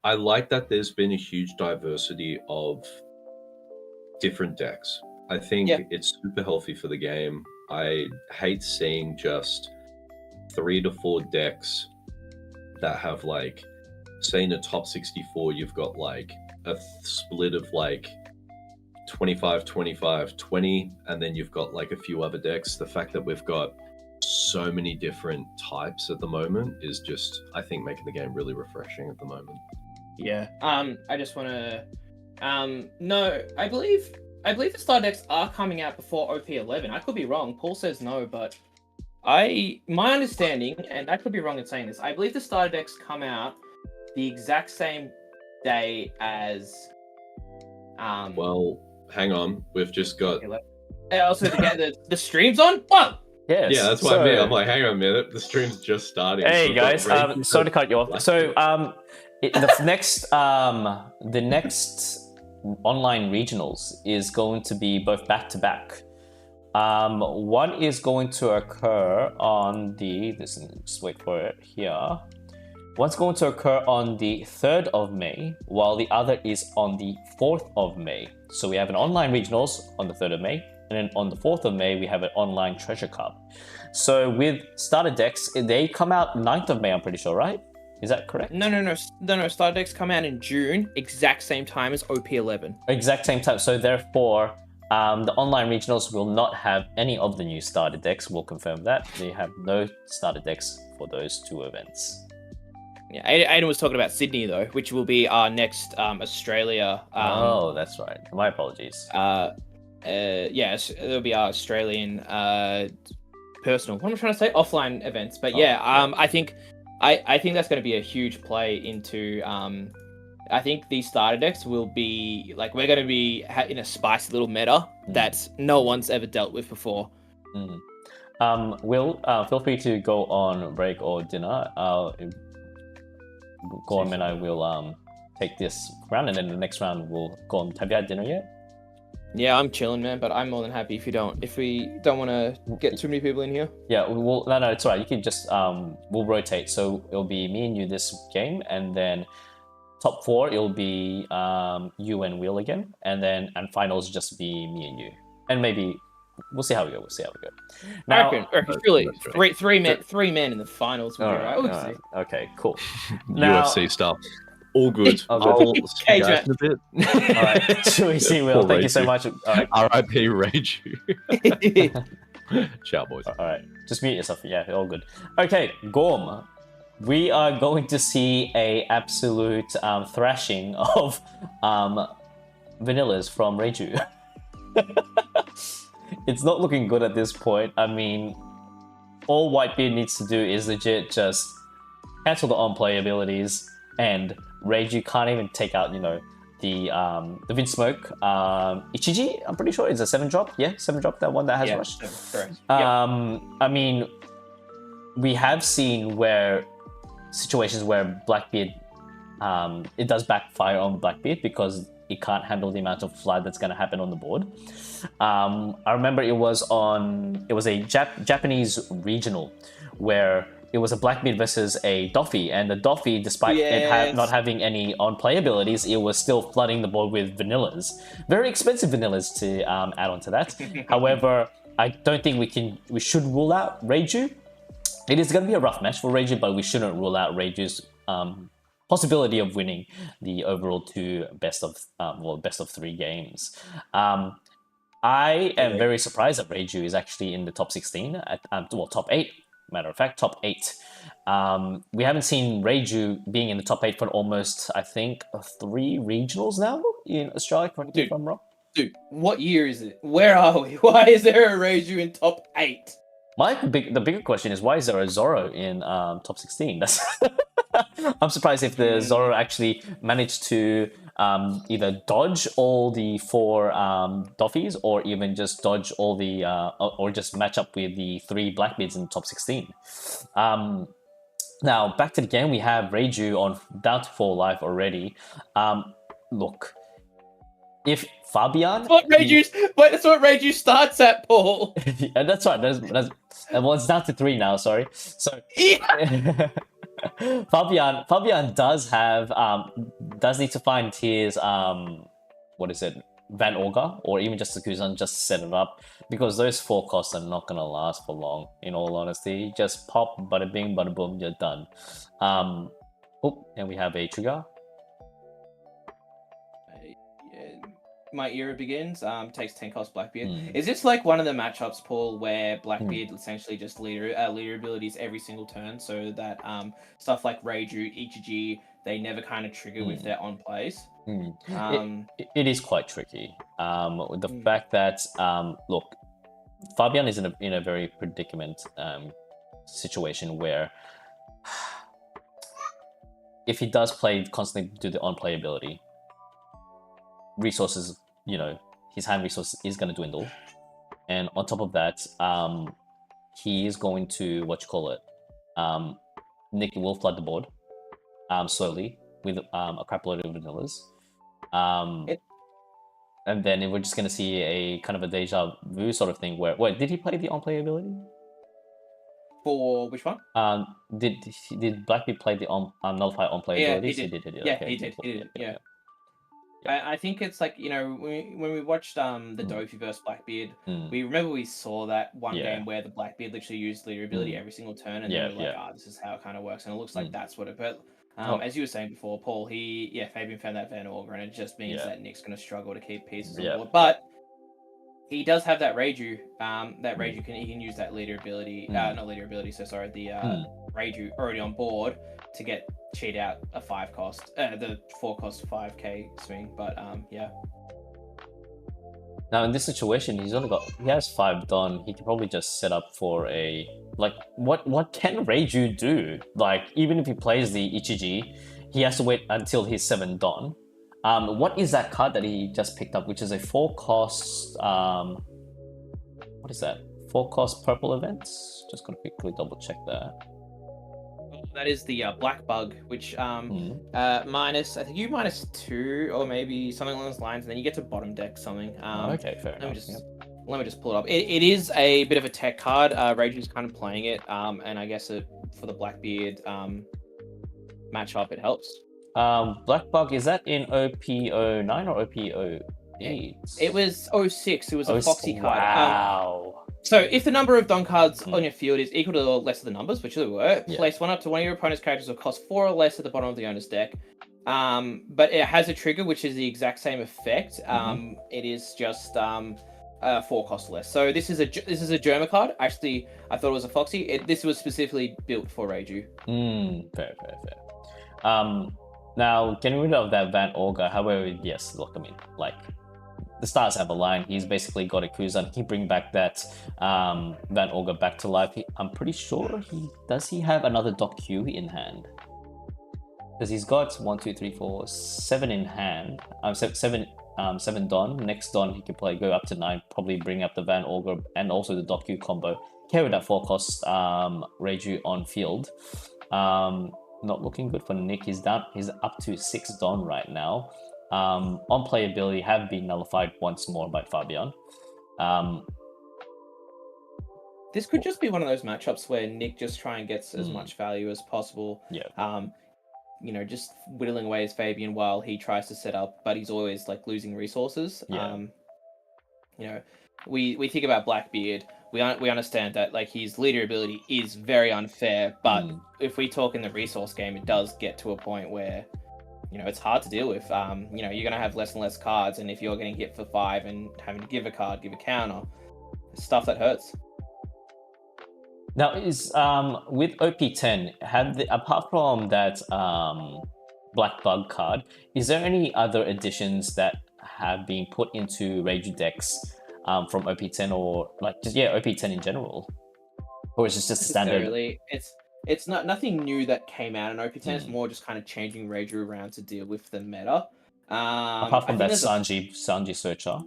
I like that there's been a huge diversity of different decks. I think it's super healthy for the game. I hate seeing just 3 to 4 decks that have like, say in a top 64, you've got like a split of like 25, 25, 20, and then you've got like a few other decks. The fact that we've got so many different types at the moment is just, I think, making the game really refreshing at the moment.
Yeah. I just want to no, I believe the star decks are coming out before OP11. I could be wrong. Paul says no, but my understanding, and I could be wrong in saying this, I believe the starter decks come out the exact same day as.
Well, hang on. We've just got.
Also, to get the streams on. Whoa.
Yes.
Yeah, that's what I mean. I'm like, hang on a minute. The stream's just starting.
Hey
So
guys, sorry to cut you off. So the next online regionals is going to be both back to back. One is going to occur on just wait for it here. One's going to occur on the 3rd of May, while the other is on the 4th of May. So we have an online regionals on the 3rd of May, and then on the 4th of May, we have an online treasure cup. So with starter decks, they come out 9th of May, I'm pretty sure, right? Is that correct?
No. Starter decks come out in June, exact same time as OP11.
Exact same time. So therefore, the online regionals will not have any of the new starter decks. We'll confirm that. They have no starter decks for those two events.
Yeah, Aiden was talking about Sydney though, which will be our next Australia.
Oh, that's right. My apologies.
Yes, it'll be our Australian personal. What am I trying to say? Offline events. But yeah, I think that's going to be a huge play into. I think these starter decks will be like we're going to be in a spicy little meta that no one's ever dealt with before.
Will feel free to go on break or dinner. Gorm and I will take this round, and then the next round we'll go on. Have you had dinner yet?
Yeah, I'm chilling, man. But I'm more than happy if we don't want to get too many people in here.
Yeah, no, it's alright. You can just we'll rotate. So it'll be me and you this game, and then top 4 it'll be you and Will again, and finals just be me and you, and maybe. We'll see how we go. Now,
I reckon really three men in the finals will be right.
Okay, cool. Now,
UFC stuff. All good.
I'll
Hey,
guys in a bit.
all right, Shueisha, Will, thank you so much.
R.I.P. Rage. Ciao, boys.
All right, just mute yourself. Yeah, all good. Okay, Gorm, we are going to see a absolute thrashing of vanillas from Reiju. It's not looking good at this point. I mean, all Whitebeard needs to do is legit just cancel the on-play abilities, and Reiju can't even take out, the Vinsmoke. Ichiji, I'm pretty sure, is a 7-drop. Yeah, 7-drop, that one that has rushed.
Correct.
I mean, we have seen situations where Blackbeard, it does backfire on Blackbeard because it can't handle the amount of flood that's going to happen on the board. I remember it was a Japanese regional where it was a Blackbeard versus a Doffy, and the Doffy, despite it not having any on-play abilities, it was still flooding the board with vanillas. Very expensive vanillas to add on to that. However, I don't think we should rule out Reiju. It is going to be a rough match for Reiju, but we shouldn't rule out Reiju's possibility of winning the overall best of 3 games. I am very surprised that Reiju is actually in the top 16, top 8, matter of fact, top 8. We haven't seen Reiju being in the top 8 for almost, I think, 3 regionals now in Australia, correct me if I'm wrong.
Dude, what year is it? Where are we? Why is there a Reiju in top 8?
The bigger question is, why is there a Zoro in top 16? That's I'm surprised if the Zoro actually managed to either dodge all the 4 Doffies, or even just dodge all the or just match up with the 3 Blackbeards in the top 16. Now back to the game, we have Reiju on down to 4 life already. Look, if Fabian,
that's what Reiju starts at, Paul.
Yeah, that's right. Well, it's down to 3 now. Sorry. So. Yeah. Fabian does need to find his Van Orga, or even just Sakuzan, just to set it up, because those 4 costs are not gonna last for long, in all honesty. Just pop, bada bing, bada boom, you're done. And we have a trigger.
My era begins. Takes 10 cost Blackbeard. Is this like one of the matchups, Paul, where Blackbeard essentially just leader abilities every single turn, so that stuff like Reiju, Ichiji, they never kind of trigger with their on plays?
It is quite tricky. The fact that look, Fabian is in a very predicament situation where
if he does play constantly do the on-playability, resources, his hand resource is going to dwindle. And on top of that, he is going to, Nick will flood the board slowly with a crap load of vanillas. And then we're just going to see a kind of a deja vu sort of thing where... Wait, did he play the on-playability?
For which one?
Did Blackbeard play the nullify on-playability?
Yeah, he did. He did. Yeah. I think it's like, when we watched the Dofi versus Blackbeard, we saw that one game where the Blackbeard literally used leader ability every single turn, and then we were like, this is how it kind of works, and it looks like that's what it... But as you were saying before, Paul, Fabian found that Van Augur, and it just means that Nick's going to struggle to keep pieces on board. But he does have that Reiju. That Reiju he can use that leader ability, not leader ability, so sorry, the Reiju already on board to get cheat out a 5 cost, the 4 cost 5k swing. But
Now in this situation, he has 5 done. He can probably just set up for a what can Reiju do? Like, even if he plays the Ichiji, he has to wait until he's 7 done. What is that card that he just picked up, which is a 4 cost what is that? 4 cost purple events? Just gonna quickly double check that.
That is the Black Bug, which minus, I think you -2 or maybe something along those lines, and then you get to bottom deck something.
Okay, fair enough.
Let me just pull it up. It is a bit of a tech card. Raju's kind of playing it, and I guess for the Blackbeard matchup, it helps.
Black Bug, is that in OP09 or OP08?
It was 06. It was a Foxy card.
Wow.
So if the number of Don cards on your field is equal to the less of the numbers, which they were, place one up to one of your opponent's characters will cost 4 or less at the bottom of the owner's deck. But it has a trigger, which is the exact same effect. It is just 4 cost less. So this is a Germa card. Actually, I thought it was a Foxy. This was specifically built for Reiju.
Fair. Now, getting rid of that Van Augur, however, yes, look, I mean, like, the stars have a line. He's basically got a Kuzan. He bring back that Van Augur back to life. I'm pretty sure he have another Doc Q in hand? Because he's got 7 in hand. 7 Don. Next Don he can go up to 9. Probably bring up the Van Augur and also the Doc Q combo. Carry that 4 cost Reiju on field. Not looking good for Nick. He's up to 6 Don right now. On playability have been nullified once more by Fabian.
This could just be one of those matchups where Nick just try and gets as much value as possible. Just whittling away his Fabian while he tries to set up, but he's always like losing resources. We think about Blackbeard. We understand that like his leader ability is very unfair, but if we talk in the resource game, it does get to a point where it's hard to deal with. You're going to have less and less cards, and if you're getting hit for 5 and having to give a card, give a counter, stuff that hurts.
Now, is with OP10, apart from that Black Bug card, is there any other additions that have been put into Reiju decks from OP10 or OP10 in general? Or is it just a standard?
It's nothing new that came out, and OP10 is more just kind of changing Reiju around to deal with the meta.
Apart from that Sanji Searcher.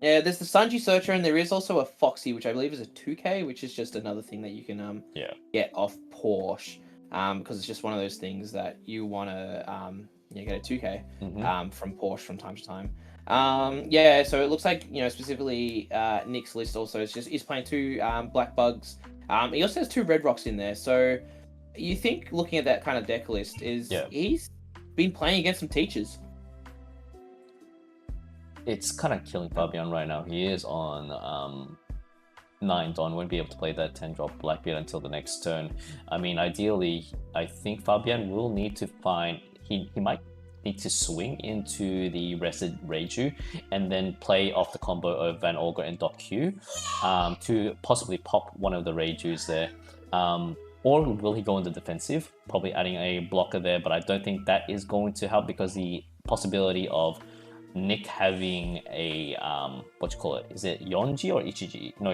Yeah, there's the Sanji Searcher, and there is also a Foxy, which I believe is a 2k, which is just another thing that you can get off Porsche, because it's just one of those things that you want to get a 2k from Porsche from time to time. So it looks like specifically Nick's list also is playing 2 Black Bugs. He also has 2 Red Rocks in there, so you think looking at that kind of deck list he's been playing against some teachers.
It's kind of killing Fabian right now. He is on 9 Don, won't be able to play that 10-drop Blackbeard until the next turn. I mean, ideally, I think Fabian will need to find... He might need to swing into the rested Reiju and then play off the combo of Van Augur and Doc Q to possibly pop one of the Reijus there. Or will he go in the defensive? Probably adding a blocker there, but I don't think that is going to help because the possibility of Nick having a is it Yonji or Ichiji? No,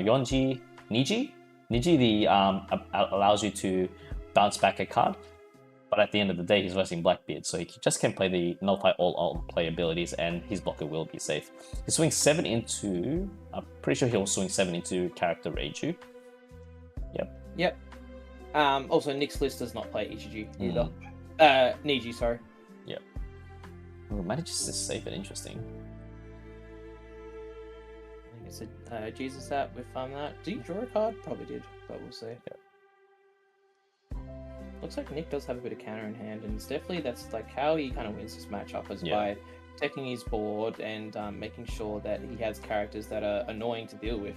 Niji allows you to bounce back a card. But at the end of the day, he's versing Blackbeard, so he just can play the nullify all play abilities, and his blocker will be safe. He swings 7 into... I'm pretty sure he'll swing 7 into character Reiju.
Yep. Also, Nick's list does not play Ichiji either. Niji, sorry.
Yep. Well, manages to save it. Interesting.
I think it's a Jesus that with that. Did you draw a card? Probably did, but we'll see.
Yep.
Looks like Nick does have a bit of counter in hand, and it's definitely that's like how he kind of wins this matchup is by protecting his board and making sure that he has characters that are annoying to deal with.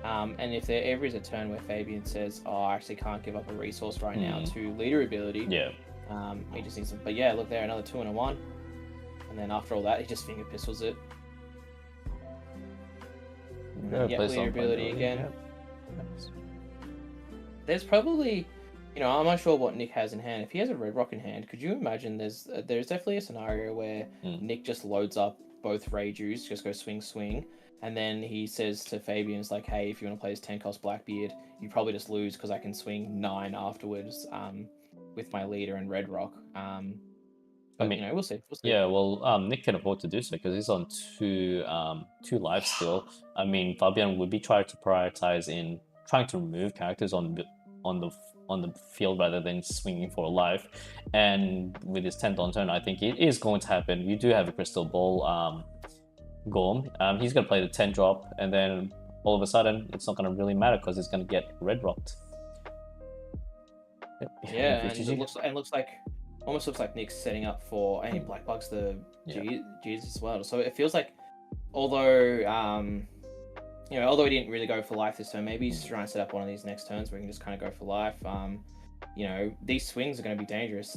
And if there ever is a turn where Fabian says, "Oh, I actually can't give up a resource right now to leader ability," he just needs some. But yeah, look there, another 2 and a 1, and then after all that, he just finger pistols it. Leader ability again.
Yeah.
There's probably, I'm not sure what Nick has in hand. If he has a Red Rock in hand, could you imagine there's definitely a scenario where Nick just loads up both Reijus, just go swing, and then he says to Fabian, it's like, hey, if you want to play this 10-cost Blackbeard, you probably just lose because I can swing 9 afterwards with my leader and Red Rock. But, we'll see.
Yeah, well, Nick can afford to do so because he's on 2 lives still. I mean, Fabian would be trying to prioritize in trying to remove characters on the field rather than swinging for a life. And with his 10th on turn, I think it is going to happen. You do have a Crystal Ball Gorm. He's going to play the 10 drop, and then all of a sudden, it's not going to really matter because it's going to get red rocked. Yep.
Yeah, and it looks like almost looks like Nick's setting up for Black Bug's the G's as well. So it feels like although although he didn't really go for life this turn, maybe he's trying to set up one of these next turns where he can just kind of go for life. These swings are going to be dangerous.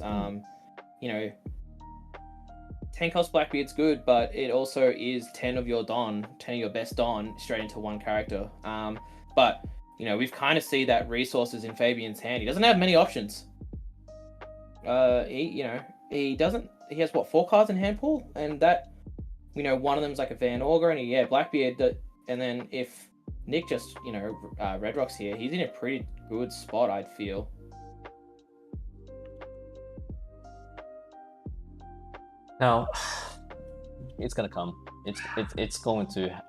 10 cost Blackbeard's good, but it also is 10 of your best Don straight into one character. But we've kind of see that resources in Fabian's hand. He doesn't have many options. He has 4 cards in hand pool, and that one of them's like a Van Augur and Blackbeard. And then if Nick just Red Rock's here, he's in a pretty good spot, I'd feel.
Now, it's gonna come. It's going to,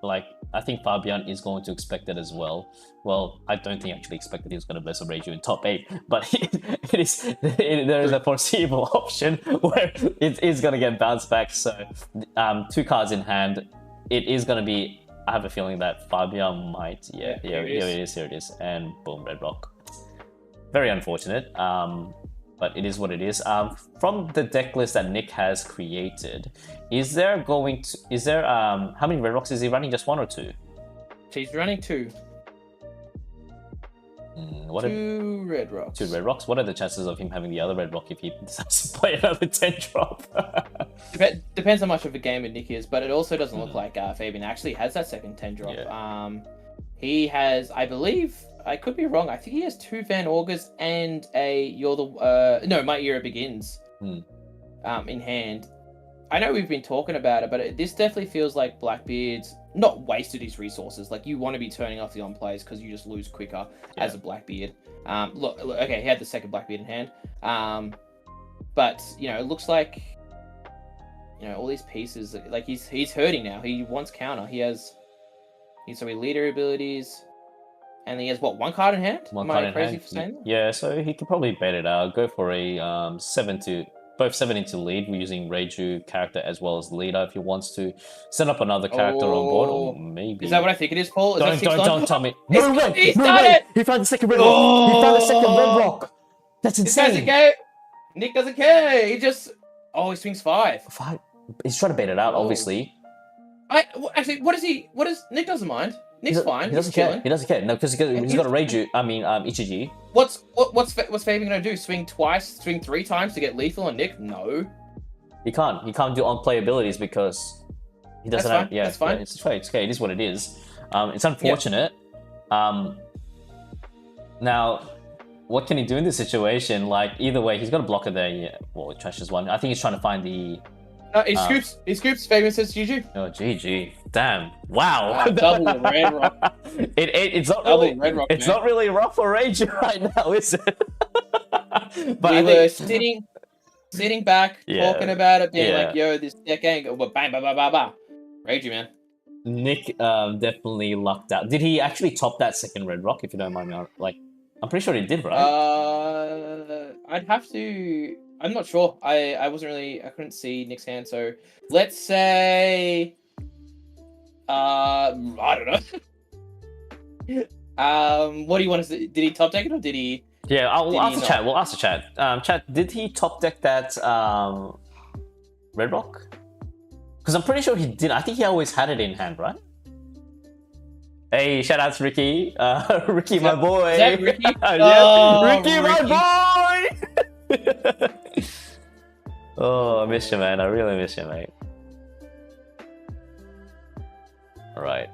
I think Fabian is going to expect it as well. Well, I don't think he actually expected he was going to bless a Reiju in top 8, but there is a foreseeable option where it is going to get bounced back. So 2 cards in hand, it is going to be, I have a feeling that Fabian might, here it is, and boom, Red Rock. Very unfortunate. But it is what it is. From the deck list that Nick has created, how many Red Rocks is he running? Just 1 or 2?
He's running 2. 2 Red Rocks.
2 Red Rocks. What are the chances of him having the other Red Rock if he decides to play another 10 drop?
Depends how much of a gamer Nick is, but it also doesn't look like Fabian actually has that second 10 drop. Yeah. He has, I believe, I could be wrong, I think he has 2 Van Augurs and My Era Begins in hand. I know we've been talking about it, but this definitely feels like Blackbeard's not wasted his resources. Like, you want to be turning off the on plays because you just lose quicker as a Blackbeard. Look, okay, he had the second Blackbeard in hand. But, it looks like, all these pieces, like he's hurting now. He wants counter. He has leader abilities. And he has 1 card in hand?
Am I crazy for saying that? Yeah, so he could probably bait it out. Go for a 7 into lead using Reiju character as well as leader if he wants to set up another character on board, or maybe.
Is that what I think it is, Paul?
Don't tell me.
No way!
He found the second Red Rock. He found the second Red Rock. That's insane.
Nick doesn't care. He just he swings 5.
He's trying to bait it out, obviously.
Actually, Nick doesn't mind. Nick's fine.
He doesn't care. He doesn't care. No, because he's got a Reiju. Ichiji.
What's Fabian gonna do? Swing twice? Swing 3 times to get lethal on Nick? No.
He can't. He can't do on-play abilities because he doesn't have. Yeah,
that's fine.
Yeah, it's okay. It is what it is. It's unfortunate. Yeah. Now, what can he do in this situation? Like, either way, he's got a blocker there. Yeah. Well, he trashes 1. I think he's trying to find the.
He scoops. He scoops. Fabian says GG.
Oh, GG. Damn. Wow.
Double Red Rock.
It's not
double
really.
Red Rock,
it's not really rough for Rage right now, is it?
But we were sitting sitting back,
Yeah.
talking about it, being
Yeah.
like, "Yo, this deck ain't go, but bang, bang, bang, bang, bang." Ragey, man.
Nick definitely lucked out. Did he actually top that second red rock? If you don't mind me, like, I'm pretty sure he did, right?
I'd have to. I'm not sure. I wasn't really. I couldn't see Nick's hand, so let's say. I don't know. What do you want to say? Did he top deck it or did he?
Yeah, we'll
Did
ask
he
the chat. We'll ask the chat. Chat, did he top deck that red rock? Because I'm pretty sure he did. I think he always had it in hand, right? Hey, shout out to Ricky. Ricky, my boy.
Is that Ricky?
Yeah, Ricky, my boy. Oh, I miss you, man. I really miss you, mate. All right.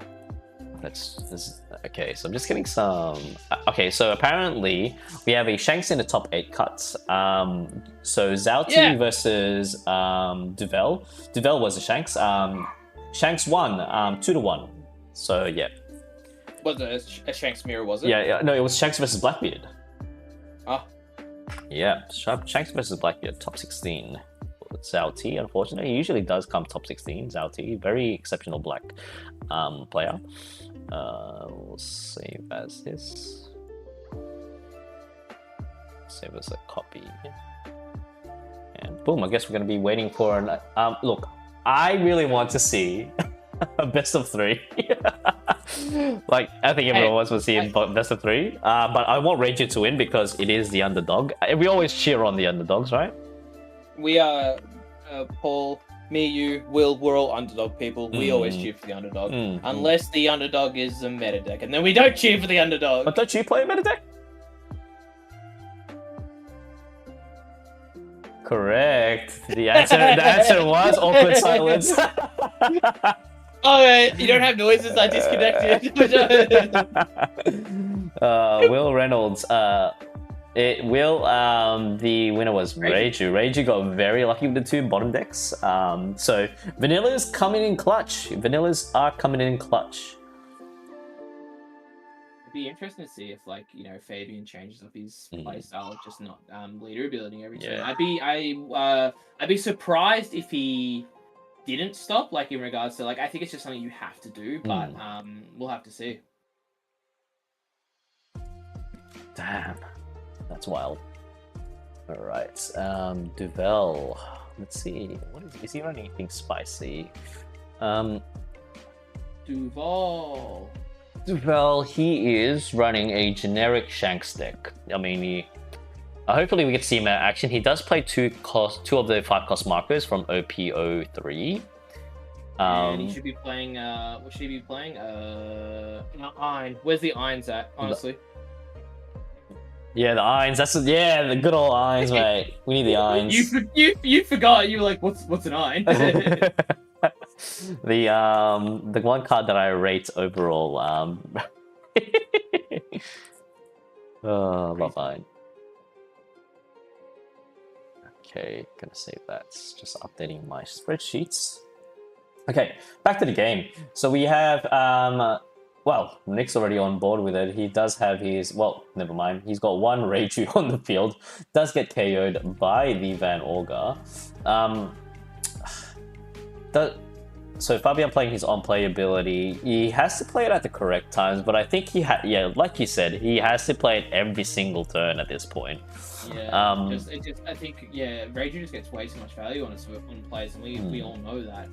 Okay, so I'm just getting some. Okay, so apparently we have a Shanks in the top 8 cuts. So Zouti versus Duvel. Duvel was a Shanks. Shanks won 2-1. So yeah.
Was it a Shanks mirror? Was it?
Yeah. No, it was Shanks versus Blackbeard.
Ah.
Yeah, Shanks versus Blackbeard, top 16. Zouti, unfortunately, he usually does come top 16. Zouti, very exceptional black player. We'll save as this. Save as a copy. And boom, I guess we're going to be waiting for an... look, I really want to see a best of 3. Like, I think everyone wants to see best of 3. But I want Ranger to win because it is the underdog. We always cheer on the underdogs, right?
We are, Paul, me, you, Will, we're all underdog people. We always cheer for the underdog. Unless the underdog is a meta deck, and then we don't cheer for the underdog.
But don't you play a meta deck? Correct. The answer was awkward silence.
Oh, you don't have noises, I disconnected.
Will Reynolds, the winner was Reiju. Reiju got very lucky with the 2 bottom decks. So Vanilla's coming in clutch. Vanillas are coming in clutch.
It'd be interesting to see if, like, you know, Fabian changes up his playstyle, just not leader ability every turn. I'd be surprised if he didn't stop, like, in regards to, like, I think it's just something you have to do, but we'll have to see.
Damn. That's wild. All right, Duvel. Let's see. What is he running anything spicy?
Duvel.
He is running a generic Shanks deck. I mean, hopefully we get to see him in action. He does play 2 of the 5-cost markers from OP03.
And he should be playing. What should he be playing? Iron. Where's the irons at? Honestly.
Yeah, the irons. The good old irons, mate. We need the irons.
You forgot. You were like, what's an iron?
The one card that I rate overall. Love iron. Okay, gonna save that. Just updating my spreadsheets. Okay, back to the game. So we have well, Nick's already on board with it. He does have his... Well, never mind. He's got 1 Reiju on the field. Does get KO'd by the Van Augur. So Fabian playing his on-play ability. He has to play it at the correct times, but I think like you said, he has to play it every single turn at this point.
Yeah, I think, Reiju just gets way too much value on plays, and we all know that.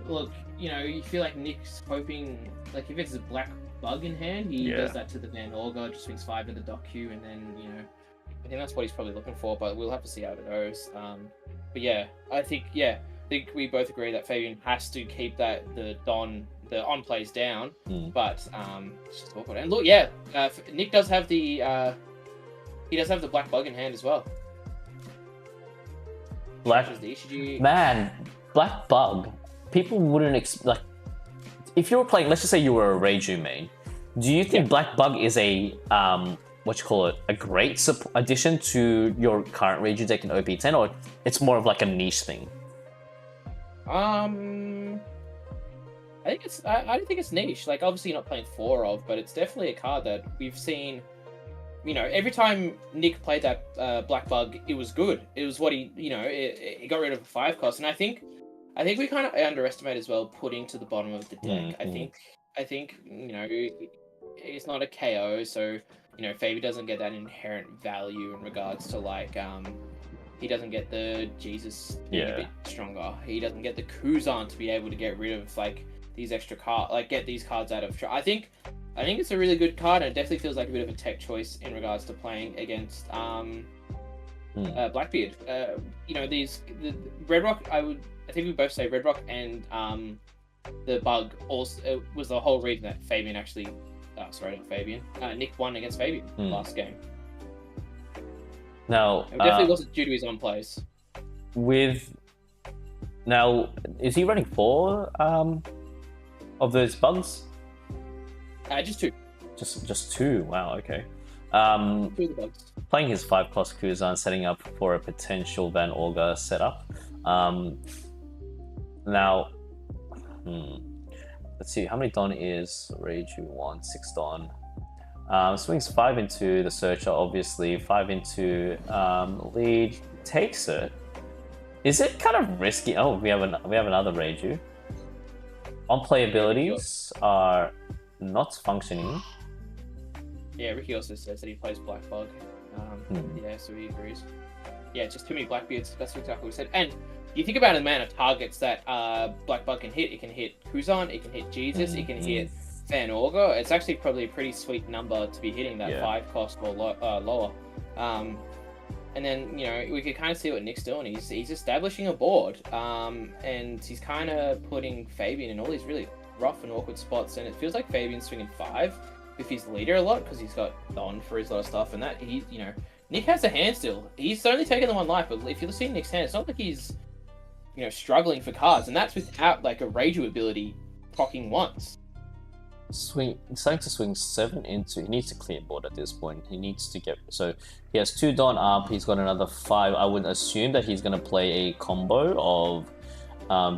Look, you know, you feel like Nick's hoping, like, if it's a black bug in hand, he does that to the Van Augur, just swings 5 to the dock queue, and then, you know, I think that's what he's probably looking for, but we'll have to see how it goes. But yeah, I think we both agree that Fabian has to keep the on plays down, but it's just awkward. And look, Nick does have the black bug in hand as well.
Black man, black bug. People wouldn't like if you were playing. Let's just say you were a Reiju main. Do you think black bug is a a great addition to your current Reiju deck in OP10, or it's more of like a niche thing?
I don't think it's niche. Like, obviously you're not playing 4 of, but it's definitely a card that we've seen every time Nick played that Black Bug, it was good. It was what he, it got rid of a 5 cost, and I think we kind of underestimate as well putting to the bottom of the deck. I think it's not a KO, so Fabi doesn't get that inherent value in regards to like he doesn't get the Jesus being a bit stronger. He doesn't get the Kuzan to be able to get rid of like these extra cards, like get these cards out of. I think it's a really good card, and it definitely feels like a bit of a tech choice in regards to playing against Blackbeard. The Red Rock. I think we both say Red Rock and the Bug also was the whole reason that Fabian actually. Sorry, not Fabian. Nick won against Fabian last game.
Now,
it definitely wasn't due to his own plays.
Now, is he running 4 of those bugs?
Just 2.
Just 2. Wow. Okay.
2 of the bugs.
Playing his 5 cost Kuzan, setting up for a potential Van Olga setup. Now, let's see, how many Don is Reiju? 1, 6 Don. Swings 5 into the Searcher, obviously. 5 into lead, takes it. Is it kind of risky? Oh, we have another Reiju. Unplayabilities are not functioning.
Yeah, Ricky also says that he plays Black Bug. Yeah, so he agrees. Yeah, it's just too many Blackbeards. That's exactly what we said. And you think about the amount of targets that Black Bug can hit. It can hit Kuzan, it can hit Jesus, it can hit Van Orga. It's actually probably a pretty sweet number to be hitting that 5 cost or lower. And then, we can kind of see what Nick's doing. He's establishing a board, and he's kind of putting Fabian in all these really rough and awkward spots. And it feels like Fabian's swinging 5 with his leader a lot because he's got Don for his lot of stuff. And that Nick has a hand still. He's only taken the 1 life, but if you see Nick's hand, it's not like he's struggling for cards, and that's without like a Reiju ability proccing once.
Starting to swing 7 into. He needs to clear board at this point. He needs to get. So he has 2 Don up. He's got another 5. I would assume that he's going to play a combo of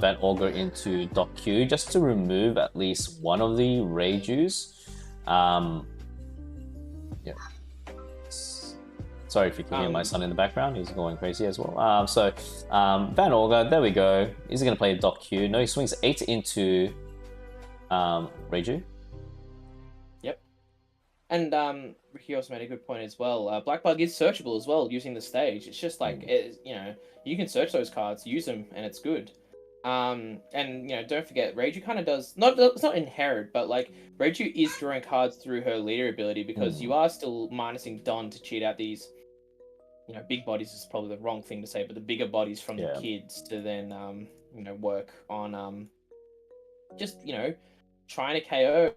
Van Olga into Doc Q just to remove at least one of the Reijus. Sorry if you can hear my son in the background. He's going crazy as well. Van Olga, there we go. Is he going to play Doc Q? No, he swings 8 into Reiju.
Yep. And Ricky also made a good point as well. Black Bug is searchable as well using the stage. It's just like, you can search those cards, use them, and it's good. And don't forget, Reiju kind of does it's not inherit, but like Reiju is drawing cards through her leader ability because you are still minusing Don to cheat out these. Big bodies is probably the wrong thing to say, but the bigger bodies from the kids to then work on just trying to KO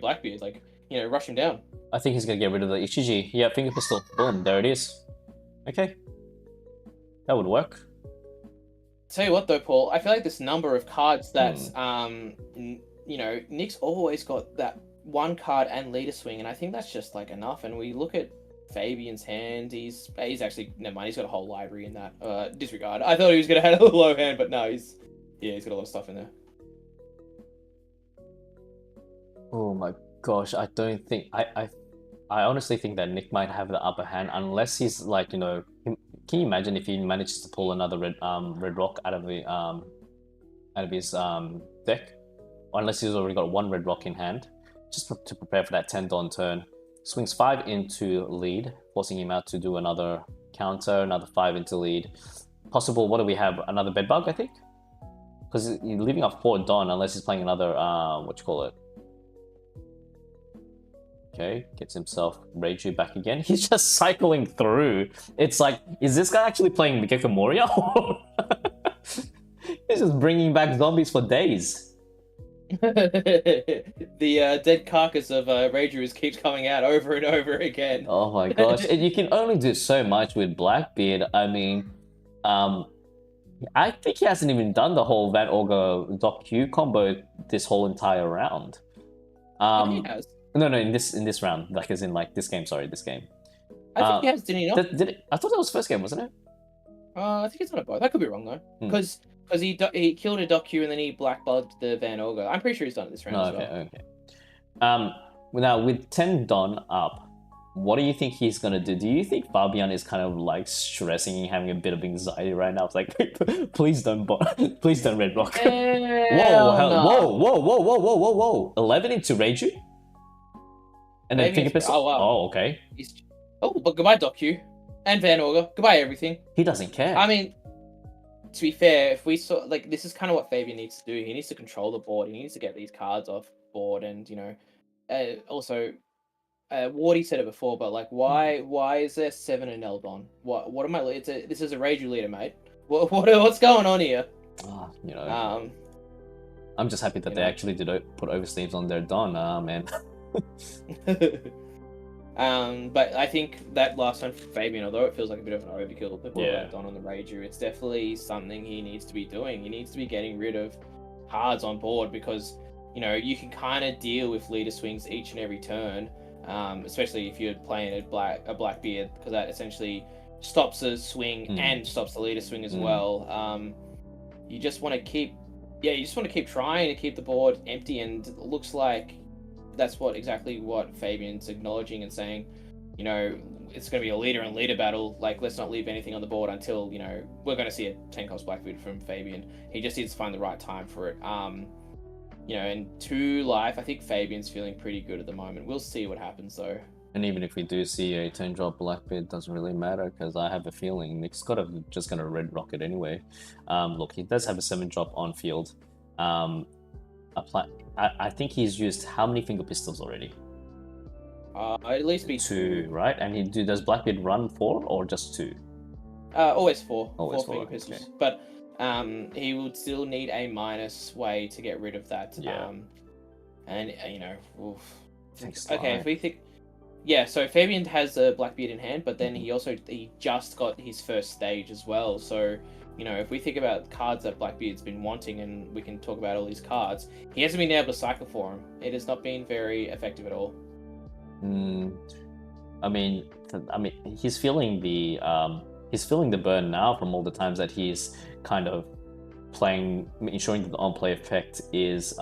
Blackbeard, like rush him down.
I think he's gonna get rid of the Ichiji. Yeah, finger pistol. Boom, there it is. Okay, that would work.
Tell you what though, Paul, I feel like this number of cards that Nick's always got that 1 card and leader swing, and I think that's just like enough. And we look at Fabian's hand, he's actually, never mind, he's got a whole library in that. Disregard. I thought he was gonna have a low hand, but no, he's got a lot of stuff in there.
Oh my gosh, I don't think I honestly think that Nick might have the upper hand unless he's like, can you imagine if he manages to pull another red rock out of his deck? Or unless he's already got 1 red rock in hand, just to prepare for that 10 Don turn. Swings 5 into lead, forcing him out to do another counter, another 5 into lead. Possible, what do we have? Another bedbug, I think? Because you're leaving off 4 Don unless he's playing another, Okay, gets himself Reiju back again. He's just cycling through. It's like, is this guy actually playing Mikeko Moria? He's just bringing back zombies for days.
The dead carcass of Reiju keeps coming out over and over again.
Oh my gosh. You can only do so much with Blackbeard. I mean, I think he hasn't even done the whole Van Olga Doc Q combo this whole entire round.
He has.
No, in this round, like as in like this game. Sorry, this game.
I think he has. Did he not?
Did it? I thought that was first game, wasn't it?
I think it's not a both. I could be wrong though, because he killed a Doc Q and then he black bugged the Van Olga. I'm pretty sure he's done it this round as well.
Okay. Now with 10 Don up,
what do you think he's gonna do? Do you think Fabian is kind of like stressing and having a bit of anxiety right now? It's like, please don't please don't red rock. Whoa, hell,
no.
whoa. 11 into Reiju? And then Finger Pistol?
Oh, wow.
Oh, okay.
But goodbye Doku. And Van Auger. Goodbye everything.
He doesn't care.
I mean, to be fair, if we saw, like, this is kind of what Fabian needs to do. He needs to control the board. He needs to get these cards off board. And, you know, also... Wardy said it before, but like, why is there 7 in Eldon? What am I? This is a Reiju leader, mate. What's going on here?
You know, I'm just happy that they actually did put oversleeves on their Don, man.
But I think that last time for Fabian, although it feels like a bit of an overkill, the Don on the Reiju, it's definitely something he needs to be doing. He needs to be getting rid of cards on board because, you know, you can kind of deal with leader swings each and every turn. Especially if you're playing a Blackbeard, because that essentially stops the swing and stops the leader swing as well. You just want to keep trying to keep the board empty, and it looks like that's exactly what Fabian's acknowledging and saying. You know, it's going to be a leader and leader battle. Like, let's not leave anything on the board until, you know, we're going to see a 10-cost Blackbeard from Fabian. He just needs to find the right time for it. You know, in 2 life, I think Fabian's feeling pretty good at the moment. We'll see what happens, though.
And even if we do see a 10-drop Blackbeard, it doesn't really matter, because I have a feeling Nick's just going to red rock it anyway. Look, he does have a 7-drop on field. I think he's used how many Finger Pistols already?
At least be
2, right? And does Blackbeard run 4 or just 2?
Always 4.
Always
4 Finger Pistols.
Okay.
But... he would still need a minus way to get rid of that.
Yeah.
And you know,
okay.
If we think, so Fabian has a Blackbeard in hand, but then he just got his first stage as well. So, you know, if we think about cards that Blackbeard's been wanting, and we can talk about all these cards, he hasn't been able to cycle for him. It has not been very effective at all.
I mean, he's feeling the burn now from all the times that he's kind of ensuring that the on-play effect is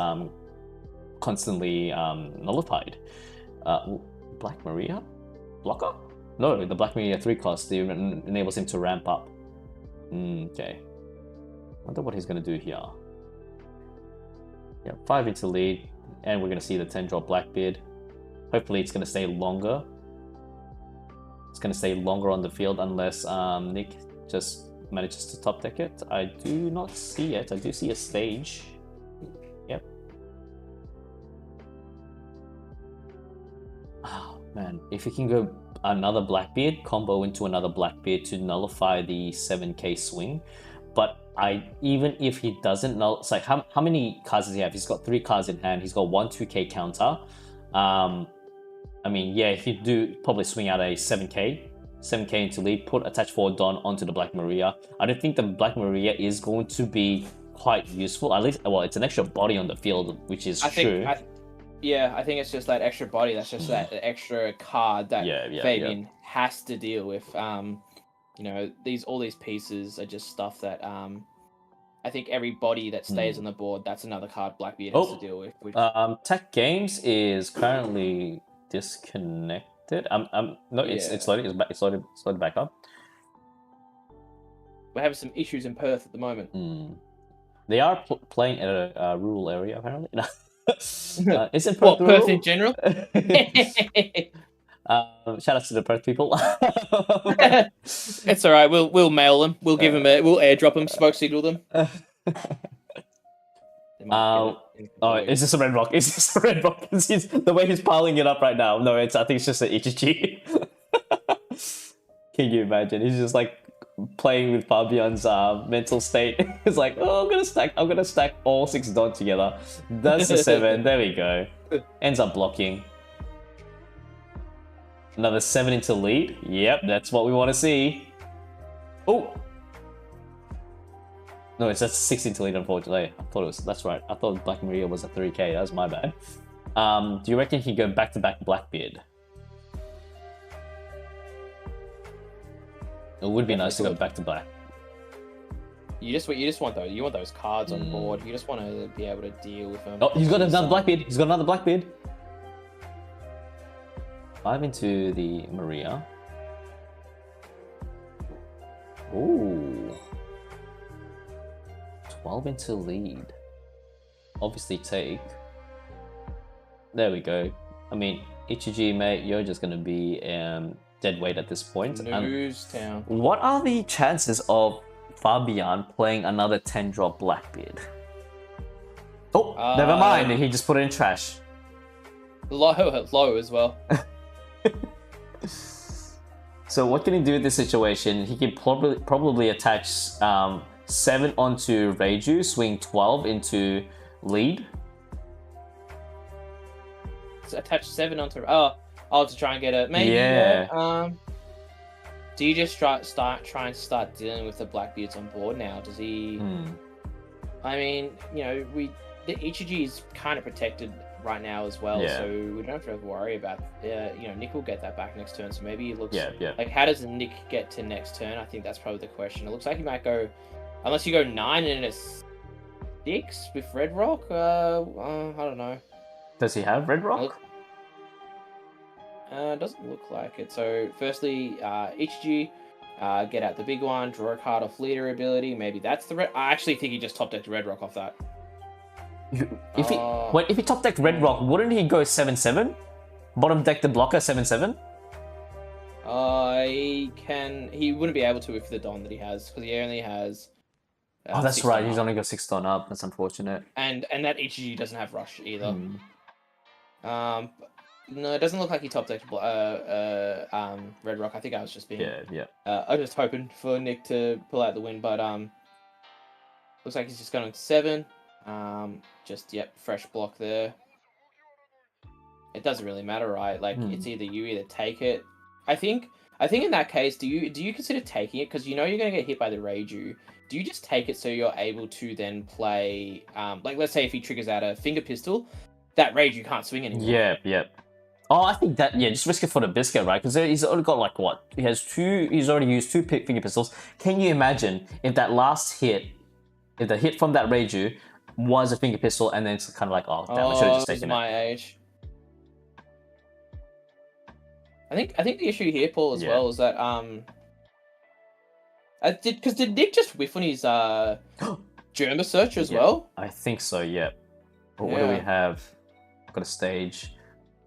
constantly nullified. Black Maria? Blocker? No, the Black Maria 3-cost enables him to ramp up. Okay. Wonder what he's going to do here. Yeah, 5 into lead, and we're going to see the 10-drop Blackbeard. Hopefully it's going to stay longer. It's going to stay longer on the field unless Nick just manages to top deck it. I do not see it. I do see a stage. Yep. Oh, man. If you can go another Blackbeard, combo into another Blackbeard to nullify the 7k swing. But even if he doesn't it's like, how many cards does he have? He's got 3 cards in hand. He's got 1 2k counter. I mean, yeah, he'd probably swing out a 7k into lead, put attach forward Don onto the Black Maria. I don't think the Black Maria is going to be quite useful. At least, well, it's an extra body on the field, which is true. I
think it's just that extra body. That's just that extra card that Fabian has to deal with. You know, all these pieces are just stuff that I think every body that stays on the board, that's another card Blackbeard has to deal with. Which...
TAKGames is currently disconnected. It's loading. It's loaded back up.
We're having some issues in Perth at the moment.
They are playing at a rural area apparently. Is it Perth?
Perth in general?
Shout out to the Perth people.
It's all right. We'll mail them. We'll give them. We'll airdrop them. Smoke signal them.
Is this a red rock? Is this a red rock? The way he's piling it up right now. No, I think it's just an Eiichiro. Can you imagine? He's just like playing with Fabian's mental state. It's like, I'm gonna stack all 6 Don together. That's the 7. There we go. Ends up blocking. Another 7 into lead. Yep, that's what we want to see. Oh. No, it's just 16 to lead, unfortunately. That's right. I thought Black Maria was a 3k. That was my bad. Do you reckon he'd go back-to-back Blackbeard? It would be nice to go back-to-back.
You just want those cards on board. You just want to be able to deal with them.
Oh, he's got another Blackbeard. 5 into the Maria. Ooh. 12 into lead. Obviously take. There we go. I mean, Ichiji, mate, you're just gonna be dead weight at this point.
News town.
What are the chances of Fabian playing another 10-drop Blackbeard? Oh, never mind. He just put it in trash.
Low as well.
So what can he do in this situation? He can probably attach 7 onto Reiju, swing 12 into lead.
So attach 7 onto to try and get it. Maybe.
Yeah.
Do you just try and start dealing with the Blackbeards on board now? Does he? I mean, you know, the Ichiji is kind of protected right now as well, so we don't have to worry about. You know, Nick will get that back next turn, so maybe it looks like how does Nick get to next turn? I think that's probably the question. It looks like he might go, unless you go 9 and a 6 with Red Rock. I don't know.
Does he have Red Rock?
Doesn't look like it. So firstly, Ichiji, get out the big one, draw a card off leader ability. Maybe that's the red. I actually think he just top decked Red Rock off that.
If he top decked Red Rock, wouldn't he go 7/7? Bottom deck the blocker 7/7?
He wouldn't be able to with the Don that he has, because he only has.
Oh, that's right. He's only got 6 Don up. That's unfortunate.
And that Ichiji doesn't have Rush either. No, it doesn't look like he top decked Red Rock. I think I was just being. I was just hoping for Nick to pull out the win, but looks like he's just going 7. Fresh block there. It doesn't really matter, right? Like it's either you either take it. I think in that case, do you consider taking it, because you know you're going to get hit by the Reiju? Do you just take it so you're able to then play like, let's say if he triggers out a finger pistol, that Reiju can't swing anymore?
Yeah. Oh, I think that, just risk it for the biscuit, right? Because he's only got like what? He's already used 2 finger pistols. Can you imagine if that last hit, if the hit from that Reiju was a finger pistol, and then it's kind of like, oh, damn, I should have just taken it.
My age. I think the issue here, Paul, as well, is that did Nick just whiff on his Germa search as well?
I think so. Yeah. But what do we have? Got a stage.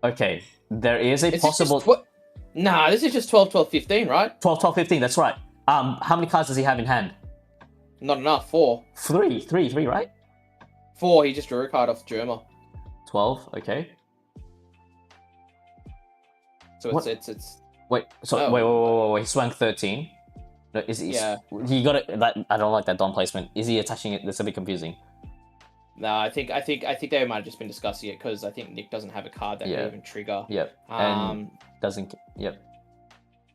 Okay, there is a possible.
Nah, this is just 12, 12, 15, right?
12, 12, 15. That's right. How many cards does he have in hand?
Not enough. 4.
3, right?
4. He just drew a card off Germa.
12. Okay.
So it's.
Wait. So wait. He swung 13. No, he got it. I don't like that Don placement. Is he attaching it? That's a bit confusing.
No, I think they might have just been discussing it, because I think Nick doesn't have a card that can even trigger.
Yep. And doesn't. Yep.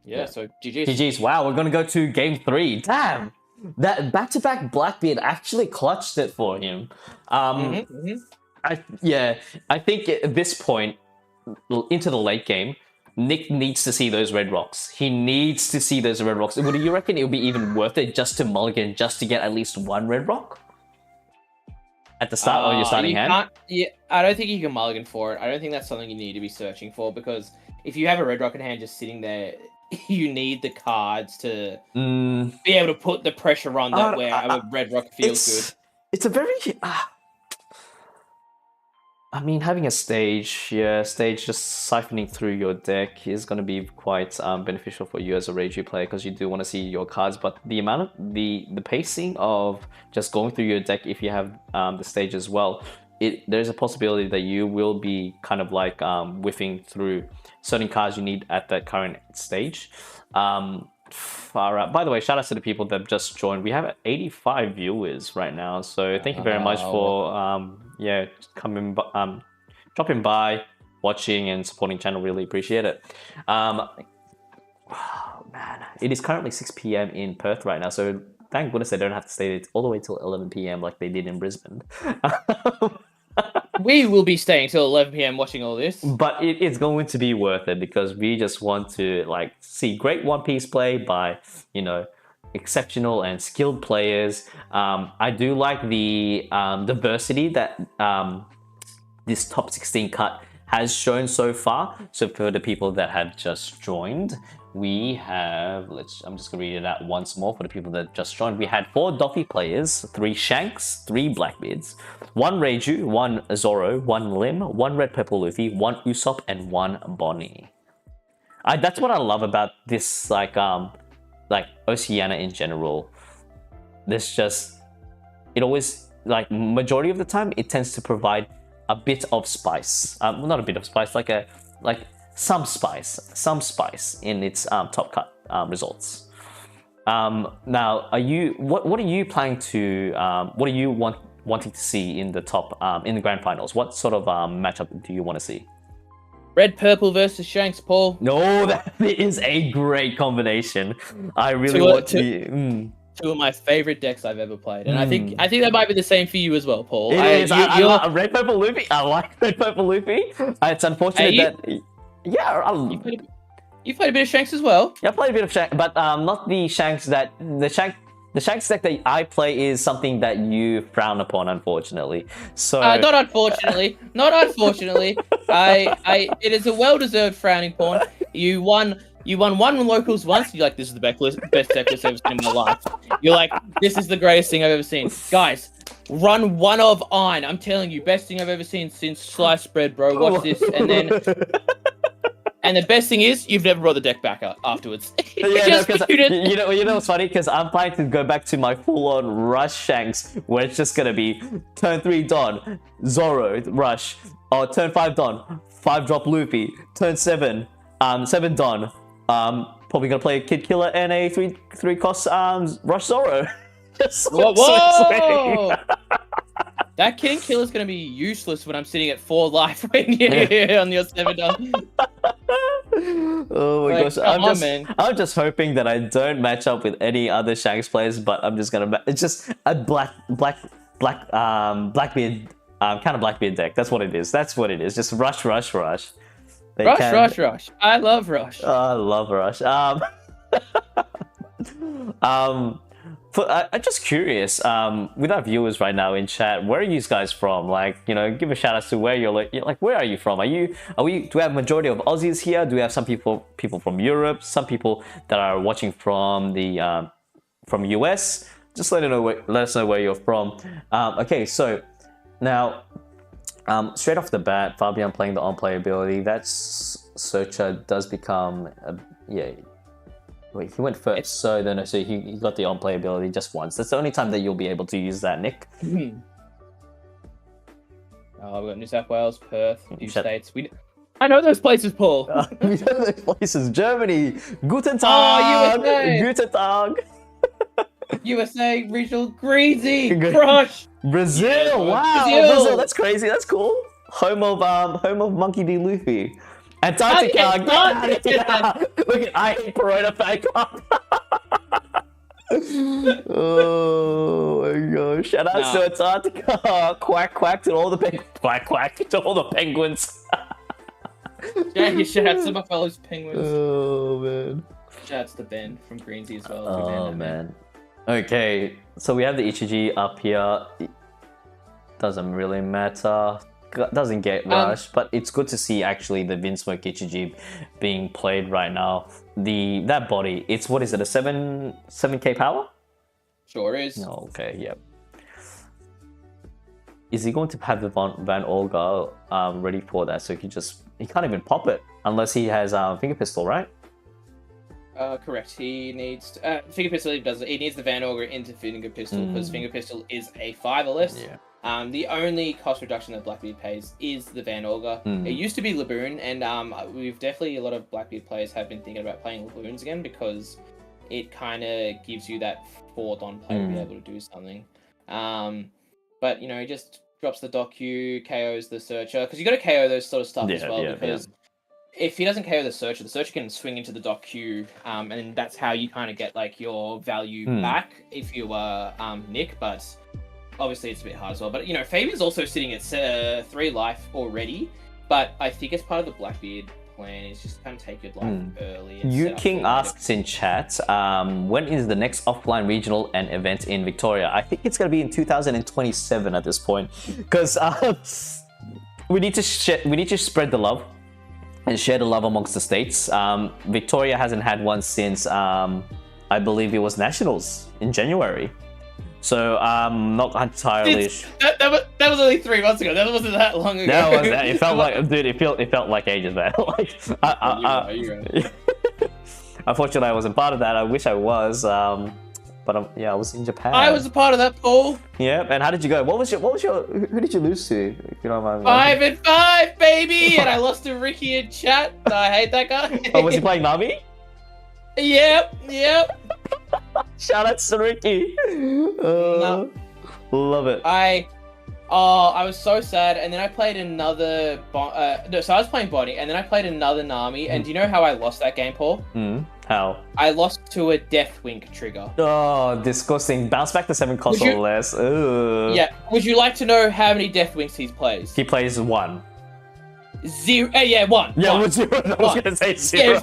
Yeah. So GG's.
GG's. Wow, we're gonna go to game 3. Damn. That back-to-back Blackbeard actually clutched it for him. I think at this point, into the late game, Nick needs to see those Red Rocks. He needs to see those Red Rocks. Would you reckon it would be even worth it just to mulligan, just to get at least 1 Red Rock? At the start of your starting hand?
I don't think you can mulligan for it. I don't think that's something you need to be searching for, because if you have a Red Rock in hand just sitting there, you need the cards to be able to put the pressure on that where a Red Rock feels good.
It's a very... I mean, having a stage just siphoning through your deck is going to be quite beneficial for you as a Reiju player, because you do want to see your cards, but the amount of the pacing of just going through your deck, if you have the stage as well, there's a possibility that you will be kind of like whiffing through certain cards you need at that current stage. Far out. By the way, shout out to the people that just joined. We have 85 viewers right now, so thank you very much for coming, dropping by, watching and supporting channel. Really appreciate it. Man, it is currently 6 p.m. in Perth right now, so thank goodness I don't have to stay all the way till 11 p.m. like they did in Brisbane.
We will be staying till 11 p.m. watching all this.
But it is going to be worth it, because we just want to see great One Piece play by, exceptional and skilled players. I do like the diversity that this top 16 cut has shown so far. So for the people that have just joined, we have, I'm just gonna read it out once more for the people that just joined. We had 4 Doffy players, 3 Shanks, 3 Blackbeards, 1 Reiju, 1 Zoro, 1 Lim, 1 Red Purple Luffy, 1 Usopp, and 1 Bonnie. That's what I love about this, like Oceania in general. There's just, it always, like, majority of the time, it tends to provide a bit of spice. Not a bit of spice, like some spice in its top cut results. Now, what are you planning to, what are you wanting to see in the top, in the grand finals? What sort of matchup do you want to see?
Red Purple versus Shanks, Paul.
No, that is a great combination. I really want to.
2 of my favorite decks I've ever played, and I think that might be the same for you as well, Paul.
It is. I like Red Purple Luffy. I like Red Purple Luffy. It's unfortunate that. Yeah,
you played a bit of Shanks as well.
Yeah, I played a bit of Shanks, but not the Shanks that the Shanks deck that I play is something that you frown upon, unfortunately. So
not unfortunately. It is a well-deserved frowning pawn. You won 1 locals once. You're like, this is the best deck list I've ever seen in my life. You're like, this is the greatest thing I've ever seen. Guys, run 1 of Ein. I'm telling you, best thing I've ever seen since sliced bread, bro. Watch this, and then. And the best thing is, you've never brought the deck back up afterwards.
Yeah, you know what's funny? Because I'm planning to go back to my full-on Rush Shanks, where it's just gonna be turn 3 Don, Zoro Rush, or turn 5 Don, 5 drop Luffy, turn 7 Don. Probably gonna play a Kid Killer and a 3 cost Rush Zoro.
Whoa! That King Killer's gonna be useless when I'm sitting at 4 life right here on your 7 Don.
Oh my gosh! I'm just hoping that I don't match up with any other Shanks players, but I'm just gonna. It's just a Blackbeard, kind of Blackbeard deck. That's what it is. Just rush. Rush.
I love Rush.
I love Rush. I'm just curious, with our viewers right now in chat, where are you guys from? Like, you know, give a shout out to where you're like, where are you from? Do we have a majority of Aussies here? Do we have some people from Europe, some people that are watching from the from US? Just let us know where you're from. Okay, so now straight off the bat, Fabian playing the on-play ability, that's Searcher does become Wait, he went first, so he got the on-play ability just once. That's the only time that you'll be able to use that, Nick.
We've got New South Wales, Perth, a few states. I know those places, Paul.
We know those places. Germany, Guten Tag.
Oh, USA.
Guten Tag.
USA, regional, greasy, crush.
Brazil, wow, Brazil, that's crazy. That's cool. Home of Monkey D. Luffy. Antarctica, look at Eiichiro fan club. Oh my gosh! Shout out to Antarctica. Quack to all the penguins.
Yeah, shout out to my fellow penguins.
Oh man!
Shout out to the Ben from Greensea as well.
Oh man. Okay, so we have the Ichiji up here. It doesn't really matter. Doesn't get rushed, but it's good to see actually the Vinsmoke Ichiji being played right now. That body, it's what is it, a 7k power?
Sure is.
Oh, okay, yep. Is he going to have the Van Olga ready for that? So he can't even pop it unless he has Finger Pistol, right?
Correct. He needs Finger Pistol. He needs the Van Olga into Finger Pistol because Finger Pistol is a 5 list.
Yeah.
The only cost reduction that Blackbeard pays is the Van Olga. It used to be Laboon, and we've definitely, a lot of Blackbeard players have been thinking about playing Laboons again because it kind of gives you that 4th on play to be able to do something. But, you know, he just drops the Docu, KOs the Searcher, because you got to KO those sort of stuff as well, because if he doesn't KO the Searcher can swing into the Docu, and that's how you kind of get, like, your value back if you were Nick, but... Obviously, it's a bit hard as well. But, you know, Fabian's also sitting at 3 life already. But I think it's part of the Blackbeard plan is just kind of take your life early.
You King asks in chat, when is the next offline regional and event in Victoria? I think it's going to be in 2027 at this point. Because we need to spread the love and share the love amongst the states. Victoria hasn't had one since I believe it was Nationals in January. So I'm not entirely sure.
That was only 3 months ago. That wasn't that long ago.
No, it felt like, dude, it felt like ages, man. Like,
You're right.
unfortunately, I wasn't part of that. I wish I was. But yeah, I was in Japan.
I was a part of that, Paul.
Yeah, and how did you go? What was your? Who did you lose to? If you don't mind.
5-5, baby, and I lost to Ricky in chat. I hate that guy.
Oh, was he playing Nami?
Yep.
Shout out to Ricky.
No.
Love it.
I was so sad, and then I played another. So I was playing Bonnie, and then I played another Nami. And do you know how I lost that game, Paul?
How?
I lost to a Deathwing trigger.
Oh, disgusting! Bounce back to 7 cost or less. Ugh.
Yeah. Would you like to know how many Deathwings he plays?
He plays 1.
0. Yeah, 1.
Yeah,
one.
1. I was gonna say 0.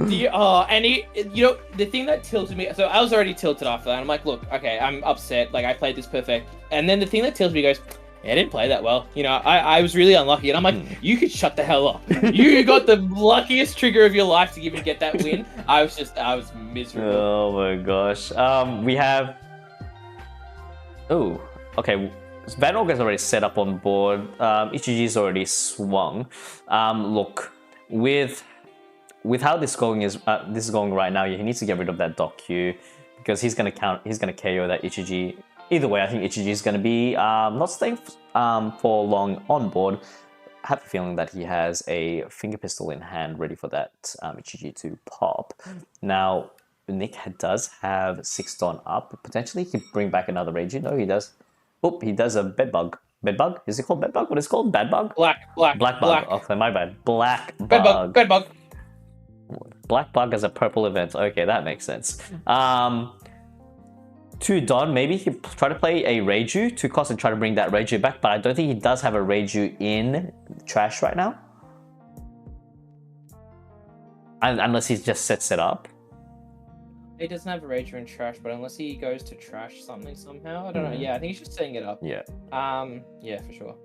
Yeah, and he, the thing that tilted me, so I was already tilted after that. I'm like, look, okay, I'm upset. Like, I played this perfect. And then the thing that tilted me goes, I didn't play that well. I was really unlucky. And I'm like, you could shut the hell up. You got the luckiest trigger of your life to even get that win. I was miserable.
Oh my gosh. We have. Oh, okay. Van Orga's already set up on board. Ichiji's already swung. Look, with how this is going right now, he needs to get rid of that Doc Q because he's gonna KO that Ichiji. Either way, I think Ichiji is gonna be not staying for long on board. I have a feeling that he has a finger pistol in hand ready for that Ichiji to pop. Now, Nick does have 6 Don up. Potentially, he could bring back another Reiju. No, he does. Oh, he does a Bedbug. Bedbug? Is it called Bedbug? What is it called? Badbug?
Black
bug. Okay, my bad. Black
Bedbug. Bedbug.
Black bug as a purple event. Okay, that makes sense. 2 Don, maybe he try to play a Reiju, 2 cost and try to bring that Reiju back, but I don't think he does have a Reiju in trash right now. Unless he just sets it up.
He doesn't have a Rager in trash, but unless he goes to trash something somehow, I don't know. Yeah, I think he's just setting it up.
Yeah.
Yeah, for sure.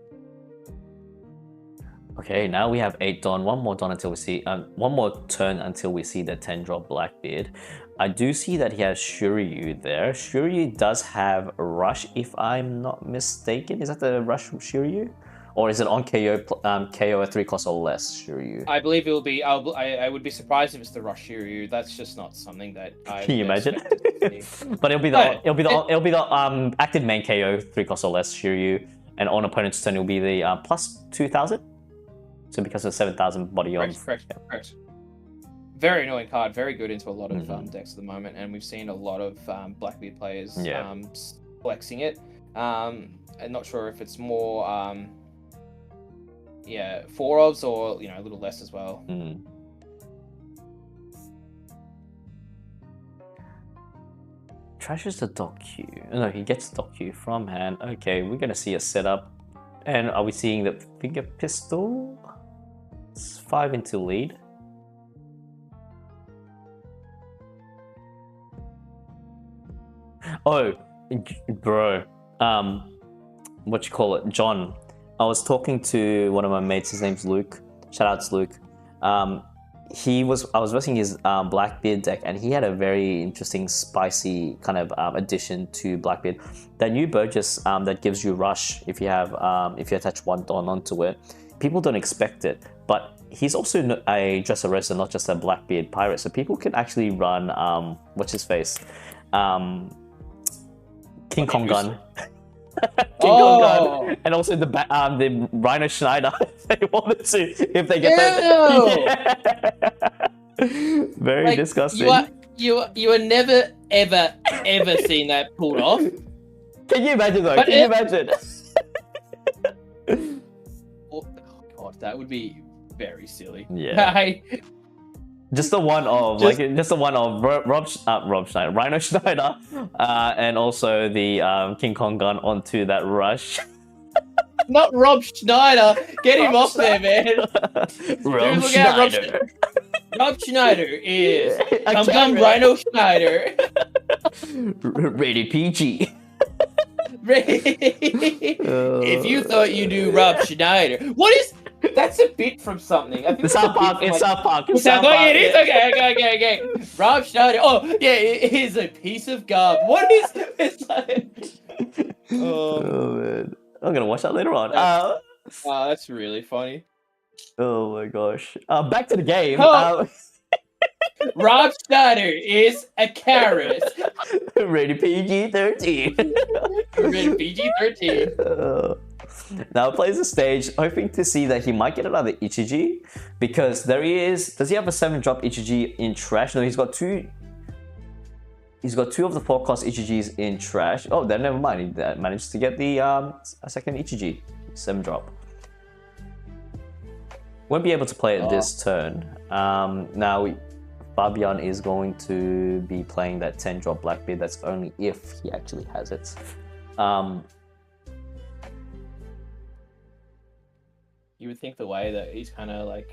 Okay, now we have 8 Don. One more Don until we see one more turn until we see the 10-drop Blackbeard. I do see that he has Shuryu there. Shuryu does have Rush, if I'm not mistaken. Is that the Rush from Shuryu? Or is it on KO KO at 3 cost or less, Shuryu?
I believe it will be. I would be surprised if it's the Rush Shuryu. That's just not something that I.
Can you imagine? But it'll be the active main KO 3 cost or less Shuryu, and on opponent's turn it'll be the plus 2,000. So because of 7,000 body on.
Correct. Very annoying card. Very good into a lot of decks at the moment, and we've seen a lot of Blackbeard players flexing it. I'm not sure if it's more 4 odds or a little less as well.
Trashes the Doc Q. No, he gets Doc Q from hand. Okay, we're gonna see a setup. And are we seeing the finger pistol? It's 5 into lead. Oh, bro. What you call it? John. I was talking to one of my mates. His name's Luke. Shout out to Luke. I was versing his Blackbeard deck, and he had a very interesting, spicy kind of addition to Blackbeard. That new Burgess that gives you Rush if you attach 1 Don onto it. People don't expect it, but he's also a Dressrosa, not just a Blackbeard pirate. So people can actually run what's his face, King Kong Gun. Kong Gun, and also the Rhino Schneider if they wanted to, if they get that. Yeah. Very disgusting.
You are never ever seen that pulled off.
Can you imagine though? Can you imagine?
Oh god, that would be very silly.
Yeah. Just the one of Rob Schneider, Rhino Schneider, and also the King Kong Gun onto that Rush.
Not Rob Schneider. Get him off there, man.
Rob Schneider.
Rob Schneider is Come Rhino Schneider.
Rated PG.
If you thought you knew Rob Schneider, what is? That's a bit from something. I think
It's South Park. It's South Park. It's
South
South
Park.
Park.
It is okay. Rob Schneider. Oh yeah, it is a piece of garb. What is? It's like.
Oh man, I'm gonna watch that later on.
That's really funny.
Oh my gosh. Back to the game.
Rob Schneider is a carrot.
Rated PG-13.
Rated PG-13.
Now plays the stage, hoping to see that he might get another Ichiji, because there he is. Does he have a 7-drop Ichiji in trash? No, he's got two. He's got 2 of the 4-cost Ichijis in trash. Oh, then never mind. He managed to get the a second Ichiji, 7-drop. Won't be able to play it this turn. Now Fabian is going to be playing that 10-drop Blackbeard. That's only if he actually has it.
You would think the way that he's kind of like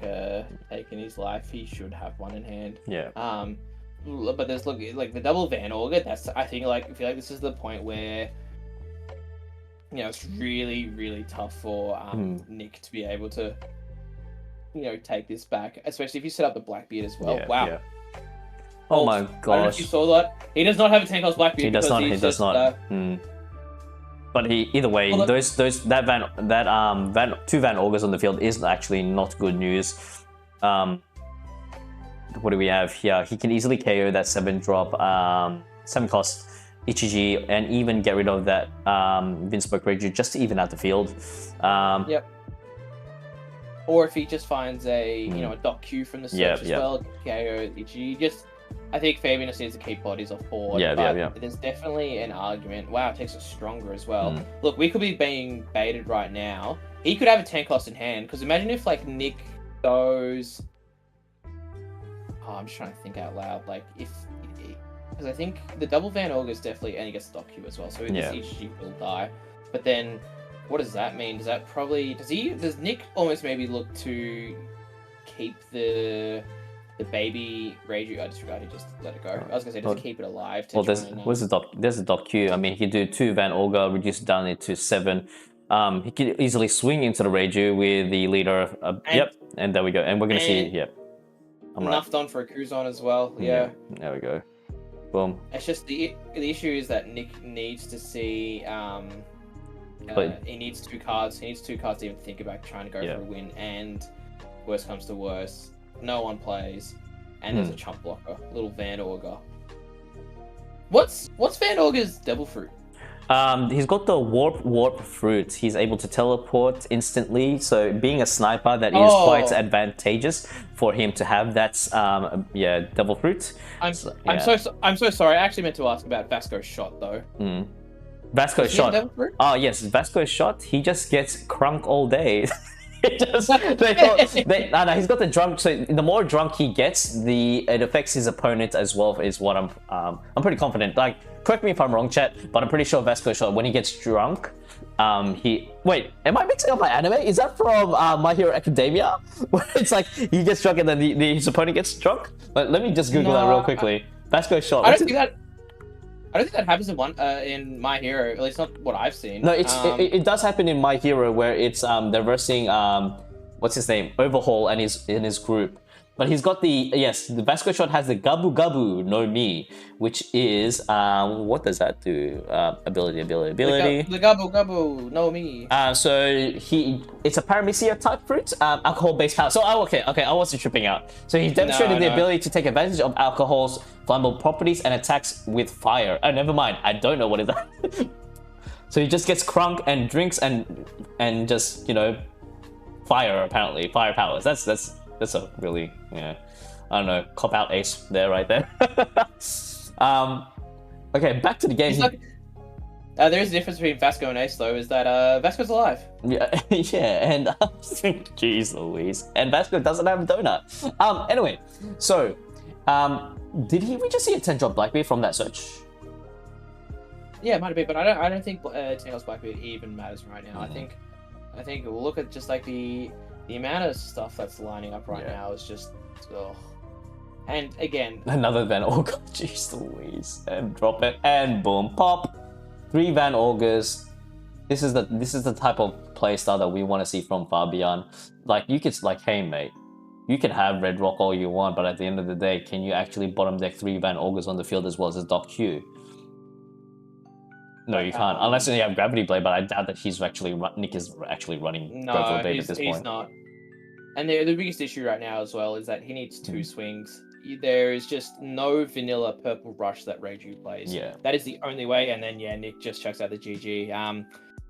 taking his life, he should have one in hand.
Yeah.
But there's like the double Van Auger. That's I feel like this is the point where it's really tough for Nick to be able to take this back, especially if you set up the Blackbeard as well.
Yeah,
wow.
Yeah. Oh my gosh.
I don't know if you saw that. He does not have a 10-cost Blackbeard.
He does not. He does not. But either way, two Van Augers on the field is actually not good news. What do we have here? He can easily KO that 7-drop, 7-cost Ichiji, and even get rid of that Vinspoke Reiju just to even out the field.
Yep. Or if he just finds a a Doc Q from the search as well, KO Ichiji. I think Fabian just needs to keep bodies off board. There's definitely an argument. Wow, it takes it stronger as well. Look, we could be being baited right now. He could have a 10-cost in hand, because imagine if like Nick goes. Oh, I'm just trying to think out loud. Like because I think the double Van Auger is definitely, and he gets the Doc Q as well. So this Ichiji will die. But then, what does that mean? Does that probably does Nick almost maybe look to keep the baby Reiju? I disregarded, just let it go. I was gonna say, does he keep it alive?
There's the Doc Q. I mean, he could do 2 Van Auger, reduce it down into 7. He could easily swing into the Reiju with the leader. And there we go. And we're gonna see.
Enough done for a Kuzon as well. Yeah.
There we go. Boom.
It's just the issue is that Nick needs to see. He needs 2 cards. He needs 2 cards to even think about trying to go for a win. And worst comes to worst, no one plays, and there's a chump blocker, little Van Auger. What's Van Auger's Devil Fruit?
He's got the warp fruit. He's able to teleport instantly. So being a sniper, that is quite advantageous for him to have that. Devil fruit.
I'm so sorry. I actually meant to ask about Vasco's shot though.
Vasco's shot. Oh yes, Vasco's shot. He just gets crunk all day. He's got the drunk. So the more drunk he gets, it affects his opponent as well. Is what I'm pretty confident. Like, correct me if I'm wrong, chat, but I'm pretty sure Vasco shot when he gets drunk. Am I mixing up my anime? Is that from My Hero Academia? Where it's like he gets drunk and then his opponent gets drunk. But let me just Google that real quickly. Vasco shot.
I don't think that happens in My Hero. At least not what I've seen.
No, it does happen in My Hero where it's they're versing what's his name, Overhaul and his group. But he's got the Vasco shot has the Gabu Gabu no Mi, which is what does that do? Ability.
The Gabu Gabu no Mi.
So it's a Paramecia type fruit, alcohol based power. So I wasn't tripping out. So he demonstrated the ability to take advantage of alcohol's flammable properties and attacks with fire. Oh, never mind. I don't know what is that. So he just gets crunk and drinks and just fire apparently, fire powers. That's a really, I don't know, cop-out ace there, right there. Okay, back to the game.
There is a difference between Vasco and Ace, though, is that Vasco's alive.
Yeah, and jeez Louise. And Vasco doesn't have a donut. Anyway, so, did we just see a 10-drop Blackbeard from that search?
Yeah, it might have been, but I don't think 10-drop Blackbeard even matters right now. I think we'll look at just like the amount of stuff that's lining up right now is just, and again,
another Van Auger, jeez Louise, and drop it, and boom, pop. 3 Van Augers. This is the type of playstyle that we want to see from Fabian. Like, you could, like, hey mate, you can have Red Rock all you want, but at the end of the day, can you actually bottom deck 3 Van Augers on the field as well as Doc Q? No, you can't, unless you have Gravity Blade, but I doubt that Nick is actually running Gravity Blade at this point.
He's not. And the biggest issue right now as well is that he needs 2 swings. There is just no vanilla Purple Rush that Reiju plays.
Yeah.
That is the only way, and then, yeah, Nick just chucks out the GG.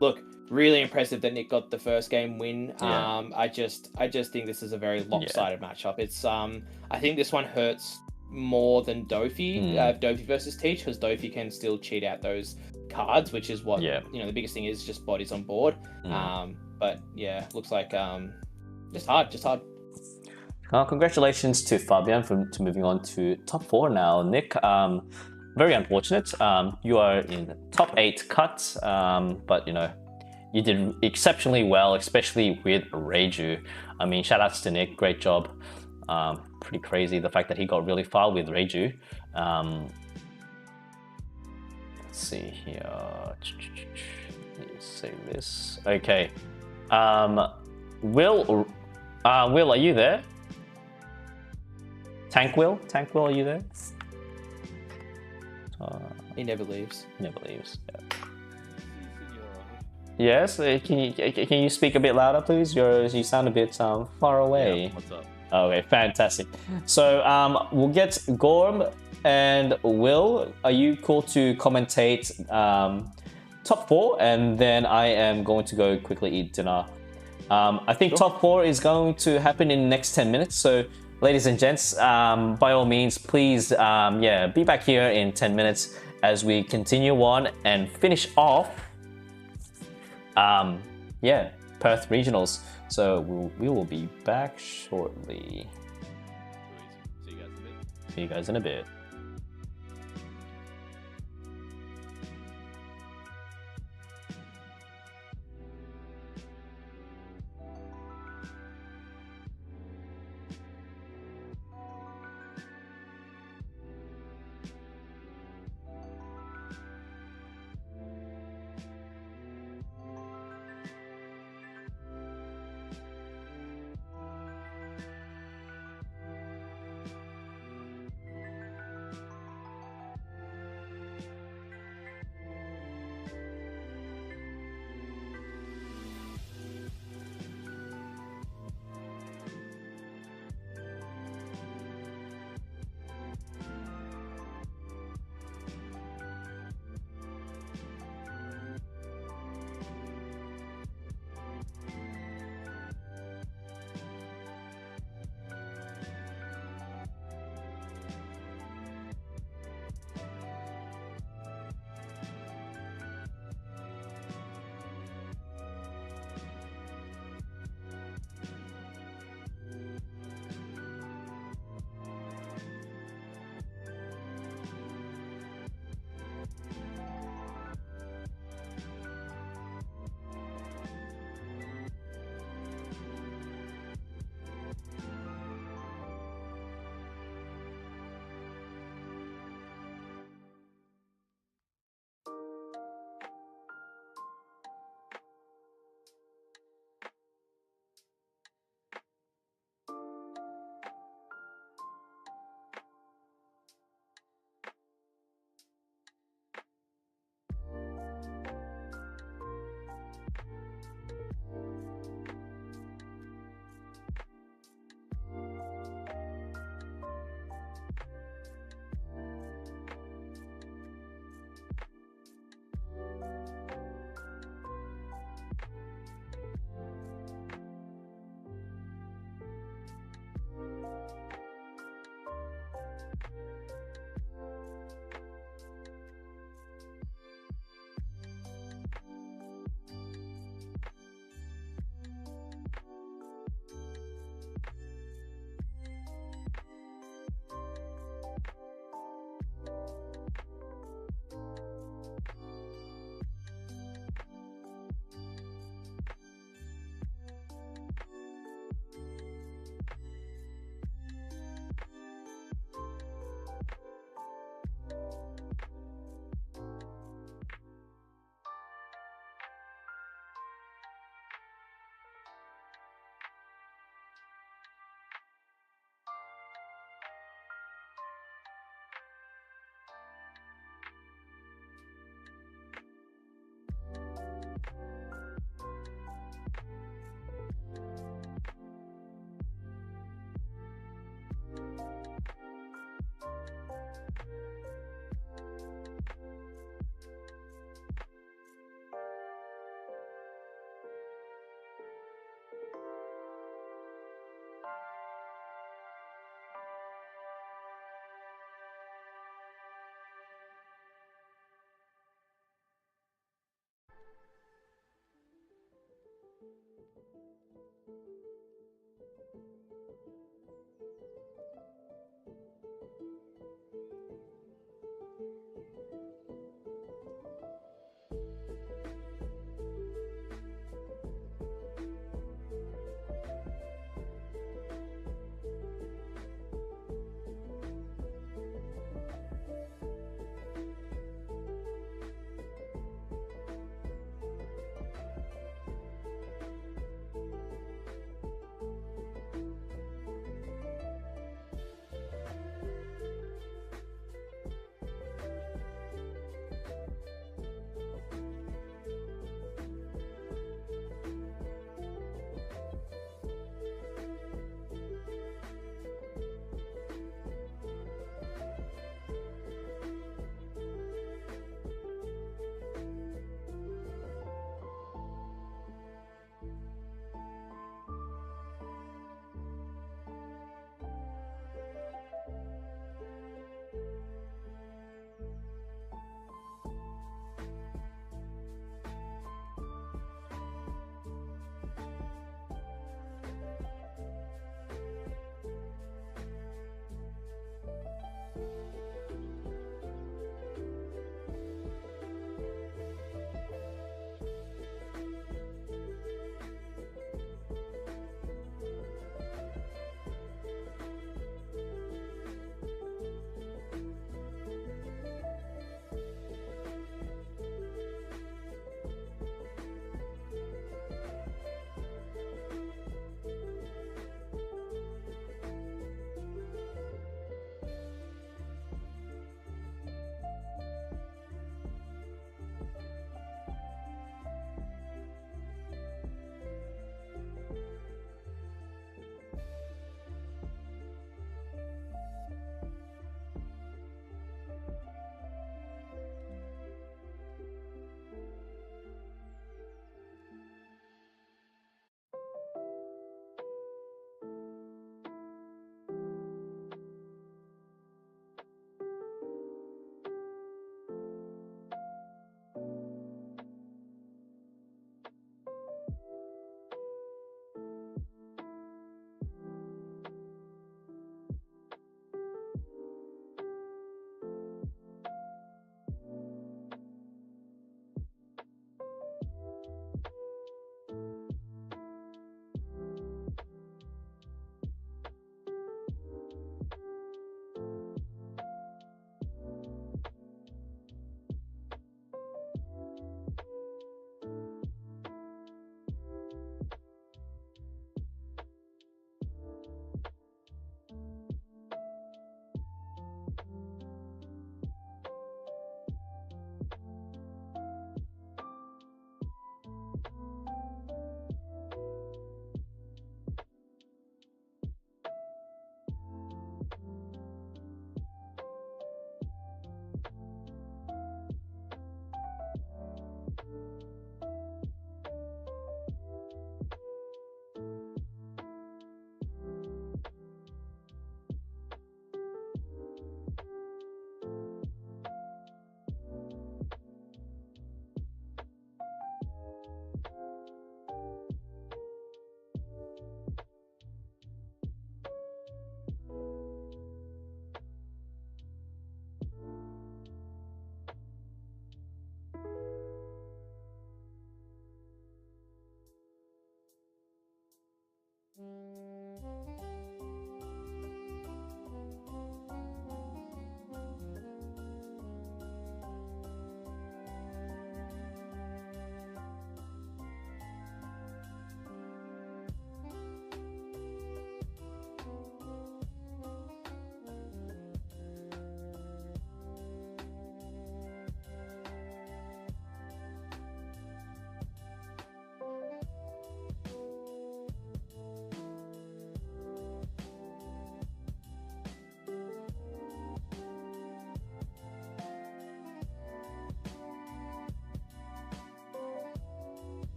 Look, really impressive that Nick got the first game win.
Yeah.
I just think this is a very lopsided matchup. It's I think this one hurts more than Dofi, Dofi versus Teach, because Dofi can still cheat out those cards, which is what the biggest thing is, just bodies on board. But yeah, looks like just hard.
Congratulations to Fabian for moving on to top 4 now. Nick, very unfortunate. You are in top 8 cut, but you did exceptionally well, especially with Reiju. I mean, shout outs to Nick, great job. Pretty crazy the fact that he got really far with Reiju. Let's see here. Let's save this. Okay. Will, are you there? Tank Will, are you there?
He never leaves.
Never leaves. Yeah. Yes. Can you speak a bit louder, please? You sound a bit far away.
Yeah, what's up?
Okay, fantastic. So we'll get Gorm and Will. Are you cool to commentate top 4, and then I am going to go quickly eat dinner. I think top 4 is going to happen in the next 10 minutes. So, ladies and gents, by all means, please, be back here in 10 minutes as we continue on and finish off, Perth Regionals. So we will be back shortly. See you guys in a bit.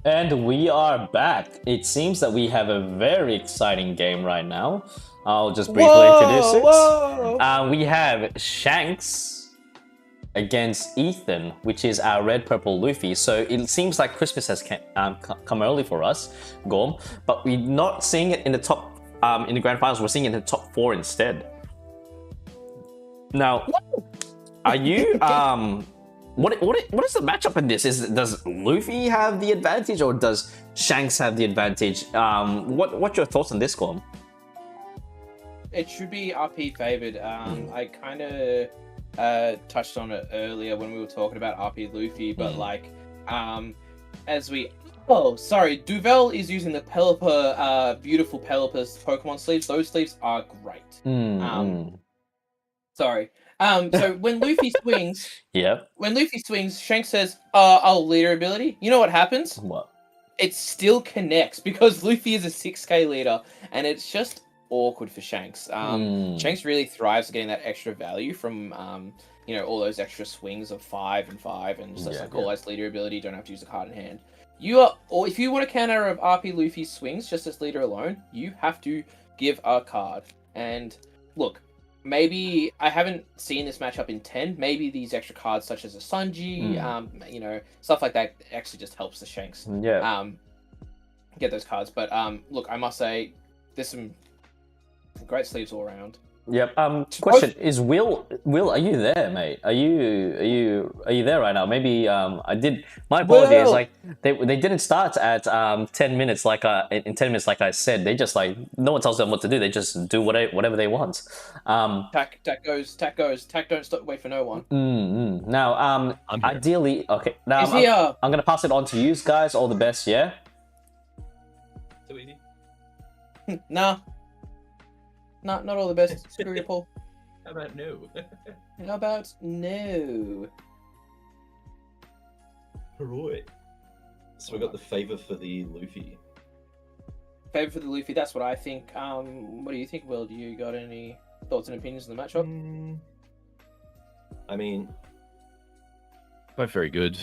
And we are back. It seems that we have a very exciting game right now. I'll just briefly introduce it. We have Shanks against Ethan, which is our red purple Luffy. So it seems like Christmas has come early for us, Gorm, but we're not seeing it in the top in the grand finals. We're seeing it in the top 4 instead. Now, are you what is the matchup in this? Does Luffy have the advantage or does Shanks have the advantage? What's your thoughts on this, Gorm?
It should be RP favored. I kind of touched on it earlier when we were talking about RP Luffy, but Duvel is using the Pelipper, beautiful Pelipper's Pokemon sleeves. Those sleeves are great. Sorry. So when Luffy swings, when Luffy swings, Shanks says, "I'll leader ability." You know what happens?
What?
It still connects because Luffy is a 6k leader, and it's just awkward for Shanks. Shanks really thrives getting that extra value from all those extra swings of 5 and 5, and just like all that's leader ability. You don't have to use a card in hand. Or if you want to counter of RP Luffy's swings just as leader alone, you have to give a card. And look. Maybe I haven't seen this matchup in 10. Maybe these extra cards, such as a Sanji, stuff like that, actually just helps the Shanks. Get those cards. But look, I must say, there's some great sleeves all around.
Yep. Question is, Will, are you there, mate? Are you there right now? Maybe I did. My apologies.
Will!
Like they didn't start at 10 minutes like in 10 minutes like I said. They just like no one tells them what to do. They just do whatever they want.
Tack goes. Tack don't stop. Wait for no one.
Now ideally, okay. Now I'm gonna pass it on to you guys. All the best. Yeah.
Too easy.
No. Not all the best. Screw you, Paul.
How about no?
How about no?
Alright. So we got the favor for the Luffy.
Favor for the Luffy. That's what I think. What do you think, Will? Do you got any thoughts and opinions on the matchup?
I mean,
both very good.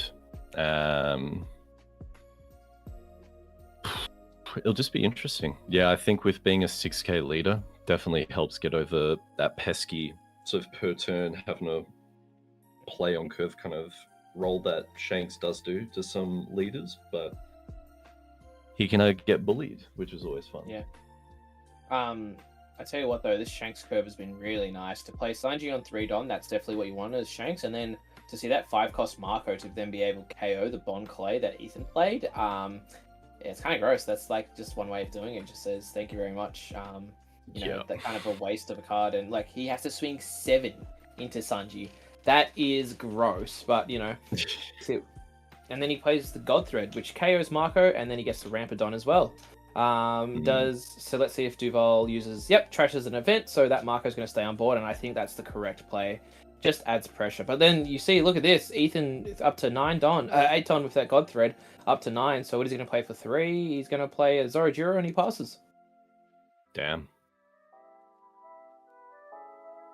It'll just be interesting. Yeah, I think with being a 6k leader, definitely helps get over that pesky
sort of per turn having a play on curve kind of role that Shanks does do to some leaders, but
he can get bullied, which is always fun.
Yeah. I tell you what though, this Shanks curve has been really nice. To play Sanji on 3 Don, that's definitely what you want as Shanks, and then to see that 5-cost Marco to then be able to KO the Bond Clay that Ethan played, it's kind of gross. That's like just one way of doing it. It just says thank you very much. That kind of a waste of a card, and like he has to swing 7 into Sanji. That is gross, but and then he plays the God Thread, which KOs Marco, and then he gets the Rampadon as well. So let's see if Duval uses trashes an event, so that Marco's going to stay on board, and I think that's the correct play. Just adds pressure. But then you see, look at this, Ethan is up to 8 Don with that God Thread, up to 9. So what is he going to play for 3? He's going to play a Zorojiro, and he passes.
Damn.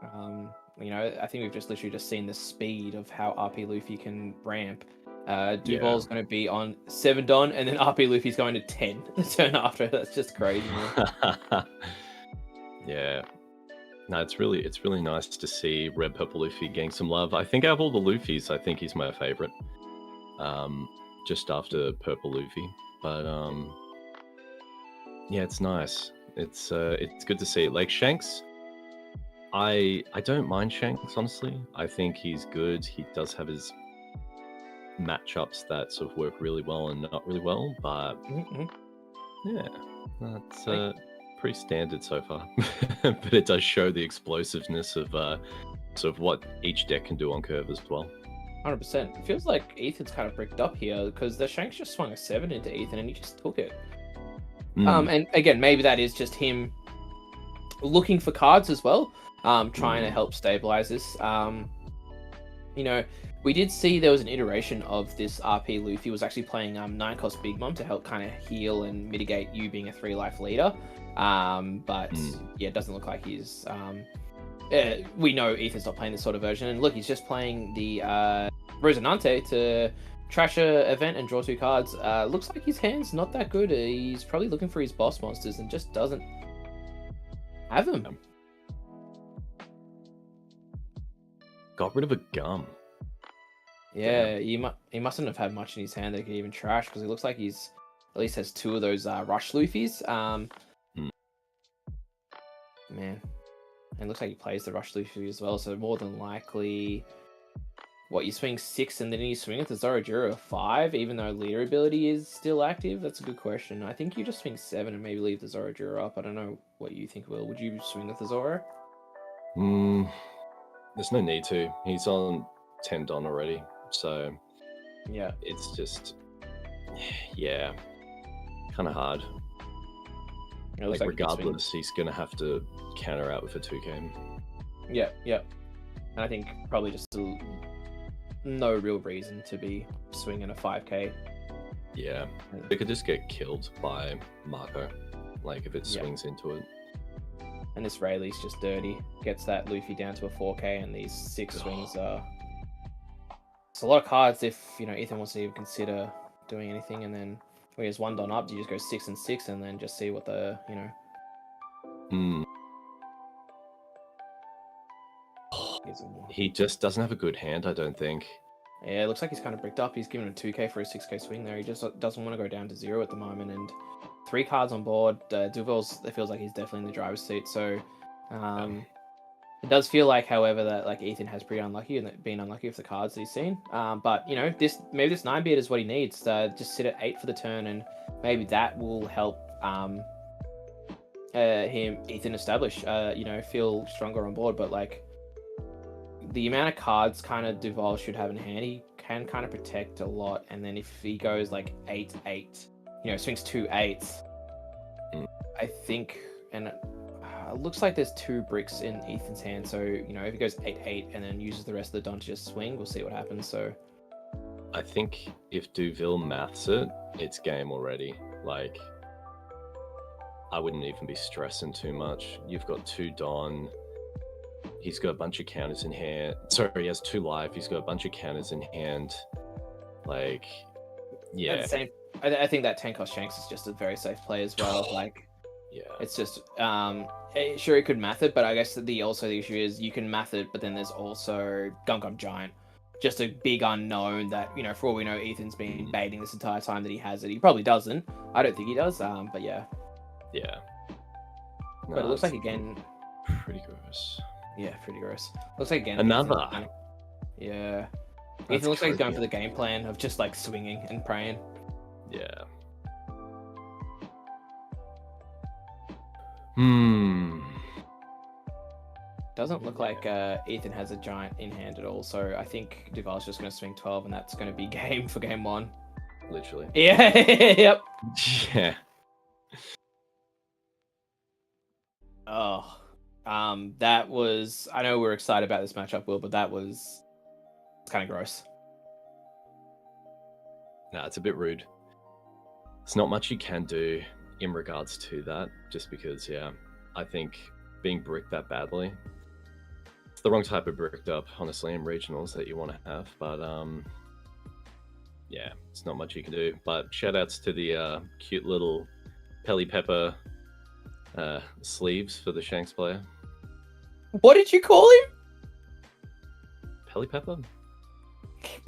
I think we've just literally seen the speed of how RP Luffy can ramp. Duval's going to be on 7 Don, and then RP Luffy's going to 10 the turn after. That's just crazy.
Yeah. No, it's really nice to see Red Purple Luffy getting some love. I think out of all the Luffys, I think he's my favorite. Just after Purple Luffy. But yeah, it's nice. It's good to see. Like Shanks, I don't mind Shanks, honestly. I think he's good. He does have his matchups that sort of work really well and not really well, but yeah, that's pretty standard so far. But it does show the explosiveness of sort of what each deck can do on curve as well.
100%. It feels like Ethan's kind of bricked up here because the Shanks just swung a 7 into Ethan and he just took it. And again, maybe that is just him looking for cards as well. Trying to help stabilize this. We did see there was an iteration of this RP Luffy was actually playing 9-cost Big Mom to help kind of heal and mitigate you being a 3-life leader. But yeah, it doesn't look like he's... we know Ethan's not playing this sort of version. And look, he's just playing the Rosinante to trash a event and draw 2 cards. Looks like his hand's not that good. He's probably looking for his boss monsters and just doesn't have them.
Got rid of a gum.
Yeah, he mustn't have had much in his hand that he could even trash, because it looks like he's at least has 2 of those rush Luffys. Man, and it looks like he plays the rush Luffy as well. So more than likely, what, you swing 6 and then you swing at the Zorojuro 5, even though leader ability is still active? That's a good question. I think you just swing 7 and maybe leave the Zorojuro up. I don't know what you think, Will. Would you swing at the Zoro?
There's no need to. He's on 10 Don already, so
yeah,
it's just kind of hard. Like regardless, he's gonna have to counter out with a 2K.
Yeah. And I think probably just no real reason to be swinging a 5K.
Yeah, they could just get killed by Marco, like if it swings into it.
And this Rayleigh's just dirty. Gets that Luffy down to a 4K, and these 6 swings are... It's a lot of cards if, Ethan wants to even consider doing anything, and then when he has 1 Don up, you just go 6 and 6, and then just see what the,
He just doesn't have a good hand, I don't think.
Yeah, it looks like he's kind of bricked up. He's given a 2K for a 6K swing there. He just doesn't want to go down to 0 at the moment, and 3 cards on board. Duval's, it feels like he's definitely in the driver's seat, so it does feel like, however, that like Ethan has pretty unlucky and been unlucky with the cards that he's seen. But maybe this 9-beat is what he needs. Just sit at 8 for the turn, and maybe that will help Ethan establish, feel stronger on board. But like the amount of cards kind of Duval should have in hand, he can kind of protect a lot. And then if he goes like 8-8, swings 2 8s, I think, and it looks like there's 2 bricks in Ethan's hand. So, if he goes 8-8 and then uses the rest of the Don to just swing, we'll see what happens. So
I think if Duval maths it, it's game already. Like, I wouldn't even be stressing too much. You've got 2 Don. He's got a bunch of counters in hand. Sorry, he has 2 life. He's got a bunch of counters in hand. Like, yeah.
I think that 10 cost Shanks is just a very safe play as well. Like,
yeah,
it's just sure he could math it, but I guess the issue is you can math it, but then there's also Gum Giant, just a big unknown that for all we know, Ethan's been baiting this entire time that he has it. He probably doesn't. I don't think he does. But yeah.
Yeah.
No, but it looks like again.
Pretty gross.
Yeah, pretty gross. Looks like again.
Another.
Yeah.
That's
Ethan looks like he's going
creepy.
for the game plan of just like swinging and praying.
Yeah.
Doesn't look like Ethan has a giant in hand at all, so I think Duval's just going to swing 12, and that's going to be game for game 1.
Literally.
Yeah, yep.
Yeah.
Oh, that was... I know we're excited about this matchup, Will, but that was kind of gross.
Nah, it's a bit rude. There's not much you can do in regards to that, just because, I think being bricked that badly, it's the wrong type of bricked up, honestly, in regionals that you want to have, but, yeah, it's not much you can do. But shout-outs to the cute little Pelly Pepper sleeves for the Shanks player.
What did you call him?
Pelly Pepper?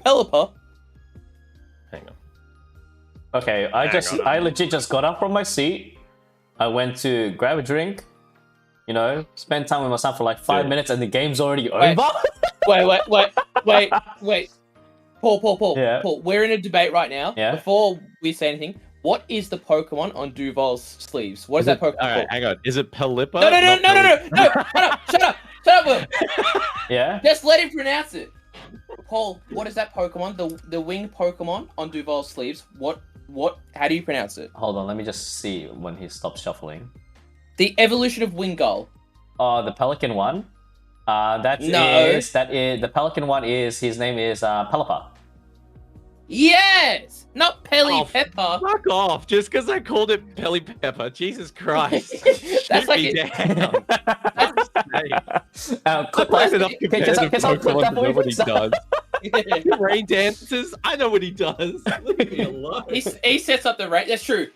Pelipper?
Hang on.
Okay, I legit just got up from my seat. I went to grab a drink, spend time with my son for like 5 minutes, and the game's already over.
Wait. Paul,
Yeah.
Paul, we're in a debate right now.
Yeah.
Before we say anything, what is the Pokemon on Duval's sleeves? What is that Pokemon
All right,
called?
hang on. Is it Pelipper?
No! Shut up, Will.
Yeah?
Just let him pronounce it. Paul, what is that Pokemon? The winged Pokemon on Duval's sleeves. How do you pronounce it?
Hold on, let me just see when he stops shuffling.
The evolution of Wingull.
The Pelican one. The Pelican one is, his name is Pelipper.
Yes! Not Pelly Pepper.
Fuck off! Just because I called it Pelly Pepper. Jesus Christ!
That's like
me down.
Clip that.
Enough
Can I clip that for you,
nobody
please?
does. Rain dances. I know what he does. Leave me alone.
He sets up the rain. That's true.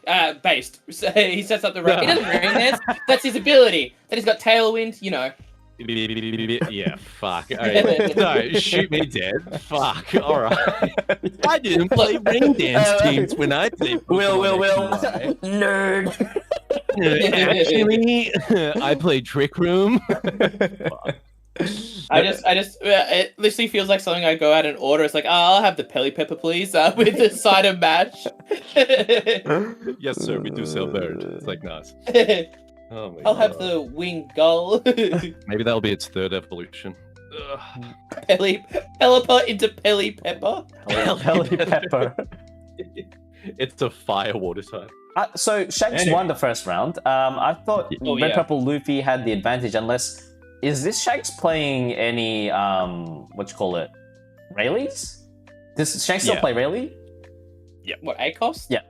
Based. So he sets up the rain. He doesn't rain dance. That's his ability. Then he's got tailwind. You know.
Yeah, fuck. Right. No, shoot me dead. Fuck. All right. I didn't play rain dance teams when I played.
Will. Nerd.
Actually, I played Trick Room.
It literally feels like something I go out and order. It's like, I'll have the Pelly Pepper, please, with the side of mash.
Yes, sir. We do sell bird. It's like nice. Oh my
I'll
God.
have the winged gull.
Maybe that'll be its third evolution.
Pelipper into Pelly Pepper.
Pelly Pepper.
It's a fire water type.
So Shanks won the first round. I thought Red Purple Luffy had the advantage, unless is this Shanks playing any Rayleighs? Does Shanks still play Rayleigh?
Yeah. What, ACOS?
Yeah.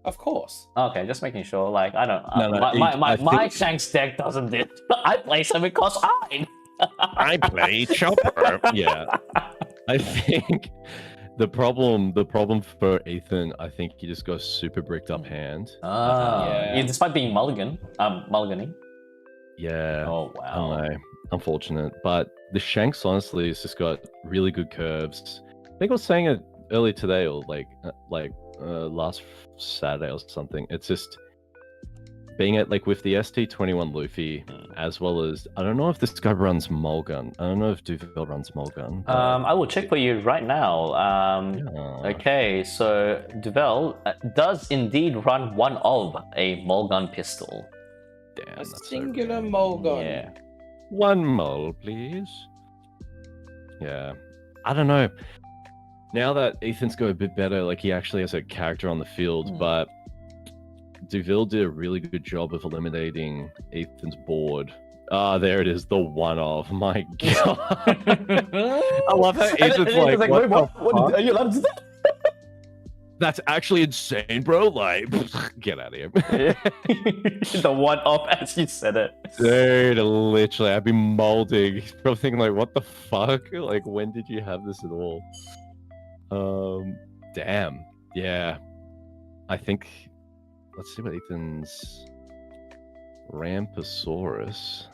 Of course.
Okay, just making sure. Like, I don't.
I
my
think-
Shanks deck doesn't do. I play something called Ein.
I play Chopper. Yeah, I think the problem for Ethan, I think he just got a super bricked up hand.
Yeah, despite being mulliganing.
Yeah.
Oh wow.
I know. Unfortunate, but the Shanks honestly has just got really good curves. I think I was saying it earlier today, or last Saturday or something. It's just being at with the ST21 Luffy, as well as I don't know if this guy runs Mulgun. I don't know if Duvel runs Mulgun.
I will check for you right now. Okay, so Duvel does indeed run one of a Mulgun pistol.
Damn,
A
that's so
singular
rare.
Mulgun.
Yeah.
One mole, please. Yeah, I don't know. Now that Ethan's got a bit better, he actually has a character on the field, but Duvel did a really good job of eliminating Ethan's board. There it is, the one-off. My God. I love how Ethan's like,
wait,
what
what? Are you allowed to do that?
That's actually insane, bro. Get out of here.
The one-off as you said it.
Dude, literally, I'd be molding. He's probably thinking, what the fuck? When did you have this at all? Damn. Yeah. I think... Let's see what Ethan's... Ramposaurus.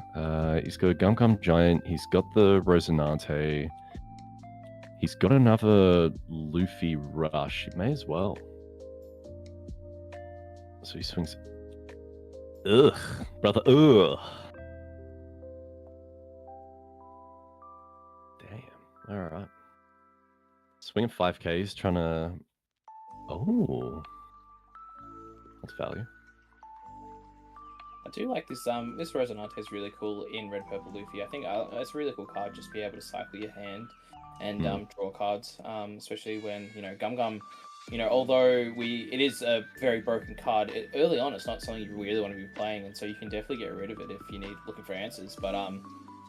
He's got a Gum Giant. He's got the Rosinante. He's got another Luffy Rush. He may as well. So he swings... Ugh. Brother, ugh. Damn. Alright. Swinging 5Ks, trying to... Oh. That's value.
I do like this. This Rosinante is really cool in Red Purple Luffy. I think it's a really cool card just to be able to cycle your hand and draw cards. Especially when Gum. Although it is a very broken card early on, it's not something you really want to be playing, and so you can definitely get rid of it if you need looking for answers. But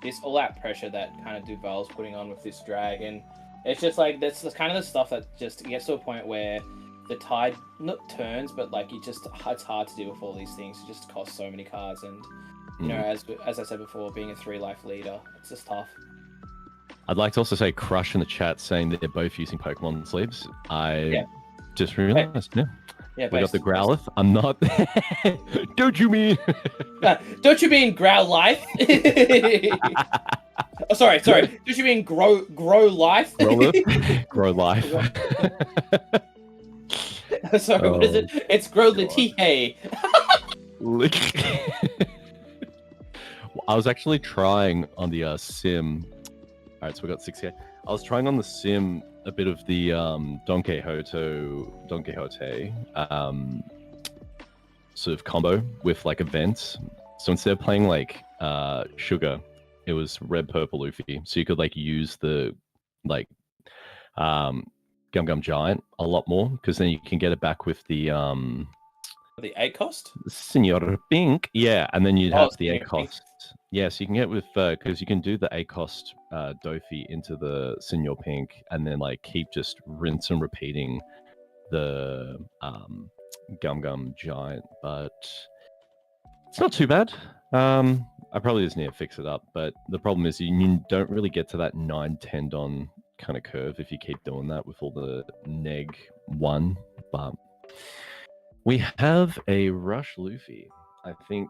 this all-out pressure that kind of Duval's putting on with this drag, and it's just that's kind of the stuff that just gets to a point where the tide not turns, but it's hard to deal with all these things. It just costs so many cards, and as I said before, being a 3-life leader, it's just tough.
I'd like to also say Crush in the chat saying that they're both using Pokemon sleeves. I just realized. Yeah, we got the Growlithe. I'm not. Don't you mean?
Don't you mean Growlithe? Oh, sorry. Don't you mean Grow Life?
Grow Life.
Sorry, what is it? It's Grow the TA.
I was actually trying on the sim. All right, so we got 6 here. I was trying on the sim a bit of the Don Quixote sort of combo with events. So instead of playing Sugar, it was Red Purple Luffy. So you could use the Gum Giant a lot more, because then you can get it back with the
8 cost?
Senor Pink. Yeah, and then you'd have the 8
Senor
cost. Yeah, so you can get with because you can do the 8 cost Dofi into the Senor Pink, and then keep just rinse and repeating the Gum Giant, but it's not too bad. I probably just need to fix it up, but the problem is you don't really get to that 9-10 Don kind of curve if you keep doing that with all the neg 1. But we have a Rush Luffy. I think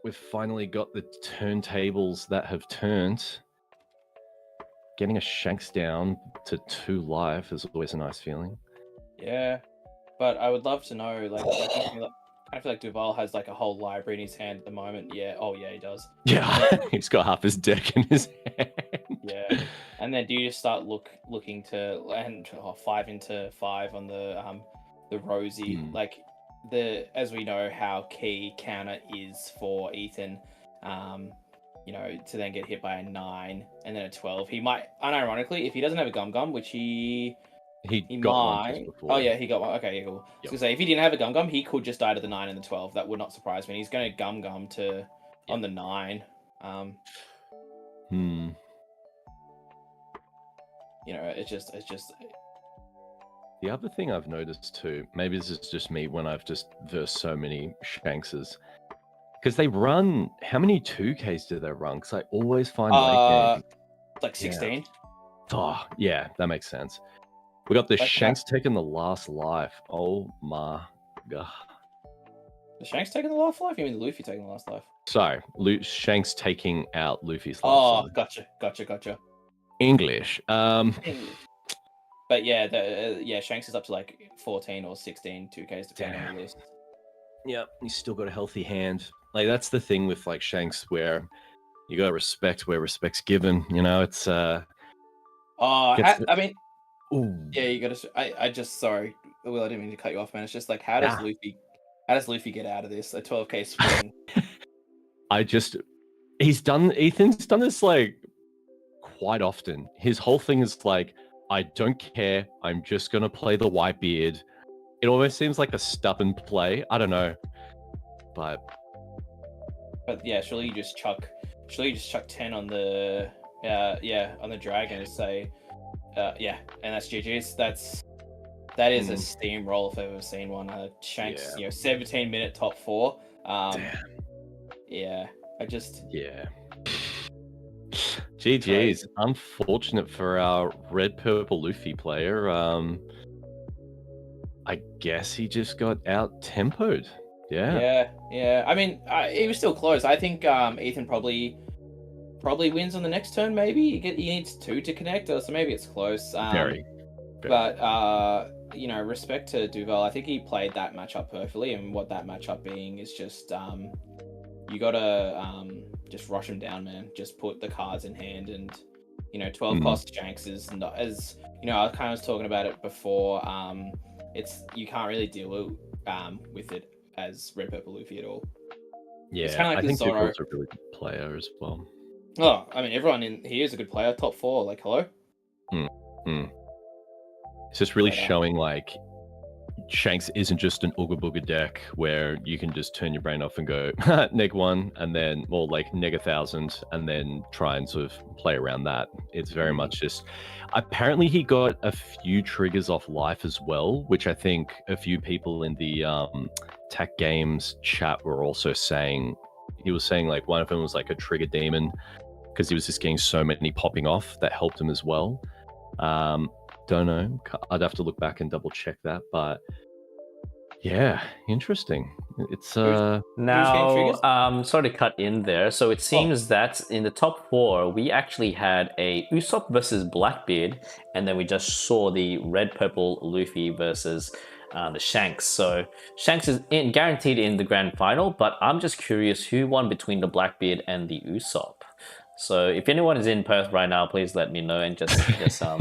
we've finally got the turntables that have turned. Getting a Shanks down to 2 life is always a nice feeling.
Yeah, but I would love to know, like, I feel like Duval has like a whole library in his hand at the moment. Yeah, oh yeah, he does.
Yeah, he's got half his deck in his hand.
Yeah, and then do you just start looking to land 5 into 5 on the Rosie, like as we know how key counter is for Ethan, you know, to then get hit by a 9 and then a 12. He might, unironically, if he doesn't have a Gum, which he
got one
might.
just before.
Oh yeah, he got one. Okay, yeah, cool. I was gonna say, if he didn't have a Gum, he could just die to the 9 and the 12. That would not surprise me. He's going to Gum to on the 9. You know, it's just.
The other thing I've noticed too, maybe this is just me when I've just versed so many Shankses, because they run. How many 2Ks do they run? Because I always find late game.
Like 16.
Yeah. Oh, yeah, that makes sense. We got the Shanks taking the last life. Oh my god.
The Shanks taking the last life? You mean the Luffy taking the last life?
Sorry, Shanks taking out Luffy's last life.
Gotcha.
English.
But yeah, Shanks is up to like 14 or 16 2Ks depending on the list.
Yeah, he's still got a healthy hand. Like that's the thing with like Shanks, where you gotta respect where respect's given. You know, it's
I mean, yeah, you gotta. I just sorry, Will, I didn't mean to cut you off, man. It's just like how does Luffy get out of this? A 12K swing.
Ethan's done this like quite often. His whole thing is like, I don't care. I'm just gonna play the Whitebeard. It almost seems like a stubborn play. I don't know, but
yeah, surely you just chuck 10 on the on the dragon and say, and that's GG's. That is a steamroll if I've ever seen one. Shanks, 17-minute top 4. Yeah, GG's.
Unfortunate for our red purple Luffy player. I guess he just got out tempoed. Yeah.
I mean, he was still close. I think Ethan probably wins on the next turn. Maybe he needs 2 to connect, so maybe it's close. Very. But respect to Duval. I think he played that matchup perfectly, and what that matchup being is just you gotta just rush him down, man. Just put the cards in hand, and 12 cost Shanks is not, as I kind of was talking about it before. You can't really deal with it as red purple Luffy at all.
Yeah,
it's kind of like
I think
Zoro.
Duval's a really good player as well.
Oh, I mean, everyone in here is a good player. Top 4, like, hello.
It's just really showing like Shanks isn't just an Ooga Booga deck where you can just turn your brain off and go neg 1 and then more like neg 1,000 and then try and sort of play around that. It's very much just, apparently he got a few triggers off life as well, which I think a few people in the TAKGames chat were also saying. He was saying like one of them was like a trigger demon because he was just getting so many popping off that helped him as well. Don't know. I'd have to look back and double check that, but yeah, interesting. It's
now sorry to cut in there. So it seems that in the top 4 we actually had a Usopp versus Blackbeard, and then we just saw the red purple Luffy versus the Shanks. So Shanks is guaranteed in the grand final, but I'm just curious who won between the Blackbeard and the Usopp. So if anyone is in Perth right now, please let me know, and just I'm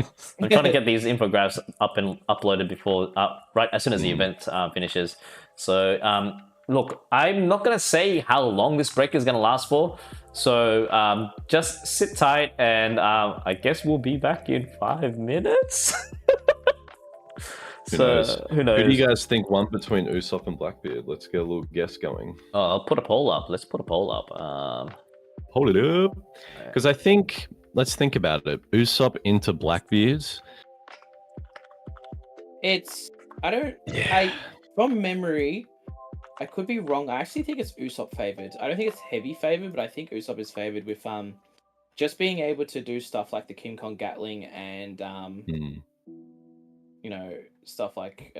trying to get these infographics up and uploaded before right as soon as the event finishes. So look, I'm not gonna say how long this break is gonna last for. So just sit tight, and I guess we'll be back in 5 minutes.
Who knows? Who do you guys think won between Usopp and Blackbeard? Let's get a little guess going.
I'll put a poll up. Let's put a poll up.
Hold it up, because I think, let's think about it. Usopp into Blackbeard.
From memory, I could be wrong. I actually think it's Usopp favored. I don't think it's heavy favored, but I think Usopp is favored with just being able to do stuff like the King Kong Gatling and you know, stuff like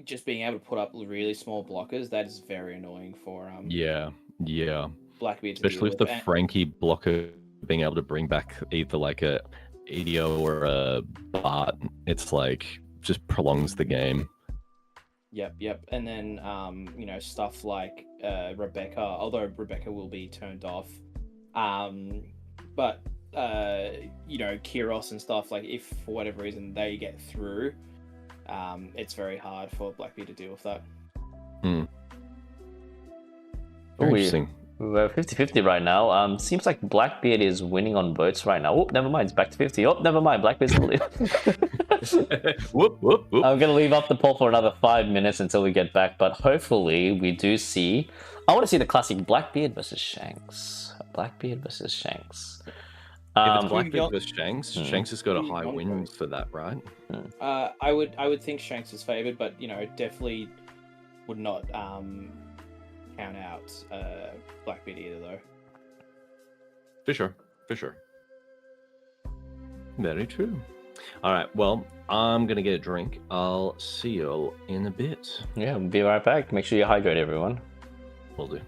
just being able to put up really small blockers, that is very annoying for
yeah.
Blackbeard to
Especially
deal
with
with.
the Frankie blocker being able to bring back either like a EDO or a Bart. It's like just prolongs the game.
Yep. And then you know, stuff like Rebecca, although Rebecca will be turned off. But you know, Kiros and stuff, like if for whatever reason they get through, it's very hard for Blackbeard to deal with that.
Very interesting.
We're 50-50 right now. Seems like Blackbeard is winning on votes right now. Oh, never mind. It's back to 50. Oh, never mind. Blackbeard's still
Whoop.
I'm going to leave up the poll for another 5 minutes until we get back. But hopefully we do see... I want to see the classic Blackbeard versus Shanks. Blackbeard versus Shanks.
If it's Blackbeard versus Shanks, Shanks has got a high win for that, right?
I would think Shanks is favored, but you know, definitely would not count out Blackbeard either, though.
For sure. Very true. All right, well, I'm gonna get a drink. I'll see you in a bit.
Yeah, we'll be right back. Make sure you hydrate, everyone.
Will do.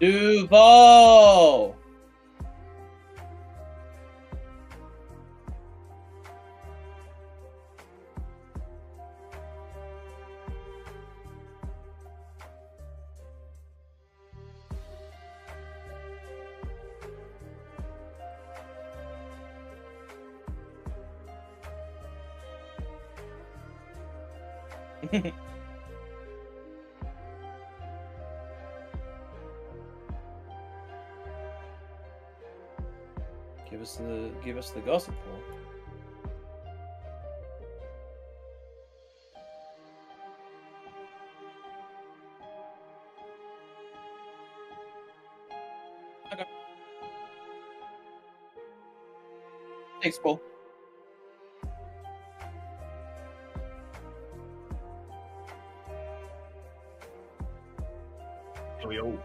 Duval! Give us the gossip call. Okay. Thanks, Paul.
Yo.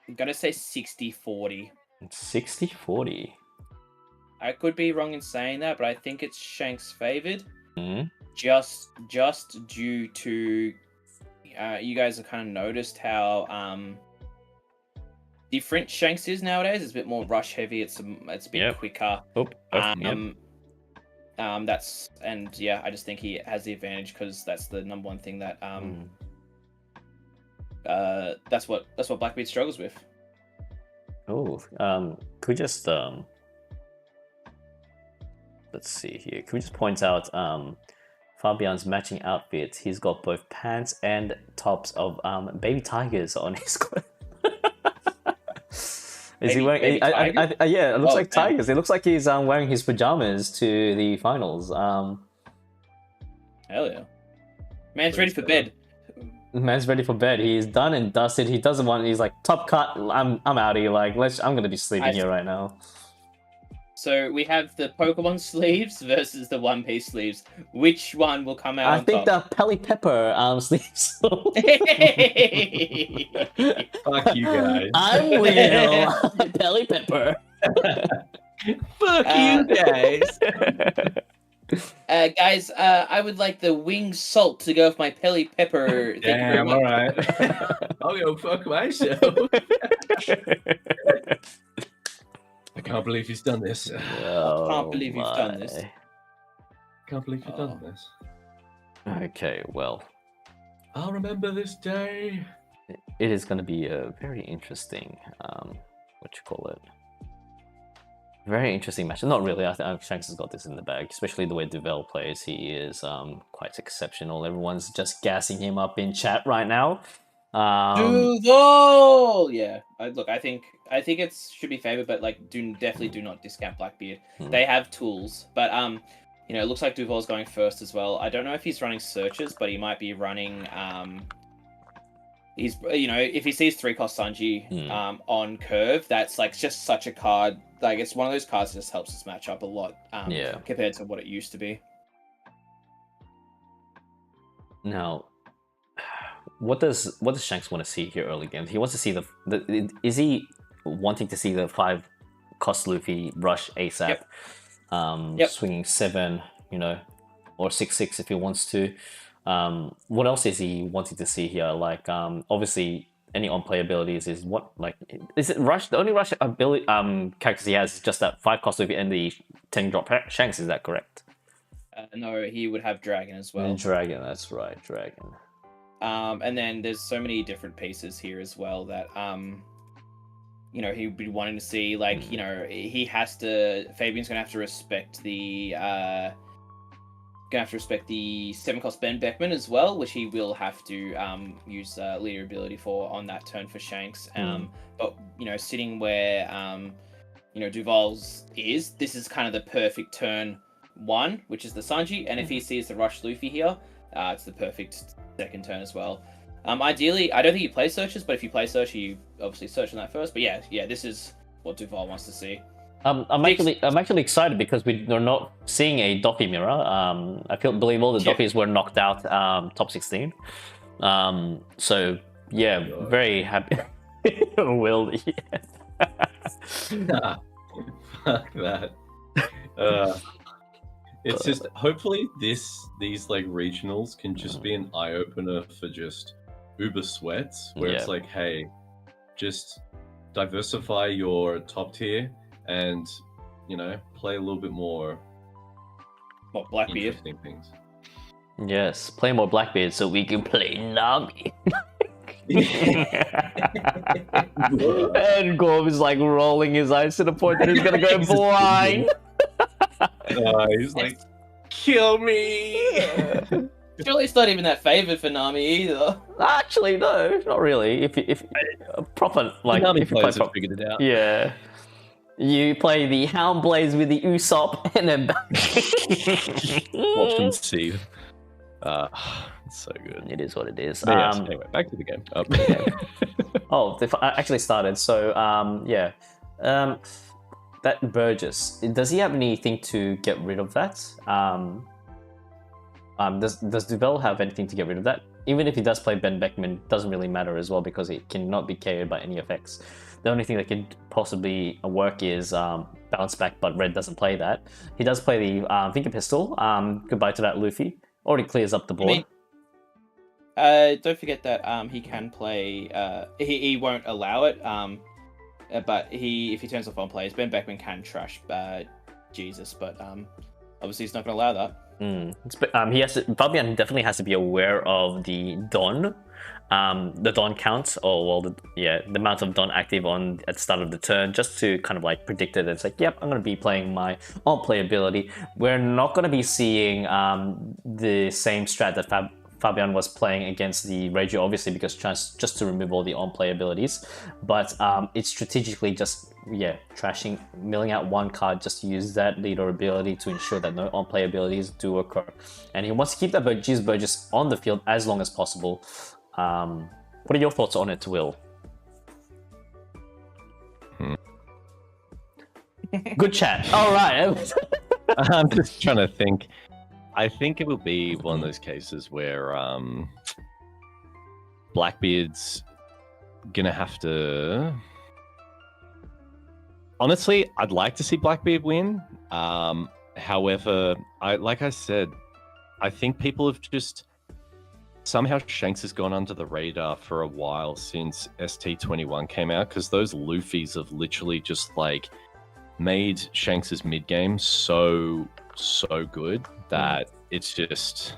I'm gonna say 60-40.
60-40.
I could be wrong in saying that, but I think it's Shanks favored.
Mm-hmm.
Just due to you guys have kind of noticed how different Shanks is nowadays. It's a bit more rush heavy. It's a bit quicker. That's I just think he has the advantage because that's the number one thing that that's what Blackbeard struggles with.
Oh, could we just let's see here. Can we just point out Fabian's matching outfit? He's got both pants and tops of baby tigers on his clothes. Is he wearing? Yeah, it looks like tigers. It looks like he's wearing his pajamas to the finals.
Hell yeah, man's ready for bed.
Man's ready for bed. He's done and dusted. He doesn't want. He's like, top cut. I'm out of here. Like, I'm gonna be sleeping here right now.
So we have the Pokemon sleeves versus the One Piece sleeves. Which one will come out?
I think the Pelly Pepper sleeves.
Fuck you guys.
I'm Will. Pelly Pepper.
Fuck you guys.
Guys, I would like the winged salt to go with my Pelly Pepper.
Damn, all right. I'll go fuck myself. I can't believe he's done this.
I can't believe you've done this.
Can't believe you've done this.
Okay, well.
I'll remember this day.
It is going to be a very interesting, very interesting match. Not really, I think Shanks has got this in the bag, especially the way Duval plays. He is quite exceptional. Everyone's just gassing him up in chat right now.
Duval! Yeah, I think it should be favored, but like, definitely do not discount Blackbeard. They have tools, but it looks like Duval's going first as well. I don't know if he's running searches, but he might be running if he sees 3-cost Sanji on curve, that's like just such a card. Like, it's one of those cards that just helps us match up a lot compared to what it used to be.
Now, what does Shanks want to see here early game? He wants to see is he wanting to see the 5-cost Luffy rush ASAP, swinging 7, or 6/6 if he wants to. What else is he wanting to see here? Like, obviously, any on-play abilities is is it rush? The only rush ability characters he has is just that 5-cost Luffy and the 10-drop Shanks. Is that correct?
No, he would have Dragon as well.
And Dragon, that's right, Dragon.
And then there's so many different pieces here as well that he'd be wanting to see. Like, he has to. Fabian's gonna have to respect the 7-cost Ben Beckman as well, which he will have to use leader ability for on that turn for Shanks. But sitting where Duval's this is kind of the perfect turn 1, which is the Sanji, and if he sees the rush Luffy here, it's the perfect second turn as well. Ideally, I don't think you play searches, but if you play search, you obviously search on that first. But yeah, this is what Duval wants to see.
I'm actually excited because we're not seeing a Doppy mirror. I believe all the Doppies were knocked out top 16. So yeah, very happy. Will,
Fuck that. It's just hopefully these like regionals can just be an eye opener for just Uber sweats, where it's like, hey, just diversify your top tier and play a little bit more
Blackbeard
interesting things.
Yes, play more Blackbeard so we can play Nami. And Gorb is like rolling his eyes to the point that he's gonna go blind.
He's like, kill me.
Surely it's not even that favored for Nami either.
Actually, no, not really. If proper like
Nami
if you play
players have
proper,
figured it out.
yeah. You play the Houndblaze with the Usopp and then
Watch them see. It's so good.
It is what it is.
Yes, anyway, back to the game.
Oh, they actually started. So that Burgess, does he have anything to get rid of that? Does Duvel have anything to get rid of that? Even if he does play Ben Beckman, doesn't really matter as well because it cannot be KO'd by any effects. The only thing that could possibly work is bounce back, but Red doesn't play that. He does play the Finger Pistol. Goodbye to that Luffy. Already clears up the board.
Don't forget that he can play. He won't allow it. But if he turns off on players, Ben Beckman can trash Jesus. But obviously he's not going to allow that.
He has to. Fabian definitely has to be aware of the Don count, or the amount of Don active on at the start of the turn, just to kind of like predict it. It's like, yep, I'm going to be playing my on playability. We're not going to be seeing the same strat that Fabian was playing against the Regio, obviously, because just to remove all the on playabilities, but it's strategically just trashing, milling out one card just to use that leader ability to ensure that no on playabilities do occur, and he wants to keep that Burgess on the field as long as possible. What are your thoughts on it, Will? Good chat. All right.
I'm just trying to think. I think it will be one of those cases where Blackbeard's gonna have to. Honestly, I'd like to see Blackbeard win. However, like I said, I think people have just somehow Shanks has gone under the radar for a while since ST21 came out, because those Luffys have literally just like made Shanks's mid game so good that it's just,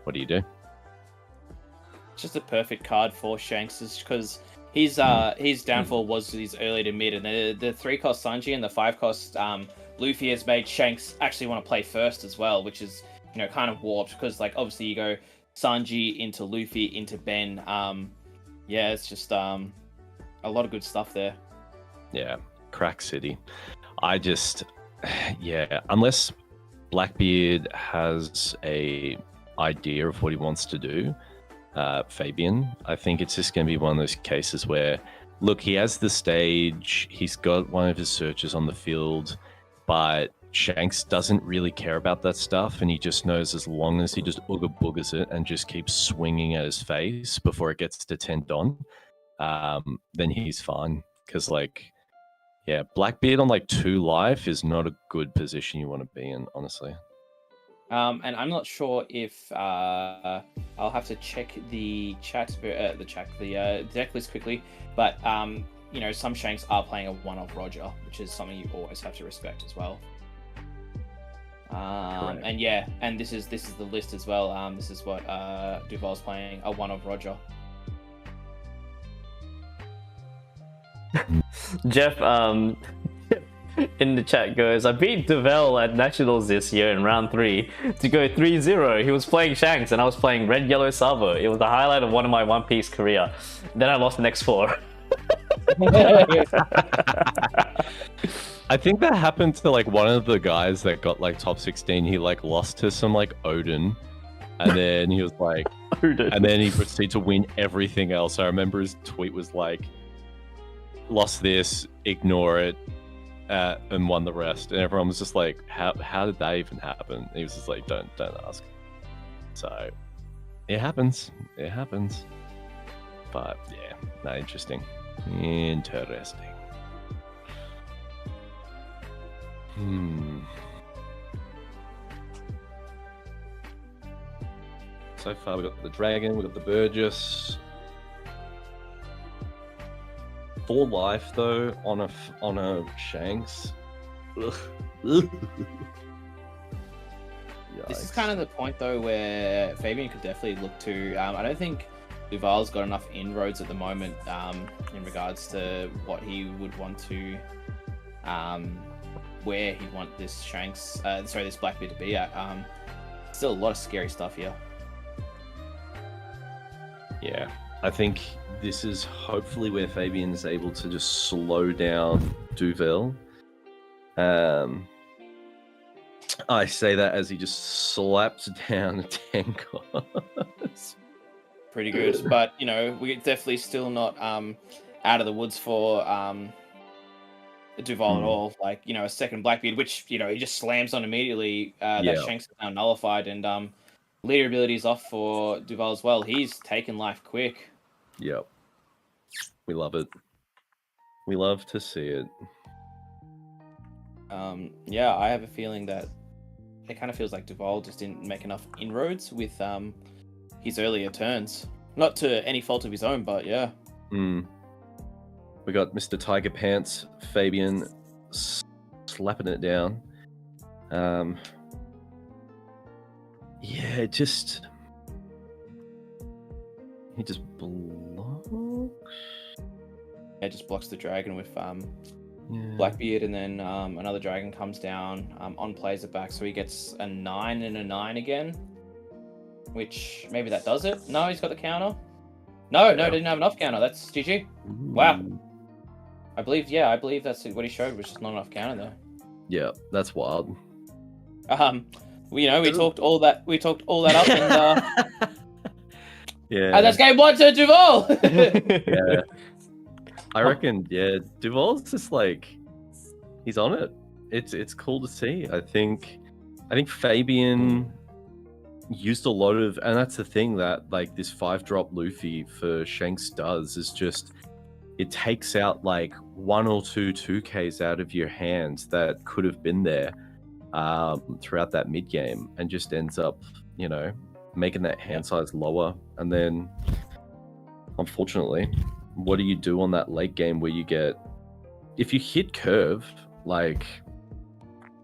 what do you do?
It's just a perfect card for Shanks, because his downfall was his early to mid, and the 3-cost Sanji and the 5-cost Luffy has made Shanks actually want to play first as well, which is kind of warped, because like obviously you go Sanji into Luffy into Ben. It's just a lot of good stuff there.
Yeah, Crack City. Unless Blackbeard has a idea of what he wants to do, Fabian, I think it's just going to be one of those cases where, look, he has the stage, he's got one of his searches on the field, but Shanks doesn't really care about that stuff, and he just knows as long as he just ooga boogers it and just keeps swinging at his face before it gets to 10 Don, then he's fine. Because Blackbeard on 2 life is not a good position you want to be in, honestly.
And I'm not sure if I'll have to check the deck list quickly, but some Shanks are playing a one-off Roger, which is something you always have to respect as well. And this is the list as well. This is what Duval's playing, a one-off Roger.
Jeff in the chat goes, I beat Duvel at Nationals this year in round 3 to go 3-0. He was playing Shanks and I was playing Red Yellow Sabo. It was the highlight of one of my One Piece career. Then I lost the next 4.
I think that happened to one of the guys that got top 16. He lost to some Odin, and then he was
Odin.
And then he proceeded to win everything else. I remember his tweet was lost this, ignore it, and won the rest. And everyone was just like, how did that even happen? He was just like, don't ask. So it happens. It happens. But yeah, no, interesting. So far, we got the dragon, we got the Burgess. 4 life though on a Shanks. Ugh.
This is kind of the point though where Fabian could definitely look to. I don't think Duval's got enough inroads at the moment in regards to what he would want to, where he'd want this Shanks, this Blackbeard to be at. Still a lot of scary stuff here.
Yeah, I think this is hopefully where Fabian is able to just slow down Duval. I say that as he just slaps down 10 cards.
Pretty good, but you know, we're definitely still not out of the woods for Duval at all. Like, you know, a second Blackbeard, which, you know, he just slams on immediately. That Shanks is now nullified, and leader ability is off for Duval as well. He's taken life quick.
Yep. We love it. We love to see it.
Yeah, I have a feeling that it kind of feels like Duval just didn't make enough inroads with his earlier turns. Not to any fault of his own, but yeah.
We got Mr. Tiger Pants, Fabian, slapping it down. Yeah, he just blocks.
Yeah, just blocks the dragon with Blackbeard, and then another dragon comes down, on plays it back, so he gets a 9 and a 9 again. Which, maybe that does it? No, he's got the counter. No, didn't have enough counter. That's GG. Wow. I believe that's what he showed, which is not enough counter though.
Yeah, that's wild.
We talked all that up, and
yeah.
And that's game 1 to Duval.
Yeah. I reckon, Duval's just like, he's on it. It's cool to see. I think Fabian used a lot of, and that's the thing that like this 5-drop Luffy for Shanks does, is just it takes out like 1 or 2 2Ks out of your hands that could have been there throughout that mid game, and just ends up, you know, making that hand size lower. And then unfortunately, what do you do on that late game where you get, if you hit curve, like,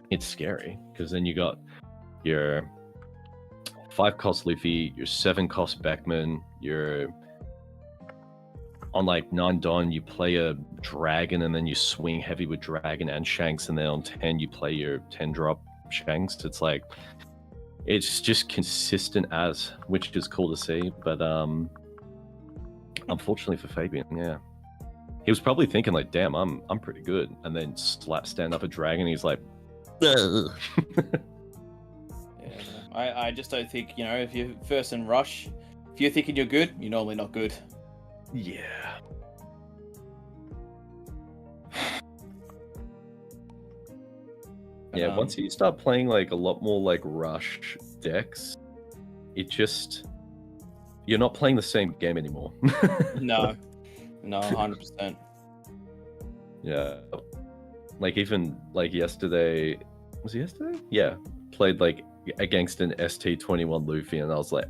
it's scary, because then you got your 5-cost Luffy, your 7-cost Beckman, your on like 9 Don, you play a dragon and then you swing heavy with dragon and Shanks, and then on 10 you play your 10-drop Shanks. It's like, it's just consistent as, which is cool to see. But unfortunately for Fabian, he was probably thinking like, damn, I'm pretty good, and then stand up a dragon, he's like,
I just don't think, you know, if you're first in rush, if you're thinking you're good, you're normally not good.
Yeah. Yeah, once you start playing like a lot more like rush decks, it just, you're not playing the same game anymore.
No, 100%.
Yeah. Like even like yesterday, was it yesterday? Yeah. Played like against an ST21 Luffy, and I was like,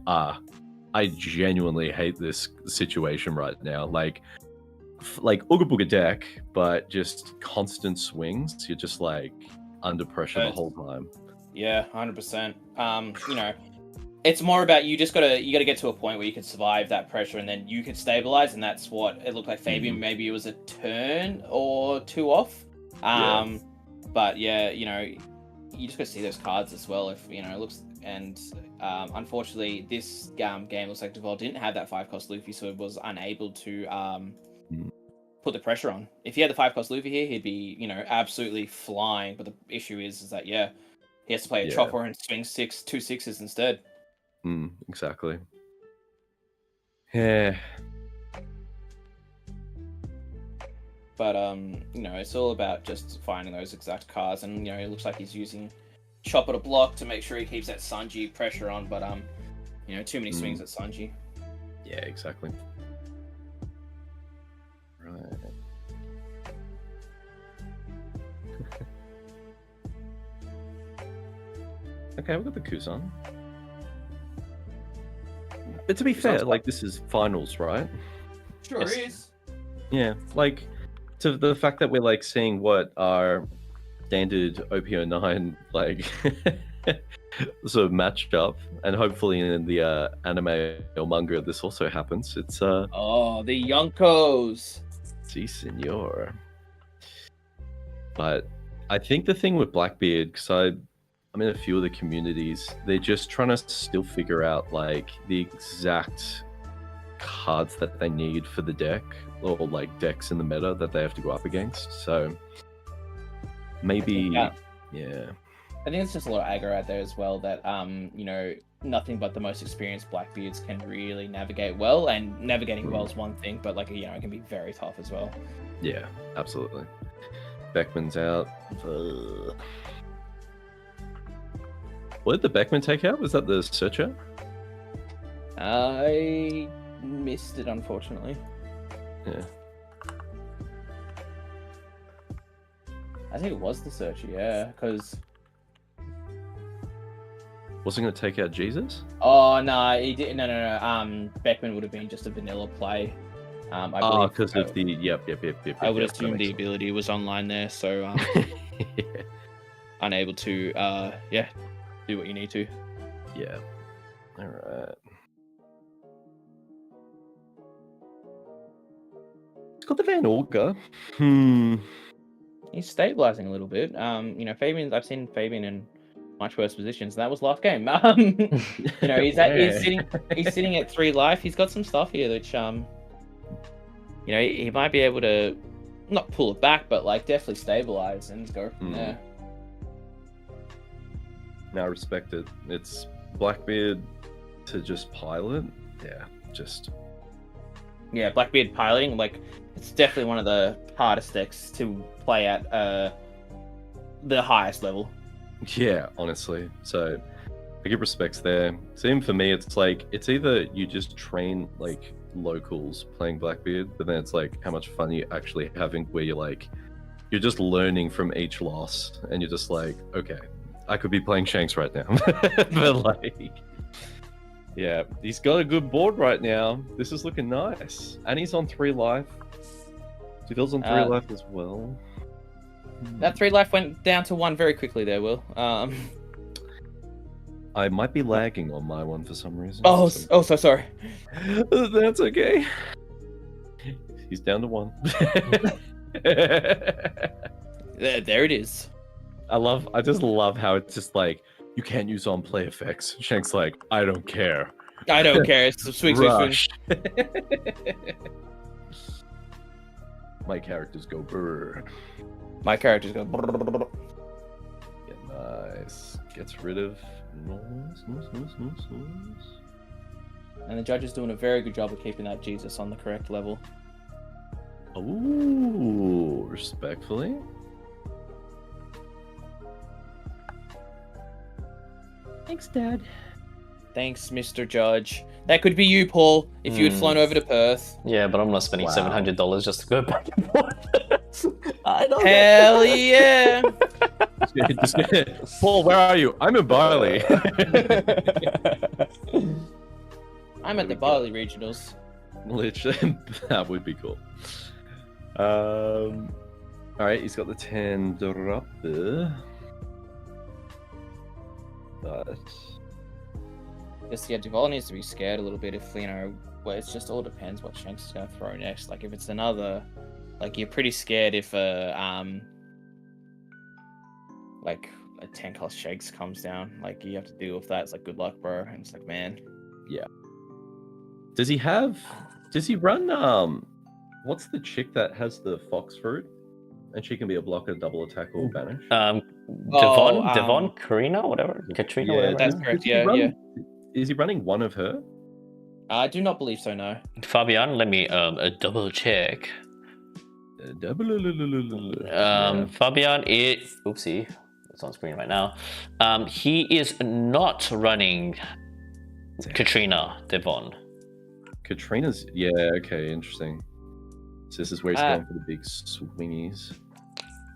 I genuinely hate this situation right now. Like Ooga Booga deck, but just constant swings. You're just like under pressure the whole time.
Yeah, 100%. You know, it's more about you gotta get to a point where you can survive that pressure, and then you can stabilize, and that's what it looked like. Fabian, maybe it was a turn or 2 off. But yeah, you know, you just gotta see those cards as well. If you know, it looks, and unfortunately, this game looks like Duval didn't have that 5-cost Luffy, so it was unable to put the pressure on. If he had the 5-cost Luffy here, he'd be, you know, absolutely flying. But the issue is that he has to play a chopper and swing 2 6s instead.
Exactly. Yeah.
But it's all about just finding those exact cards, and it looks like he's using Chopper to block to make sure he keeps that Sanji pressure on. But too many swings at Sanji.
Yeah, exactly. Right. Okay, we've got the Kuzan. But to be fair, like, this is finals, right?
Sure
Yes.
is.
Yeah, like, to the fact that we're, like, seeing what our standard OP09, like, sort of matched up, and hopefully in the anime or manga this also happens. It's,
Oh, the Yonkos!
si, senor. But I think the thing with Blackbeard, because I'm in a few of the communities, they're just trying to still figure out, like, the exact cards that they need for the deck, or, like, decks in the meta that they have to go up against. So, maybe, yeah.
I think it's just a lot of aggro out there as well that, nothing but the most experienced Blackbeards can really navigate well, and navigating well is one thing, but, like, it can be very tough as well.
Yeah, absolutely. Beckman's out. What did the Beckman take out? Was that the Searcher?
I missed it, unfortunately.
Yeah.
I think it was the Searcher, yeah, because...
Wasn't going to take out Jesus?
Oh, no, he didn't. No. Beckman would have been just a vanilla play. I believe,
because of the... Yep.
I would assume the ability was online there, so unable to, do what you need to.
Yeah. All right. It's got the Van Orga.
He's stabilizing a little bit. I've seen Fabian in much worse positions. That was last game. He's sitting at 3 life. He's got some stuff here which he might be able to not pull it back, but like definitely stabilize and go from there.
Now, I respect it. It's Blackbeard to just pilot.
Yeah, Blackbeard piloting, like, it's definitely one of the hardest decks to play at the highest level.
Yeah, honestly. So, I give respects there. So, even for me, it's like, it's either you just train, like, locals playing Blackbeard, but then it's like how much fun you're actually having where you're just learning from each loss, and you're just like, okay, I could be playing Shanks right now. But, like... Yeah, he's got a good board right now. This is looking nice. And he's on 3 life. Tudor's on 3 life as well.
That 3 life went down to 1 very quickly there, Will.
I might be lagging on my one for some reason.
So sorry.
That's okay. He's down to 1.
There it is.
I just love how it's just like, you can't use on play effects. Shank's like, I don't care.
I don't care. It's a swing.
My characters go brrr.
My characters go brrr.
Yeah, nice. Gets rid of nice.
And the judge is doing a very good job of keeping that Jesus on the correct level.
Ooh, respectfully. Thanks, Dad.
Thanks, Mr. Judge. That could be you, Paul, if you had flown over to Perth.
Yeah, but I'm not spending $700 just to go back and forth. I don't
Hell yeah!
Paul, where are you? I'm in Bali.
I'm at the Bali Regionals.
Literally, that would be cool. All right, he's got the 10 drop there. But
Duval needs to be scared a little bit if well, it's just all depends what Shanks is going to throw next. Like if it's another, like you're pretty scared if like a 10 cost Shanks comes down. Like you have to deal with that. It's like good luck, bro. And it's like, man.
Yeah. Does he run what's the chick that has the fox fruit? And she can be a blocker, double attack, or banish.
Devon, Karina, whatever, Katrina, whatever.
That's correct. Yeah.
Is he running one of her?
I do not believe so. No.
Fabian, let me double check. Fabian is oopsie, it's on screen right now. He is not running Katrina Devon.
Katrina's okay, interesting. So this is where he's going for the big swingies.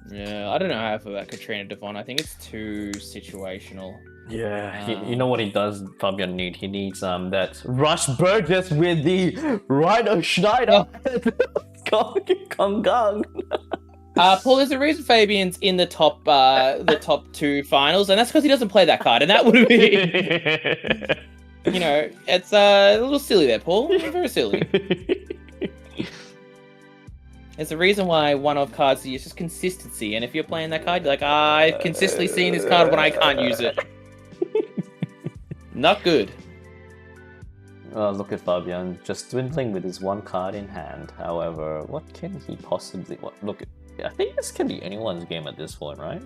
Yeah, I don't know how I feel about Katrina Devon. I think it's too situational.
Yeah, you know what he does, Fabian need? He needs that Rush Burgess with the Rhino Schneider. Kong Kong.
Paul, there's a reason Fabian's in the top 2 finals, and that's because he doesn't play that card, and that would be you know, it's a little silly there, Paul. Very silly. There's a reason why one-off cards is just consistency, and if you're playing that card, you're like, I've consistently seen this card when I can't use it. Not good.
Look at Fabian, just dwindling with his one card in hand. However, what can he possibly... Look, I think this can be anyone's game at this point, right?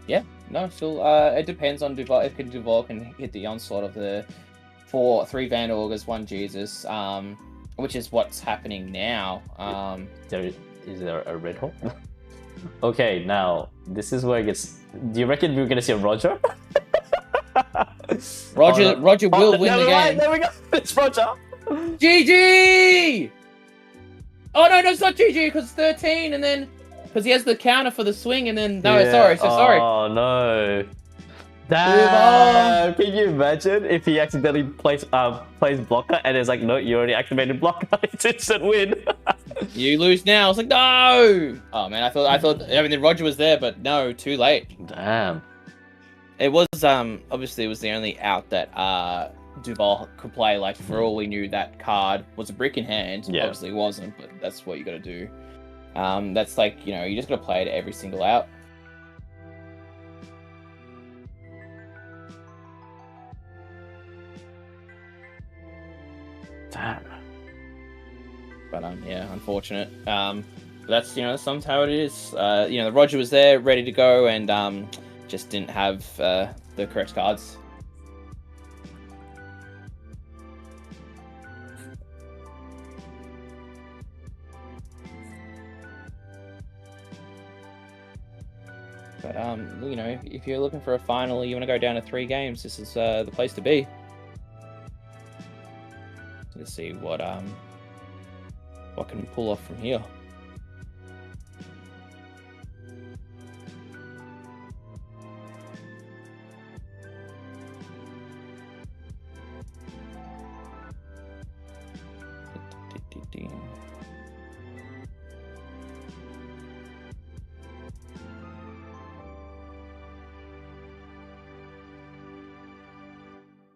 Yeah, no, still, it depends on Duval. If Duval can hit the onslaught of the 3 Van Augers, 1 Jesus, which is what's happening now.
Is there a red hole? Okay, now, this is where it gets... Do you reckon we're going to see a Roger?
Roger will win the game.
There we go. It's Roger.
GG! Oh no, it's not GG because it's 13, and then because he has the counter for the swing, and then sorry.
Oh no. Damn. Can you imagine if he accidentally plays blocker and it's like, no, you already activated blocker. It's instant win.
You lose now. I was like, no. Oh man, I thought. I mean, Roger was there, but no, too late.
Damn.
It was obviously it was the only out that Duval could play. Like for all we knew, that card was a brick in hand.
Yeah.
Obviously it wasn't, but that's what you got to do. That's like, you know, you just got to play it every single out.
Damn.
But yeah, unfortunate. But that's, you know, sometimes how it is. You know, the Roger was there, ready to go, and just didn't have the correct cards. But you know, if you're looking for a final, you want to go down to 3 games, this is the place to be. Let's see what can we pull off from here.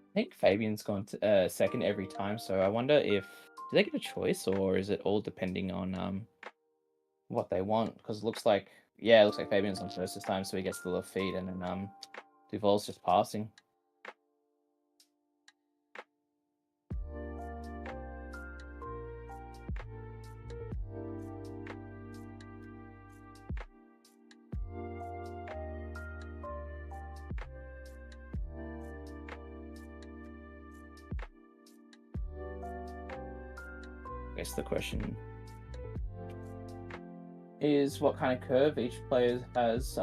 I think Fabian's gone to, second every time, so I wonder if do they get a choice, or is it all depending on what they want? Because it looks like Fabian's on first this time, so he gets the left feed, and then Duval's just passing. I guess the question is what kind of curve each player has,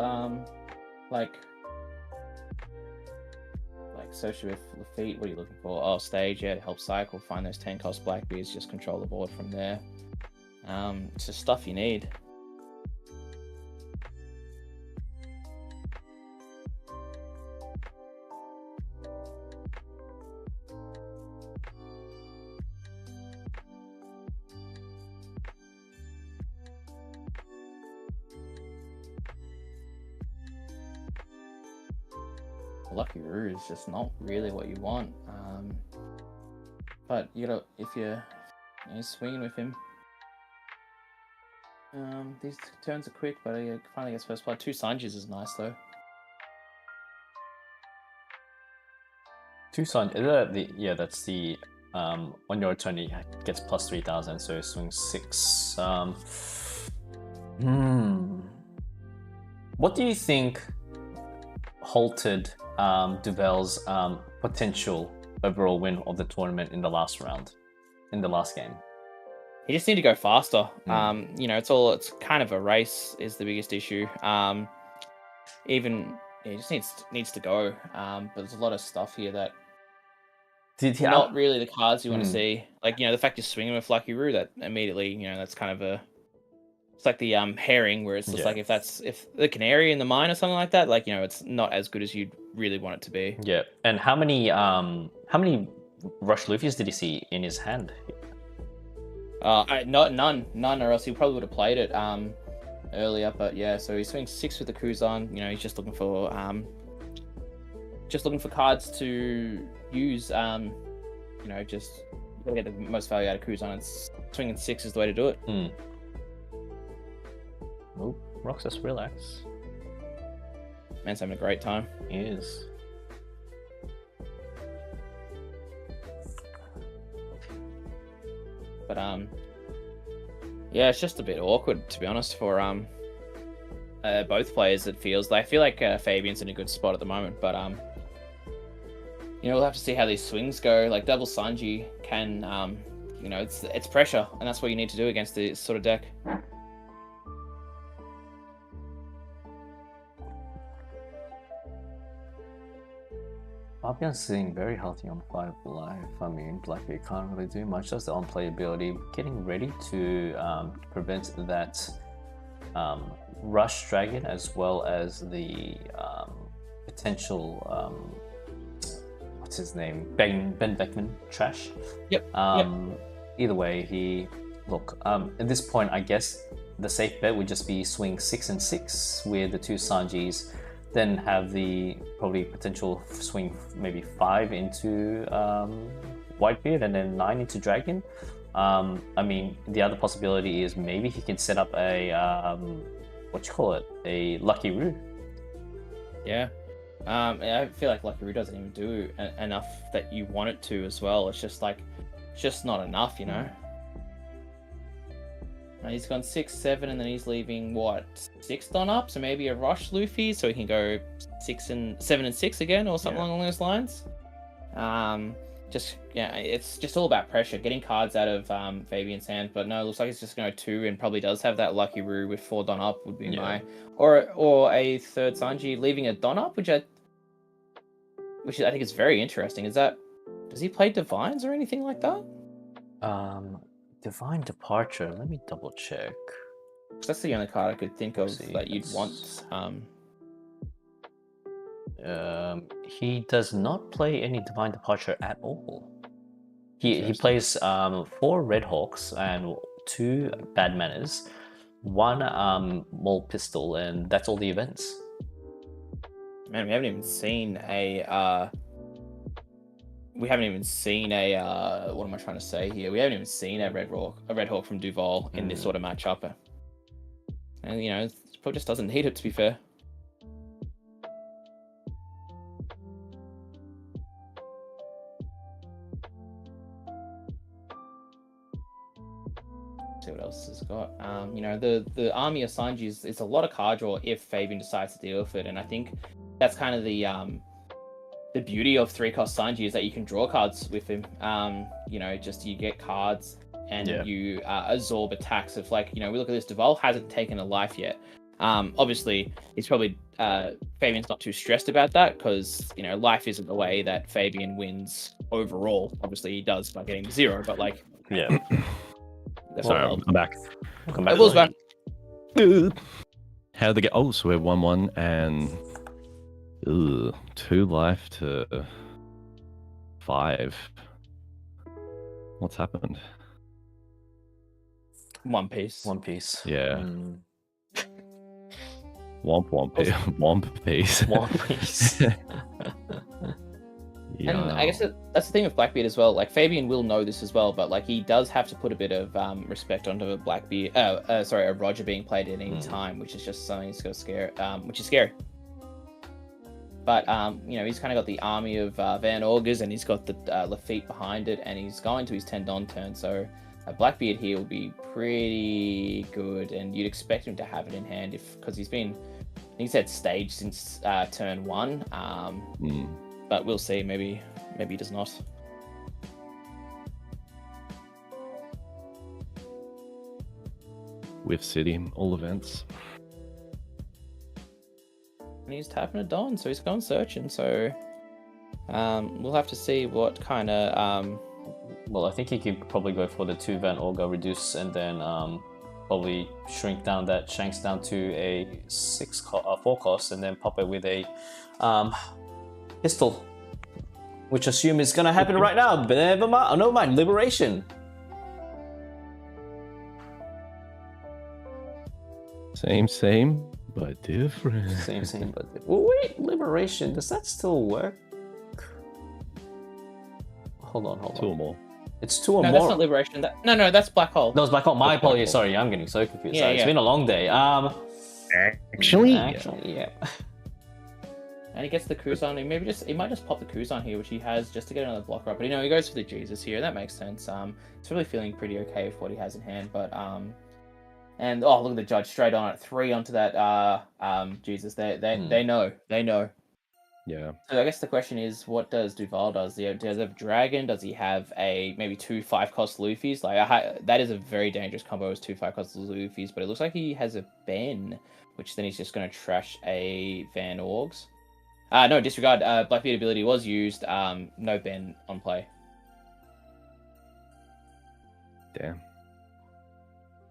like associated with the feet. What are you looking for? Oh, stage, yeah, to help cycle, find those 10 cost Blackbeards, just control the board from there. It's just stuff you need. Lucky Roo is just not really what you want, but you know, if you're swinging with him, these turns are quick, but he finally gets first blood. 2 Sanjis is nice though.
2 Sanjis, that's the on your turn he gets plus 3,000, so he swings 6. What do you think halted Duval's potential overall win of the tournament in the last round, in the last game?
he just need to go faster. You know, it's kind of a race is the biggest issue. He just needs to go. But there's a lot of stuff here that not really the cards you want to see. Like, you know, the fact you're swinging with Lucky Roo, that immediately, you know, that's kind of it's like the herring, where it's just like if the canary in the mine or something like that, like, you know, it's not as good as you'd really want it to be.
Yeah. And how many Rush Luffy's did he see in his hand?
None, or else he probably would have played it earlier. But yeah, so he swings 6 with the Kuzan. You know, he's just looking for cards to use. You know, just get the most value out of Kuzan. It's swinging 6 is the way to do it.
Oh, Roxas, relax.
Man's having a great time.
He is.
But yeah, it's just a bit awkward, to be honest, for both players. It feels like, I feel like Fabian's in a good spot at the moment, but you know, we'll have to see how these swings go. Like double Sanji can, you know, it's pressure, and that's what you need to do against this sort of deck.
Fabian's sitting very healthy on 5 life. I mean, Blackbeard can't really do much. Just the on-playability, getting ready to prevent that Rush Dragon, as well as the potential, what's his name? Ben Beckman trash.
Yep.
Either way, at this point, I guess the safe bet would just be swing 6 and 6 with the 2 Sanjis. Then have the probably potential swing maybe 5 into Whitebeard and then 9 into Dragon. I mean, the other possibility is maybe he can set up a a Lucky Roo.
Yeah. I feel like Lucky Roo doesn't even do enough that you want it to as well. It's just not enough, you know. He's gone 6, 7, and then he's leaving what 6 on up, so maybe a Rush Luffy, so he can go 7 and 6 again, or something along those lines. It's just all about pressure, getting cards out of Fabian's hand. But no, it looks like it's just going to go 2, and probably does have that Lucky Roo with 4 Don up would be my, or a third Sanji leaving a Don up, which I think is very interesting. Does he play Divines or anything like that?
Divine Departure. Let me double check.
That's the only card I could think of that you'd want.
He does not play any Divine Departure at all. He plays 4 Red Hawks and 2 Bad Manners, 1 Maul Pistol, and that's all the events.
Man, we haven't even seen a. What am I trying to say here? We haven't even seen a Red Hawk from Duval in this sort of matchup. And, you know, it probably just doesn't need it, to be fair. Let's see what else it's got. You know, the army of Sanji is a lot of card draw if Fabian decides to deal with it, and I think that's kind of the beauty of 3-cost Sanji is that you can draw cards with him. You know, just you get cards and you absorb attacks of, like, you know, we look at this, Duval hasn't taken a life yet. Obviously, he's probably, Fabian's not too stressed about that because, you know, life isn't the way that Fabian wins overall. Obviously, he does by getting 0, but, like...
Yeah.
Sorry, I'm back.
Welcome back.
Will's back.
How did they get... Oh, so we're 1-1 and... 2 life to 5. What's happened?
One Piece.
Yeah. Womp piece.
Womp Piece.
And I guess that's the thing with Blackbeard as well. Like, Fabian will know this as well, but, like, he does have to put a bit of respect onto a a Roger being played at any time, which is just something that's going to scare, which is scary. But, you know, he's kind of got the army of Van Augers, and he's got the Lafitte behind it, and he's going to his 10 Don turn, so Blackbeard here will be pretty good, and you'd expect him to have it in hand because he's had stage since turn 1, but we'll see, maybe he does not.
with City, all events.
And he's tapping a Don, so he's gone searching. So we'll have to see what kind of.
Well, I think he could probably go for the 2 Van Olga reduce and then probably shrink down that Shanks down to a 4 cost and then pop it with a pistol, which I assume is going to happen right now. But never mind, Liberation.
Same, but different.
Same, but different. Well, wait, Liberation, does that still work? Hold on.
2 or more.
It's 2 or
No,
more.
that's not Liberation. No, that's Black Hole.
No, it's Black Hole. My
That's Black
apologies.
Hole.
Sorry, I'm getting so confused.
Yeah,
Sorry, It's
yeah.
been a long day.
Actually,
yeah.
And he gets the Kuzan. He might just pop the Kuzan here, which he has just to get another blocker up. But he goes for the Jesus here. That makes sense. He's really feeling pretty okay with what he has in hand. But and look at the judge straight on at 3 onto that Jesus. They know.
Yeah.
So I guess the question is, what does Duval does? Does he have a dragon? Does he have maybe 2 5-cost Luffy's? That is a very dangerous combo as 2 5-cost Luffy's. But it looks like he has a Ben, which then he's just going to trash a Van Orgs. No, disregard. Blackbeard ability was used. No Ben on play.
Damn.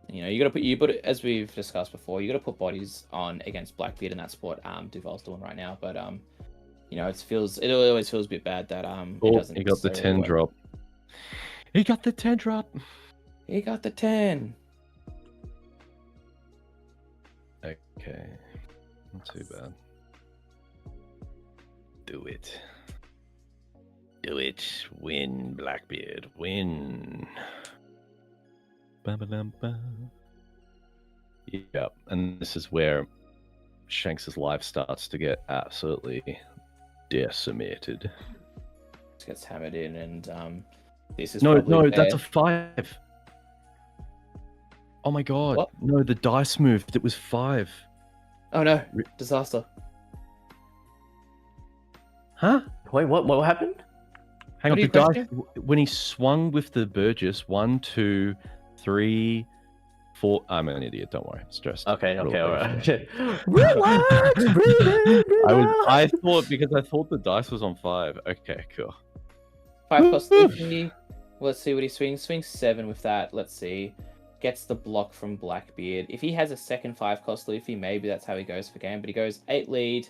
You put it, as we've discussed before. You got to put bodies on against Blackbeard, and that's what Duval's doing right now. But it always feels a bit bad that it doesn't.
He got the 10
work.
drop. He got the 10 drop.
He got the 10.
Okay, not too bad. Do it. Win, Blackbeard. Win. Ba-ba-dum-ba. Yep, and this is where Shanks' life starts to get absolutely decimated.
Just gets hammered in, and this is
No,
probably
that's
bad.
a 5. Oh my god.
What?
No, the dice moved. It was 5.
Oh no! Disaster.
Huh?
Wait, what happened?
Hang
What
on,
are
the
you
dice,
questioning?
when he swung with the Burgess, 1, 2, 3, 4. I'm an idiot, don't worry. Stressed.
Okay, all right.
Relax,
breathe in,
I thought, because I thought the dice was on 5. Okay, cool.
5 cost Luffy. Let's see what he swings. Swings 7 with that. Let's see. Gets the block from Blackbeard. If he has a second 5 cost Luffy, maybe that's how he goes for game. But he goes 8 lead.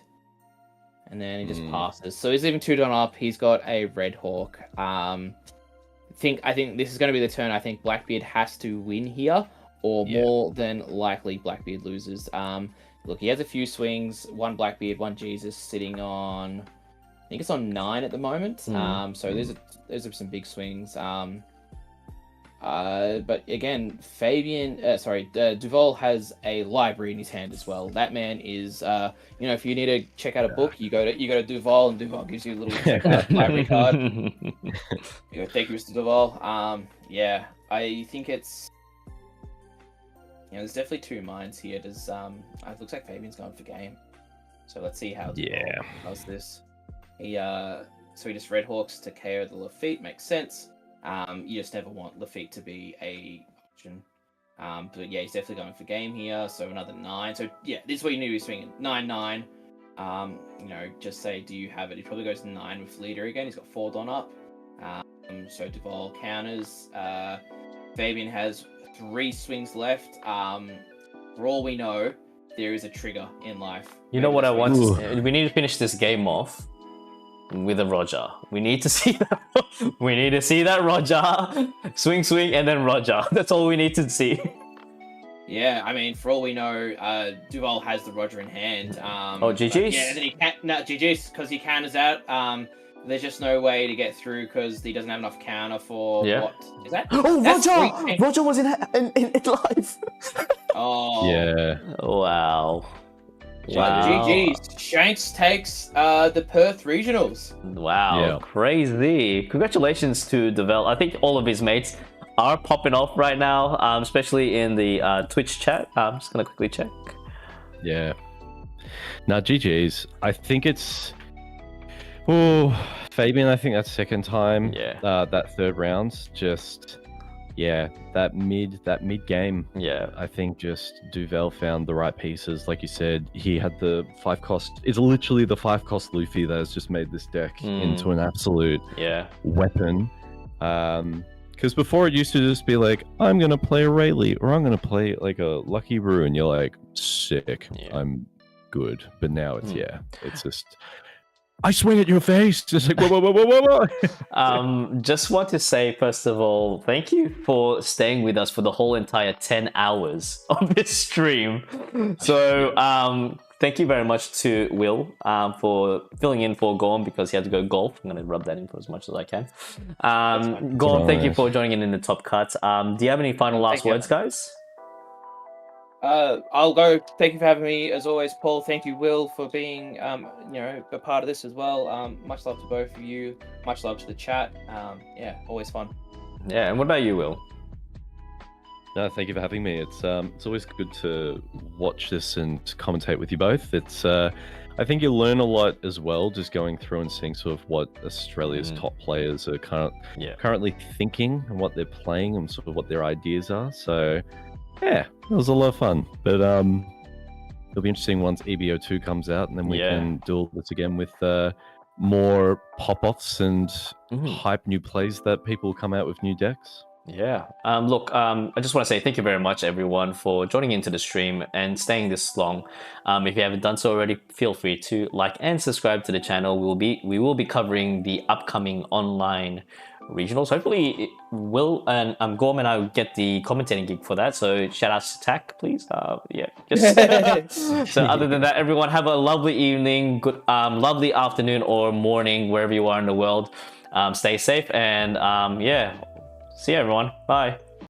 And then he just passes. So he's even 2 down up. He's got a Red Hawk. I think this is going to be the turn. I think Blackbeard has to win here, or more than likely Blackbeard loses. Look, he has a few swings. 1 Blackbeard, 1 Jesus, sitting on. I think it's on 9 at the moment. So those are some big swings. But again, Duval has a library in his hand as well. That man is, if you need to check out a book, you go to Duval, and Duval gives you a little check out library card. Thank you, Mr. Duval. I think it's, there's definitely 2 minds here. It looks like Fabian's going for game. So let's see how Duval does this. He just Red Hawks to KO the Lafitte, makes sense. You just never want Lafitte to be a option. But yeah, he's definitely going for game here. So another 9. So yeah, this is what you need to be swinging. 9-9. Just say, do you have it? He probably goes 9 with leader again. He's got 4 Don up. So Duval counters. Fabian has 3 swings left. For all we know, there is a trigger in life.
You know what I want? We need to finish this game off with a Roger. We need to see that. We need to see that Roger. Swing, and then Roger. That's all we need to see.
Yeah, I mean, for all we know, Duval has the Roger in hand.
GG's?
Yeah, and then he can't. No, GG's, because he counters out. There's just no way to get through because he doesn't have enough counter for what is that?
Oh,
That's
Roger! Roger was in live.
Oh
Yeah.
Wow.
So GG's. Shanks takes the Perth Regionals.
Wow,
Yeah.
crazy. Congratulations to Devel. I think all of his mates are popping off right now, especially in the Twitch chat. I'm just going to quickly check.
Yeah. Now, GG's. I think it's... Oh, Fabian, I think that's second time.
Yeah.
That third round's just yeah, that mid game.
Yeah.
I think just Duvel found the right pieces. Like you said, he had the 5-cost. It's literally the 5-cost Luffy that has just made this deck into an absolute weapon. Because before it used to just be like, I'm gonna play a Rayleigh or I'm gonna play like a Lucky Brew, and you're like, sick, I'm good. But now it's it's just, I swing at your face. Just like whoa.
Just want to say, first of all, thank you for staying with us for the whole entire 10 hours of this stream. So thank you very much to Will for filling in for Gorm because he had to go golf. I'm going to rub that in for as much as I can. Gorm, thank you for joining in the top cut. Do you have any final last words, guys?
I'll go. Thank you for having me, as always, Paul. Thank you, Will, for being, a part of this as well. Much love to both of you. Much love to the chat. Always fun.
Yeah, and what about you, Will?
No, thank you for having me. It's always good to watch this and commentate with you both. It's I think you learn a lot as well, just going through and seeing sort of what Australia's top players are currently thinking and what they're playing and sort of what their ideas are. So. Yeah, it was a lot of fun. But it'll be interesting once EBO2 comes out, and then we can do all this again with more pop-offs and hype new plays that people come out with new decks.
Yeah. Look, I just want to say thank you very much, everyone, for joining into the stream and staying this long. If you haven't done so already, feel free to like and subscribe to the channel. We will be covering the upcoming online regionals. Hopefully, Will and Gorm and I will get the commentating gig for that. So shout out to Tak, please. So other than that, everyone have a lovely evening, good, lovely afternoon or morning wherever you are in the world. Stay safe and see you, everyone. Bye.